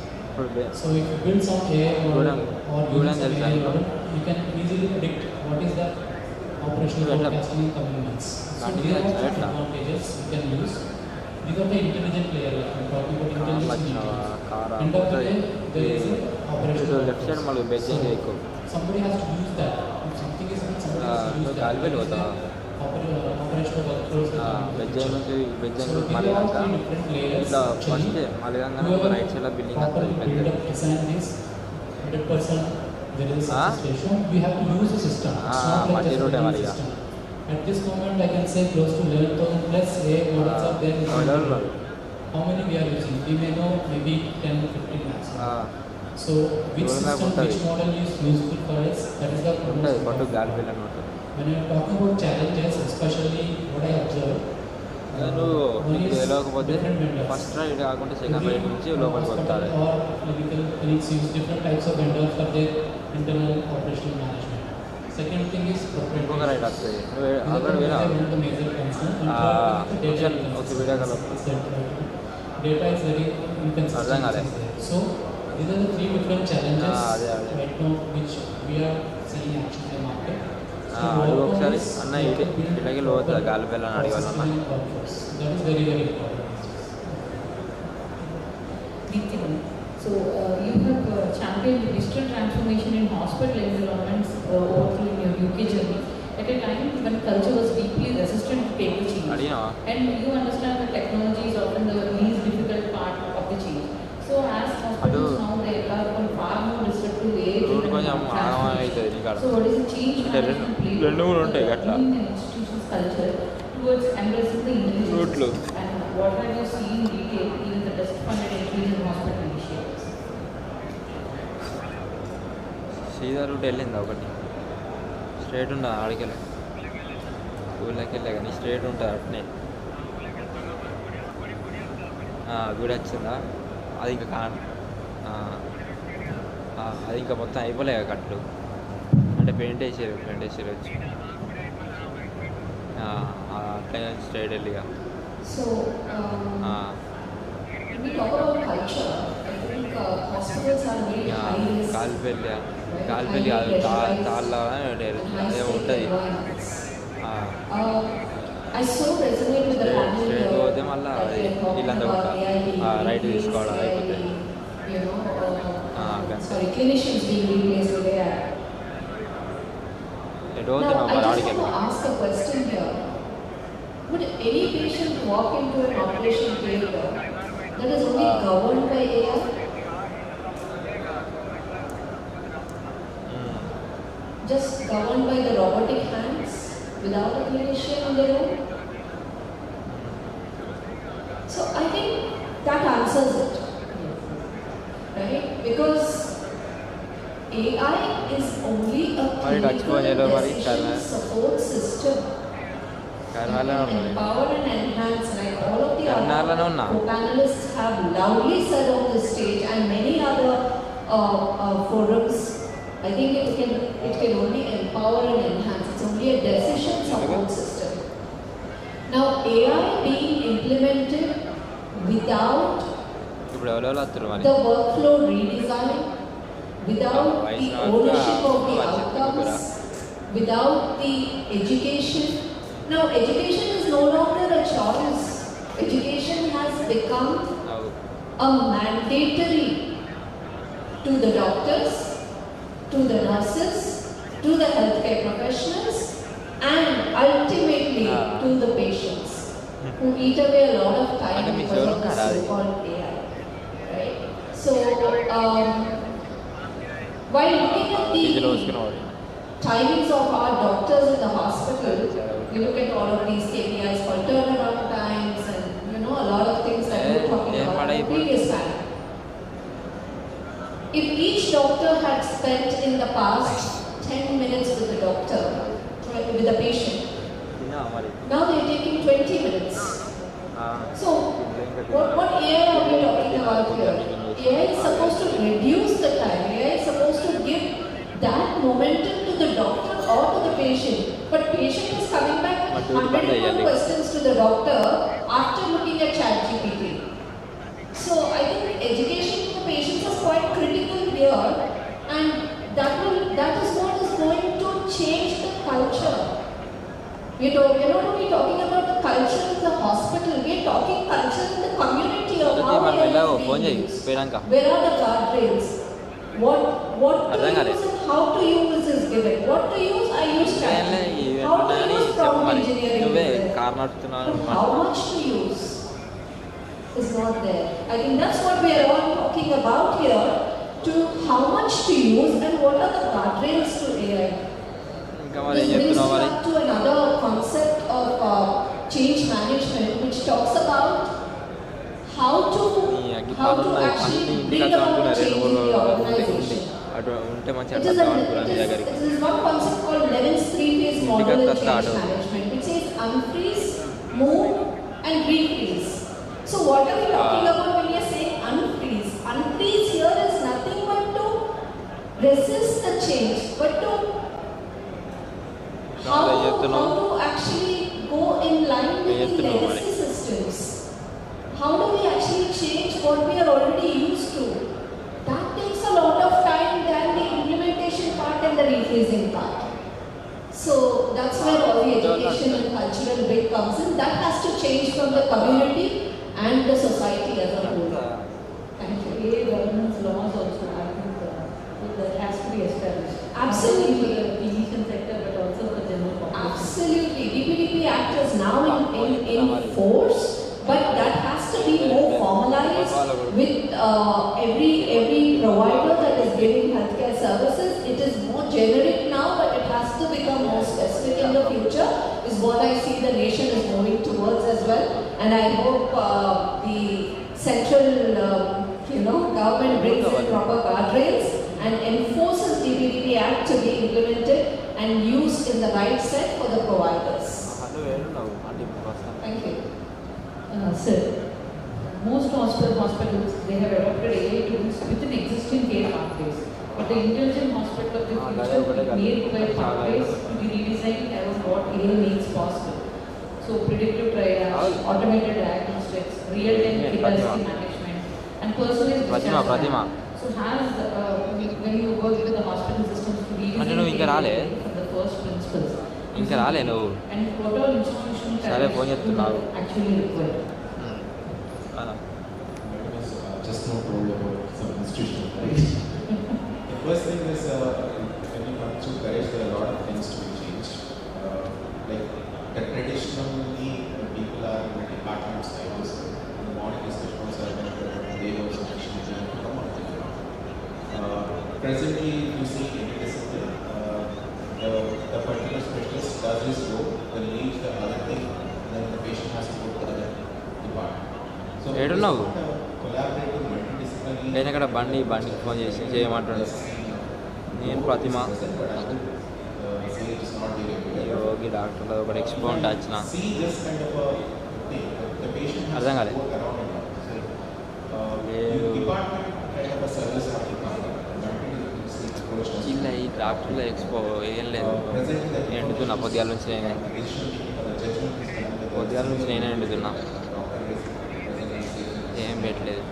So if you build some AI model or use some AI model, you can easily predict what is the operational forecasting in coming months. So there are some advantages you can use. These are the intelligent layer. I'm talking about intelligence. End of the day, there is an operational forecast. So somebody has to use that. If something is done, somebody has to use that. Operational workflows. So these are three different layers. Actually, properly build up, design this 100%. There is a success ratio. We have to use the system. It's not like just building system. At this moment, I can say close to 11,000 plus AI models are there. How many we are using? We may know maybe 10 to 15 maximum. So which system, which model is useful for us? That is the problem. When I am talking about challenges, especially what I observe, first raid కాకుండా second raid నుంచి లోపలికి వస్తారు or medical clinics use different types of vendors for their internal operational management. Second thing is ఇంకొక ride వస్తుంది నువ్వు already one of the major concerns. ఒక video call Data is very inconsistent. So these are the three different challenges right now which we are seeing actually in the market. అడుగు ఒకసారి అన్న ఇలాగే లోతుంది గాలి పిల్లని అడగాలన్నా That is very, very important. So you have championed digital transformation in hospital environments over in your UK journey at a time when culture was deeply resistant to take the change. And you understand that technology is often the least difficult part of the change. So as hospitals now they are far more restrictive to age. So what is the change management play in the institution's culture towards embracing the intelligence? And what have you seen in detail in the best funded intelligent hospital initiatives? సీదా route వెళ్ళింది ఒకటి straight ఉందా ఆడికెళ్ళి ఊళ్ళకి వెళ్ళా కానీ straight ఉంటుంది అట్నే గుడి వచ్చిందా అది ఇంకా అది ఇంకా మొత్తం అయిపోలే కట్లు అంటే పెయింట్ వేసారు వచ్చి అట్లా స్ట్రేట్ వెళ్ళి So, when we talk about culture, I think hospitals are very high risk. కాల్పెల్లి తాళ్ళ అదే ఉంటుంది I so resonate with the family straight పోతే మళ్ళీ వీళ్ళంతా రైట్ తీసుకోవడం అయిపోతే clinicians being replaced with AI. Now, I just want to ask a question here. Would any patient walk into an operation theatre that is only governed by AI? Just governed by the robotic hands without a clinician on their own? So I think that answers it, right? Because AI is only a clinical decision support system. Empower and enhance, like all of the other co-panelists have loudly said on this stage and many other forums. I think it can only empower and enhance. It's only a decision support system. Now AI being implemented without the workflow redesign, without the ownership of the outcomes, without the education. Now, education is no longer a choice. Education has become a mandatory to the doctors, to the nurses, to the healthcare professionals, and ultimately to the patients who eat away a lot of time because of the so-called AI. Right? So, while looking at the timings of our doctors in the hospital, we look at all of these KPIs called turnaround times and a lot of things that we were talking about in the previous time. If each doctor had spent in the past 10 minutes with the doctor, with the patient. Now they're taking 20 minutes. So, what AI are we talking about here? AI is supposed to reduce the time. AI is supposed to give that momentum to the doctor or to the patient. But patient is coming back with 101 questions to the doctor after looking at ChatGPT. So I think education to the patients is quite critical here, and that is what is going to change the culture. We're not only talking about the culture in the hospital, we're talking culture in the community of how AI is being used. Where are the guardrails? What to use and how to use is given. What to use, I use ChatGPT. How to use prompt engineering. But how much to use is not there. I think that's what we are all talking about here, to how much to use and what are the guardrails to AI. This brings us up to another concept of change management, which talks about how to actually bring about change in the organization. It is one concept called Levin's three-phase model in change management, which says unfreeze, move, and refreeze. So what are we talking about when we are saying unfreeze? Unfreeze here is nothing but to resist the change, but to how to actually go in line with the legacy systems. How do we actually change what we are already used to? That takes a lot of time than the implementation part and the rephrasing part. So that's where all the education and cultural bit comes in. That has to change from the community and the society as a whole. Thank you. AI governance laws also, I think that has to be established. Absolutely. For the clinician sector, but also for general population. Absolutely. DPDP Act is now in force, but that has to be more formalized with every provider that is giving healthcare services. It is more generic now, but it has to become more specific in the future, is what I see the nation is moving towards as well. And I hope the central government brings in proper guardrails and enforces DPDP Act to be implemented and used in the right set for the providers. Thank you. Sir, most hospitals, they have adopted AI tools within existing care pathways. But the intelligent hospital of the future may require pathways to be redesigned as what AI makes possible. So predictive triage, automated diagnostics, real-time capacity management, and personalized discharge. So when you work with the hospital systems to redesign from the first principles, and what all institutional triage actually required. Just not told about some institutional courage. The first thing is when you come to courage, there are a lot of things to be changed. Traditionally, when people are in the department silos, in the morning discussions are when they also actually come up with it. Presently, you see any discipline, the particular specialist does his role, then leaves the other thing, and then the patient has to go to the other department. So collaborative multidisciplinary. నేను అక్కడ బండి phone చేసి చేయమంటాడు. నేను ప్రతిమ యోగి doctor ఒకటి expo ఉంటే వచ్చిన అర్థం కాలేదు. చిన్న ఈ డాక్టర్లో ఎక్స్పో ఏం లేదు. ఎండుతున్నా పొద్దుగాల నుంచి నేనే ఎండుతున్నా. ఏం పెట్టలేదు.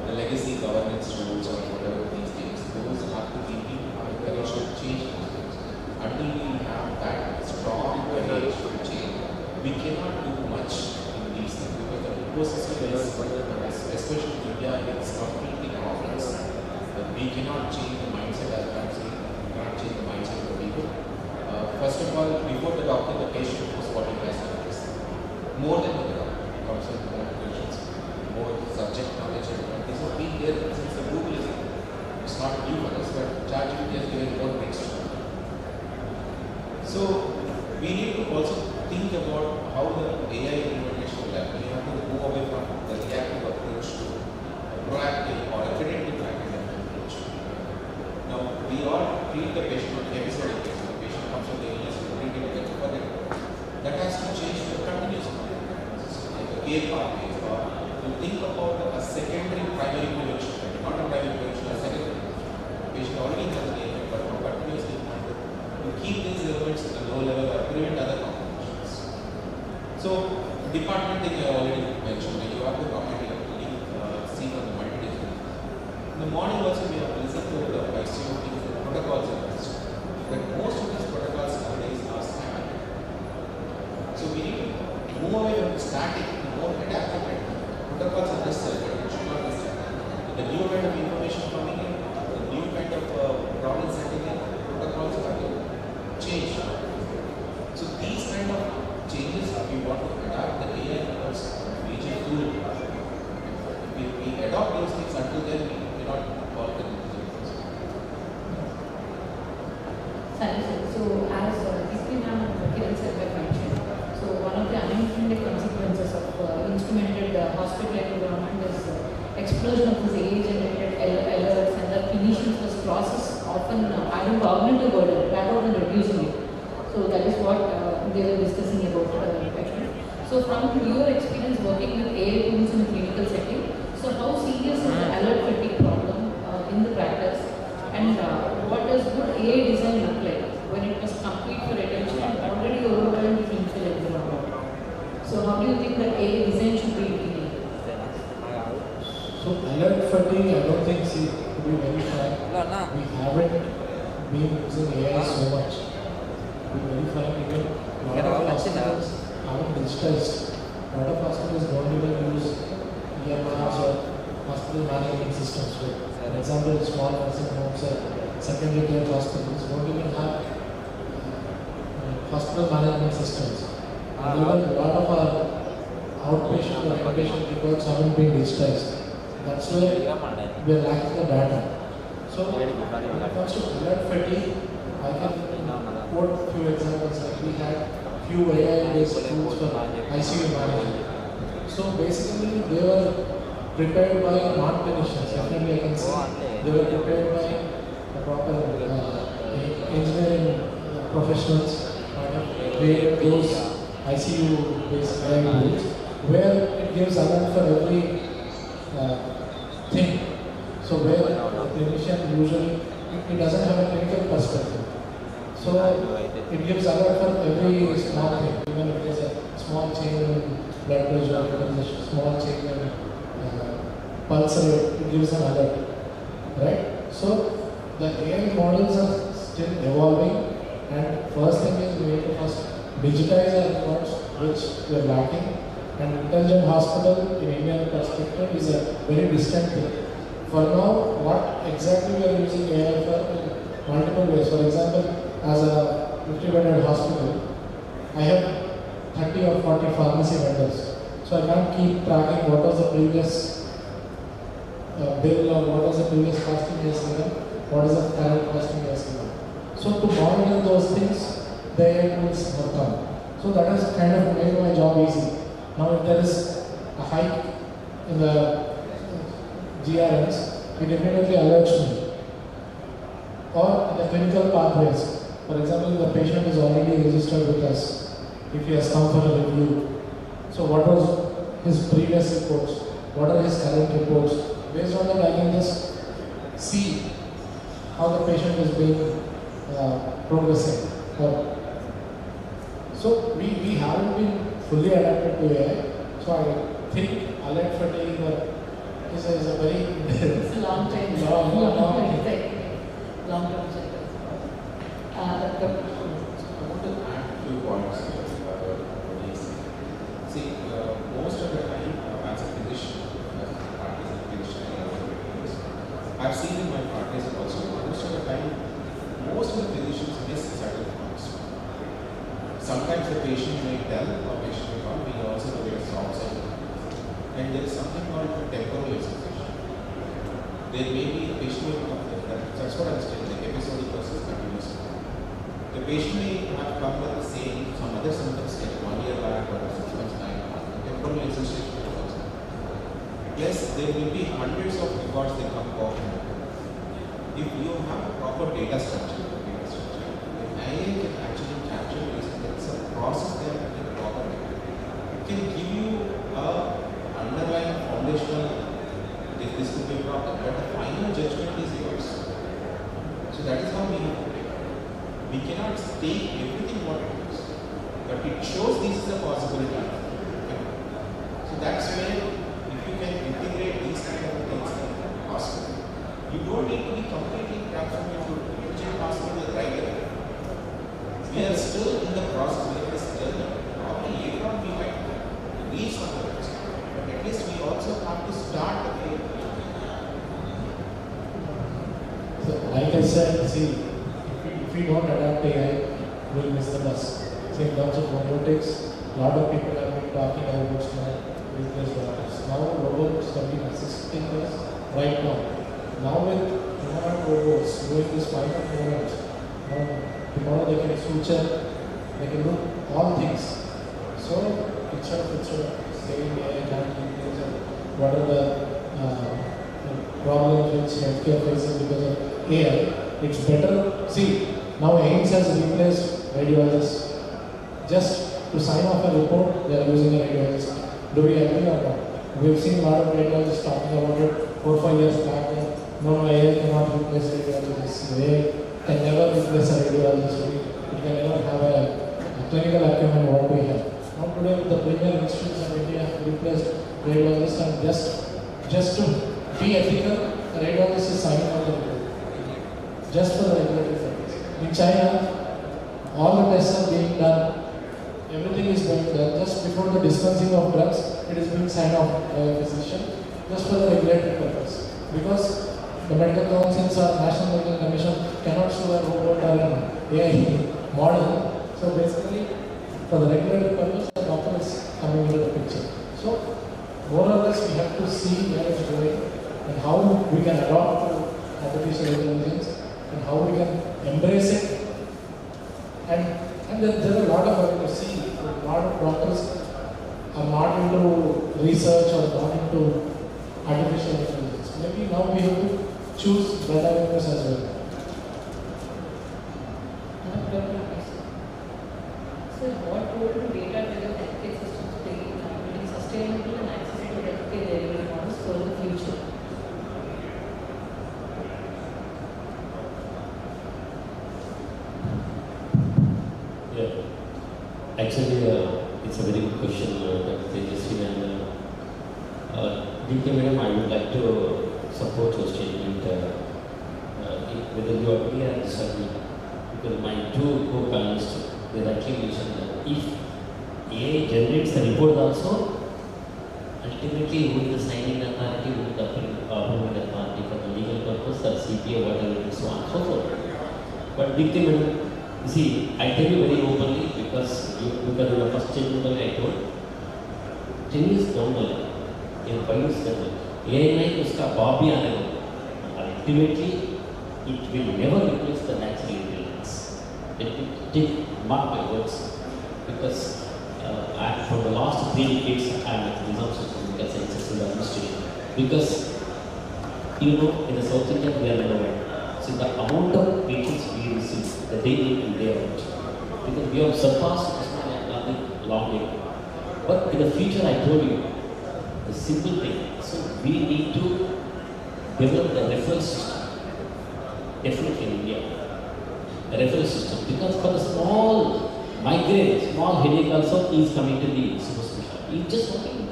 The legacy governance rules or whatever these things, those have to be encouraged to change. Until we have that strong courage to change, we cannot do much in these things because the ecosystem is, especially in India, it's completely complex. We cannot change the mindset as I'm saying. We cannot change the mindset of the people. First of all, before the doctor, the patient was what it has to do. More than the doctor, comes with more questions, more subject knowledge, and this has been there since the Google is. It's not new for us, but ChatGPT has given more next. So we need to also think about how the AI implementation care pathways, or you think about a secondary primary prevention, not a primary prevention, a secondary prevention. The patient already has an ailment, but not continuously monitored to keep these elements at a low level or prevent other complications. So, department thing I already mentioned, like you have to comment, you have to see on the multi-digital. In the morning also we have listened to the ICU protocols and but most of these protocols nowadays are static. So we need to move away from static to more adaptive protocols are necessary, but it should not be static. With the new kind of information coming in, the new kind of problems setting in, protocols have to change. So these kind of changes, if we want to adapt the AI becomes a major tool. If we adopt those things, until then we cannot call them. So as Kiran said by mentioned, so one of the unintended consequences of instrumented hospital environment is explosion of this age-generated alerts, and the clinicians was process often adding cognitive burden rather than reducing it. So that is what they were discussing about actually. So from your experience working with AI tools in a clinical setting, so how serious is the alert fatigue problem in the practice, and what does good AI design look like when it was complete for attention and already overwhelmed clinical environment? So how do you think that AI design should be implemented? So alert fatigue, I don't think, to be very frank, we haven't been using AI so much. To be very frank, even a lot of hospitals haven't digitized. A lot of hospitals don't even use EMRs or hospital management systems. For example, small nursing homes or secondary care hospitals don't even have hospital management systems. And even a lot of our outpatient or inpatient records haven't been digitized. That's where we are lacking the data. So when it comes to alert fatigue, I can quote a few examples. Like we had few AI-based tools for ICU management. So basically, they were prepared by non-clinicians. Definitely, I can say they were prepared by the proper engineering professionals. Created those ICU-based AI tools where it gives alert for every thing. So where the clinician usually it doesn't have a clinical perspective. So it gives alert for every small thing. Even if there's a small change in blood pressure, if there's a small change in pulse rate, it gives an alert. Right? So the AI models are still evolving, and first thing is we need to first digitize our records, which we are lacking. And intelligent hospital in Indian perspective is a very distant thing. For now, what exactly we are using AI for in multiple ways. For example, as a 50-bedded hospital, I have 30 or 40 pharmacy vendors. So I can't keep tracking what was the previous bill or what was the previous costing he has given, what is the current costing he has given. So to monitor those things, the AI tools have come. So that has kind of made my job easy. Now if there is a hike in the GRMs, it immediately alerts me. Or the clinical pathways. For example, the patient is already registered with us, if he has come for a review. So what was his previous reports? What are his current reports? Based on that, I can just see how the patient is being progressing. So we haven't been fully adapted to AI. So I think alert fatigue is a very it's a long time. Long-term sector. I want to add a few points. See, most of the time, as a physician, I've seen in my practice also, most of the time, most of the physicians miss certain points. Sometimes the patient may tell, or patient may call, we also know there is outside. And there is something called temporal excitation. There may be a patient may come, that's what I'm saying, like episodic versus continuous. The patient may have come with the same, some other symptoms like 1 year back or 6 months back. Temporal excitation also. Yes, there will be hundreds of records that come off. If you have a proper data structure, the AI can actually capture this. It's a process there that can proper. It can give you a So that is how we have to take it. We cannot take everything what it is, but it shows this is a possibility. Okay. So that's where if you can integrate these kind of things in hospital, you don't need to be completely transformed into imaging hospital right away. We are still in the process, we are still probably later on we might reach some of it, but at least we also have to start the way. So, like I said, see, if we don't adapt AI, we'll miss the bus. So, in terms of robotics, a lot of people have been talking about business robotics. Now, robots have been assisting us right now. Now, with humanoid robots doing this minor movement, tomorrow they can suture, they can do all things. So, instead of saying AI can't do things, what are the problems which healthcare faces because of AI, it's better. See, now AIMS has replaced radiologists. Just to sign off a report, they are using a radiologist. Do we agree or not? We've seen a lot of radiologists talking about it 4 or 5 years back. No, AI cannot replace radiologists. AI can never replace a radiologist. It can never have a clinical acumen what we have. Now today, with the premier institutes of India have replaced radiologists, and just to be ethical, the radiologist is signing on the report. Just for the regulatory purpose. In China, all the tests are being done, everything is being done. Just before the dispensing of drugs, it is being signed off by a physician, just for the regulatory purpose. Because the medical councils or National Medical Commission cannot show a robot or an AI model. So basically, for the regulatory purpose, the doctor is coming into the picture. So more or less, we have to see where it's going and how we can adopt artificial intelligence and how we can embrace it. And there are a lot of areas. See, a lot of doctors are not into research or not into artificial intelligence. Maybe now we have to choose that avenues as well. So, what role do data-driven healthcare systems play in building sustainable and accessible healthcare delivery models for the future? Yeah, actually, it's a very good question that they just and DK Madam, I would like to support your statement whether you agree or disagree, because my two co-panelists, they actually mentioned that if AI generates the report also, ultimately who is the signing authority, who is the approving authority for the legal purpose, the CPA, whatever, and so on and so forth. But DK Madam, you see, I tell you very openly because in the first statement I told, 10 years down the line, in 5 years down the line, AI में उसका बाप भी आने वाला, ultimately it will never replace the natural intelligence. Let me take mark my words, because for the last 3 decades I am at the Nizam Social Sciences and Administration. Because you know, in the South India we are never right. So the amount of patients we receive, the day in and day out, because we have surpassed this long way. But in the future, I told you the simple thing. So we need to develop the referral system. Definitely in India, a referral system, because for the small migraine, small headache also is coming to the super specialty. It's just working.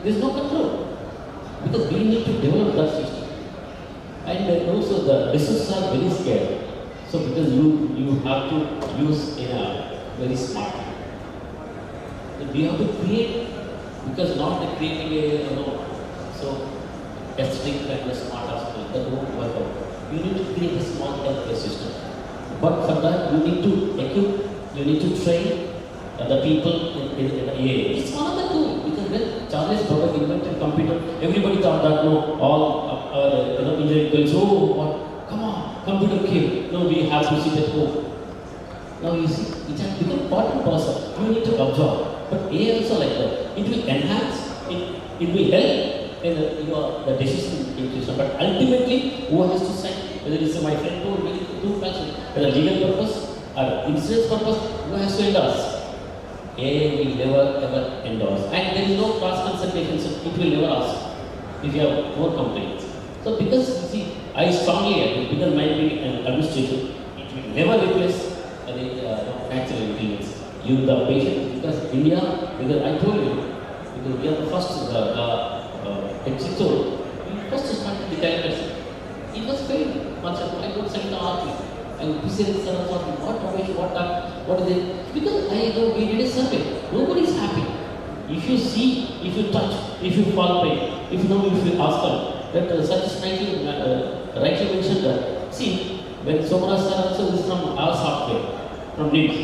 There is no control, because we need to develop that system. And also the resources are very scarce. So because you have to use in a very smart way. So we have to create, because not the creating a so aesthetic and a smart hospital, that won't work out. You need to create a small healthcare system. But for that you need to equip, you need to train the people in the AI. It's one of the two, because when Charles Babbage invented computer, everybody thought that no, all engineering girls, oh, what? Come on, computer came. No, we have to sit at home. Now you see, it has become part and parcel. You need to absorb. But AI also like that. It will enhance, it will help in the decision making system. But ultimately, who has to sign? Whether it's my friend told me, two passion, whether legal purpose or insurance purpose, who has to endorse? AI will never ever endorse. And there is no cross consultation, so it will never ask if you have more complaints. So because you see, I strongly agree because my administration, it will never replace natural intelligence. You, the patient, because India, because I told you, because we are the first, executor, we first started the diagnosis. It was failed. Once I don't send the article. And we said, what are they? Because I know we did a survey. Nobody is happy. If you see, if you touch, if you palpate, if you ask them, that such rightly mentioned that, see, when Somaras sir also is from our software, from NIMS,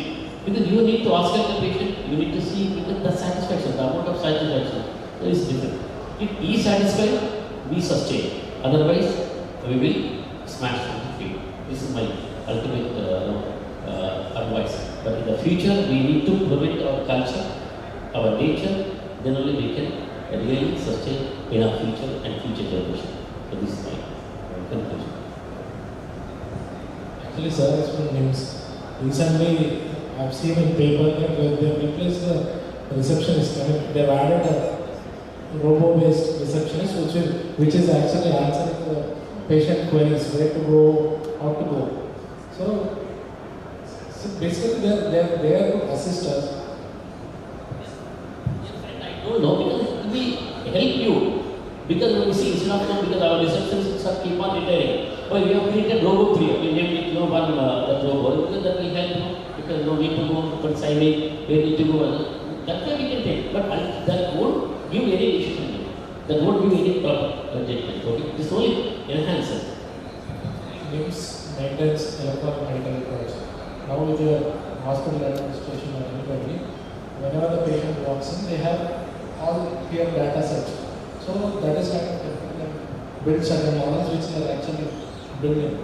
because you need to ask the patient, you need to see because the satisfaction, the amount of satisfaction is different. If he is satisfied, we sustain. Otherwise, we will smash the field. This is my ultimate advice. But in the future, we need to prevent our culture, our nature, then only we can really sustain in our future and future generation. So this is my conclusion. Actually, sir, it's from news. Recently, I've seen in paper that they've replaced the receptionist. I mean, they've added a robo-based receptionist, which is actually answering the patient queries, where to go, how to go. So basically, they're there to assist us. I don't know because we help you. Because when we see instead of now, because our receptionists keep on retiring. But we have created robo 3. We named it one that robo because that will help you. Because no need to go for signing, where need to go. That's why we can take. But that won't give any decision. That won't give any proper judgment. Okay? This only enhances. NIMS maintains electronic medical records. Now with the hospital administration or anybody, whenever the patient walks in, they have all clear data sets. So that is kind of helping them build certain models which they are actually building.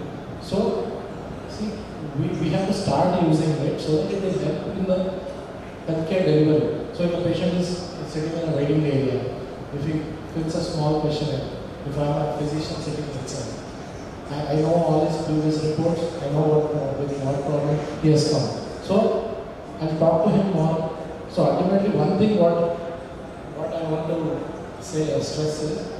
So see, we have to start using it so that it will help in the healthcare delivery. So if a patient is sitting in a waiting area, if he fills a small questionnaire, if I am a physician sitting inside, I know all his previous reports, I know with what problem he has come. So I'll talk to him more. So ultimately one thing what I want to say or stress is,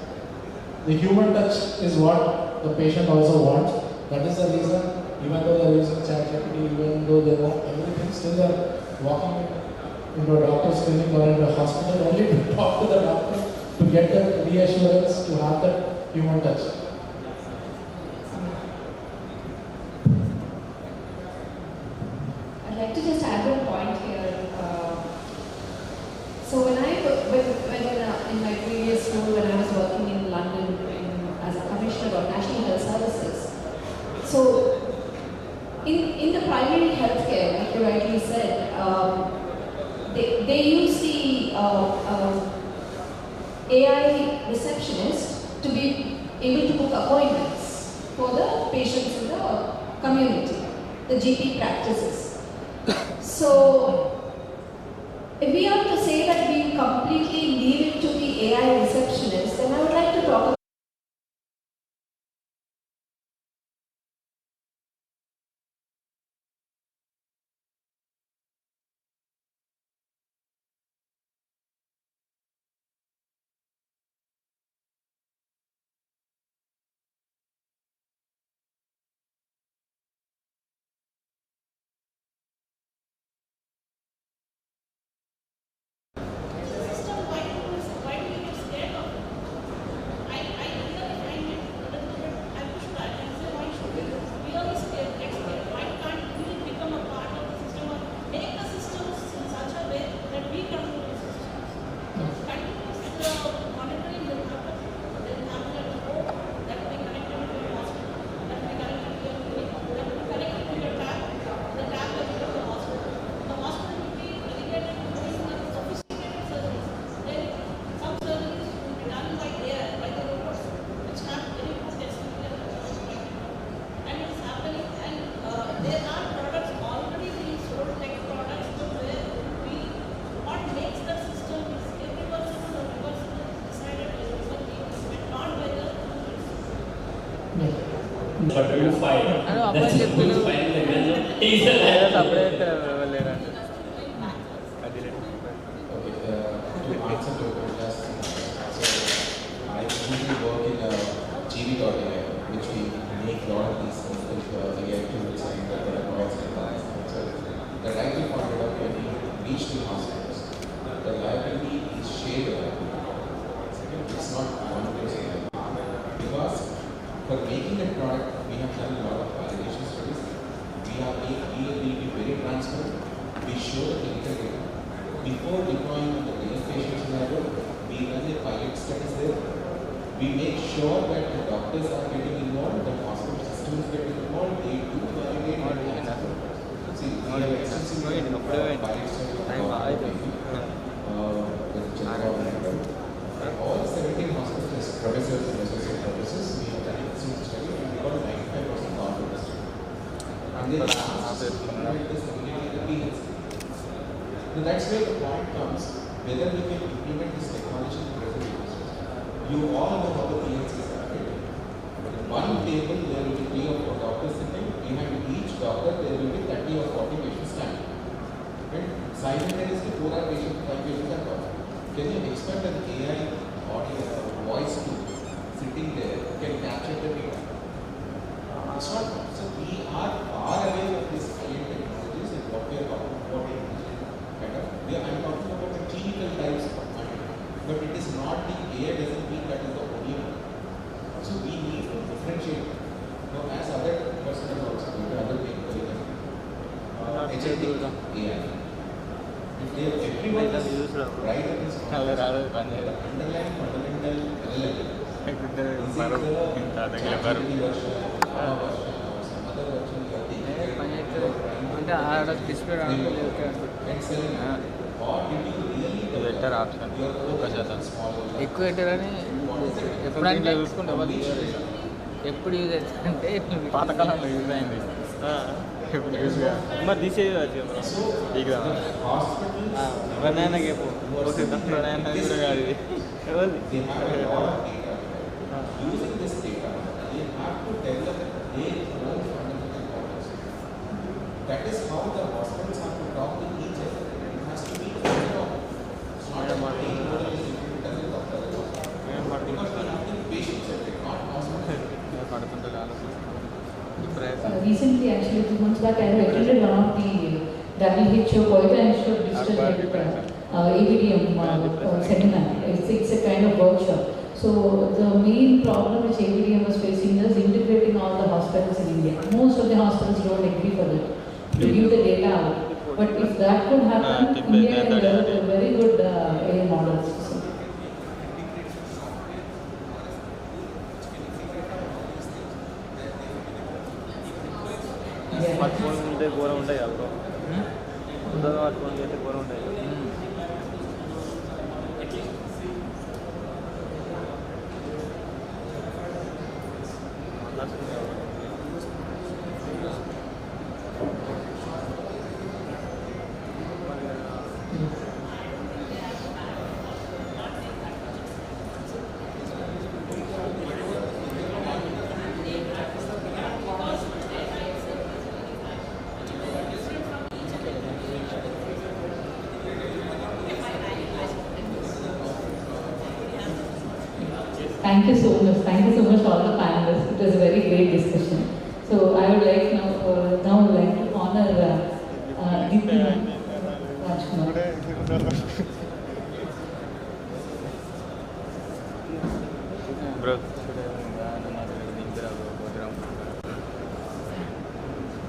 the human touch is what the patient also wants. That is the reason, even though they are using ChatGPT, even though they know everything, still they are walking into a doctor's clinic or into a hospital only to talk to the doctor, to get that reassurance, to have that human touch. I'd like to just add one point here. So when in my previous role, when I was working in London as a commissioner of National Health Services, so in the primary healthcare, like you rightly said, they use the AI receptionist to be able to book appointments for the patients in the community, the GP practices. So if we are to say that we completely leave it to the AI receptionist, then I would like to talk about But you fight. That's who's fighting the gun. He's a separate leader. To answer to your question, so I usually work in a GV.ai, which we regional hospitals, the liability is shared liability. It's not one person. Because for making a product, we have done a lot of validation studies. We will be very transparent. We show the clinical data. Before deploying on the real patients level, we run a pilot studies there. We make sure that the doctors are getting involved, the hospital system is getting involved, they do validate and see, we have extensively pilot studies all 17 hospitals, professors and associate professors, we have done extensive study and we got 95% confidence. And then this community. So that's where the point comes, whether we can implement this technology in present industries. You all know how the PLCs are, right? At one table, there will be 3 or 4 doctors sitting. Behind each doctor, there will be 30 or 40 patients standing. And simultaneously, 4 are patients, 5 patients are talking. Can you expect an AI audio or voice tool sitting there can capture the data? It's not. So we are far away from these alien technologies and what we are talking about. I'm talking about the clinical types of money, but it is not the AI doesn't mean that is the only one. So we need to differentiate. Now, as other person has also told, other people, agentic AI. If everyone is right at this point, the underlying fundamental LLM, is it the version, some other version you are taking, better option ఎక్కువ పెట్టారని ఎప్పుడంటే చూసుకుంటే ఎప్పుడు use అవుతుందంటే పాతకాలంలో use అయింది ఎప్పుడు use మరి తీసేది ఇక ప్రణయానికి ప్రణయానికి కూడా కాదు ఇది using this data, they have to develop their own fundamental models. That is how the hospitals have to talk to each other. It has to be it's not a model is doesn't talk to other because we have the patient-centric, not hospital. Recently, actually 2 months back, I attended one of the WHO Quality Institute Digital Health ABDM seminar. It's a kind of workshop. So the main problem which ABDM was facing is integrating all the hospitals in India. Most of the hospitals don't agree for that to give the data out. But if that could happen, India can develop a very good AI models. So. పట్టుకొని ఉంటే ఘోరం ఉంటాయి కదా అందరూ పట్టుకొని చేస్తే ఘోరం ఉంటాయి Thank you so much. Thank you so much to all the panelists. It was a very great discussion. So I would like now like to honor Rajkumar. Bro,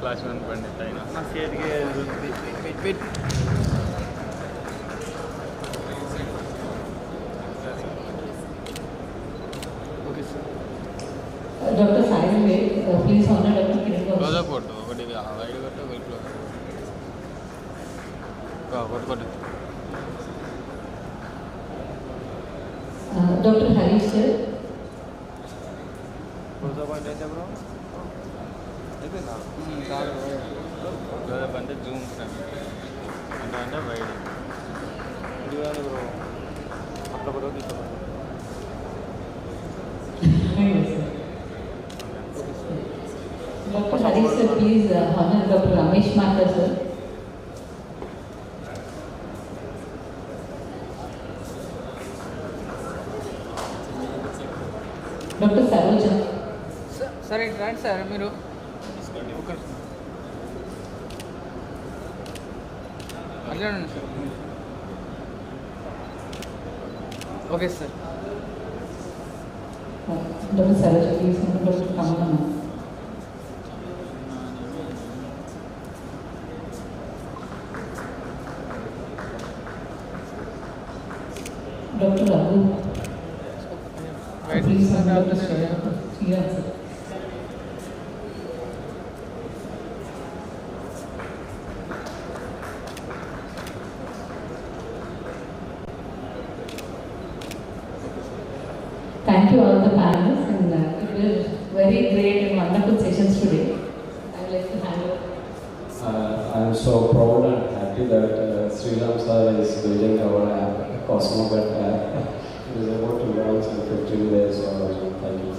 class 1 पंडित है ना शेयर के wait Dr. Simon, please honor Dr. Kiran. Close up photo. Okati wide photo, very close. Photo. Dr. Harish sir. Close up point అయితే bro. అయితే నా. చాలు. Close up అంటే zoom అంటే wide. ఇది కాదు bro. అట్లా photo తీసుకోండి. Dr. Harish sir, please honor Dr. Ramesh Mata sir. Dr. Saroja. Sir, it's right, sir. Miro. Okay. Okay, sir. Dr. Saraj, please come on. Dr. Raghu, please come Dr. Shreya. Yes. Thank you all the panelists, and it was very great and wonderful sessions today. I would like to hand over. I am so proud and happy that Sriram sir is building our app, COSMOBET app. It is about to launch in 15 days or so. Thank you.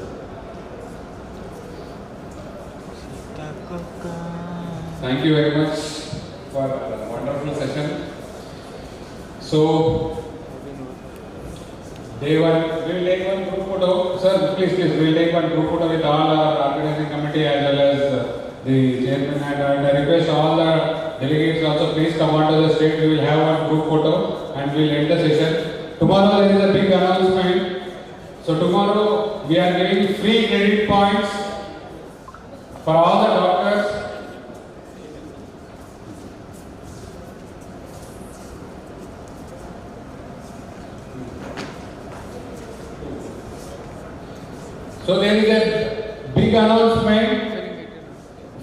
Thank you very much for a wonderful session. So, Day one, we will take one group photo. Sir, please, we will take one group photo with all our organizing committee as well as the chairman, and I request all the delegates also please come on to the stage. We will have one group photo and we will end the session. Tomorrow there is a big announcement. So tomorrow we are giving free credit points for all the doctors. So there is a big announcement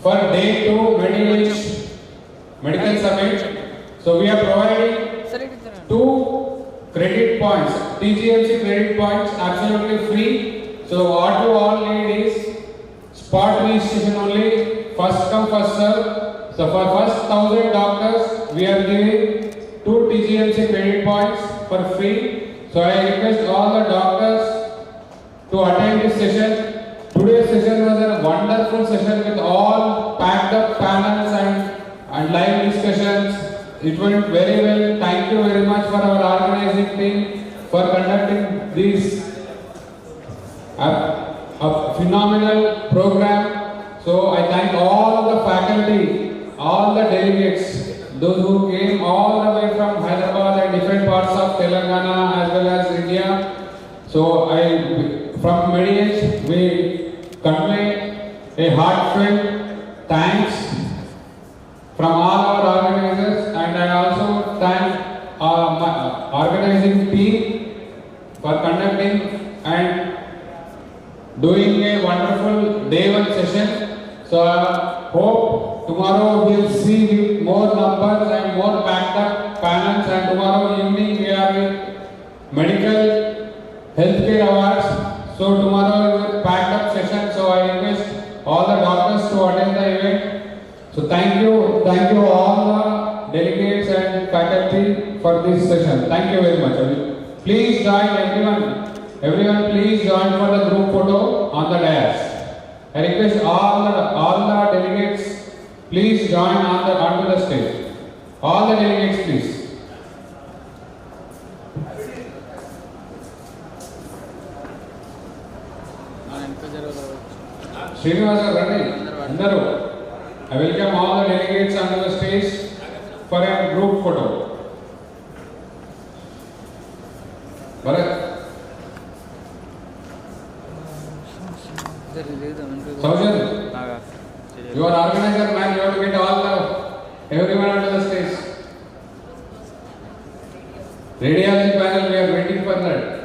for day 2 MEDIEDGE Medical Summit. So we are providing 2 credit points, TGMC credit points, absolutely free. So what you all need is spot registration only, first come first serve. So for first 1000 doctors we are giving 2 TGMC credit points for free. So I request all the doctors to attend this session. Today's session was a wonderful session with all packed up panels and live discussions. It went very well. Thank you very much for our organizing team for conducting this a phenomenal program. So I thank all the faculty, all the delegates, those who came all the way from Hyderabad and different parts of Telangana as well as India. So from MEDIEDGE, we convey a heartfelt thanks from all our organizers, and I also thank my organizing team for conducting and doing a wonderful day 1 session. So I hope tomorrow we will see with more numbers and more packed up panels, and tomorrow evening we are with medical healthcare awards. So tomorrow is a packed up session, so I request all the doctors to attend the event. So thank you all the delegates and faculty for this session. Thank you very much. Please join everyone please join for the group photo on the dais. I request all the delegates please join onto the stage. All the delegates please. Srinivasa Reddy, Andaru. I welcome all the delegates onto the stage for a group photo. Bharat. Saujan, you are organizer man, you have to get everyone onto the stage. Radiology panel, we are waiting for that.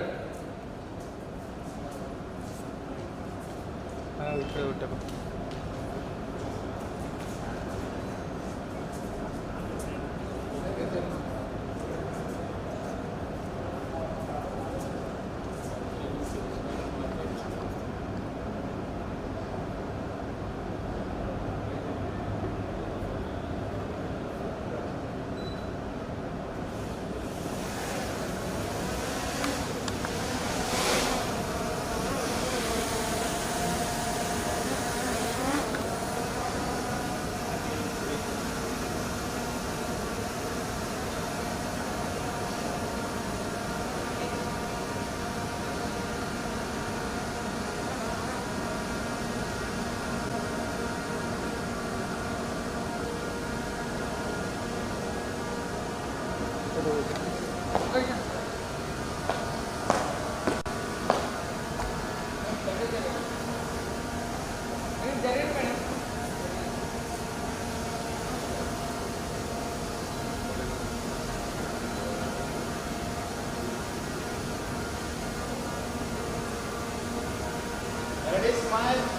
Gracias.